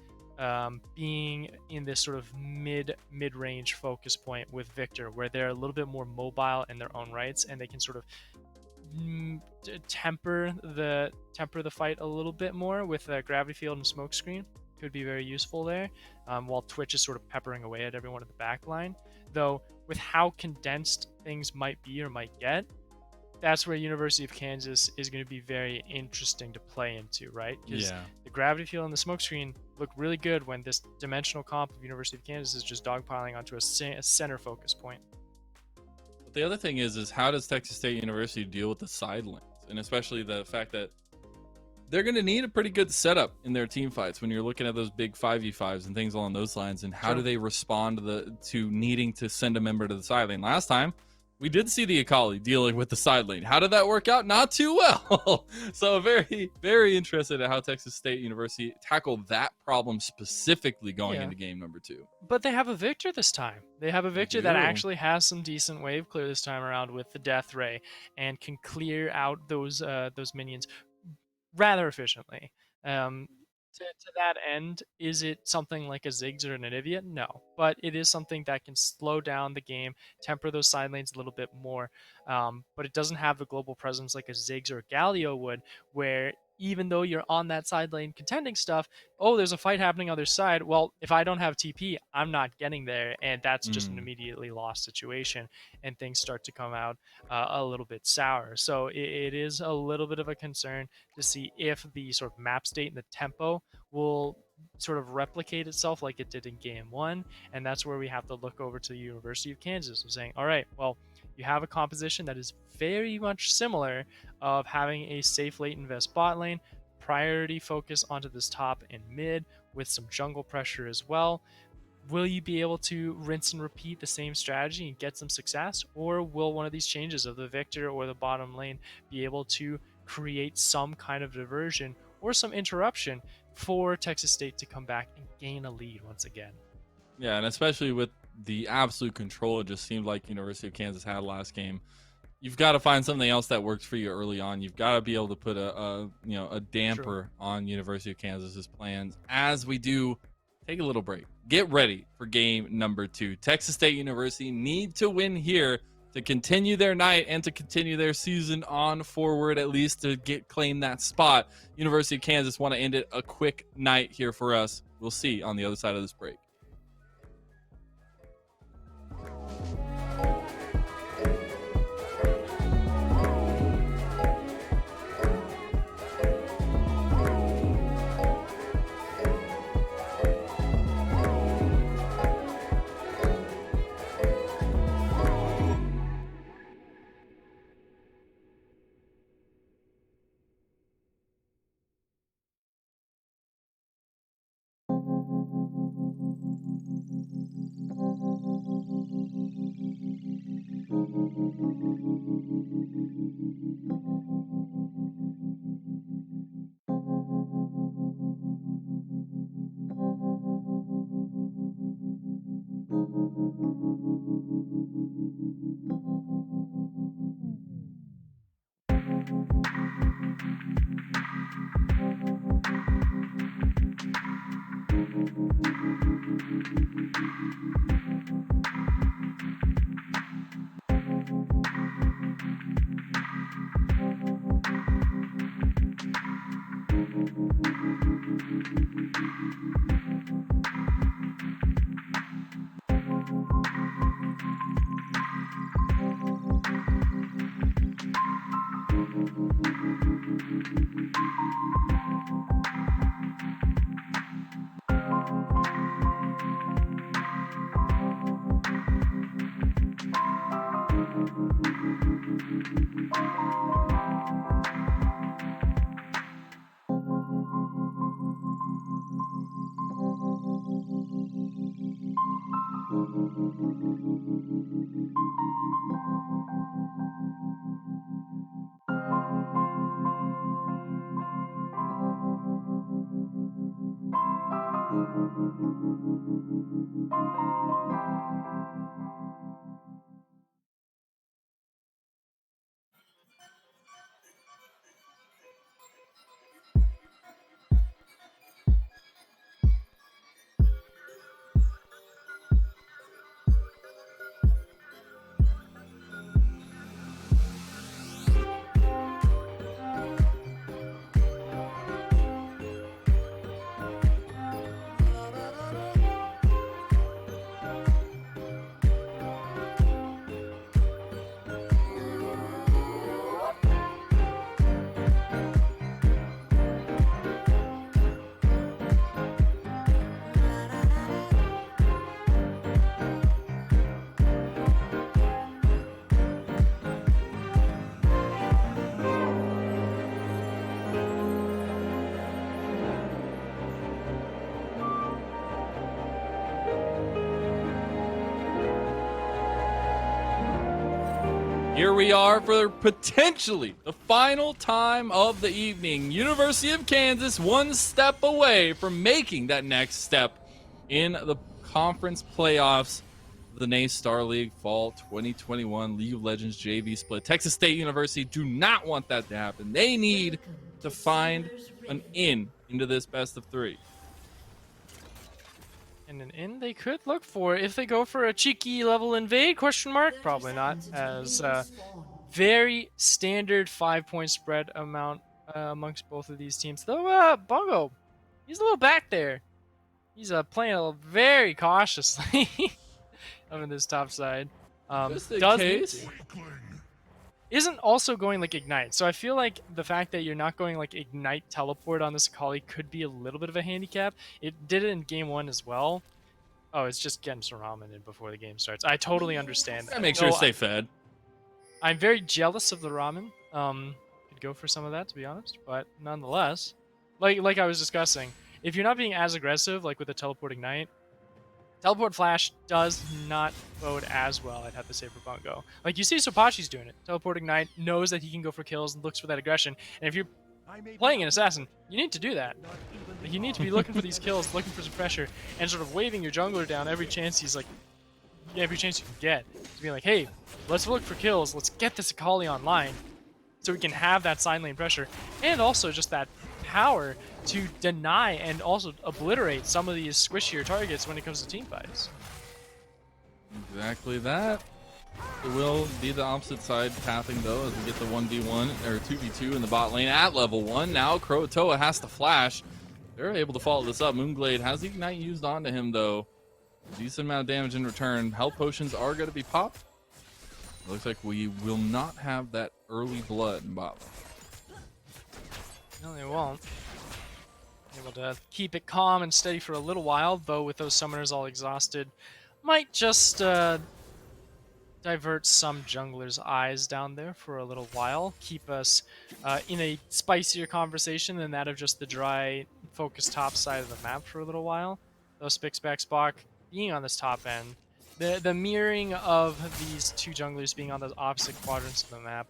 being in this sort of mid-range focus point with Victor, where they're a little bit more mobile in their own rights, and they can sort of temper the fight a little bit more with a gravity field and smoke screen. Could be very useful there, while Twitch is sort of peppering away at everyone in the back line. Though, with how condensed things might be or might get, that's where University of Kansas is going to be very interesting to play into, right? Because the gravity field and the smoke screen look really good when this dimensional comp of University of Kansas is just dogpiling onto a center focus point. But the other thing is how does Texas State University deal with the side lanes? And especially the fact that they're going to need a pretty good setup in their team fights when you're looking at those big 5v5s and things along those lines. And how do they respond to needing to send a member to the side lane? Last time, we did see the Akali dealing with the side lane. How did that work out? Not too well. So very, very interested in how Texas State University tackled that problem specifically going into game number 2. But they have a Victor this time. They have a Victor that actually has some decent wave clear this time around with the Death Ray, and can clear out those minions rather efficiently. To that end, is it something like a Ziggs or an Anivia? No, but it is something that can slow down the game, temper those side lanes a little bit more, but it doesn't have the global presence like a Ziggs or a Galio would, where even though you're on that side lane contending stuff, oh, there's a fight happening on the other side. Well, if I don't have TP, I'm not getting there, and that's just an immediately lost situation, and things start to come out a little bit sour. So it is a little bit of a concern to see if the sort of map state and the tempo will sort of replicate itself like it did in game 1, and that's where we have to look over to the University of Kansas and saying, all right, well, you have a composition that is very much similar of having a safe late invest bot lane, priority focus onto this top and mid with some jungle pressure as well. Will you be able to rinse and repeat the same strategy and get some success, or will one of these changes of the Victor or the bottom lane be able to create some kind of diversion or some interruption for Texas State to come back and gain a lead once again? Yeah, and especially with the absolute control it just seemed like University of Kansas had last game. You've got to find something else that works for you early on. You've got to be able to put a damper on University of Kansas's plans. As we do, take a little break. Get ready for game number 2. Texas State University need to win here to continue their night and to continue their season on forward, at least to claim that spot. University of Kansas want to end it a quick night here for us. We'll see on the other side of this break. Here we are for potentially the final time of the evening. University of Kansas one step away from making that next step in the conference playoffs of the NACE Starleague Fall 2021 League of Legends JV split. Texas State University do not want that to happen. They need to find an into this best of 3. And an in they could look for if they go for a cheeky level invade, question mark? Probably not, as very standard 5-point spread amount amongst both of these teams. Though Bongo, he's a little back there. He's playing very cautiously up in this top side. Just in case. Isn't also going like Ignite. So I feel like the fact that you're not going like Ignite Teleport on this Akali could be a little bit of a handicap. It did it in game 1 as well. Oh, it's just getting some ramen in before the game starts. I totally understand that. Make sure to stay fed. I'm very jealous of the ramen. Could go for some of that, to be honest. But nonetheless, like I was discussing, if you're not being as aggressive, like with a Teleport Ignite, Teleport Flash does not bode as well, I'd have to say, for Bungo. Like, you see Sopachi's doing it. Teleport Ignite knows that he can go for kills and looks for that aggression. And if you're playing an assassin, you need to do that. Like, you need to be looking for these kills, looking for some pressure, and sort of waving your jungler down every chance he's, like, every chance you can get to be like, hey, let's look for kills. Let's get this Akali online so we can have that side lane pressure and also just that power to deny and also obliterate some of these squishier targets when it comes to team fights. Exactly that. It will be the opposite side pathing though as we get the 1v1 or 2v2 in the bot lane at level 1. Now Croatoa has to flash. They're able to follow this up. Moonglade has the Ignite used onto him though. Decent amount of damage in return. Health potions are going to be popped. It looks like we will not have that early blood in bot lane. No, they won't. Able to keep it calm and steady for a little while, though with those summoners all exhausted, might just divert some junglers' eyes down there for a little while. Keep us in a spicier conversation than that of just the dry, focused top side of the map for a little while. Though Spixback Spock being on this top end, the mirroring of these two junglers being on the opposite quadrants of the map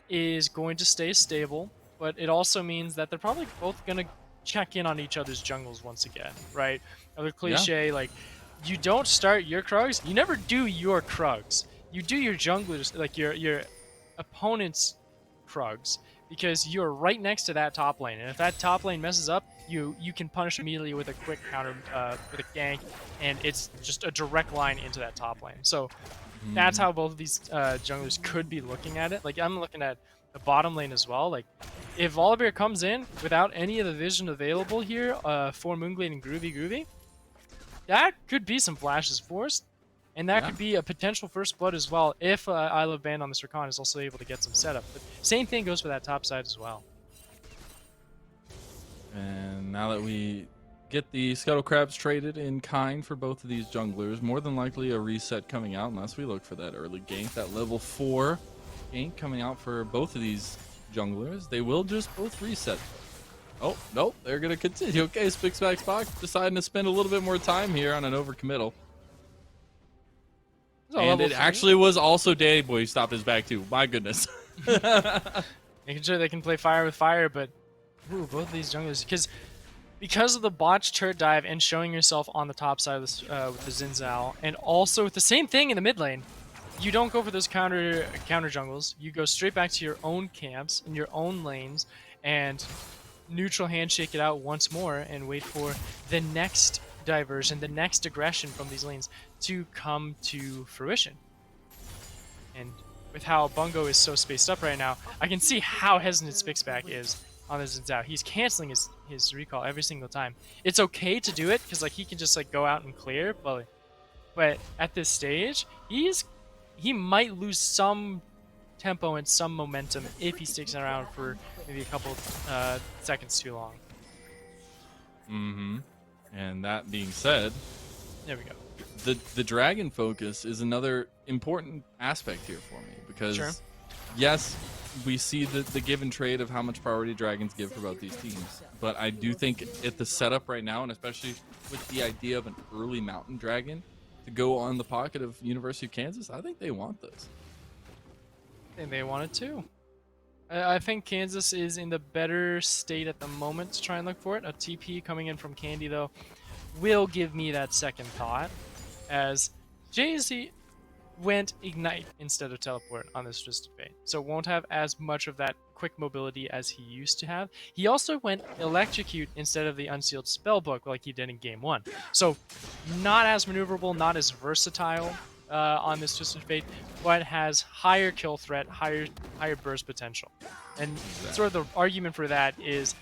is going to stay stable, but it also means that they're probably both going to check in on each other's jungles once again, right? Another cliche, like, you don't start your Krugs, you never do your Krugs. You do your junglers, like your opponent's Krugs, because you're right next to that top lane, and if that top lane messes up, you can punish immediately with a quick counter, with a gank, and it's just a direct line into that top lane. So that's how both of these junglers could be looking at it. Like, I'm looking at the bottom lane as well. Like, if Volibear comes in without any of the vision available here for Moonglade and Groovy, that could be some flashes forced, and that could be a potential first blood as well if Isle of Band on the Rakan is also able to get some setup. But same thing goes for that top side as well. And now that we get the Scuttle Crabs traded in kind for both of these junglers, more than likely a reset coming out unless we look for that early gank, that level 4 gank coming out for both of these junglers. They will just both reset. Oh, nope, they're going to continue. Okay, Spixback Spock deciding to spend a little bit more time here on an overcommittal. And it actually was also Danny Boy who stopped his back too. My goodness. Making sure they can play fire with fire, but ooh, both of these junglers, because of the botched turret dive and showing yourself on the top side of this, with the Xin Zhao, and also with the same thing in the mid lane, you don't go for those counter jungles. You go straight back to your own camps in your own lanes and neutral handshake it out once more and wait for the next diversion, the next aggression from these lanes to come to fruition. And with how Bungo is so spaced up right now, I can see how hesitant Spixback is on the Xin Zhao. He's canceling his recall every single time. It's okay to do it because like he can just like go out and clear, but at this stage, he might lose some tempo and some momentum if he sticks around for maybe a couple seconds too long. And that being said, there we go. The dragon focus is another important aspect here for me because yes, we see the give and trade of how much priority dragons give for both these teams, but I do think at the setup right now, and especially with the idea of an early mountain dragon to go on the pocket of University of Kansas, I think they want this. And they want it too. I think Kansas is in the better state at the moment to try and look for it. A TP coming in from Candy, though, will give me that second thought, as Jay-Z went Ignite instead of Teleport on this Twisted Fate, so won't have as much of that quick mobility as he used to have. He also went Electrocute instead of the Unsealed Spellbook like he did in Game 1. So not as maneuverable, not as versatile on this Twisted Fate, but has higher kill threat, higher burst potential. And sort of the argument for that is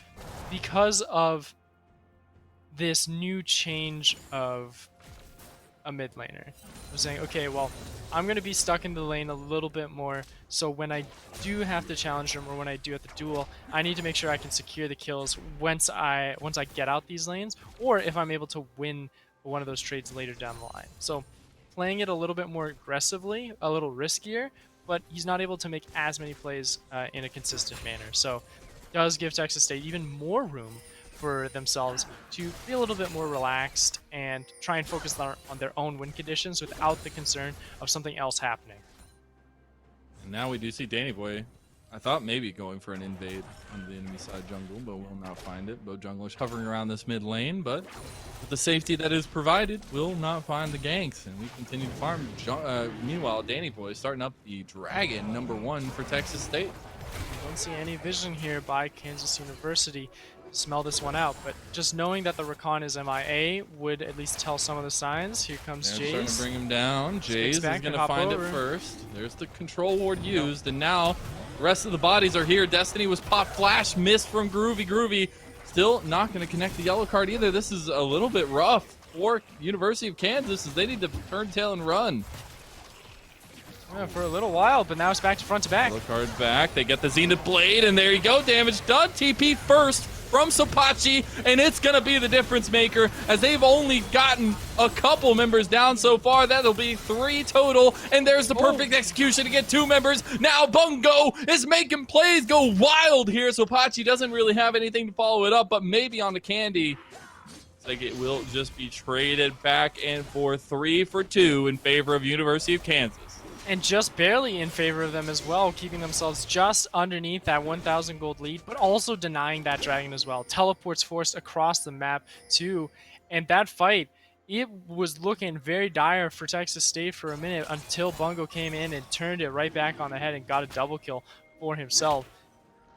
because of this new change of a mid laner. I'm saying, okay, well, I'm going to be stuck in the lane a little bit more, so when I do have to challenge him or when I do have to duel, I need to make sure I can secure the kills once I get out these lanes, or if I'm able to win one of those trades later down the line. So playing it a little bit more aggressively, a little riskier, but he's not able to make as many plays in a consistent manner. So it does give Texas State even more room for themselves to be a little bit more relaxed and try and focus on their own win conditions without the concern of something else happening. And now we do see Danny Boy I thought maybe going for an invade on the enemy side jungle, but will not find it. Both junglers hovering around this mid lane, but with the safety that is provided, will not find the ganks, and we continue to farm. Meanwhile, Danny Boy starting up the Dragon #1 for Texas State. Don't see any vision here by Kansas University to smell this one out, but just knowing that the Rakan is MIA would at least tell some of the signs. Here comes They're starting to Jace. bring him down. Jace is back going and to hop find over. it first. There's the control ward used, and now the rest of the bodies are here. Destiny was popped. Flash missed from Groovy. Groovy still not going to connect the yellow card either. This is a little bit rough for University of Kansas as they need to turn tail and run. Yeah, for a little while, but now it's back to front to back. Yellow card back. They get the Zenith Blade, and there you go. Damage done. TP first from Sopachi, and it's going to be the difference maker as they've only gotten a couple members down so far. That'll be 3 total, and there's the perfect execution to get 2 members. Now Bungo is making plays go wild here. Sopachi doesn't really have anything to follow it up, but maybe on the candy. It's like it will just be traded back and forth 3 for 2 in favor of University of Kansas. And just barely in favor of them as well, keeping themselves just underneath that 1,000 gold lead, but also denying that dragon as well. Teleports forced across the map too, and that fight, it was looking very dire for Texas State for a minute until Bungo came in and turned it right back on the head and got a double kill for himself.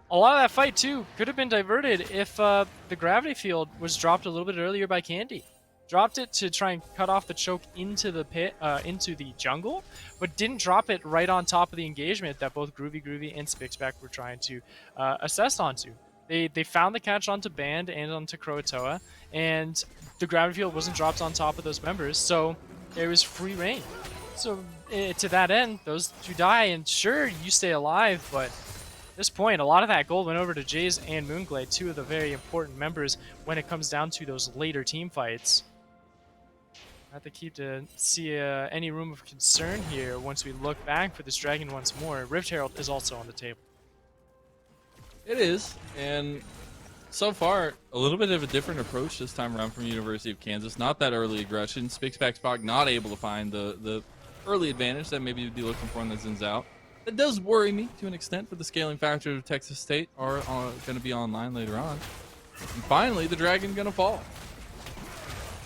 A lot of that fight too could have been diverted if the gravity field was dropped a little bit earlier by Candy. Dropped it to try and cut off the choke into the pit, into the jungle, but didn't drop it right on top of the engagement that both Groovy and Spixback were trying to assess onto. They found the catch onto Band and onto Croatoa, and the gravity field wasn't dropped on top of those members, so there was free reign. So to that end, those 2 die, and sure, you stay alive, but at this point, a lot of that gold went over to Jays and Moonglade, 2 of the very important members when it comes down to those later team fights. I have to keep to see any room of concern here once we look back for this dragon once more. Rift Herald is also on the table. It is, and so far, a little bit of a different approach this time around from University of Kansas. Not that early aggression. Spixback Spock not able to find the early advantage that maybe you'd be looking for in the Zins out. That does worry me to an extent, but the scaling factors of Texas State are going to be online later on. And finally, the dragon going to fall.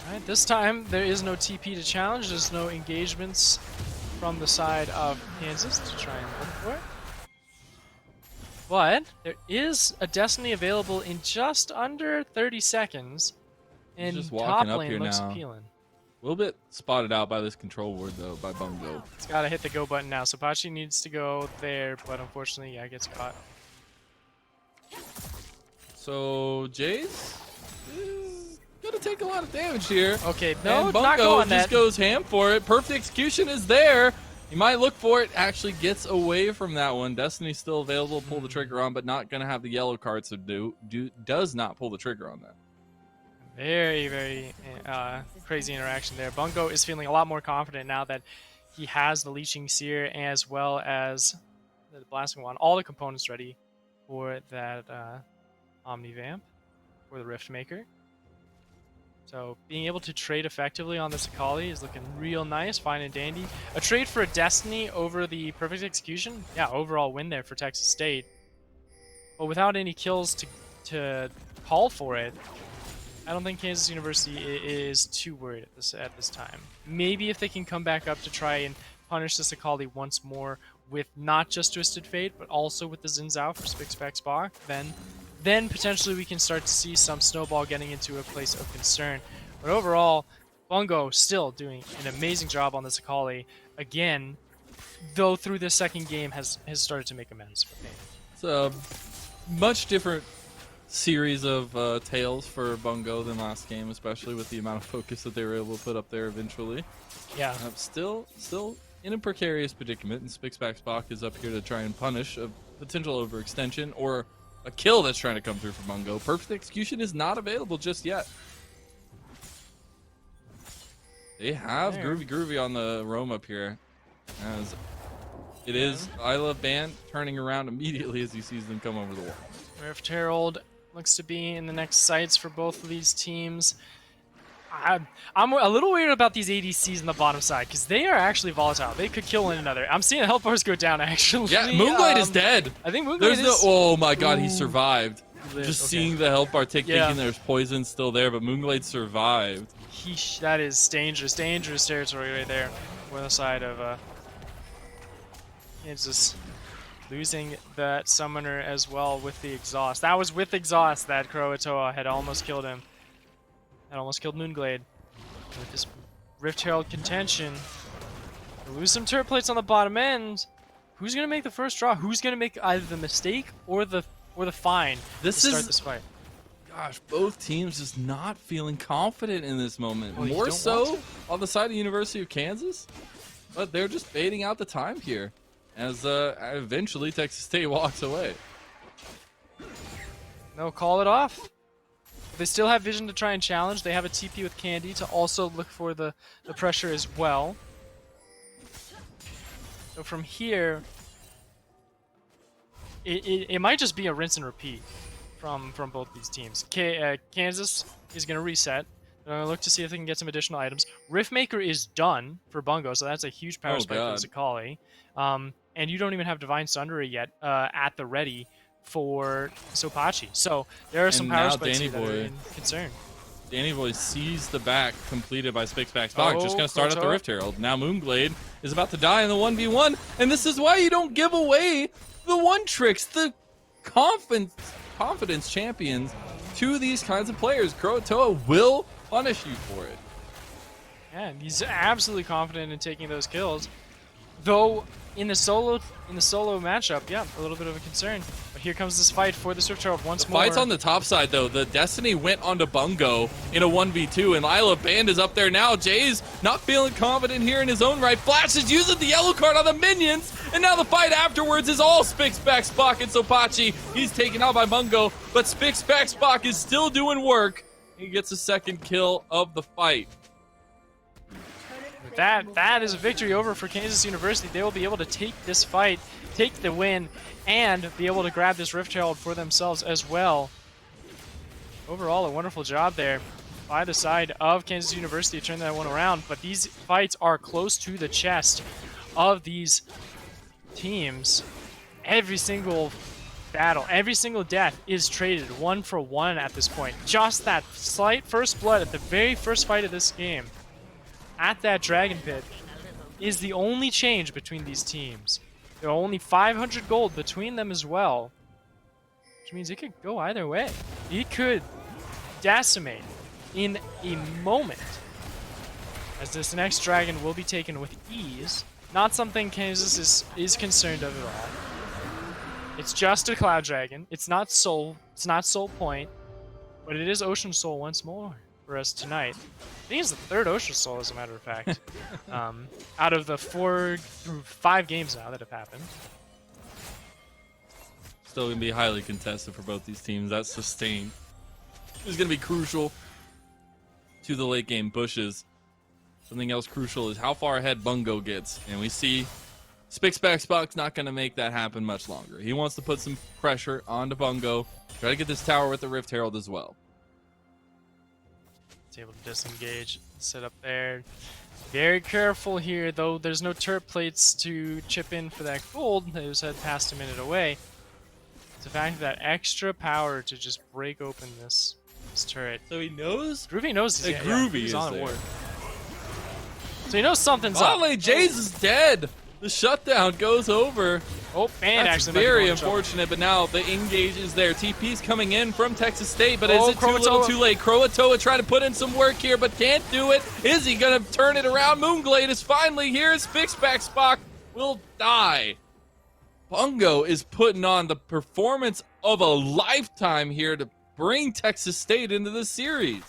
Alright, this time there is no TP to challenge. There's no engagements from the side of Kansas to try and look for it. But there is a Destiny available in just under 30 seconds. And Just top walking up lane here looks now. appealing. A little bit spotted out by this control ward, though, by Bungo. It's got to hit the go button now. So Pachi needs to go there, but unfortunately, yeah, gets caught. So, Jace is going to take a lot of damage here. Okay, no, And not Bungo going just that. goes ham for it. Perfect execution is there. He might look for it. Actually gets away from that one. Destiny's still available. Pull the trigger on, but not going to have the yellow card, so does not pull the trigger on that. Very, very crazy interaction there. Bungo is feeling a lot more confident now that he has the Leeching Seer as well as the Blasting Wand. All the components ready for that Omni Vamp, for the Rift Maker. So being able to trade effectively on this Akali is looking real nice, fine and dandy. A trade for a Destiny over the Perfect Execution. Yeah, overall win there for Texas State. But without any kills to call for it, I don't think Kansas University is too worried at this time. Maybe if they can come back up to try and punish this Akali once more with not just Twisted Fate, but also with the Zins out for Spixback Spock, then potentially we can start to see some snowball getting into a place of concern. But overall, Bungo still doing an amazing job on this Akali. Again, though through this second game has started to make amends for pain. It's a much different series of tails for Bungo than last game, especially with the amount of focus that they were able to put up there eventually. Yeah. Still in a precarious predicament, and Spixback Spock is up here to try and punish a potential overextension or a kill that's trying to come through for Bungo. Perfect execution is not available just yet. They have Groovy on the roam up here, as it is Isla Band turning around immediately as he sees them come over the wall. Rift Herald looks to be in the next sites for both of these teams. I'm a little weird about these ADCs on the bottom side because they are actually volatile. They could kill one another. I'm seeing the health bars go down actually. Yeah, Moonglade is dead. I think Moonglade There's is. oh my god, he Ooh. survived. Just Okay. seeing the health bar tick, Yeah. thinking there's poison still there, but Moonglade survived. That is dangerous territory right there. We're on the side of Kansas losing that summoner as well with the exhaust. That was with exhaust that Croatoa had almost killed him. Had almost killed Moonglade. With this Rift Herald contention, we lose some turret plates on the bottom end. Who's gonna make the first draw? Who's gonna make either the mistake or the fine to start this fight? Gosh, both teams just not feeling confident in this moment. Well, you More don't so want on the side of University of Kansas, but they're just baiting out the time here as eventually Texas State walks away. No, call it off. They still have vision to try and challenge. They have a TP with Candy to also look for the pressure as well. So from here, it might just be a rinse and repeat from both these teams. Kansas is going to reset. They're going to look to see if they can get some additional items. Riftmaker is done for Bungo, so that's a huge power spike for Zakali. And you don't even have Divine Sunderer yet at the ready for Sopachi. So there are some power spikes here that are in concern. Danny Boy sees the back completed by Spixback Spock. Just going to start at the Rift Herald. Now Moonglade is about to die in the 1v1, and this is why you don't give away the one tricks, the confidence champions to these kinds of players. Croatoa will punish you for it. Yeah, and he's absolutely confident in taking those kills. Though in the solo matchup, yeah, a little bit of a concern. But here comes this fight for the Rift Herald once more. Fight's on the top side though. The Destiny went onto Bungo in a 1v2, and Lila Band is up there now. Jay's not feeling confident here in his own right. Flash is using the yellow card on the minions, and now the fight afterwards is all Spixback Spock and Sopachi. He's taken out by Bungo, but Spixback Spock is still doing work. He gets a second kill of the fight. That is a victory over for Kansas University. They will be able to take this fight, take the win, and be able to grab this Rift Herald for themselves as well. Overall, a wonderful job there by the side of Kansas University to turn that one around. But these fights are close to the chest of these teams. Every single battle, every single death is traded 1 for 1 at this point. Just that slight first blood at the very first fight of this game at that Dragon Pit is the only change between these teams. There are only 500 gold between them as well, which means it could go either way. It could decimate in a moment, as this next dragon will be taken with ease. Not something Kansas is concerned of at all. It's just a Cloud Dragon. It's not Soul. It's not Soul Point, but it is Ocean Soul once more for us tonight. I think it's the third Ocean Soul, as a matter of fact, out of the 4 through 5 games now that have happened. Still going to be highly contested for both these teams. That sustain is going to be crucial to the late game pushes. Something else crucial is how far ahead Bungo gets. And we see Spixback Spock's not going to make that happen much longer. He wants to put some pressure onto Bungo, try to get this tower with the Rift Herald as well. Able to disengage, sit up there. Very careful here, though. There's no turret plates to chip in for that gold. They just had passed a minute away. It's the fact that extra power to just break open this turret. So he knows? Groovy knows he's, Groovy he's on there. board. So he knows something's up. Finally, Jays is dead. The shutdown goes over. Oh, and That's actually very unfortunate, but now the engage is there. TP's coming in from Texas State, but is it too little too late? Croatoa trying to put in some work here, but can't do it. Is he going to turn it around? Moonglade is finally here. Spixback Spock will die. Bungo is putting on the performance of a lifetime here to bring Texas State into the series.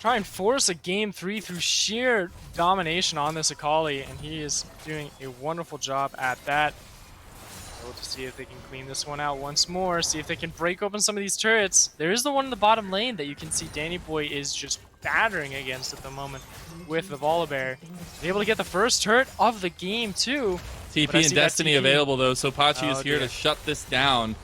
Try and force a game 3 through sheer domination on this Akali, and he is doing a wonderful job at that. Able to see if they can clean this one out once more, see if they can break open some of these turrets. There is the one in the bottom lane that you can see Danny Boy is just battering against at the moment with the Volibear. Able to get the first turret of the game too. TP and Destiny available though, so Pachi is here dear. to shut this down.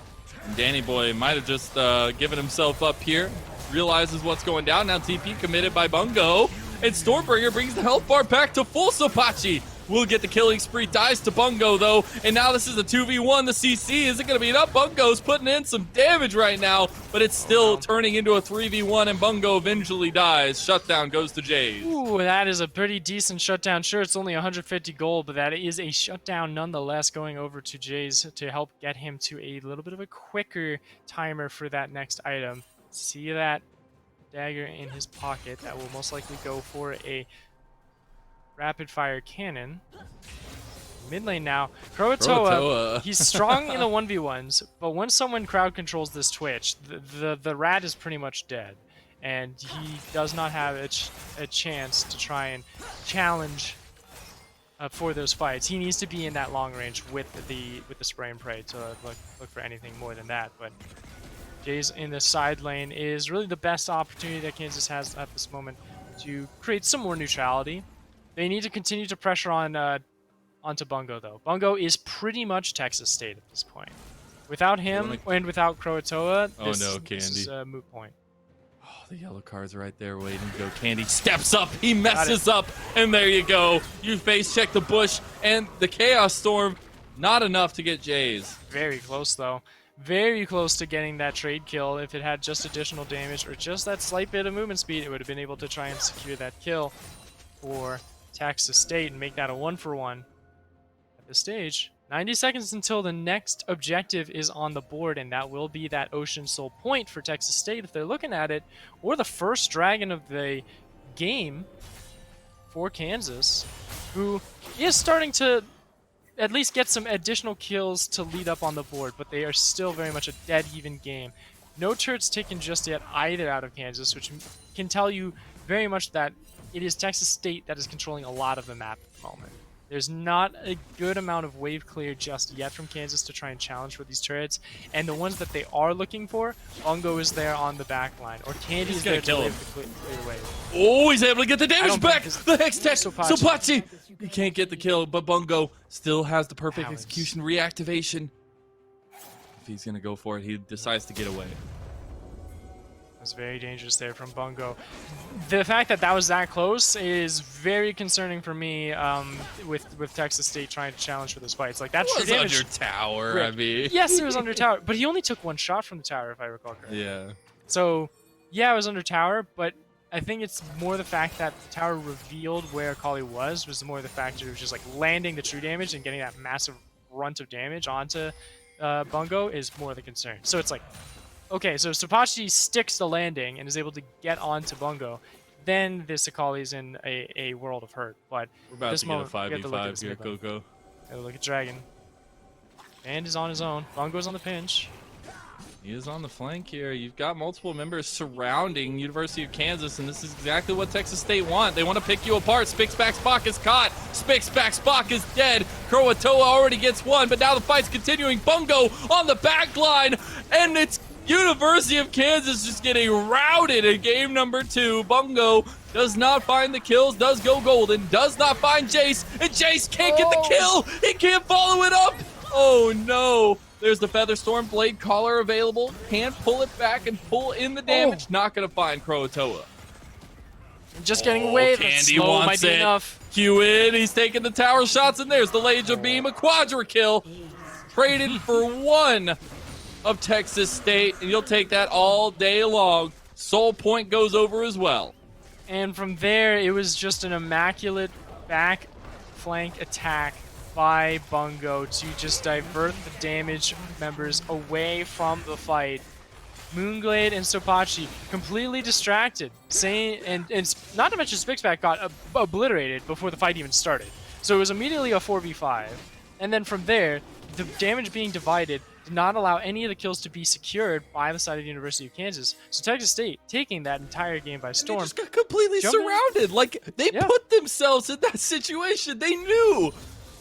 And Danny Boy might have just given himself up here. realizes what's going down. Now TP committed by Bungo. And Stormbringer brings the health bar back to full. Sopachi will get the killing spree. Dies to Bungo, though. And now this is a 2v1. The CC isn't going to be enough. Bungo's putting in some damage right now, but it's still turning into a 3v1, and Bungo eventually dies. Shutdown goes to Jays. Ooh, that is a pretty decent shutdown. Sure, it's only 150 gold, but that is a shutdown nonetheless, going over to Jays to help get him to a little bit of a quicker timer for that next item. See that dagger in his pocket. That will most likely go for a rapid fire cannon. Mid lane now. Croatoa, he's strong in the 1v1s, but once someone crowd controls this Twitch, the rat is pretty much dead. And he does not have a chance to try and challenge for those fights. He needs to be in that long range with the spray and pray to look for anything more than that. But Jays in the side lane is really the best opportunity that Kansas has at this moment to create some more neutrality. They need to continue to pressure on onto Bungo, though. Bungo is pretty much Texas State at this point. Without him and without Croatoa, this is a moot point. Oh, the yellow card's right there waiting to go. Candy steps up, he messes up, and there you go. You face check the bush and the Chaos Storm. Not enough to get Jays. Very close, though. Very close to getting that trade kill. If it had just additional damage or just that slight bit of movement speed, it would have been able to try and secure that kill for Texas State and make that a 1-for-1 at this stage. 90 seconds until the next objective is on the board, and that will be that Ocean Soul point for Texas State if they're looking at it, or the first dragon of the game for Kansas, who is starting to at least get some additional kills to lead up on the board, but they are still very much a dead even game. No turrets taken just yet either out of Kansas, which can tell you very much that it is Texas State that is controlling a lot of the map at the moment. There's not a good amount of wave clear just yet from Kansas to try and challenge for these turrets, and the ones that they are looking for, Bungo is there on the back line, or Candy is there to clear the wave. Oh, he's able to get the damage back! The Hex Tech! Sopachi! He can't get the kill, but Bungo still has the perfect execution reactivation. If he's gonna go for it, he decides to get away. Was very dangerous there from Bungo. The fact that was that close is very concerning for me. With Texas State trying to challenge for those fights, like that's it was under tower. Rick. I mean, yes, it was under tower, but he only took one shot from the tower, if I recall correctly. Yeah. So, yeah, it was under tower, but I think it's more the fact that the tower revealed where Kali was more the factor of just like landing the true damage and getting that massive runt of damage onto Bungo is more the concern. So it's like, okay, so Sopachi sticks the landing and is able to get onto Bungo. Then this Akali's in a world of hurt. But we're about this to moment, get a 5v5 here, Coco. Look at Dragon. And is on his own. Bungo's on the pinch. He is on the flank here. You've got multiple members surrounding University of Kansas, and this is exactly what Texas State want. They want to pick you apart. Spixback Spock is caught. Spixback Spock is dead. Croatoa already gets one, but now the fight's continuing. Bungo on the back line, and it's University of Kansas just getting routed in game number 2. Bungo does not find the kills, does go golden, does not find Jace, and Jace can't get the kill. He can't follow it up. Oh no. There's the Featherstorm Blade Collar available. Can't pull it back and pull in the damage. Not going to find Croatoa. Just getting away. Candy wants it. Enough. Q in. He's taking the tower shots, and there's the laser beam. A quadra kill. Traded for one of Texas State, and you'll take that all day long. Soul Point goes over as well. And from there, it was just an immaculate back flank attack by Bungo to just divert the damage members away from the fight. Moonglade and Sopachi completely distracted, and not to mention Spixback got obliterated before the fight even started. So it was immediately a 4v5, and then from there, the damage being divided did not allow any of the kills to be secured by the side of the University of Kansas. So Texas State taking that entire game by storm. They just got completely surrounded. Like, they put themselves in that situation. They knew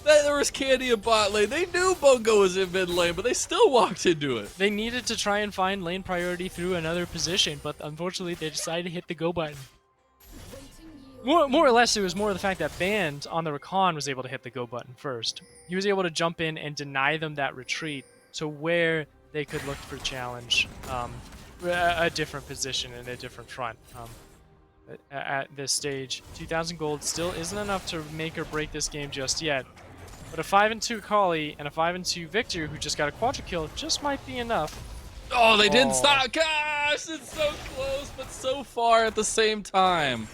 that there was Candy in bot lane. They knew Bungo was in mid lane, but they still walked into it. They needed to try and find lane priority through another position, but unfortunately they decided to hit the go button. More or less, it was more the fact that Band on the Recon was able to hit the go button first. He was able to jump in and deny them that retreat to where they could look for challenge a different position and a different front. At this stage, 2,000 gold still isn't enough to make or break this game just yet. But a 5-2 Kali and a 5-2 Victor, who just got a quadra kill, just might be enough. Oh, they didn't stop. Gosh, it's so close, but so far at the same time.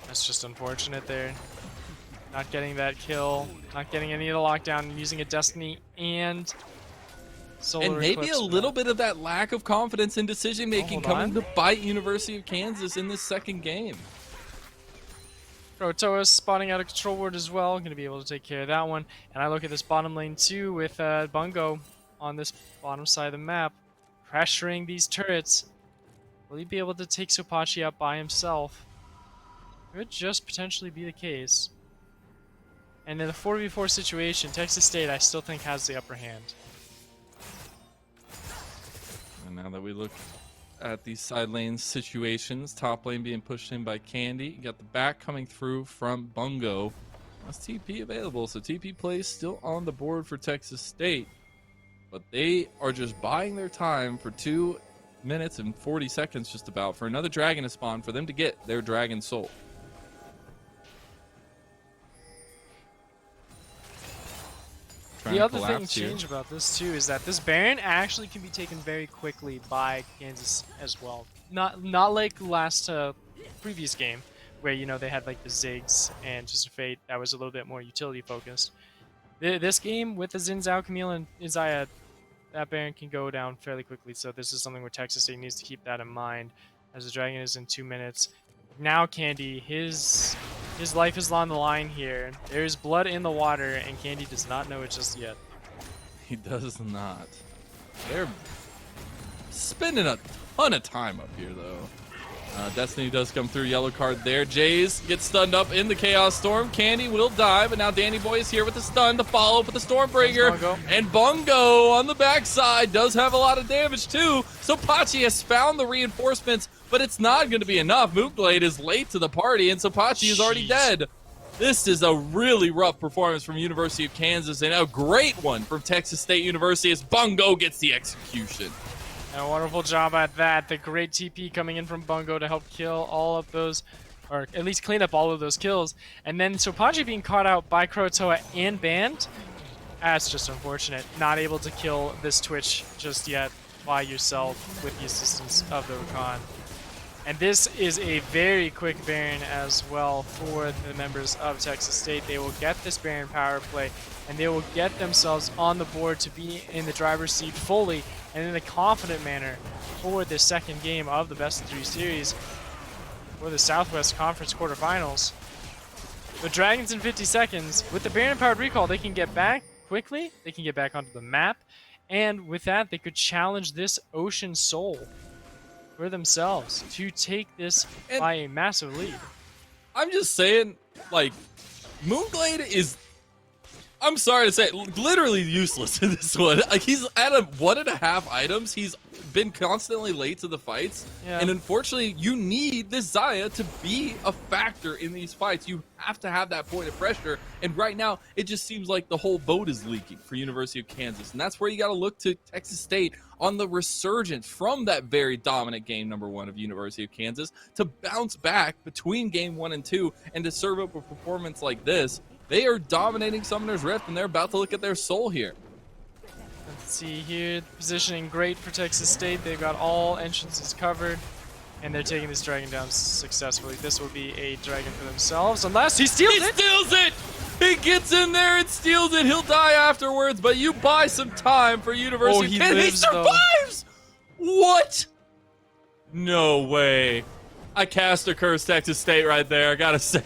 That's just unfortunate there. Not getting that kill, not getting any of the lockdown, and using a Destiny and Solar And maybe Eclipse a little bit of that lack of confidence in decision making coming to bite University of Kansas in this second game. Protoa spotting out a control ward as well, going to be able to take care of that one. And I look at this bottom lane too with Bungo on this bottom side of the map, pressuring these turrets. Will he be able to take Sopachi out by himself? Could just potentially be the case. And in the 4v4 situation, Texas State I still think has the upper hand. And now that we look at these side lane situations, top lane being pushed in by Candy. You got the back coming through from Bungo. That's TP available, so TP plays still on the board for Texas State. But they are just buying their time for 2 minutes and 40 seconds just about for another dragon to spawn for them to get their dragon soul. The other thing change about this too is that this Baron actually can be taken very quickly by Kansas as well. Not like last previous game where they had like the Ziggs and just a Fate that was a little bit more utility focused. This game with the Xin Zhao, Camille, and Isaiah, that Baron can go down fairly quickly. So this is something where Texas State needs to keep that in mind as the dragon is in 2 minutes. Now Candy, his life is on the line here. There's blood in the water, and Candy does not know it just yet. He does not. They're spending a ton of time up here, though. Destiny does come through, yellow card there. Jays gets stunned up in the Chaos Storm. Candy will die, but now Danny Boy is here with the stun to follow up with the Stormbringer. And Bungo on the backside does have a lot of damage, too. So Pachi has found the reinforcements, but it's not going to be enough. Moonblade is late to the party, and Sopachi is already dead. This is a really rough performance from University of Kansas, and a great one from Texas State University as Bungo gets the execution. And a wonderful job at that. The great TP coming in from Bungo to help kill all of those, or at least clean up all of those kills. And then Sopachi being caught out by Croatoa and banned. That's just unfortunate. Not able to kill this Twitch just yet by yourself with the assistance of the Rakan. And this is a very quick Baron as well for the members of Texas State. They will get this Baron power play, and they will get themselves on the board to be in the driver's seat fully and in a confident manner for the second game of the best of 3 series for the Southwest Conference quarterfinals. The Dragons in 50 seconds, with the Baron powered recall, they can get back quickly, they can get back onto the map, and with that, they could challenge this Ocean Soul for themselves to take this by a massive lead. I'm just saying, like, Moonglade is, I'm sorry to say, literally useless in this one. Like, he's at 1.5 items. He's been constantly late to the fights. Yeah. And unfortunately, you need this Xayah to be a factor in these fights. You have to have that point of pressure. And right now, it just seems like the whole boat is leaking for University of Kansas. And that's where you got to look to Texas State on the resurgence from that very dominant game number 1 of University of Kansas to bounce back between game 1 and 2 and to serve up a performance like this. They are dominating Summoner's Rift, and they're about to look at their soul here. Let's see here. Positioning great for Texas State. They've got all entrances covered, and they're taking this dragon down successfully. This will be a dragon for themselves, unless he steals it! He steals it! He gets in there and steals it. He'll die afterwards, but you buy some time for University of Kansas. He survives! Though. What? No way. I cast a curse Texas State right there, I gotta say.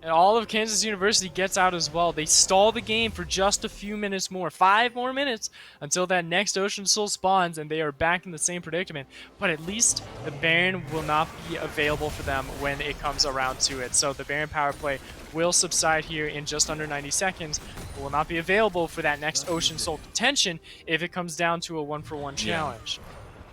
And all of Kansas University gets out as well. They stall the game for just a few minutes more. 5 more minutes until that next Ocean Soul spawns, and they are back in the same predicament. But at least the Baron will not be available for them when it comes around to it. So the Baron power play will subside here in just under 90 seconds. But will not be available for that next Ocean Soul contention if it comes down to a 1-for-1 challenge.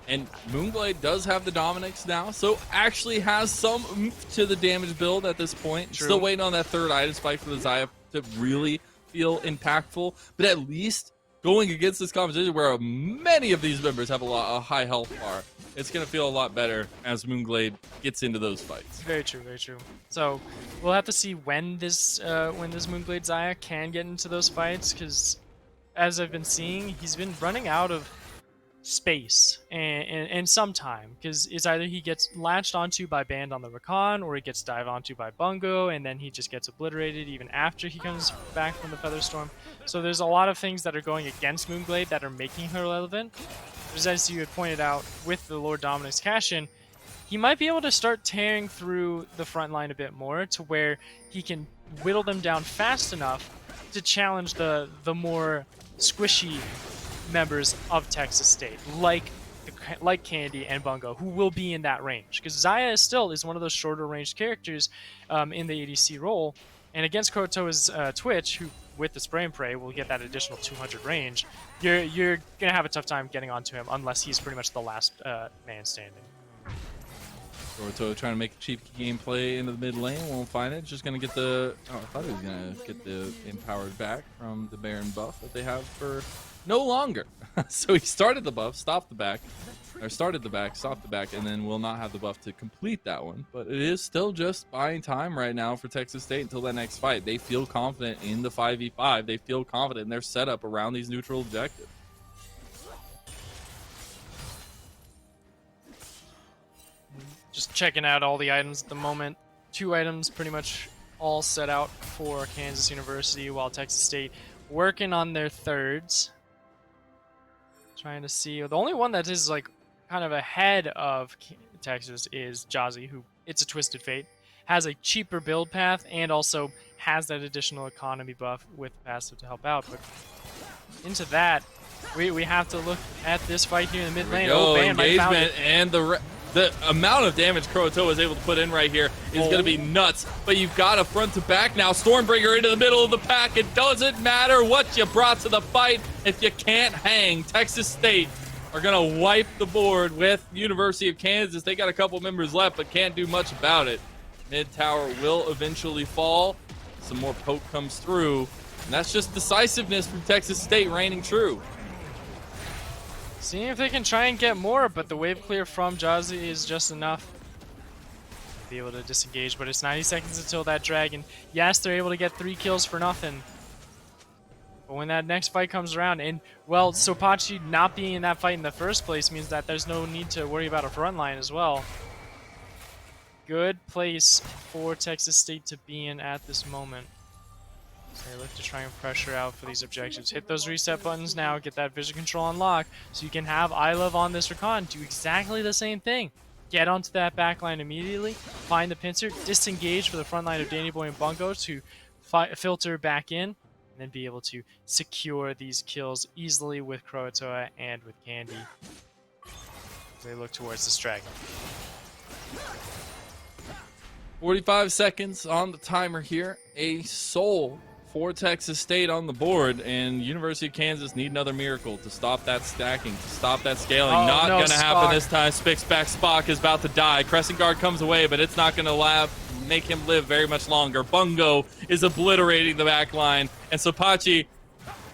And Moonblade does have the Dominix now, so actually has some oomph to the damage build at this point. True. Still waiting on that third item spike for the Xayah to really feel impactful, but at least going against this competition where many of these members have a high health bar, it's going to feel a lot better as Moonglade gets into those fights. Very true, very true. So we'll have to see when this Moonglade Zaya can get into those fights, because as I've been seeing, he's been running out of space and some time, because it's either he gets latched onto by Band on the Rakan, or he gets dived onto by Bungo, and then he just gets obliterated even after he comes back from the Featherstorm. So there's a lot of things that are going against Moonglade that are making her relevant. But as you had pointed out, with the Lord Dominic's cash-in, he might be able to start tearing through the front line a bit more, to where he can whittle them down fast enough to challenge the more squishy members of Texas State, like Candy and Bungo, who will be in that range. Because Zaya still is one of those shorter range characters in the ADC role, and against Kurotoa's Twitch, who with the Spray and Pray will get that additional 200 range, you're gonna have a tough time getting onto him unless he's pretty much the last man standing. Kurotoa trying to make a cheap gameplay into the mid lane, won't find it. Just gonna get the, I thought he was gonna get the empowered back from the Baron buff that they have for no longer. So he started the buff, stopped the back, or started the back, stopped the back, and then will not have the buff to complete that one. But it is still just buying time right now for Texas State until that next fight. They feel confident in the 5v5. They feel confident in their setup around these neutral objectives. Just checking out all the items at the moment. 2 items pretty much all set out for Kansas University, while Texas State working on their thirds. Trying to see. The only one that is like kind of ahead of Texas is Jazzy, who, it's a Twisted Fate, has a cheaper build path and also has that additional economy buff with passive to help out. But into that, we have to look at this fight here in the mid lane. Oh, engagement, and the amount of damage Kurotoa is able to put in right here is going to be nuts. But you've got a front to back now. Stormbringer into the middle of the pack. It doesn't matter what you brought to the fight if you can't hang. Texas State are going to wipe the board with University of Kansas. They got a couple members left, but can't do much about it. Mid tower will eventually fall. Some more poke comes through. And that's just decisiveness from Texas State reigning true. Seeing if they can try and get more, but the wave clear from Jazzy is just enough to be able to disengage. But it's 90 seconds until that dragon. Yes, they're able to get 3 kills for nothing. But when that next fight comes around, and well, Sopachi not being in that fight in the first place means that there's no need to worry about a front line as well. Good place for Texas State to be in at this moment. So they look to try and pressure out for these objectives. Hit those reset buttons now, get that vision control unlocked, so you can have I Love on this Rakan do exactly the same thing. Get onto that backline immediately, find the pincer, disengage for the front line of Danny Boy and Bungo to filter back in, and then be able to secure these kills easily with Kurotoa and with Candy. They look towards this dragon. 45 seconds on the timer here. A soul for Texas State on the board, and University of Kansas need another miracle to stop that stacking, to stop that scaling. Not going to happen this time. Spock is about to die. Crescent Guard comes away, but it's not going to make him live very much longer. Bungo is obliterating the back line, and Sopachi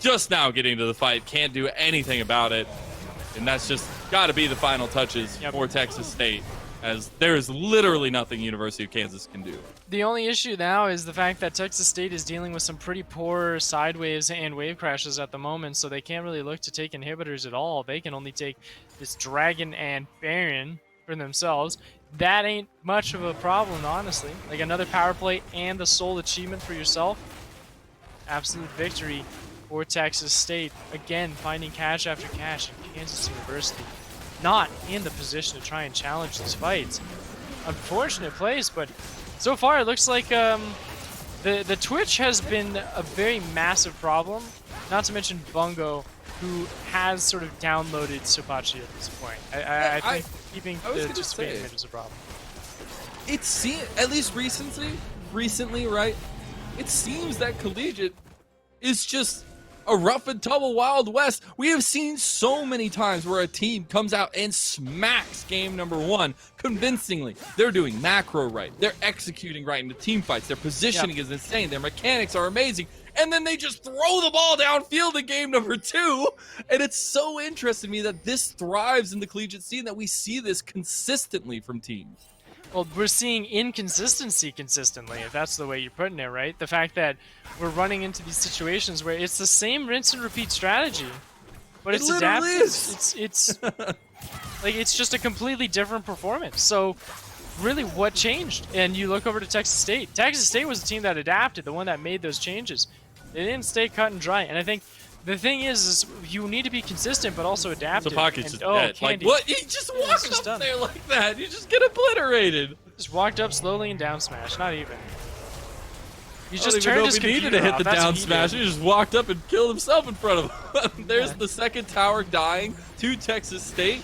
just now getting to the fight. Can't do anything about it, and that's just got to be the final touches for Texas State, as there is literally nothing University of Kansas can do. The only issue now is the fact that Texas State is dealing with some pretty poor sideways and wave crashes at the moment, so they can't really look to take inhibitors at all. They can only take this Dragon and Baron for themselves. That ain't much of a problem, honestly. Like another power play and the soul achievement for yourself. Absolute victory for Texas State. Again, finding cash after cash in Kansas University. Not in the position to try and challenge these fights. Unfortunate plays, but so far it looks like the Twitch has been a very massive problem. Not to mention Bungo, who has sort of downloaded Sopachi at this point. I think keeping the dissipating mid is a problem. It seems, at least recently, right? It seems that Collegiate is just a rough and tumble Wild West. We have seen so many times where a team comes out and smacks game number 1 convincingly. They're doing macro right. They're executing right in the team fights. Their positioning is insane. Their mechanics are amazing. and then they just throw the ball downfield in game number 2. And it's so interesting to me that this thrives in the collegiate scene, that we see this consistently from teams. Well, we're seeing inconsistency consistently, if that's the way you're putting it, right? The fact that we're running into these situations where it's the same rinse and repeat strategy, but it's adapted. It's like it's just a completely different performance. So really, what changed? And you look over to Texas State. Texas State was the team that adapted, the one that made those changes. They didn't stay cut and dry. And I think the thing is you need to be consistent, but also adaptive. The pocket's just dead. Candy. Like, what? He just walked up there like that. You just get obliterated. Just walked up slowly and down smash. Not even. He I just don't even turned know his if he needed computer to hit off. the That's down what he smash. did. He just walked up and killed himself in front of him. There's the second tower dying to Texas State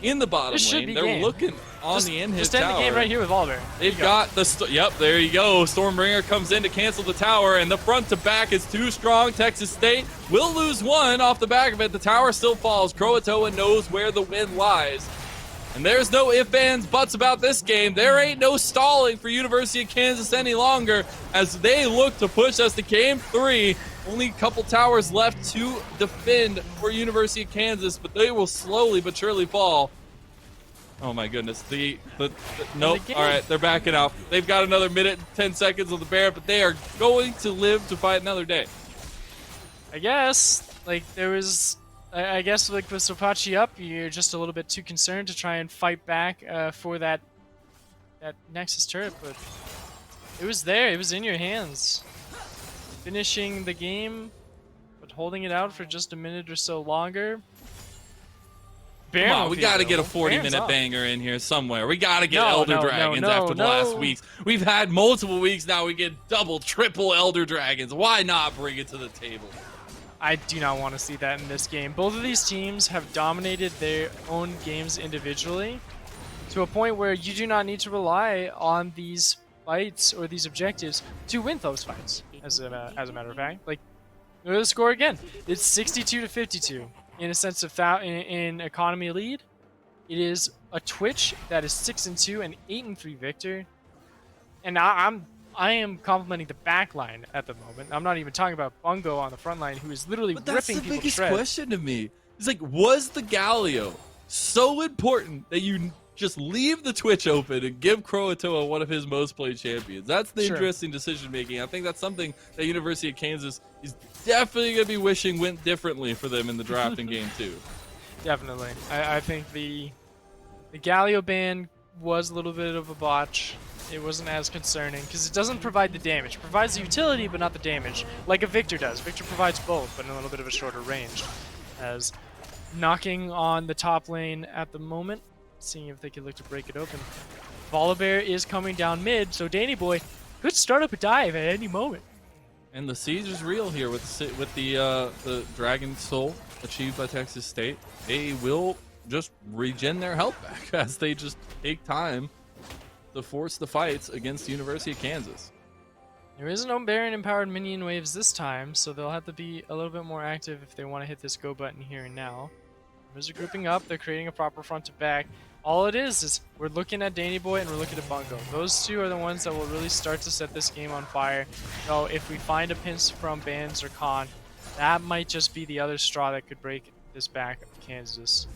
in the bottom lane. They're looking on the end hit tower. Just end the game right here with Oliver. They've got the yep, there you go. Stormbringer comes in to cancel the tower, and the front to back is too strong. Texas State will lose one off the back of it. The tower still falls. Croatoa knows where the win lies. And there's no ifs, ands, buts about this game. There ain't no stalling for University of Kansas any longer as they look to push us to game 3. Only a couple towers left to defend for University of Kansas, but they will slowly but surely fall. Oh my goodness. Nope. All right, they're backing out. They've got another minute and 10 seconds on the bear, but they are going to live to fight another day. I guess, like, there was... I guess, like, with Sopachi up, you're just a little bit too concerned to try and fight back for that Nexus turret, but it was there. It was in your hands. Finishing the game, but holding it out for just a minute or so longer. Come on, we got to get a 40-minute banger in here somewhere. We got to get Elder Dragons after the last weeks. We've had multiple weeks now. We get double, triple Elder Dragons. Why not bring it to the table? I do not want to see that in this game. Both of these teams have dominated their own games individually to a point where you do not need to rely on these fights or these objectives to win those fights. As a matter of fact, like, look at the score again. It's 62-52 in a sense of in economy lead. It is a Twitch that is 6-2 and 8-3 victor, and I am complimenting the back line at the moment. I'm not even talking about Bungo on the front line, who is literally ripping people to shreds. That's the biggest question to me. It's like, was the Galio so important that you just leave the Twitch open and give Croatoa one of his most played champions? That's the interesting decision making. I think that's something that University of Kansas is definitely going to be wishing went differently for them in the draft in game 2. Definitely. I think the Galio ban was a little bit of a botch. It wasn't as concerning because it doesn't provide the damage. It provides the utility, but not the damage, like a Victor does. Victor provides both, but in a little bit of a shorter range. As knocking on the top lane at the moment, seeing if they could look to break it open. Volibear is coming down mid, so Danny Boy could start up a dive at any moment. And the siege is real here with the Dragon Soul achieved by Texas State. They will just regen their health back as they just take time to force the fights against the University of Kansas. There is no Baron empowered minion waves this time, so they'll have to be a little bit more active if they want to hit this go button here and now. Members are grouping up, they're creating a proper front to back. All it is we're looking at Danny Boy and we're looking at Bungo. Those two are the ones that will really start to set this game on fire. So if we find a pinch from Bans or Khan, that might just be the other straw that could break this back of Kansas.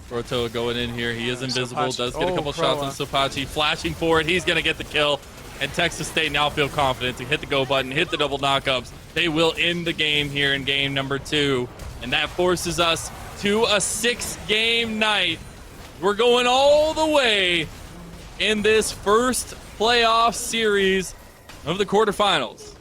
Croatoa going in here. He is invisible. Sopachi. Does get a couple shots on Sopachi. Flashing forward. He's going to get the kill. And Texas State now feel confident to hit the go button, hit the double knockups. They will end the game here in game number 2. And that forces us to a 6-game night. We're going all the way in this first playoff series of the quarterfinals.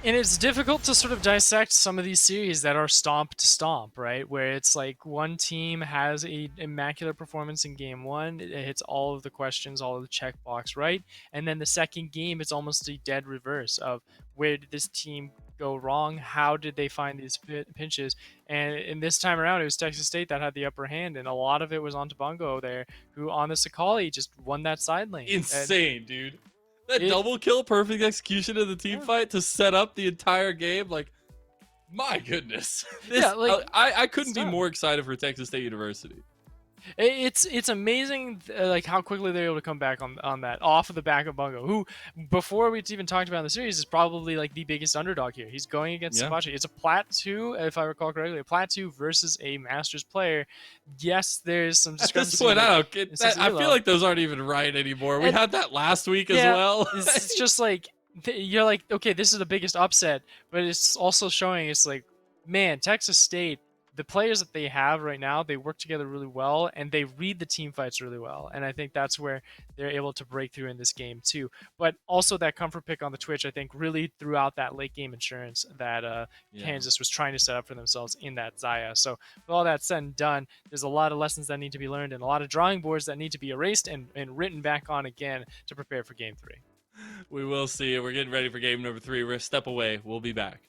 And it's difficult to sort of dissect some of these series that are stomp to stomp, right? Where it's like one team has a immaculate performance in game 1, it hits all of the questions, all of the checkbox, right? And then the second game, it's almost a dead reverse of where did this team go wrong? How did they find these pinches? And in this time around, it was Texas State that had the upper hand, and a lot of it was onto Bungo there, who on the Sakali just won that side lane. Insane, dude. That double kill, perfect execution of the team fight to set up the entire game. Like, my goodness. I couldn't be more excited for Texas State University. It's amazing like how quickly they're able to come back on that off of the back of Bungo, who before we even talked about in the series is probably like the biggest underdog here. He's going against Yeah. Sabachi. It's a Plat 2, if I recall correctly, a Plat 2 versus a Masters player. Yes, there's some At discrepancy. this point, in I don't get in that. I skill feel level. like those aren't even right anymore. We And- had that last week as Yeah, well. it's just like you're like, okay, this is the biggest upset, but it's also showing it's like, man, Texas State, the players that they have right now, they work together really well and they read the team fights really well. And I think that's where they're able to break through in this game too. But also that comfort pick on the Twitch, I think, really threw out that late game insurance that Yeah. Kansas was trying to set up for themselves in that Zaya. So with all that said and done, there's a lot of lessons that need to be learned and a lot of drawing boards that need to be erased and written back on again to prepare for game 3. We will see. We're getting ready for game number 3. We're a step away. We'll be back.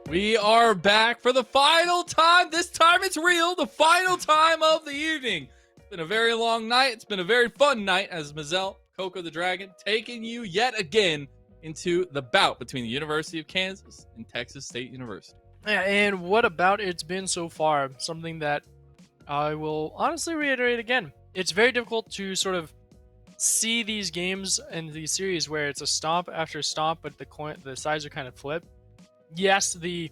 We are back for the final time. This time it's real. The final time of the evening. It's been a very long night. It's been a very fun night as Mazel, Coco the Dragon, taking you yet again into the bout between the University of Kansas and Texas State University. Yeah, and what about it's been so far? Something that I will honestly reiterate again. It's very difficult to sort of see these games and these series where it's a stomp after stomp, but the sides are kind of flipped. Yes, the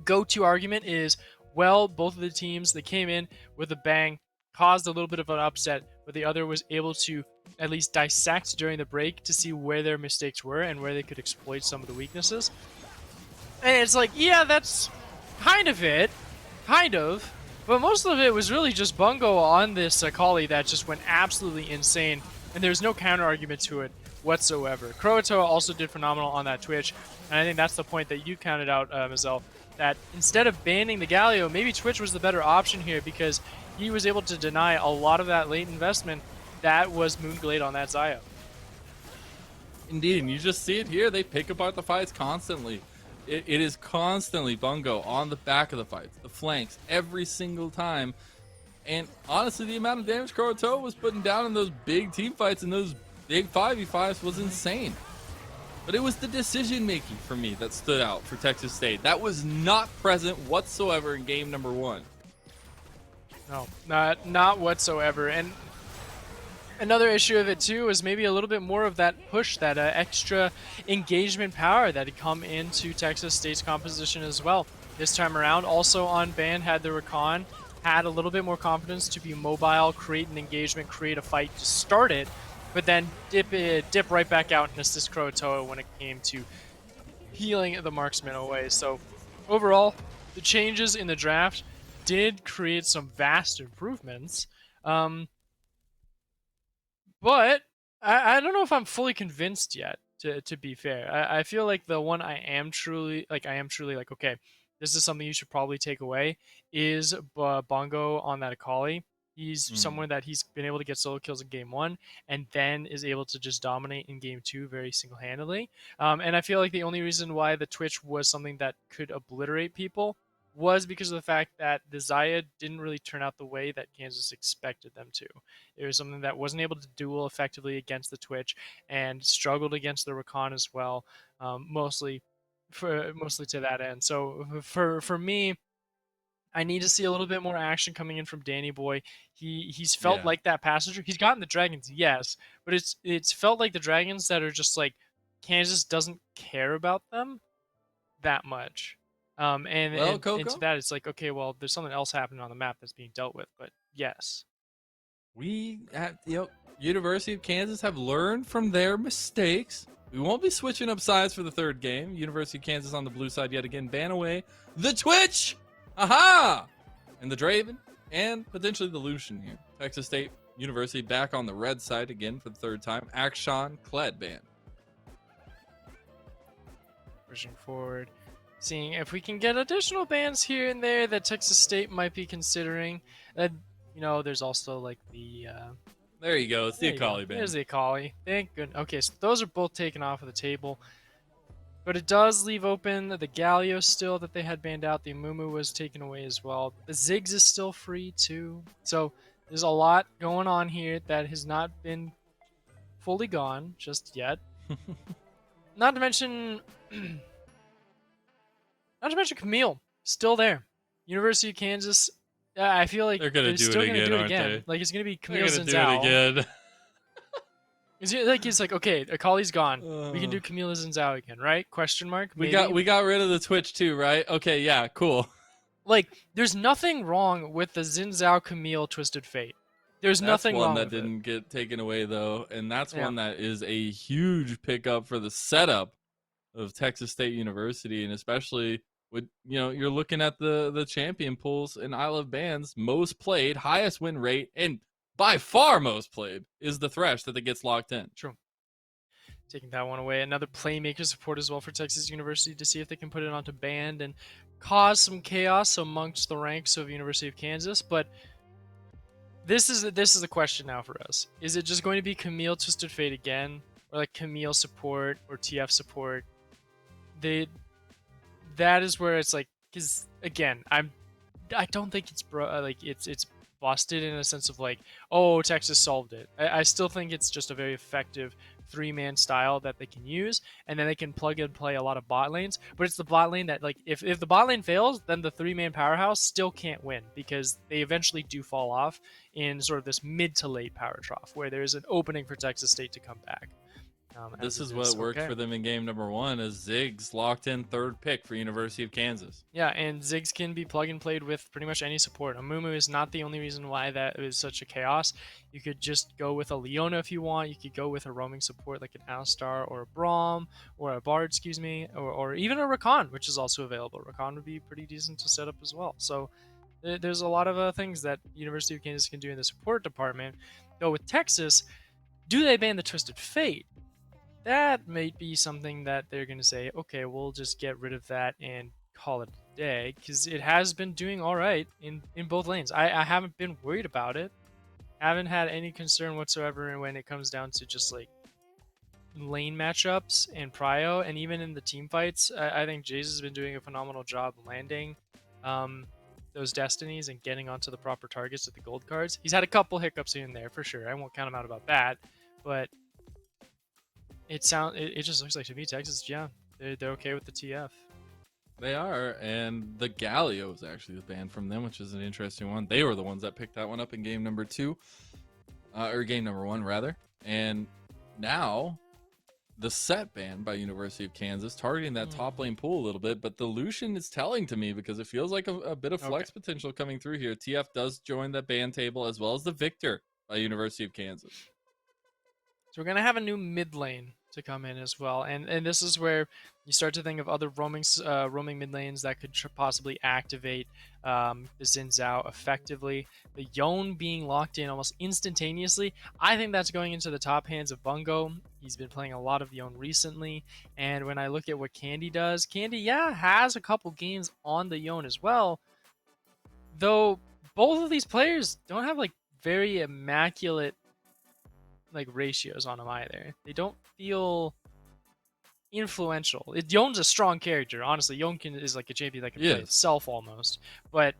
go-to argument is, well, both of the teams, they came in with a bang, caused a little bit of an upset, but the other was able to at least dissect during the break to see where their mistakes were and where they could exploit some of the weaknesses. And it's like, yeah, that's kind of it. Kind of. But most of it was really just Bungo on this Akali that just went absolutely insane, and there's no counter-argument to it whatsoever. Croatoa also did phenomenal on that Twitch, and I think that's the point that you counted out, Mazel, that instead of banning the Galio, maybe Twitch was the better option here because he was able to deny a lot of that late investment that was Moonglade on that Xayah. Indeed, and you just see it here. They pick apart the fights constantly. It is constantly Bungo on the back of the fights, the flanks, every single time. And honestly, the amount of damage Croatoa was putting down in those big team fights and those big 5v5s was insane. But it was the decision making for me that stood out for Texas State. That was not present whatsoever in game number 1. No, not whatsoever. And another issue of it too is maybe a little bit more of that push, that extra engagement power that had come into Texas State's composition as well. This time around, also on ban, had the Rakan, had a little bit more confidence to be mobile, create an engagement, create a fight to start it, but then dip right back out and assist Croatoa when it came to healing the marksman away. So overall, the changes in the draft did create some vast improvements. But I don't know if I'm fully convinced yet, to be fair. I feel like the one I am truly like, okay, this is something you should probably take away, is Bongo on that Akali. He's someone that he's been able to get solo kills in game 1 and then is able to just dominate in game 2 very single-handedly. And I feel like the only reason why the Twitch was something that could obliterate people was because of the fact that the Xayah didn't really turn out the way that Kansas expected them to. It was something that wasn't able to duel effectively against the Twitch and struggled against the Rakan as well, mostly to that end. So for me, I need to see a little bit more action coming in from Danny Boy. He's felt like that passenger. He's gotten the dragons, yes, but it's felt like the dragons that are just like Kansas doesn't care about them that much. And to that, it's like, okay, well, there's something else happening on the map that's being dealt with. But yes, we at University of Kansas have learned from their mistakes. We won't be switching up sides for the third game. University of Kansas on the blue side yet again. Ban away the Twitch, aha, and the Draven, and potentially the Lucian here. Texas State University back on the red side again for the third time. Akshan Kled ban. Pushing forward, seeing if we can get additional bans here and there that Texas State might be considering. There's also like the there you go, it's the Akali ban. There's the Akali. Thank goodness. Okay, so those are both taken off of the table, but it does leave open the Galio still that they had banned out. The Amumu was taken away as well. The Ziggs is still free too. So there's a lot going on here that has not been fully gone just yet. Not to mention Camille, still there. University of Kansas, I feel like they're still going to do it again. Like, it's going to be Camille Zinzao. They're going to do it again. It's like, okay, Akali's gone. We can do Camille Zinzao again, right? Question mark. Maybe? We got rid of the Twitch too, right? Okay, yeah, cool. Like, there's nothing wrong with the Zinzao Camille Twisted Fate. There's nothing wrong with it. That's one that didn't get taken away, though, and that's one that is a huge pickup for the setup of Texas State University, and especially with, you're looking at the champion pools in Isle of Bands, most played, highest win rate, and by far most played is the Thresh that gets locked in. True. Taking that one away. Another playmaker support as well for Texas University to see if they can put it onto band and cause some chaos amongst the ranks of University of Kansas. But this is the question now for us. Is it just going to be Camille Twisted Fate again, or like Camille support or TF support? that is where it's like, because again, I don't think it's it's busted in a sense of like, oh, Texas solved it. I still think it's just a very effective 3-man style that they can use, and then they can plug and play a lot of bot lanes. But it's the bot lane that, like, if the bot lane fails, then the 3-man powerhouse still can't win, because they eventually do fall off in sort of this mid to late power trough where there is an opening for Texas State to come back. This is what worked for them in game number 1, as Ziggs locked in 3rd pick for University of Kansas. Yeah, and Ziggs can be plug and played with pretty much any support. Amumu is not the only reason why that is such a chaos. You could just go with a Leona if you want. You could go with a roaming support like an Alistar or a Braum or a Bard, excuse me, or even a Rakan, which is also available. Rakan would be pretty decent to set up as well. So there's a lot of things that University of Kansas can do in the support department. Though with Texas, do they ban the Twisted Fate? That might be something that they're going to say, okay, we'll just get rid of that and call it a day, because it has been doing all right in both lanes. I haven't been worried about it. Haven't had any concern whatsoever when it comes down to just like lane matchups and prio, and even in the team fights. I think Jace has been doing a phenomenal job landing those destinies and getting onto the proper targets with the gold cards. He's had a couple hiccups here and there for sure. I won't count him out about that, but it just looks like to me Texas, yeah, they're okay with the TF. They are, and the Galio was actually banned from them, which is an interesting one. They were the ones that picked that one up in game number 2, or game number 1 rather. And now the set ban by University of Kansas, targeting that top lane pool a little bit, but the Lucian is telling to me, because it feels like a bit of flex potential coming through here. TF does join that ban table, as well as the Victor by University of Kansas. So we're gonna have a new mid lane to come in as well, and this is where you start to think of other roaming mid lanes that could possibly activate the Xin Zhao effectively. The Yone being locked in almost instantaneously, I think that's going into the top hands of Bungo. He's been playing a lot of Yone recently, and when I look at what Candy does, Candy, yeah, has a couple games on the Yone as well, though both of these players don't have like very immaculate like ratios on them either. They don't feel influential. Yone's a strong character, honestly. Yone is like a champion that can play itself almost. But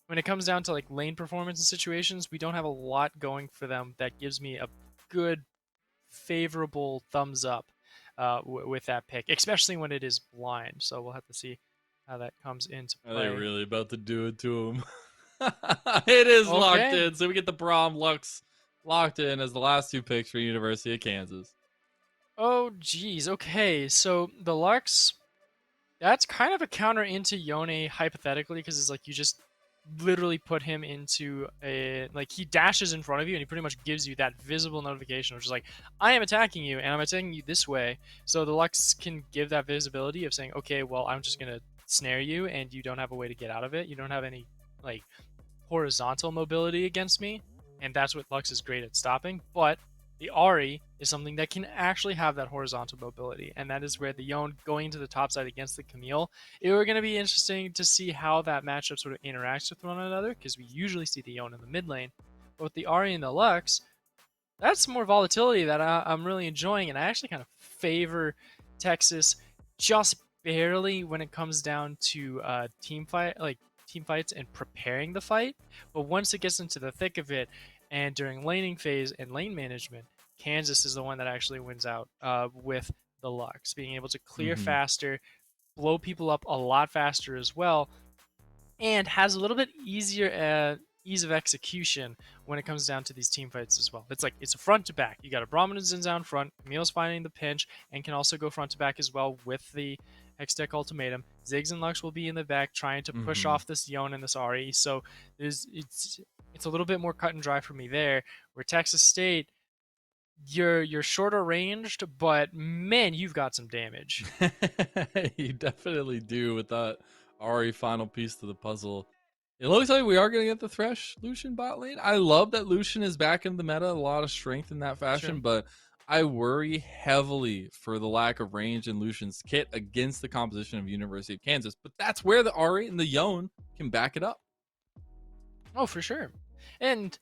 when it comes down to like lane performance and situations, we don't have a lot going for them that gives me a good, favorable thumbs up with that pick, especially when it is blind. So we'll have to see how that comes into play. Are they really about to do it to him? It is locked in, so we get the Braum Lux locked in as the last 2 picks for University of Kansas. Oh, geez. Okay, so the Lux, that's kind of a counter into Yone hypothetically, because it's like you just literally put him into a, like, he dashes in front of you and he pretty much gives you that visible notification, which is like, I am attacking you and I'm attacking you this way. So the Lux can give that visibility of saying, okay, well, I'm just going to snare you and you don't have a way to get out of it. You don't have any like horizontal mobility against me. And that's what Lux is great at stopping. But the Ahri is something that can actually have that horizontal mobility. And that is where the Yone going to the top side against the Camille, it were going to be interesting to see how that matchup sort of interacts with one another, because we usually see the Yone in the mid lane. But with the Ahri and the Lux, that's more volatility that I'm really enjoying. And I actually kind of favor Texas just barely when it comes down to team fights and preparing the fight. But once it gets into the thick of it and during laning phase and lane management, Kansas is the one that actually wins out with the Lux, being able to clear faster, blow people up a lot faster as well, and has a little bit easier ease of execution when it comes down to these team fights as well. It's like, it's a front to back. You got a Brahmin and Xin Zhao in front, Camille's finding the pinch, and can also go front to back as well with the Hextech Ultimatum. Ziggs and Lux will be in the back trying to push off this Yone and this Ahri. So it's a little bit more cut and dry for me there. Where Texas State, you're shorter ranged, but man, you've got some damage. You definitely do with that Ahri final piece to the puzzle. It looks like we are going to get the Thresh Lucian bot lane. I love that Lucian is back in the meta, a lot of strength in that fashion, but I worry heavily for the lack of range in Lucian's kit against the composition of University of Kansas. But that's where the Ahri and the Yone can back it up. Oh, for sure. And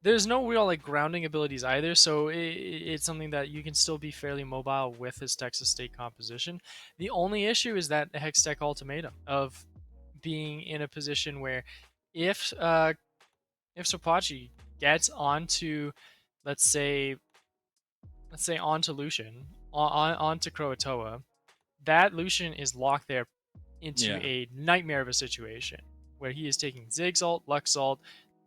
there's no real like grounding abilities either, so it's something that you can still be fairly mobile with his Texas State composition. The only issue is that Hextech ultimatum of being in a position where if Sopachi gets onto, let's say onto Lucian, onto Croatoa, that Lucian is locked there into Yeah. a nightmare of a situation where he is taking Zigzalt, Luxalt,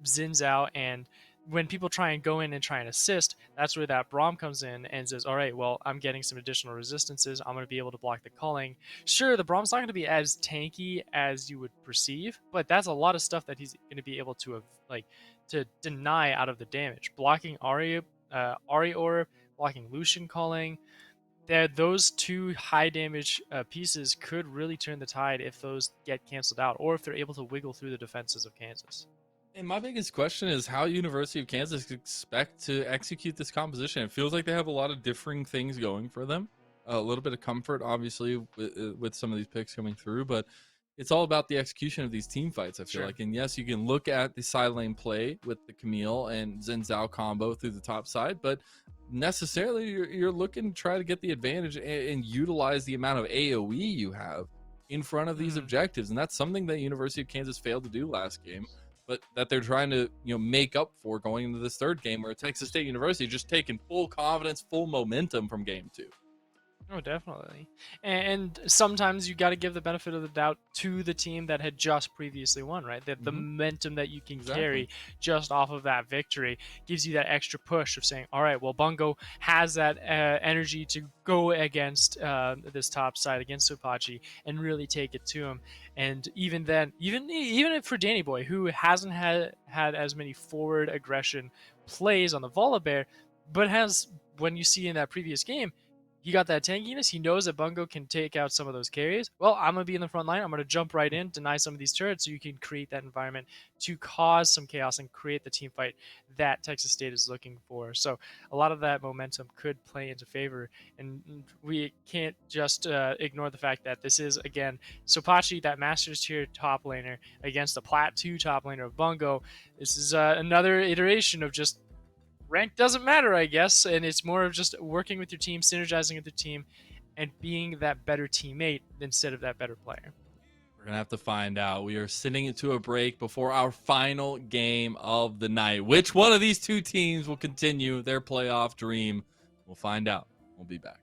Xin Zhao, and when people try and go in and try and assist, that's where that Braum comes in and says, all right, well, I'm getting some additional resistances. I'm going to be able to block the culling. Sure, the Braum's not going to be as tanky as you would perceive, but that's a lot of stuff that he's going to be able to to deny out of the damage. Blocking Ari Orb, blocking Lucian culling, those two high damage pieces could really turn the tide if those get canceled out, or if they're able to wiggle through the defenses of Kansas. And my biggest question is how University of Kansas expect to execute this composition. It feels like they have a lot of differing things going for them. A little bit of comfort, obviously, with some of these picks coming through, but it's all about the execution of these team fights, I feel like. And yes, you can look at the side lane play with the Camille and Xin Zhao combo through the top side, but necessarily you're looking to try to get the advantage and utilize the amount of AoE you have in front of these objectives. And that's something that University of Kansas failed to do last game, but that they're trying to make up for going into this third game, where Texas State University just taking full confidence, full momentum from game 2. Oh, definitely. And sometimes you got to give the benefit of the doubt to the team that had just previously won, right? The momentum that you can carry just off of that victory gives you that extra push of saying, all right, well, Bungo has that energy to go against this top side, against Sopachi, and really take it to him. And even then, even for Danny Boy, who hasn't had as many forward aggression plays on the Volibear, but has, when you see in that previous game, he got that tankiness. He knows that Bungo can take out some of those carries. Well, I'm going to be in the front line. I'm going to jump right in, deny some of these turrets, so you can create that environment to cause some chaos and create the team fight that Texas State is looking for. So a lot of that momentum could play into favor. And we can't just ignore the fact that this is, again, Sopachi, that Masters tier top laner, against the Plat 2 top laner of Bungo. This is another iteration of just rank doesn't matter, I guess, and it's more of just working with your team, synergizing with your team, and being that better teammate instead of that better player. We're going to have to find out. We are sitting into a break before our final game of the night. Which one of these two teams will continue their playoff dream? We'll find out. We'll be back.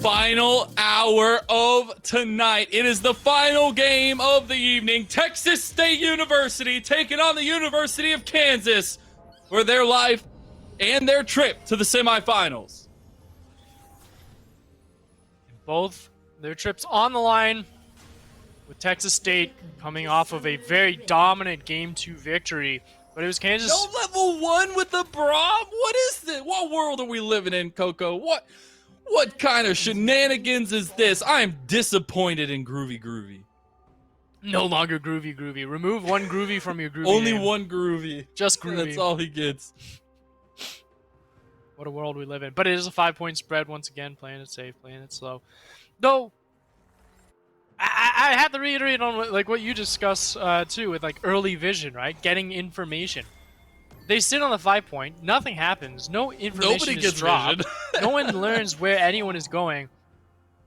final hour of tonight. It is the final game of the evening. Texas State University taking on the University of Kansas for their life and their trip to the semifinals. Both their trips on the line, with Texas State coming off of a very dominant Game 2 victory. But it was Kansas. No level 1 with the Braum? What is this? What world are we living in, Coco? What kind of shenanigans is this? I am disappointed in Groovy. No longer Groovy. Remove one Groovy from your Groovy Only name. one Groovy. Just Groovy. That's all he gets. What a world we live in. But it is a 5-point spread once again, playing it safe, playing it slow. Though, I have to reiterate on what you discussed too, with like early vision, right? Getting information. They sit on the 5-point, nothing happens, no information Nobody is gets dropped. vision. No one learns where anyone is going.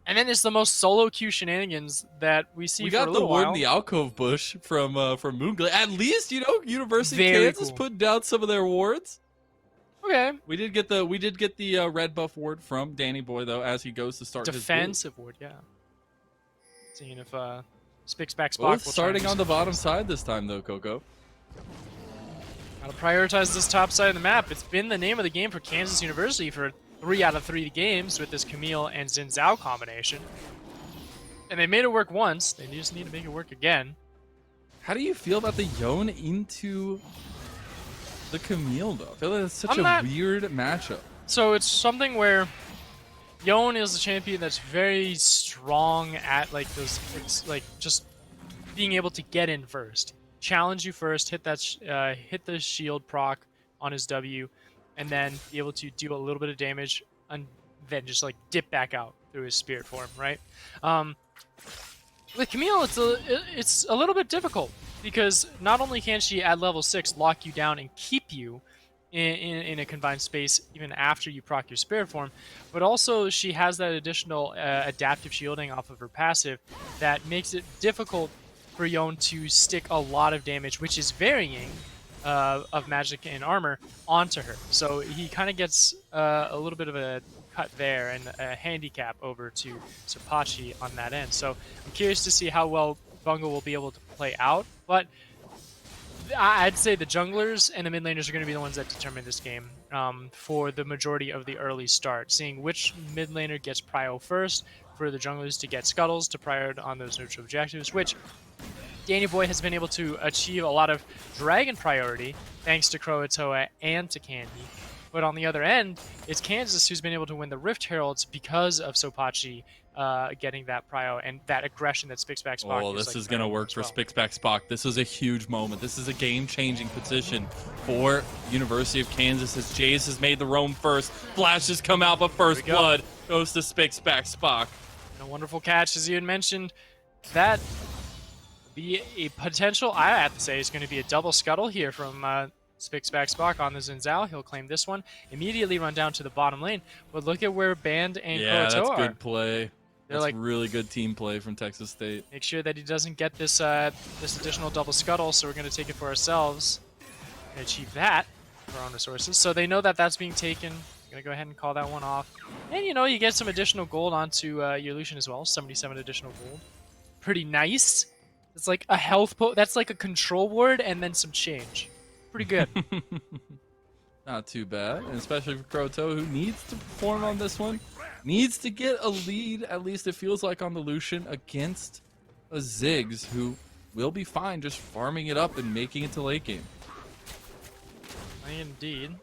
And then it's the most solo queue shenanigans that we see We for got a the little word while. in the alcove bush from Moongla. At least, University Very of Kansas cool. put down some of their wards. Okay. We did get the red buff ward from Danny Boy though, as he goes to start Defensive ward, yeah. Seeing if Spix back his Spock both will starting try and on the bottom side this time though, Coco. Gotta prioritize this top side of the map. It's been the name of the game for Kansas University for 3 out of 3 games with this Camille and Xin Zhao combination. And they made it work once. They just need to make it work again. How do you feel about the Yone into the Camille though? I feel like it's such I'm weird matchup. So it's something where Yone is a champion that's very strong at like those, like just being able to get in first, challenge you first, hit that, hit the shield proc on his W, and then be able to do a little bit of damage, and then just like dip back out through his spirit form, right? With Camille, it's a little bit difficult because not only can she at level 6 lock you down and keep you in a confined space even after you proc your spirit form, but also she has that additional adaptive shielding off of her passive that makes it difficult for Yone to stick a lot of damage, which is varying of magic and armor, onto her. So he kind of gets a little bit of a cut there and a handicap over to Sapachi on that end. So I'm curious to see how well Bungo will be able to play out, but I'd say the junglers and the mid laners are going to be the ones that determine this game for the majority of the early start, seeing which mid laner gets prio first, for the junglers to get scuttles to prio on those neutral objectives, which Danny Boy has been able to achieve a lot of dragon priority thanks to Croatoa and to Candy. But on the other end, it's Kansas who's been able to win the Rift Heralds because of Sopachi getting that prio and that aggression that Spixback Spock. Oh, this is going to work for Spixback Spock. This is a huge moment. This is a game-changing position for University of Kansas as Jace has made the roam first. Flashes come out, but first blood goes to Spixback Spock. And a wonderful catch, as you had mentioned. That be a potential, I have to say, is going to be a double scuttle here from Spixback Spock on the Xin Zhao. He'll claim this one, immediately run down to the bottom lane. But look at where Band and Croatoa that's are. good play. They're That's like, really good team play from Texas State. make sure that he doesn't get this this additional double scuttle, so we're going to take it for ourselves and achieve that for our own resources. So they know that that's being taken. I'm going to go ahead and call that one off. And you get some additional gold onto your Lucian as well, 77 additional gold. Pretty nice. It's like a health that's like a control ward and then some change. Pretty good. Not too bad, and especially for Croto, who needs to perform on this one. Needs to get a lead, at least it feels like, on the Lucian against a Ziggs, who will be fine just farming it up and making it to late game. Indeed.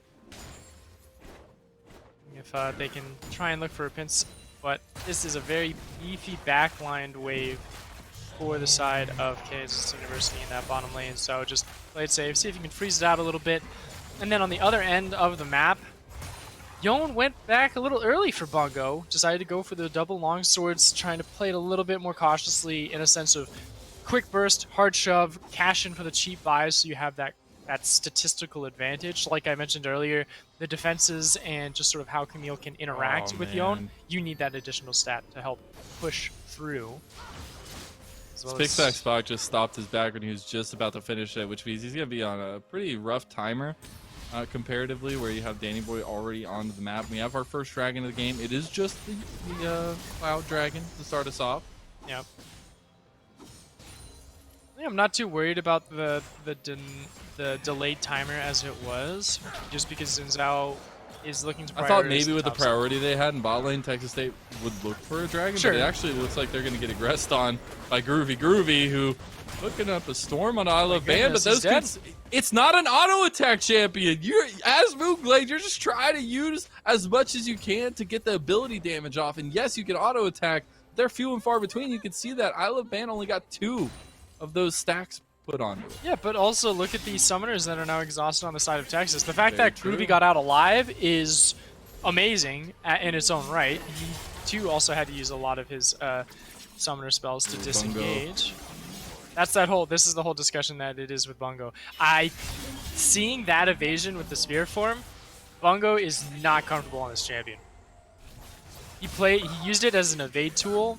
If they can try and look for a pinch, but this is a very beefy backlined wave for the side of Kansas University in that bottom lane, so just play it safe, see if you can freeze it out a little bit. And then on the other end of the map, Yone went back a little early for Bungo, decided to go for the double long swords, trying to play it a little bit more cautiously in a sense of quick burst, hard shove, cash in for the cheap buys, so you have that statistical advantage. Like I mentioned earlier, the defenses and just sort of how Camille can interact with Yone, you need that additional stat to help push through. Spixback Spock just stopped his back when he was just about to finish it, which means he's going to be on a pretty rough timer. comparatively, where you have Danny Boy already on the map. We have our first dragon of the game. It is just the Cloud Dragon to start us off. Yep. I'm not too worried about the delayed timer as it was, just because Zhao is looking to prioritize. I thought maybe with the top priority they had in bot lane, Texas State would look for a dragon, Sure. but it actually looks like they're going to get aggressed on by Groovy, who hooking up a storm on Isle of Ban, but those kids, it's not an auto attack champion. You're as Moonglade, you're just trying to use as much as you can to get the ability damage off. And yes, you can auto attack. They're few and far between. You can see that Isle of Ban only got 2 of those stacks put on. Yeah, but also look at these summoners that are now exhausted on the side of Texas. The fact Very that true. Groovy got out alive is amazing in its own right. He too also had to use a lot of his summoner spells to disengage. That's that whole. This is the whole discussion that it is with Bungo. Seeing that evasion with the sphere form, Bungo is not comfortable on this champion. He used it as an evade tool,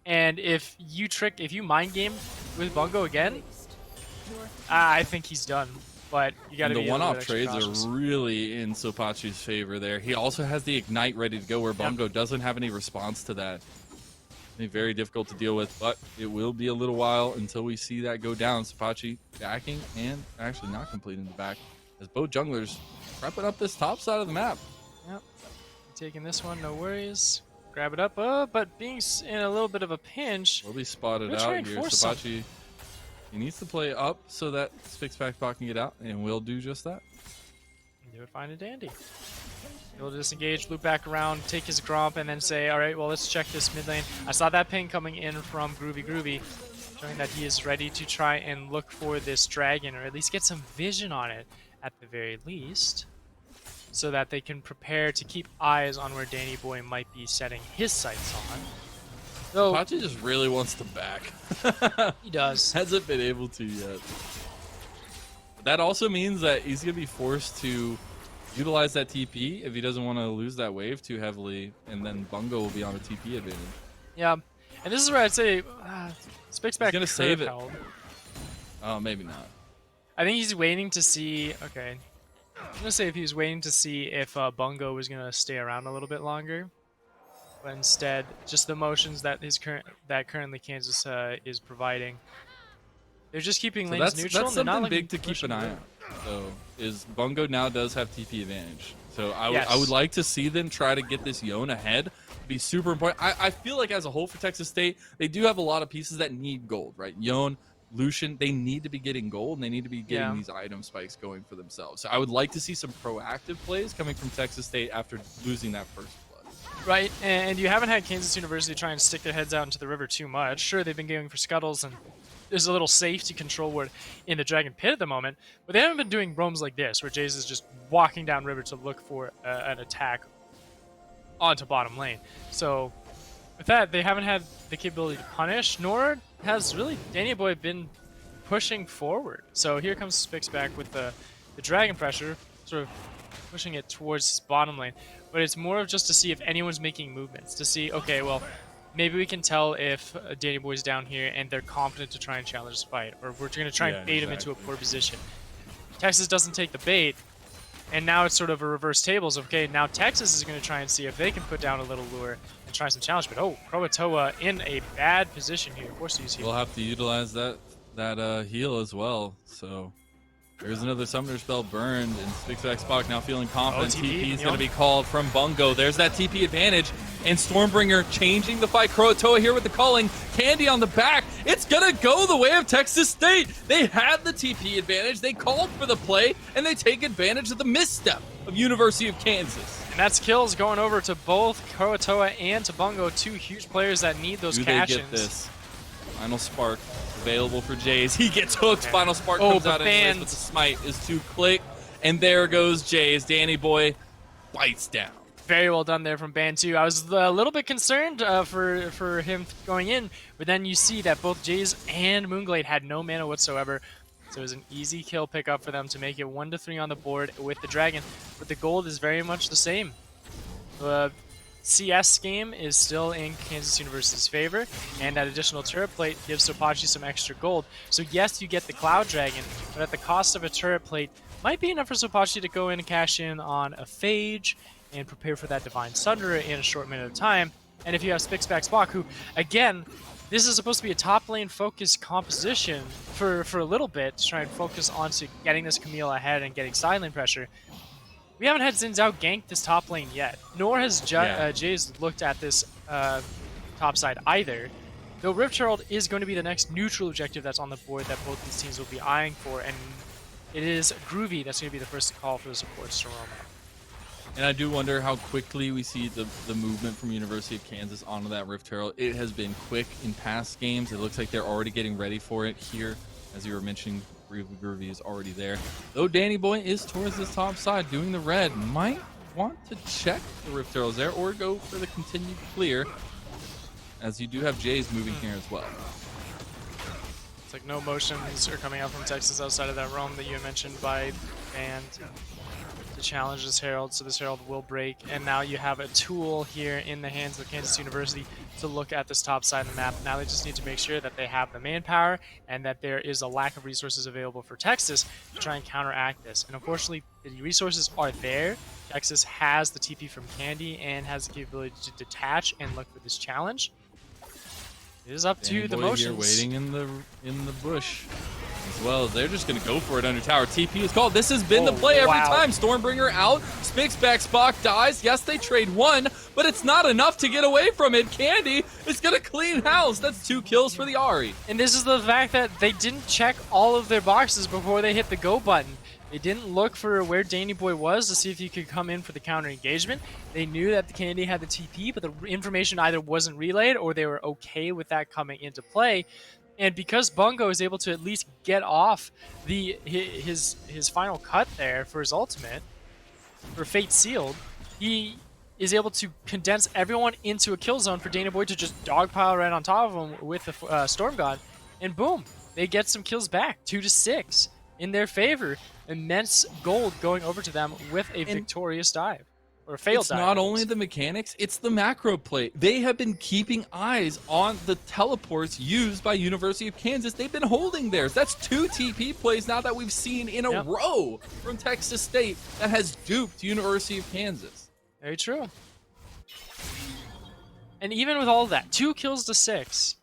and if you mind game with Bungo again, I think he's done. But you got to be the one-off trades cautious. are really in Sopachi's favor there. He also has the ignite ready to go, where Bungo doesn't have any response to that. Very difficult to deal with, but it will be a little while until we see that go down. Sopachi backing and actually not completing the back as both junglers prepping up this top side of the map. Yep, taking this one, no worries. Grab it up, but being in a little bit of a pinch. Will be spotted We'll out try and here. force Sopachi, he needs to play up so that Spixpack can get out, and will do just that. Do it fine and dandy. He'll disengage, loop back around, take his Gromp, and then say, all right, well, let's check this mid lane. I saw that ping coming in from Groovy, showing that he is ready to try and look for this dragon, or at least get some vision on it at the very least, so that they can prepare to keep eyes on where Danny Boy might be setting his sights on. So Sopachi just really wants to back. he does. Hasn't been able to yet. But that also means that he's going to be forced to utilize that TP if he doesn't want to lose that wave too heavily, and then Bungo will be on a TP advantage. Yeah, and this is where I'd say Spixpack He's gonna save it. held. Oh, maybe not. I think he's waiting to see. Okay, I'm gonna say if he was waiting to see if Bungo was gonna stay around a little bit longer, but instead, just the motions that currently Kansas is providing. They're just keeping So lanes neutral. that's and they're something not big to keep an eye on. So is Bungo now does have TP advantage. So I Yes. would like to see them try to get this Yone ahead. Be super important. I feel like as a whole for Texas State, they do have a lot of pieces that need gold, right? Yone, Lucian, they need to be getting gold, and they need to be getting these item spikes going for themselves. So I would like to see some proactive plays coming from Texas State after losing that first blood. Right, and you haven't had Kansas University try and stick their heads out into the river too much. Sure, they've been going for scuttles, and there's a little safety control word in the Dragon Pit at the moment, but they haven't been doing roams like this, where Jace is just walking down river to look for an attack onto bottom lane. So with that, they haven't had the capability to punish, nor has really Danny Boy been pushing forward. So here comes Spix back with the Dragon pressure, sort of pushing it towards his bottom lane. But it's more of just to see if anyone's making movements, to see, okay, well, maybe we can tell if Danny Boy's down here and they're confident to try and challenge this fight, or we're going to try and bait him into a poor position. Texas doesn't take the bait, and now it's sort of a reverse tables. Okay, now Texas is going to try and see if they can put down a little lure and try some challenge. But Croatoa in a bad position here. Forced to use heal. We'll have to utilize that heal as well. So there's another summoner spell burned, and Spixback Spock now feeling confident. TP is going to be called from Bungo. There's that TP advantage, and Stormbringer changing the fight. Croatoa here with the calling. Candy on the back. It's going to go the way of Texas State. They had the TP advantage. They called for the play, and they take advantage of the misstep of University of Kansas. And that's kills going over to both Croatoa and to Bungo, two huge players that need those cash-ins. Do they get this? Final Spark available for Jays. He gets hooked. Okay. Final Spark comes out anyways, but the smite is too quick. And there goes Jays. Danny Boy bites down. Very well done there from Ban 2. I was a little bit concerned for him going in, but then you see that both Jays and Moonglade had no mana whatsoever. So it was an easy kill pickup for them to make it 1-3 on the board with the Dragon. But the gold is very much the same. CS game is still in Kansas University's favor, and that additional turret plate gives Sopachi some extra gold. So yes, you get the Cloud Dragon, but at the cost of a turret plate, might be enough for Sopachi to go in and cash in on a Phage and prepare for that Divine Sunder in a short minute of time. And if you have Spock, who, again, this is supposed to be a top lane focused composition for a little bit to try and focus onto getting this Camille ahead and getting side lane pressure. We haven't had Xin Zhao gank this top lane yet, nor has Jays looked at this top side either. Though Rift Herald is going to be the next neutral objective that's on the board that both these teams will be eyeing for, and it is Groovy that's going to be the first to call for the supports to roam out. And I do wonder how quickly we see the movement from University of Kansas onto that Rift Herald. It has been quick in past games. It looks like they're already getting ready for it here. As you were mentioning, Groovy is already there. Though Danny Boy is towards this top side doing the red. Might want to check the Rift Heralds there or go for the continued clear, as you do have Jays moving here as well. It's like no motions are coming out from Texas outside of that roam that you mentioned by Band to challenge this Herald, so this Herald will break. And now you have a tool here in the hands of Kansas University to look at this top side of the map. Now they just need to make sure that they have the manpower and that there is a lack of resources available for Texas to try and counteract this. And unfortunately, the resources are there. Texas has the TP from Candy and has the capability to detach and look for this challenge. It is up to the motions. Here waiting in the bush as well. They're just going to go for it under tower. TP is called. This has been the play every time. Stormbringer out. Spock dies. Yes, they trade one, but it's not enough to get away from it. Candy is going to clean house. That's 2 kills for the Ahri. And this is the fact that they didn't check all of their boxes before they hit the go button. They didn't look for where Danny Boy was to see if he could come in for the counter engagement. They knew that the Candy had the TP, but the information either wasn't relayed or they were okay with that coming into play. And because Bungo is able to at least get off his final cut there for his ultimate, for Fate Sealed, he is able to condense everyone into a kill zone for Danny Boy to just dogpile right on top of him with the Storm God. And boom, they get some kills back, 2-6 in their favor. Immense gold going over to them with a victorious dive. Or a failed dive. It's not only the mechanics, it's the macro play. They have been keeping eyes on the teleports used by University of Kansas. They've been holding theirs. That's 2 TP plays now that we've seen in a row from Texas State that has duped University of Kansas. Very true. And even with all of that, 2 kills to 6.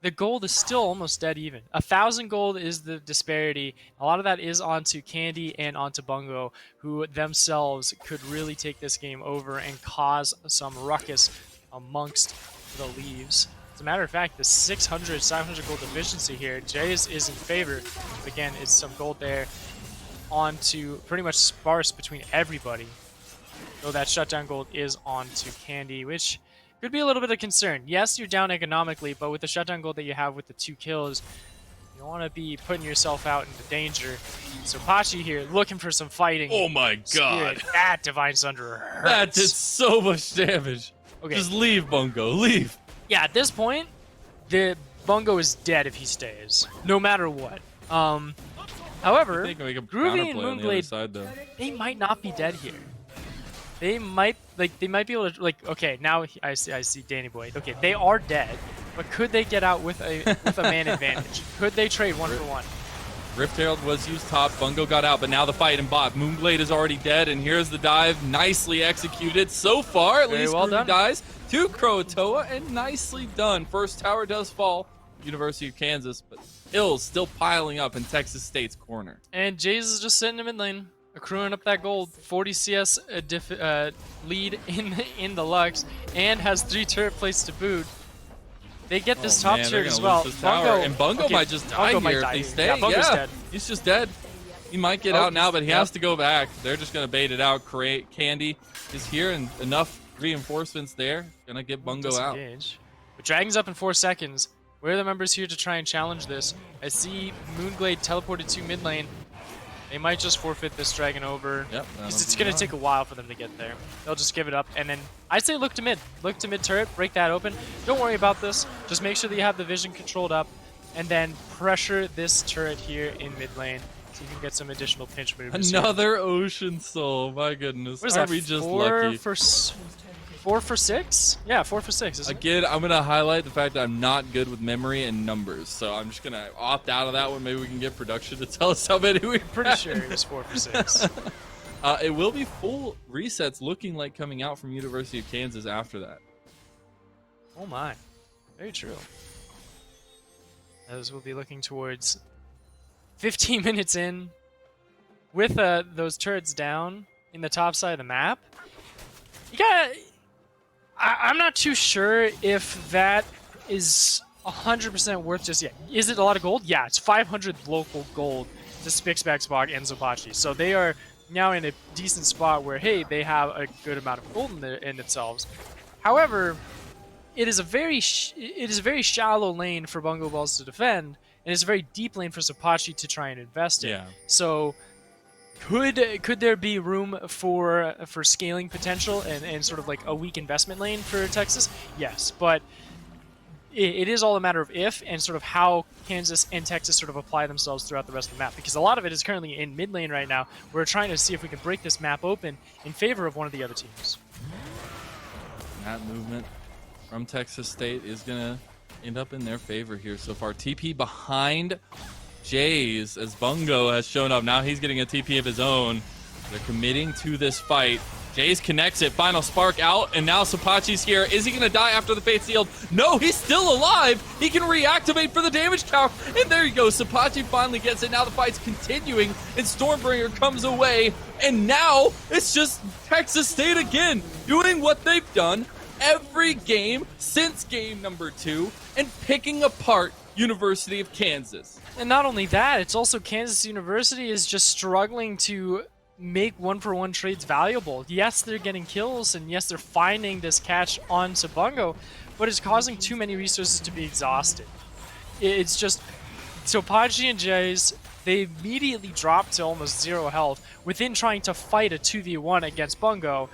The gold is still almost dead even. 1,000 gold is the disparity. A lot of that is onto Candy and onto Bungo, who themselves could really take this game over and cause some ruckus amongst the leaves. As a matter of fact, the 600, 700 gold efficiency here, Jays is in favor. But again, it's some gold there onto pretty much sparse between everybody. Though that shutdown gold is onto Candy, which could be a little bit of concern. Yes, you're down economically, but with the shutdown gold that you have with the 2 kills, you don't want to be putting yourself out into danger. So Pachi here looking for some fighting. Oh my god. That Divine Sunder hurts. That did so much damage. Okay. Just leave, Bungo. Leave. Yeah, at this point, the Bungo is dead if he stays. No matter what. However, Groovy and Moonblade, they might not be dead here. They might be able to, like, okay, now I see Danny Boy. Okay, they are dead, but could they get out with a man advantage? Could they trade 1-for-1? Rift Herald was used top, Bungo got out, but now the fight in bot. Moonblade is already dead, and here's the dive, nicely executed so far. At least well Groovy dies to Croatoa, and nicely done. First tower does fall, University of Kansas, but kills still piling up in Texas State's corner. And Jays is just sitting in mid lane, accruing up that gold. 40 CS lead in the Lux, and has 3 turret plates to boot. They get this top tier as well. Bungo might just die here if they stay. Yeah, dead. He's just dead. He might get out now, but he has to go back. They're just going to bait it out. Candy is here, and enough reinforcements there. Going to get Bungo out. But Dragon's up in 4 seconds. Where are the members here to try and challenge this? I see Moonglade teleported to mid lane. They might just forfeit this Dragon over. Yep, because it's going to take a while for them to get there. They'll just give it up, and then I'd say look to mid. Look to mid turret, break that open. Don't worry about this. Just make sure that you have the vision controlled up, and then pressure this turret here in mid lane so you can get some additional pinch moves. Another Ocean Soul, my goodness. What is that, we just lucky? 4 for 6? Yeah, 4 for 6. Isn't it? Again, I'm gonna highlight the fact that I'm not good with memory and numbers, so I'm just gonna opt out of that one. Maybe we can get production to tell us how many we. Pretty sure it was 4 for 6. It will be full resets looking like coming out from University of Kansas after that. Oh my. Very true. As we'll be looking towards 15 minutes in with those turrets down in the top side of the map. You gotta... I'm not too sure if that is 100% worth just yet. Is it a lot of gold? Yeah, it's 500 local gold to Spixbaxbog and Zopachi. So they are now in a decent spot where, hey, they have a good amount of gold in themselves. However, it is a very shallow lane for Bungo Balls to defend, and it's a very deep lane for Zopachi to try and invest in. Yeah. So could there be room for scaling potential and sort of like a weak investment lane for Texas? Yes, but it is all a matter of if and sort of how Kansas and Texas sort of apply themselves throughout the rest of the map, because a lot of it is currently in mid lane right now. We're trying to see if we can break this map open in favor of one of the other teams. That movement from Texas State is gonna end up in their favor here so far. TP behind Jays as Bungo has shown up. Now he's getting a TP of his own. They're committing to this fight. Jays connects it. Final spark out, and now Zopachi's here. Is he going to die after the fate sealed? No, he's still alive. He can reactivate for the damage count. And there you go. Zopachi finally gets it. Now the fight's continuing, and Stormbringer comes away. And now it's just Texas State again doing what they've done every game since game number 2 and picking apart University of Kansas. And not only that, it's also Kansas University is just struggling to make one-for-one trades valuable. Yes, they're getting kills, and yes, they're finding this catch onto Bungo, but it's causing too many resources to be exhausted. It's just... So Pachi and Jays, they immediately drop to almost 0 health within trying to fight a 2v1 against Bungo.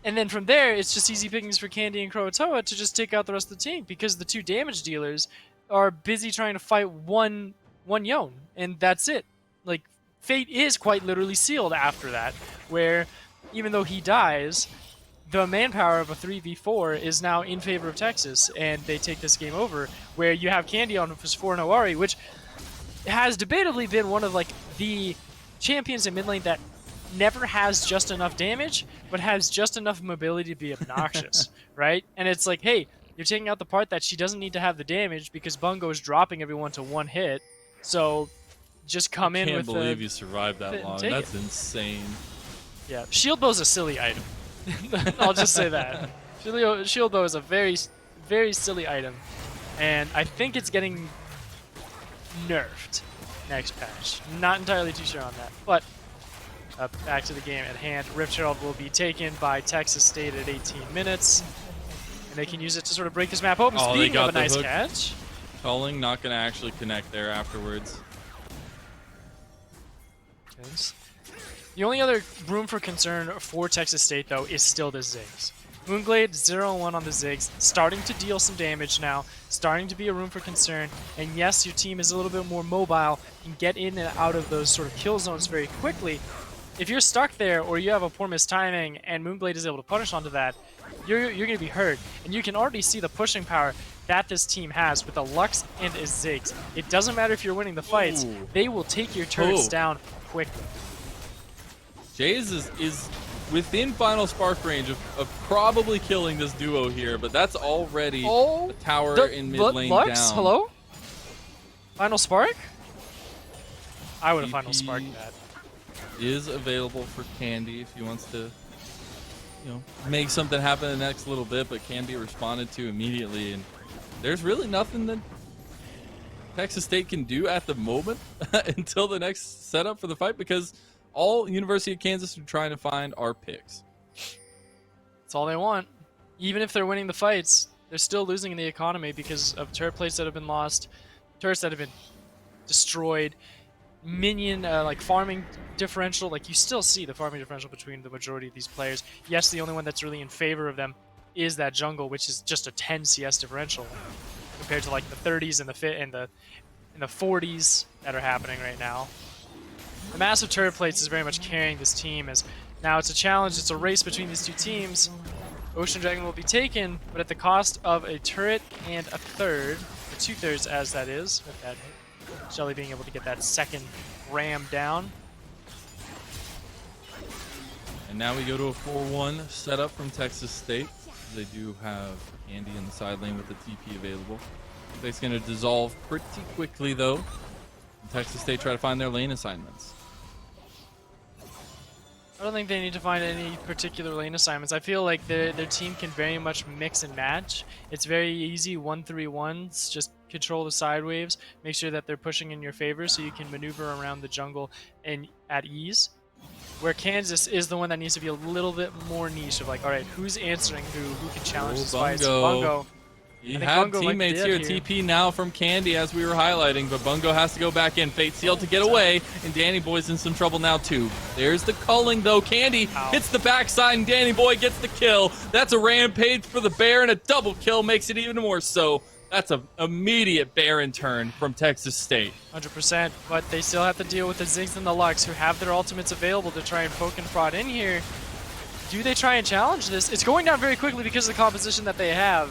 And then from there, it's just easy pickings for Candy and Croatoa to just take out the rest of the team, because the 2 damage dealers are busy trying to fight one Yone, and that's it. Like, fate is quite literally sealed after that, where even though he dies, the manpower of a 3v4 is now in favor of Texas, and they take this game over, where you have Candy on his 4 Noari, which has debatably been one of like the champions in mid lane that never has just enough damage, but has just enough mobility to be obnoxious, right? And it's like, hey, you're taking out the part that she doesn't need to have the damage because Bungo is dropping everyone to 1 hit, so just come in with... I can't believe you survived that long. That's insane. Yeah, Shield Bow's a silly item. I'll just say that. Shield Bow is a very, very silly item, and I think it's getting nerfed next patch. Not entirely too sure on that, but back to the game at hand. Rift Herald will be taken by Texas State at 18 minutes, and they can use it to sort of break this map open. Speaking of a nice catch. Culling not going to actually connect there afterwards. The only other room for concern for Texas State, though, is still the Ziggs. Moonglade 0-1 on the Ziggs, starting to deal some damage now, starting to be a room for concern, and yes, your team is a little bit more mobile, can get in and out of those sort of kill zones very quickly. If you're stuck there, or you have a poor mistiming, and Moonglade is able to punish onto that, you're going to be hurt, and you can already see the pushing power that this team has with a Lux and a Ziggs. It doesn't matter if you're winning the fights, they will take your turrets down quickly. Jays is within final spark range of probably killing this duo here, but that's already a tower in mid lane Lux, down. Hello? Final spark? I would have final sparked that. Is available for Candy if he wants to, you know, make something happen in the next little bit, but can be responded to immediately, and there's really nothing that Texas State can do at the moment until the next setup for the fight, because all University of Kansas are trying to find are picks. That's all they want. Even if they're winning the fights, they're still losing in the economy because of turret plates that have been lost, turrets that have been destroyed, minion like farming differential. Like, you still see the farming differential between the majority of these players. Yes, the only one that's really in favor of them is that jungle, which is just a 10 CS differential compared to like the 30s and the 40s that are happening right now. The massive turret plates is very much carrying this team, as now it's a challenge, it's a race between these two teams. Ocean Dragon will be taken, but at the cost of a turret and a third, or 2/3 as that is, with that Shelly being able to get that second ram down. And now we go to a 4-1 setup from Texas State. They do have Andy in the side lane with the TP available. It's going to dissolve pretty quickly, though. And Texas State try to find their lane assignments. I don't think they need to find any particular lane assignments. I feel like their team can very much mix and match. It's very easy 1-3-1s. Just control the side waves. Make sure that they're pushing in your favor so you can maneuver around the jungle and at ease. Where Kansas is the one that needs to be a little bit more niche of like, all right, who's answering who can challenge this fight? So Bungo. He had teammates here. TP now from Candy as we were highlighting, but Bungo has to go back in. Fate sealed to get away, and Danny Boy's in some trouble now too. There's the culling though. Candy hits the backside, and Danny Boy gets the kill. That's a rampage for the Bear, and a double kill makes it even more so. That's an immediate Baron turn from Texas State. 100%, but they still have to deal with the Ziggs and the Lux, who have their ultimates available to try and poke and prod in here. Do they try and challenge this? It's going down very quickly because of the composition that they have.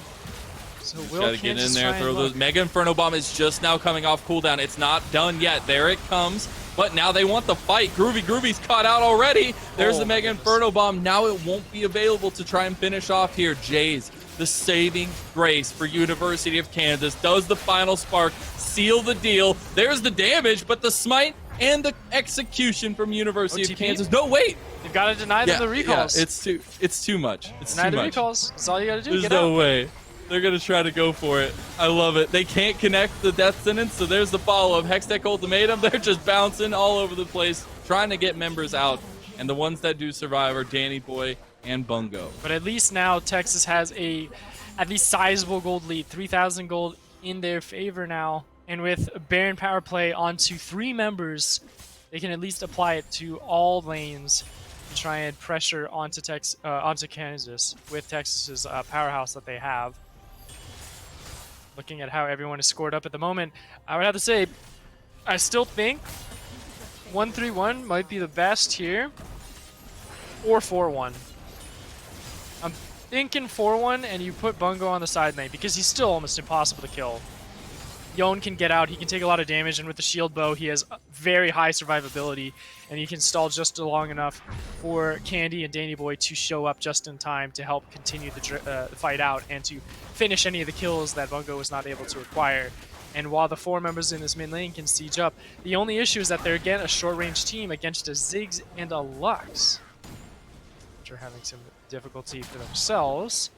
So Will gotta get in there, throw those. Mega Inferno Bomb is just now coming off cooldown. It's not done yet. There it comes. But now they want the fight. Groovy's caught out already. There's the Mega Inferno Bomb. Now it won't be available to try and finish off here. Jays, the saving grace for University of Kansas, does the final spark, seal the deal. There's the damage, but the smite and the execution from University of Kansas. No, wait. You've got to deny them the recalls. Yeah, it's too much. It's deny too the much. recalls. That's all you got to do. There's Get no out. way. They're going to try to go for it. I love it. They can't connect the death sentence, so there's the follow-up. Hextech Ultimatum, they're just bouncing all over the place, trying to get members out. And the ones that do survive are Danny Boy and Bungo. But at least now Texas has a at least sizable gold lead, 3,000 gold in their favor now. And with Baron power play onto 3 members, they can at least apply it to all lanes and try and pressure onto Kansas with Texas's powerhouse that they have. Looking at how everyone is scored up at the moment, I would have to say, I still think 1-3-1 might be the best here, or 4-1. I'm thinking 4-1, and you put Bungo on the side lane because he's still almost impossible to kill. Yon can get out, he can take a lot of damage, and with the shield bow, he has very high survivability, and he can stall just long enough for Candy and Danny Boy to show up just in time to help continue the fight out and to finish any of the kills that Bungo was not able to acquire. And while the 4 members in this mid lane can siege up, the only issue is that they're again a short-range team against a Ziggs and a Lux, which are having some difficulty for themselves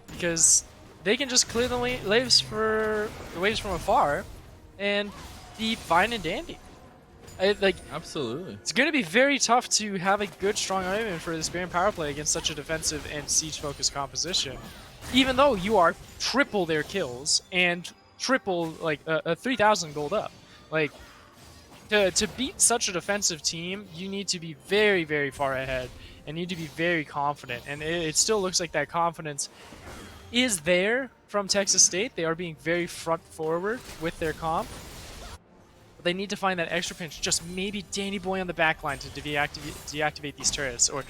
because they can just clear the waves from afar and be fine and dandy. Absolutely. It's going to be very tough to have a good, strong argument for this Baron power play against such a defensive and siege-focused composition. Even though you are triple their kills and triple, like, 3,000 gold up. Like, to beat such a defensive team, you need to be very, very far ahead and need to be very confident. And it still looks like that confidence is there from Texas State. They are being very front forward with their comp. But they need to find that extra pinch. Just maybe Danny Boy on the back line to deactivate these turrets. Or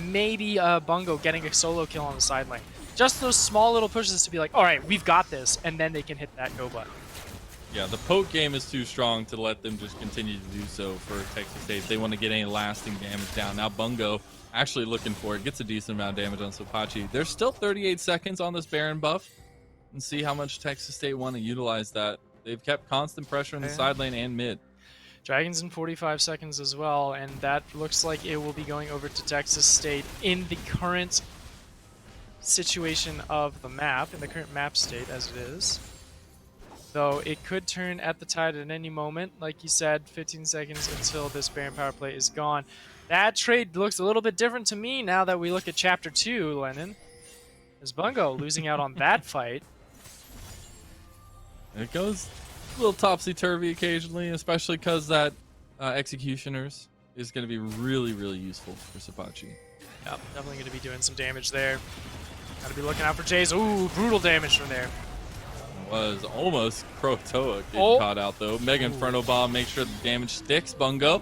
maybe Bungo getting a solo kill on the side lane. Just those small little pushes to be like, all right, we've got this. And then they can hit that go button. Yeah, the poke game is too strong to let them just continue to do so for Texas State. They want to get any lasting damage down. Now Bungo actually looking for it, gets a decent amount of damage on Sopachi. There's still 38 seconds on this Baron buff, and see how much Texas State want to utilize that. They've kept constant pressure in the side lane and mid. Dragons in 45 seconds as well, and that looks like it will be going over to Texas State in the current situation of the map, in the current map state as it is. Though it could turn at the tide at any moment. Like you said, 15 seconds until this Baron power play is gone. That trade looks a little bit different to me now that we look at Chapter 2, Lennon. Is Bungo losing out on that fight? It goes a little topsy-turvy occasionally, especially because that Executioners is going to be really, really useful for Sopachi. Yeah, definitely going to be doing some damage there. Got to be looking out for Jays. Ooh, brutal damage from there. Was almost Krotoa getting caught out though. Mega Inferno Bomb, make sure the damage sticks. Bungo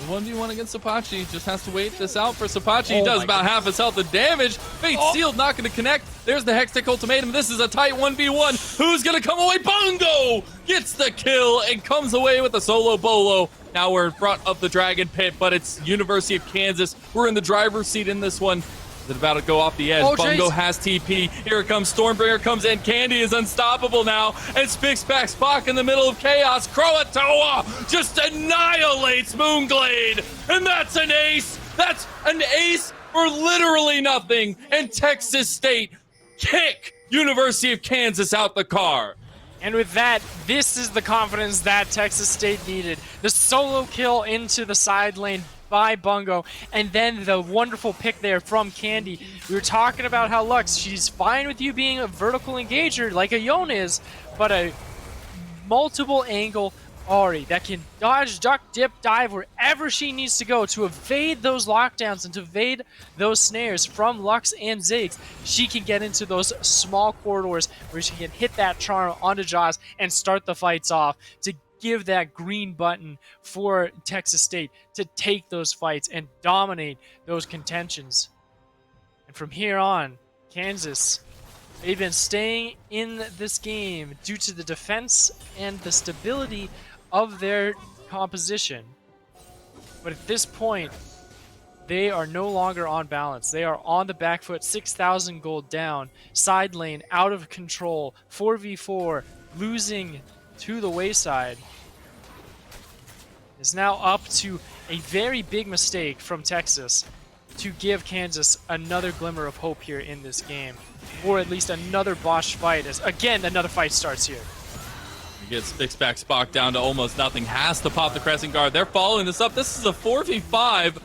1v1 against Sapachi. Just has to wait this out for Sapachi. He Oh does my about half his health of damage. Fate Sealed not going to connect. There's the Hextech Ultimatum. This is a tight 1v1. Who's going to come away? Bongo gets the kill and comes away with a solo bolo. Now we're in front of the Dragon Pit, but it's University of Kansas. We're in the driver's seat in this one. Is it about to go off the edge? Oh, Bungo Jace. has TP. Here it comes. Stormbringer comes in. Candy is unstoppable now. And Spix back Spock in the middle of chaos. Croatoa just annihilates Moonglade. And that's an ace. That's an ace for literally nothing. And Texas State kick University of Kansas out the car. And with that, this is the confidence that Texas State needed. The solo kill into the side lane by Bungo, and then the wonderful pick there from Candy. We were talking about how Lux, she's fine with you being a vertical engager like a Yon is, but a multiple angle Ahri that can dodge, duck, dip, dive wherever she needs to go to evade those lockdowns and to evade those snares from Lux and Ziggs. She can get into those small corridors where she can hit that charm onto Jaws and start the fights off to give that green button for Texas State to take those fights and dominate those contentions. And from here on, Kansas, they've been staying in this game due to the defense and the stability of their composition. But at this point, they are no longer on balance. They are on the back foot, 6,000 gold down, side lane out of control, 4v4, losing to the wayside. Is now up to a very big mistake from Texas to give Kansas another glimmer of hope here in this game, or at least another botched fight as again another fight starts here. He gets Spix back Spock down to almost nothing. Has to pop the Crescent Guard. They're following this up. This is a 4v5,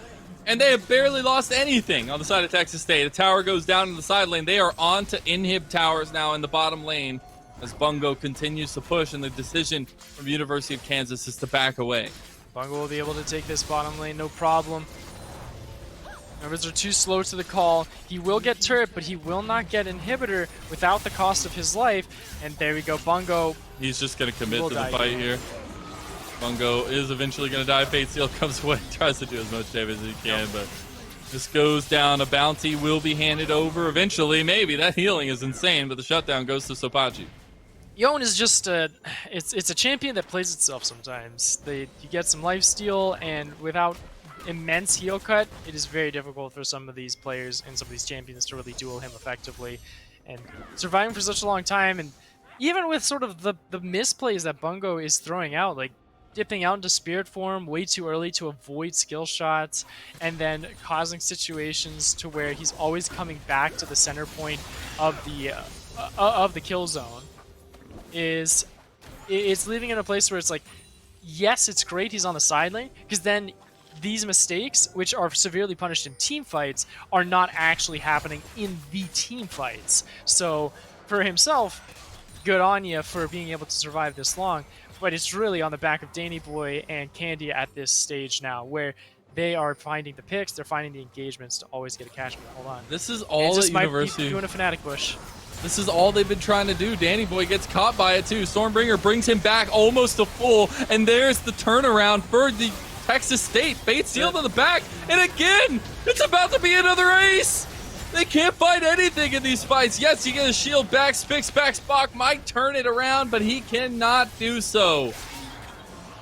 and they have barely lost anything on the side of Texas State. A tower goes down in the side lane. They are on to inhib towers now in the bottom lane as Bungo continues to push, and the decision from University of Kansas is to back away. Bungo will be able to take this bottom lane, no problem. Numbers are too slow to the call. He will get turret, but he will not get inhibitor without the cost of his life. And there we go, Bungo. He's just going to commit Will to the die fight here. Bungo is eventually going to die. Fate Seal comes away, tries to do as much damage as he can, but this goes down. A bounty will be handed over eventually. Maybe. That healing is insane, but the shutdown goes to Sopachi. Yon is just it's a champion that plays itself sometimes. You get some lifesteal, and without immense heal cut, it is very difficult for some of these players and some of these champions to really duel him effectively. And surviving for such a long time, and even with sort of the misplays that Bungo is throwing out, like dipping out into spirit form way too early to avoid skill shots, and then causing situations to where he's always coming back to the center point of the kill zone, it's leaving in a place where it's like, yes, it's great he's on the side lane, because then these mistakes, which are severely punished in team fights, are not actually happening in the team fights. So for himself, good on you for being able to survive this long, but it's really on the back of Danny Boy and Candy at this stage now, where they are finding the picks, they're finding the engagements to always get a cash win. Hold on. This is all at University. Might be doing a Fnatic push. This is all they've been trying to do. Danny Boy gets caught by it too. Stormbringer brings him back almost to full, and there's the turnaround for the Texas State. Fate Sealed on the back, and again, it's about to be another ace. They can't fight anything in these fights. Yes, you get a shield back. Spix back Spock might turn it around, but he cannot do so.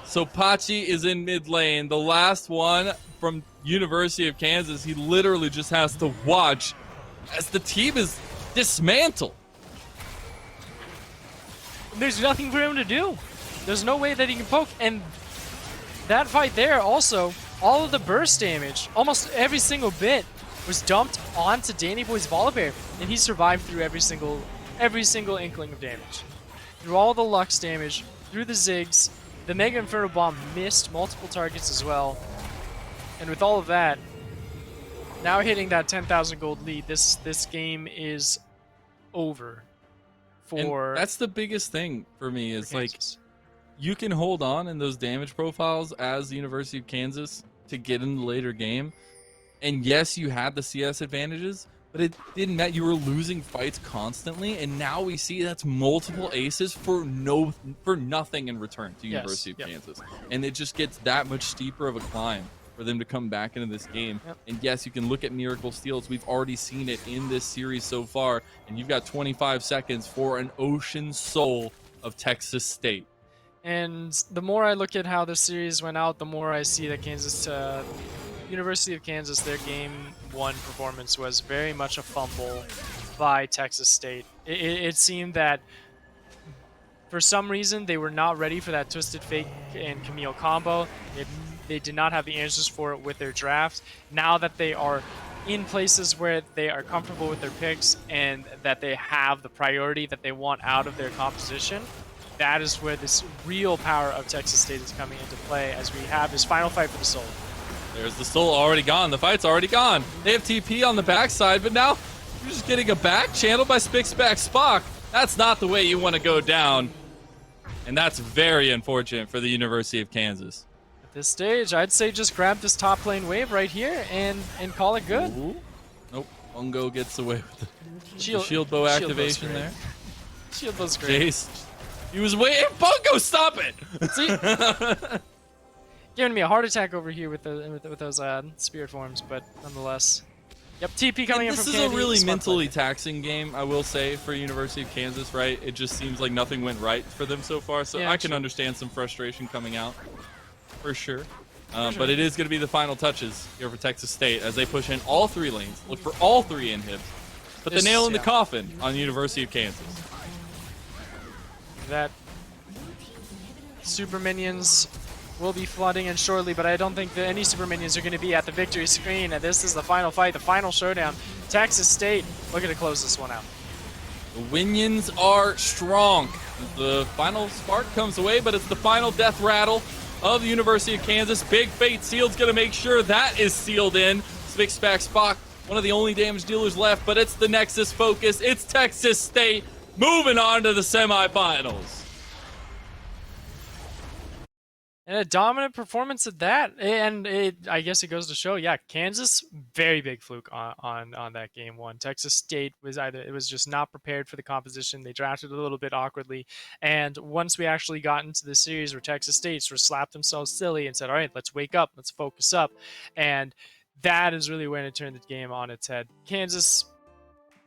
So Pachi is in mid lane. The last one from University of Kansas, he literally just has to watch as the team is dismantled. There's nothing for him to do. There's no way that he can poke, and that fight there also, all of the burst damage, almost every single bit, was dumped onto Danny Boy's Volibear, and he survived through every single inkling of damage. Through all the Lux damage, through the Ziggs, the Mega Inferno Bomb missed multiple targets as well. And with all of that, now hitting that 10,000 gold lead, this game is over for... And that's the biggest thing for me is like, Kansas. you can hold on in those damage profiles as the University of Kansas to get in the later game. And yes, you had the CS advantages, but it didn't matter. You were losing fights constantly, and now we see that's multiple aces for nothing in return to University of Kansas. And it just gets that much steeper of a climb. for them to come back into this game. Yep. And yes, you can look at miracle steals. We've already seen it in this series so far. And you've got 25 seconds for an Ocean Soul of Texas State. And the more I look at how the series went out, the more I see that University of Kansas, their game 1 performance was very much a fumble by Texas State. It seemed that for some reason they were not ready for that Twisted Fate and Camille combo. They did not have the answers for it with their draft. Now that they are in places where they are comfortable with their picks and that they have the priority that they want out of their composition, that is where this real power of Texas State is coming into play as we have this final fight for the soul. There's the soul already gone. The fight's already gone. They have TP on the backside, but now you're just getting a back channel by Spock. That's not the way you want to go down. And that's very unfortunate for the University of Kansas. At this stage, I'd say just grab this top lane wave right here and call it good. Ooh. Nope. Bungo gets away with the shield bow Shield activation bow's there. Shield bow's great. Jace. He was waiting. Bungo, stop it! See? Giving me a heart attack over here with those spirit forms, but nonetheless. Yep, TP coming in from Candy. This is a really Smart mentally play. taxing game, I will say, for University of Kansas, right? It just seems like nothing went right for them so far, so Yeah, I can sure. understand some frustration coming out, for sure. But it is going to be the final touches here for Texas State as they push in all 3 lanes, look for all 3 inhibs, put the nail in the coffin on University of Kansas. That super minions will be flooding in shortly, but I don't think that any super minions are going to be at the victory screen. And this is the final fight, the final showdown. Texas State looking to close this one out. The Winions are strong. The final spark comes away, but it's the final death rattle of the University of Kansas. Big Fate Seal's going to make sure that is sealed in. Spock, one of the only damage dealers left, but it's the Nexus focus. It's Texas State moving on to the semifinals. And a dominant performance at that. And I guess it goes to show, yeah, Kansas, very big fluke on that game 1. Texas State was just not prepared for the composition. They drafted a little bit awkwardly. And once we actually got into the series where Texas State sort of slapped themselves silly and said, all right, let's wake up, let's focus up. And that is really when it turned the game on its head. Kansas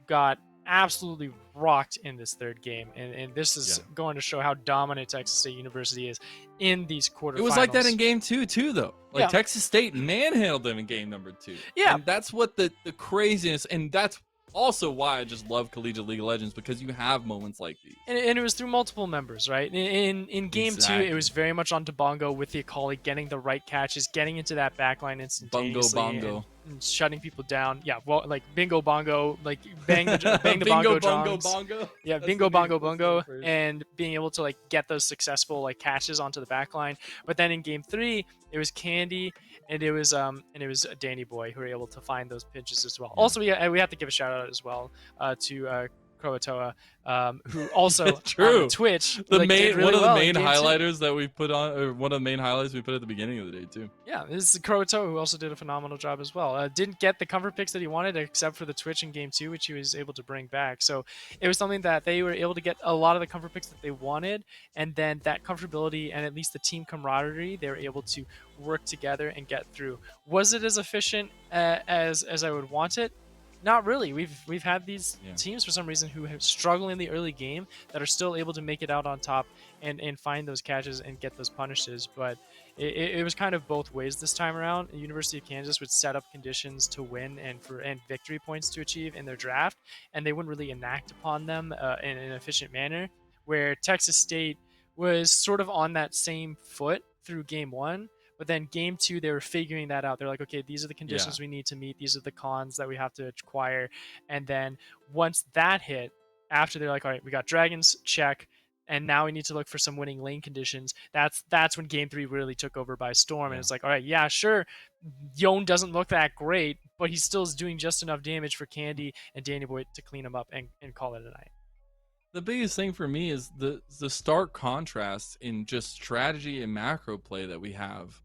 got absolutely rocked in this 3rd game, and this is going to show how dominant Texas State University is in these quarterfinals. It was like that in game 2 too, though. Like Texas State manhandled them in game number 2. Yeah, and that's what the craziness, and that's also why I just love Collegiate League of Legends, because you have moments like these. And it was through multiple members, right? In game 2, it was very much on to Bongo with the Akali getting the right catches, getting into that backline instantaneously. Bongo. And shutting people down. Yeah, well, like bingo bongo, like bang the bingo, bongo bongo. Yeah, That's bingo bongo bongo, first. and being able to like get those successful like catches onto the backline. But then in game 3, it was Candy and it was Danny Boy who were able to find those pinches as well. Also, we have to give a shout out as well to Kroatoa, who also on Twitch one of really the well main in game 2. highlighters that we put on, or one of the main highlights we put at the beginning of the day too. Yeah, this is Kroatoa, who also did a phenomenal job as well. Didn't get the comfort picks that he wanted, except for the Twitch in game 2, which he was able to bring back. So it was something that they were able to get a lot of the comfort picks that they wanted, and then that comfortability and at least the team camaraderie, they were able to work together and get through. Was it as efficient as I would want it? Not really. We've had these teams for some reason who have struggled in the early game that are still able to make it out on top and find those catches and get those punishes. But it was kind of both ways this time around. The University of Kansas would set up conditions to win and victory points to achieve in their draft, and they wouldn't really enact upon them in an efficient manner. Where Texas State was sort of on that same foot through game 1. But then game 2, they were figuring that out. They're like, okay, these are the conditions we need to meet. These are the cons that we have to acquire. And then once that hit, after they're like, all right, we got dragons, check. And now we need to look for some winning lane conditions. That's when game 3 really took over by storm. And it's like, all right, yeah, sure. Yon doesn't look that great, but he still is doing just enough damage for Candy and Danny Boy to clean him up and call it a night. The biggest thing for me is the stark contrast in just strategy and macro play that we have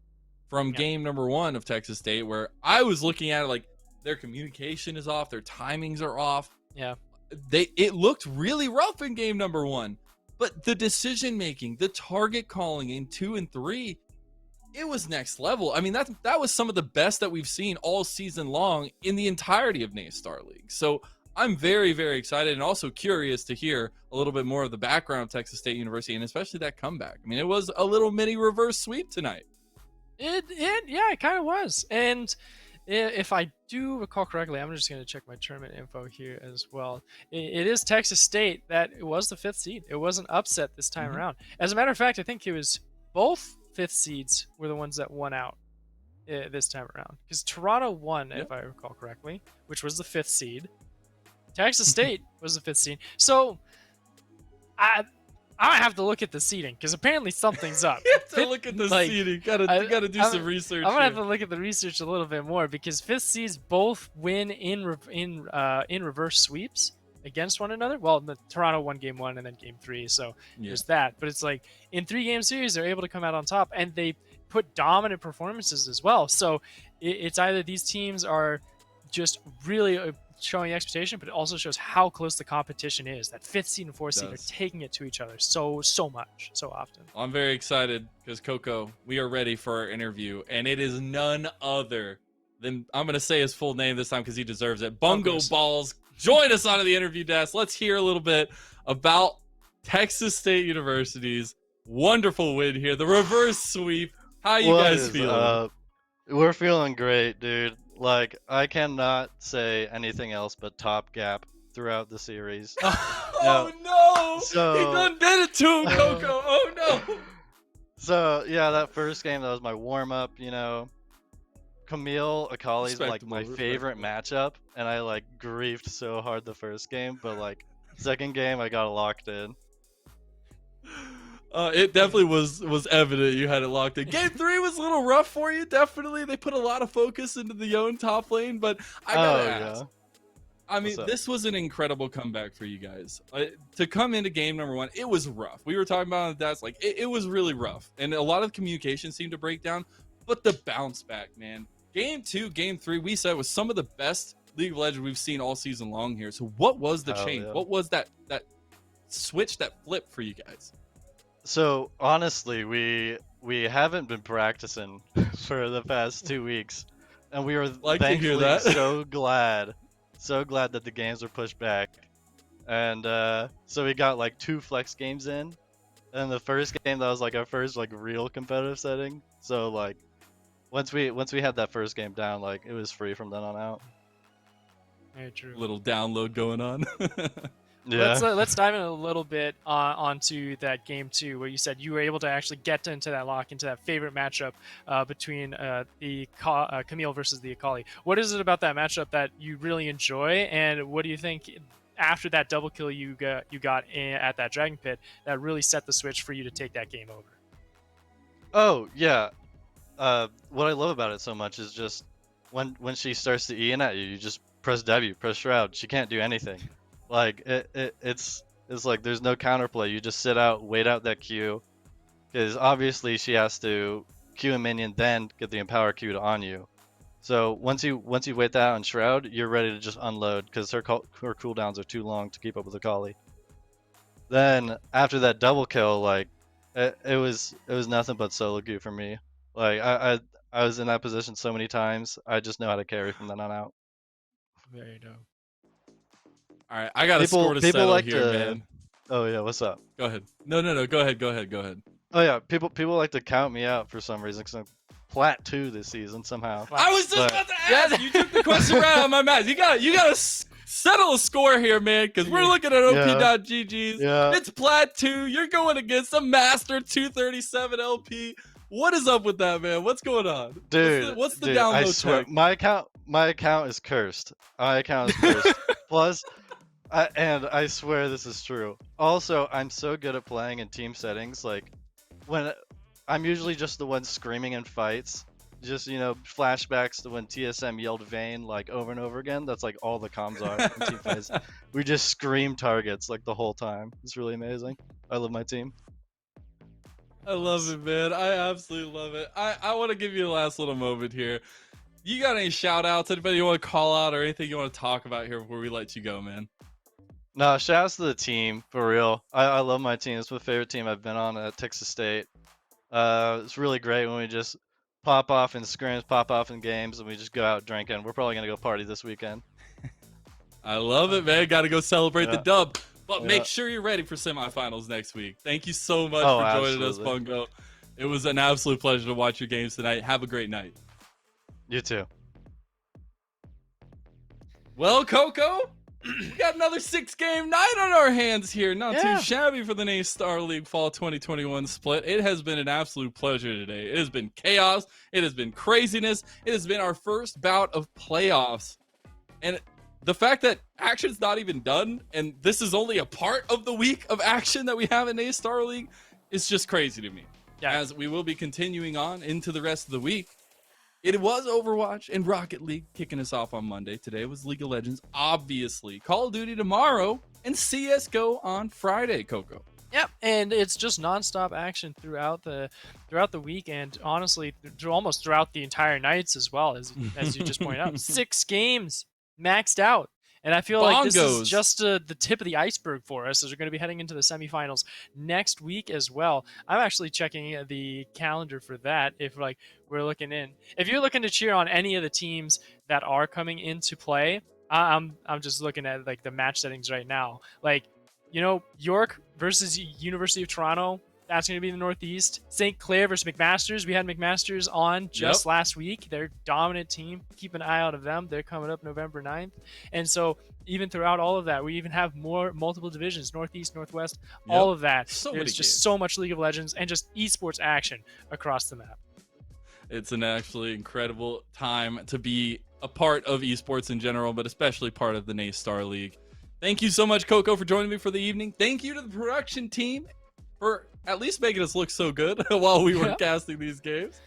from game number 1 of Texas State, where I was looking at it like their communication is off, their timings are off. Yeah. It looked really rough in game number 1, but the decision making, the target calling in 2 and 3, it was next level. I mean, that was some of the best that we've seen all season long in the entirety of NACE Starleague. So I'm very, very excited and also curious to hear a little bit more of the background of Texas State University and especially that comeback. I mean, it was a little mini reverse sweep tonight. It kind of was. And if I do recall correctly, I'm just going to check my tournament info here as well. It is Texas State that it was the 5th seed. It was an upset this time around. As a matter of fact, I think it was both 5th seeds were the ones that won out this time around. Because Toronto won, if I recall correctly, which was the 5th seed. Texas State was the 5th seed. So I have to look at the seeding because apparently something's up. You have to look at the seeding. You gotta do some research. I'm gonna have to look at the research a little bit more because 5th seeds both win in reverse sweeps against one another. Well, the Toronto won game 1 and then game 3, so there's that. But it's like in 3-game series they're able to come out on top, and they put dominant performances as well. So it's either these teams are just really showing expectation, but it also shows how close the competition is. That 5th seed and 4th seed are taking it to each other so much, so often. I'm very excited because Coco, we are ready for our interview, and it is none other than, I'm going to say his full name this time because he deserves it. Bungo Balls, join us onto the interview desk. Let's hear a little bit about Texas State University's wonderful win here, the reverse sweep. How you guys feeling? We're feeling great, dude. Like, I cannot say anything else but top gap throughout the series. Oh no! So, he done did it to him, Coco. Oh no! So yeah, that first game, that was my warm up. Camille Akali's like my favorite matchup, and I like griefed so hard the first game, but like second game I got it locked in. It definitely was evident you had it locked in. Game 3 was a little rough for you, definitely. They put a lot of focus into the Yone top lane, but I gotta ask. I mean, this was an incredible comeback for you guys. To come into game number 1, it was rough. We were talking about that, like it was really rough, and a lot of communication seemed to break down. But the bounce back, man. Game 2, game 3, we said was some of the best League of Legends we've seen all season long here. So what was the change? Yeah. What was that switch, that flip for you guys? So honestly, we haven't been practicing for the past 2 weeks, and we were thankfully so glad that the games were pushed back, and so we got like 2 flex games in, and the first game that was like our first like real competitive setting. So like once we had that first game down, like it was free from then on out. Very true. Little download going on. Yeah. Let's dive in a little bit onto that game 2, where you said you were able to actually get into that lock, into that favorite matchup between the Camille versus the Akali. What is it about that matchup that you really enjoy, and what do you think after that double kill you got at that Dragon Pit that really set the switch for you to take that game over? Oh yeah, what I love about it so much is just when she starts to E in at you, you just press W, press Shroud. She can't do anything. Like it's like there's no counterplay. You just sit out, wait out that Q, because obviously she has to Q a minion, then get the Empower Q to on you. So once you wait that on Shroud, you're ready to just unload because her cooldowns are too long to keep up with Akali. Then after that double kill, like it was nothing but solo queue for me. Like I was in that position so many times. I just know how to carry from then on out. Very dope. All right, I got a score to settle like here, man. Oh yeah, what's up? Go ahead. No. Go ahead. Oh yeah, people like to count me out for some reason because I'm plat 2 this season somehow. I was just about to ask. You took the question right out of my mouth. You gotta settle a score here, man, because we're looking at op.gg's. Yeah. It's plat 2. You're going against a Master 237 LP. What is up with that, man? What's going on? Dude, what's the download I swear, tech? my account is cursed. My account is cursed. Plus, and I swear this is true. Also, I'm so good at playing in team settings. Like, when I'm usually just the one screaming in fights, just flashbacks to when TSM yelled Vayne like over and over again. That's like all the comms are in team fights. We just scream targets like the whole time. It's really amazing. I love my team. I love it, man. I absolutely love it. I want to give you a last little moment here. You got any shout outs? Anybody you want to call out or anything you want to talk about here before we let you go, man? No, shout outs to the team, for real. I love my team. It's my favorite team I've been on at Texas State. It's really great when we just pop off in scrims, pop off in games, and we just go out drinking. We're probably gonna go party this weekend. I love it, man. Got to go celebrate the Yeah. dub. But Yeah. make sure you're ready for semifinals next week. Thank you so much Oh, for joining us, absolutely. Bungo. It was an absolute pleasure to watch your games tonight. Have a great night. You too. Well, Coco, we got another 6-game night on our hands here. Not Yeah. too shabby for the NACE Starleague Fall 2021 split. It has been an absolute pleasure today. It has been chaos. It has been craziness. It has been our first bout of playoffs. And the fact that action's not even done, and this is only a part of the week of action that we have in NACE Starleague, is just crazy to me. Yeah. As we will be continuing on into the rest of the week. It was Overwatch and Rocket League kicking us off on Monday. Today was League of Legends, obviously. Call of Duty tomorrow, and CSGO on Friday, Coco. Yep, and it's just nonstop action throughout the week, and honestly, almost throughout the entire nights as well, as you just pointed out. 6 games maxed out, and I feel like this Bongos. is just the tip of the iceberg for us, as we're going to be heading into the semifinals next week as well. I'm actually checking the calendar for that. If we're looking in, if you're looking to cheer on any of the teams that are coming into play, I'm just looking at like the match settings right now, like. York versus University of Toronto. That's going to be in the Northeast. St. Clair versus McMaster's. We had McMaster's on just last week. They're a dominant team. Keep an eye out of them. They're coming up November 9th. And so even throughout all of that, we even have multiple divisions, Northeast, Northwest, all of that. There's just so much League of Legends and just esports action across the map. It's an actually incredible time to be a part of esports in general, but especially part of the NACE Star League. Thank you so much, Coco, for joining me for the evening. Thank you to the production team for at least making us look so good while we were casting these games.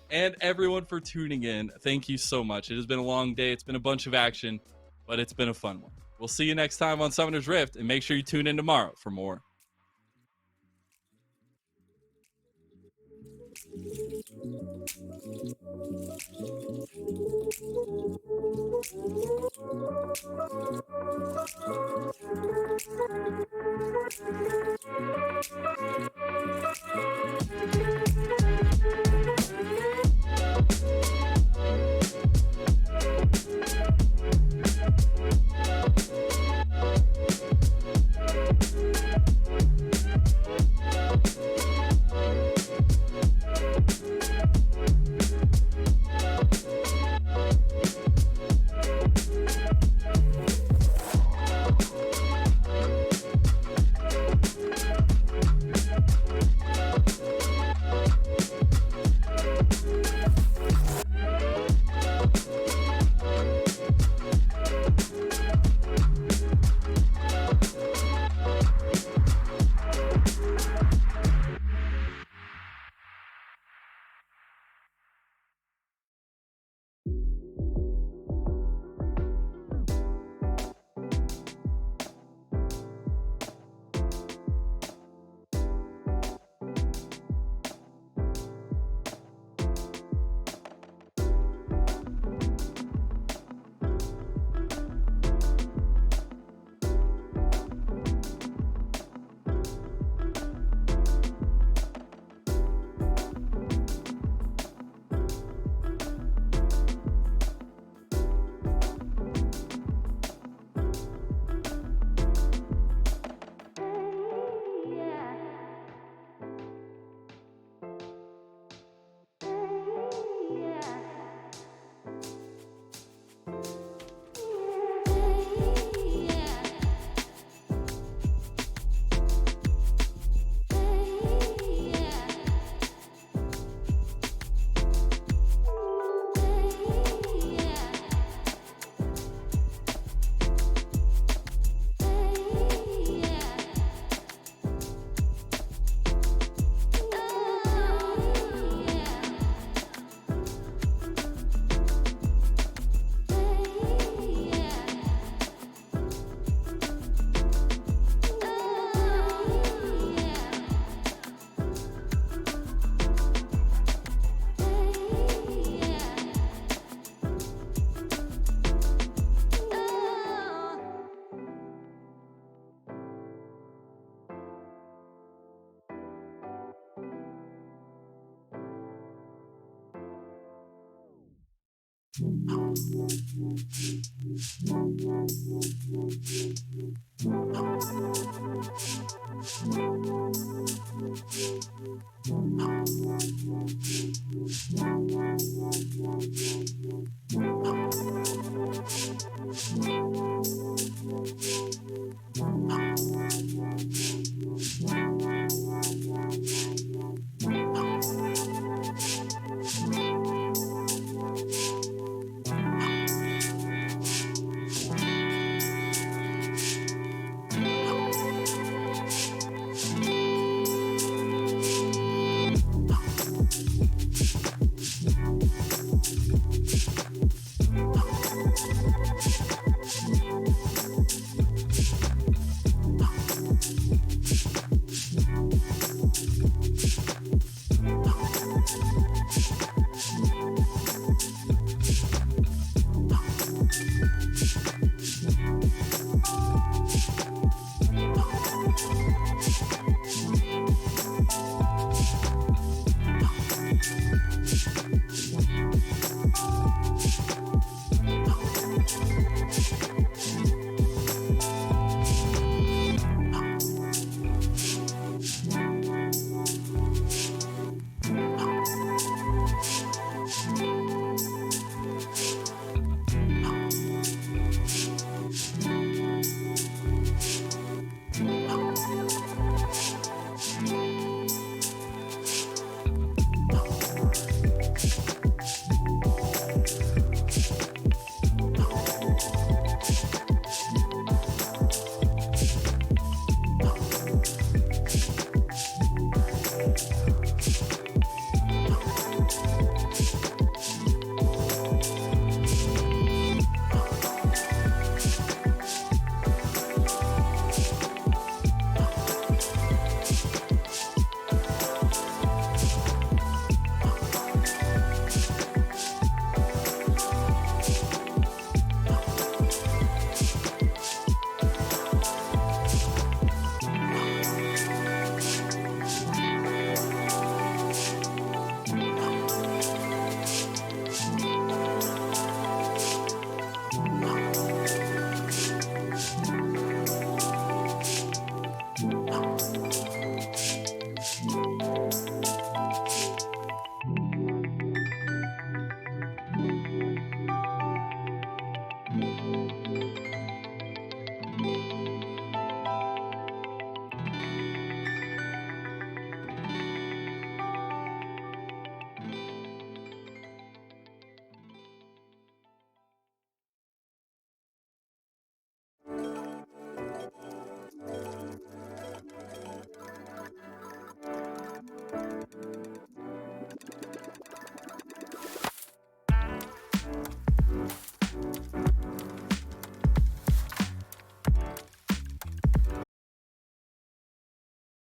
And everyone for tuning in. Thank you so much. It has been a long day. It's been a bunch of action, but it's been a fun one. We'll see you next time on Summoner's Rift, and make sure you tune in tomorrow for more.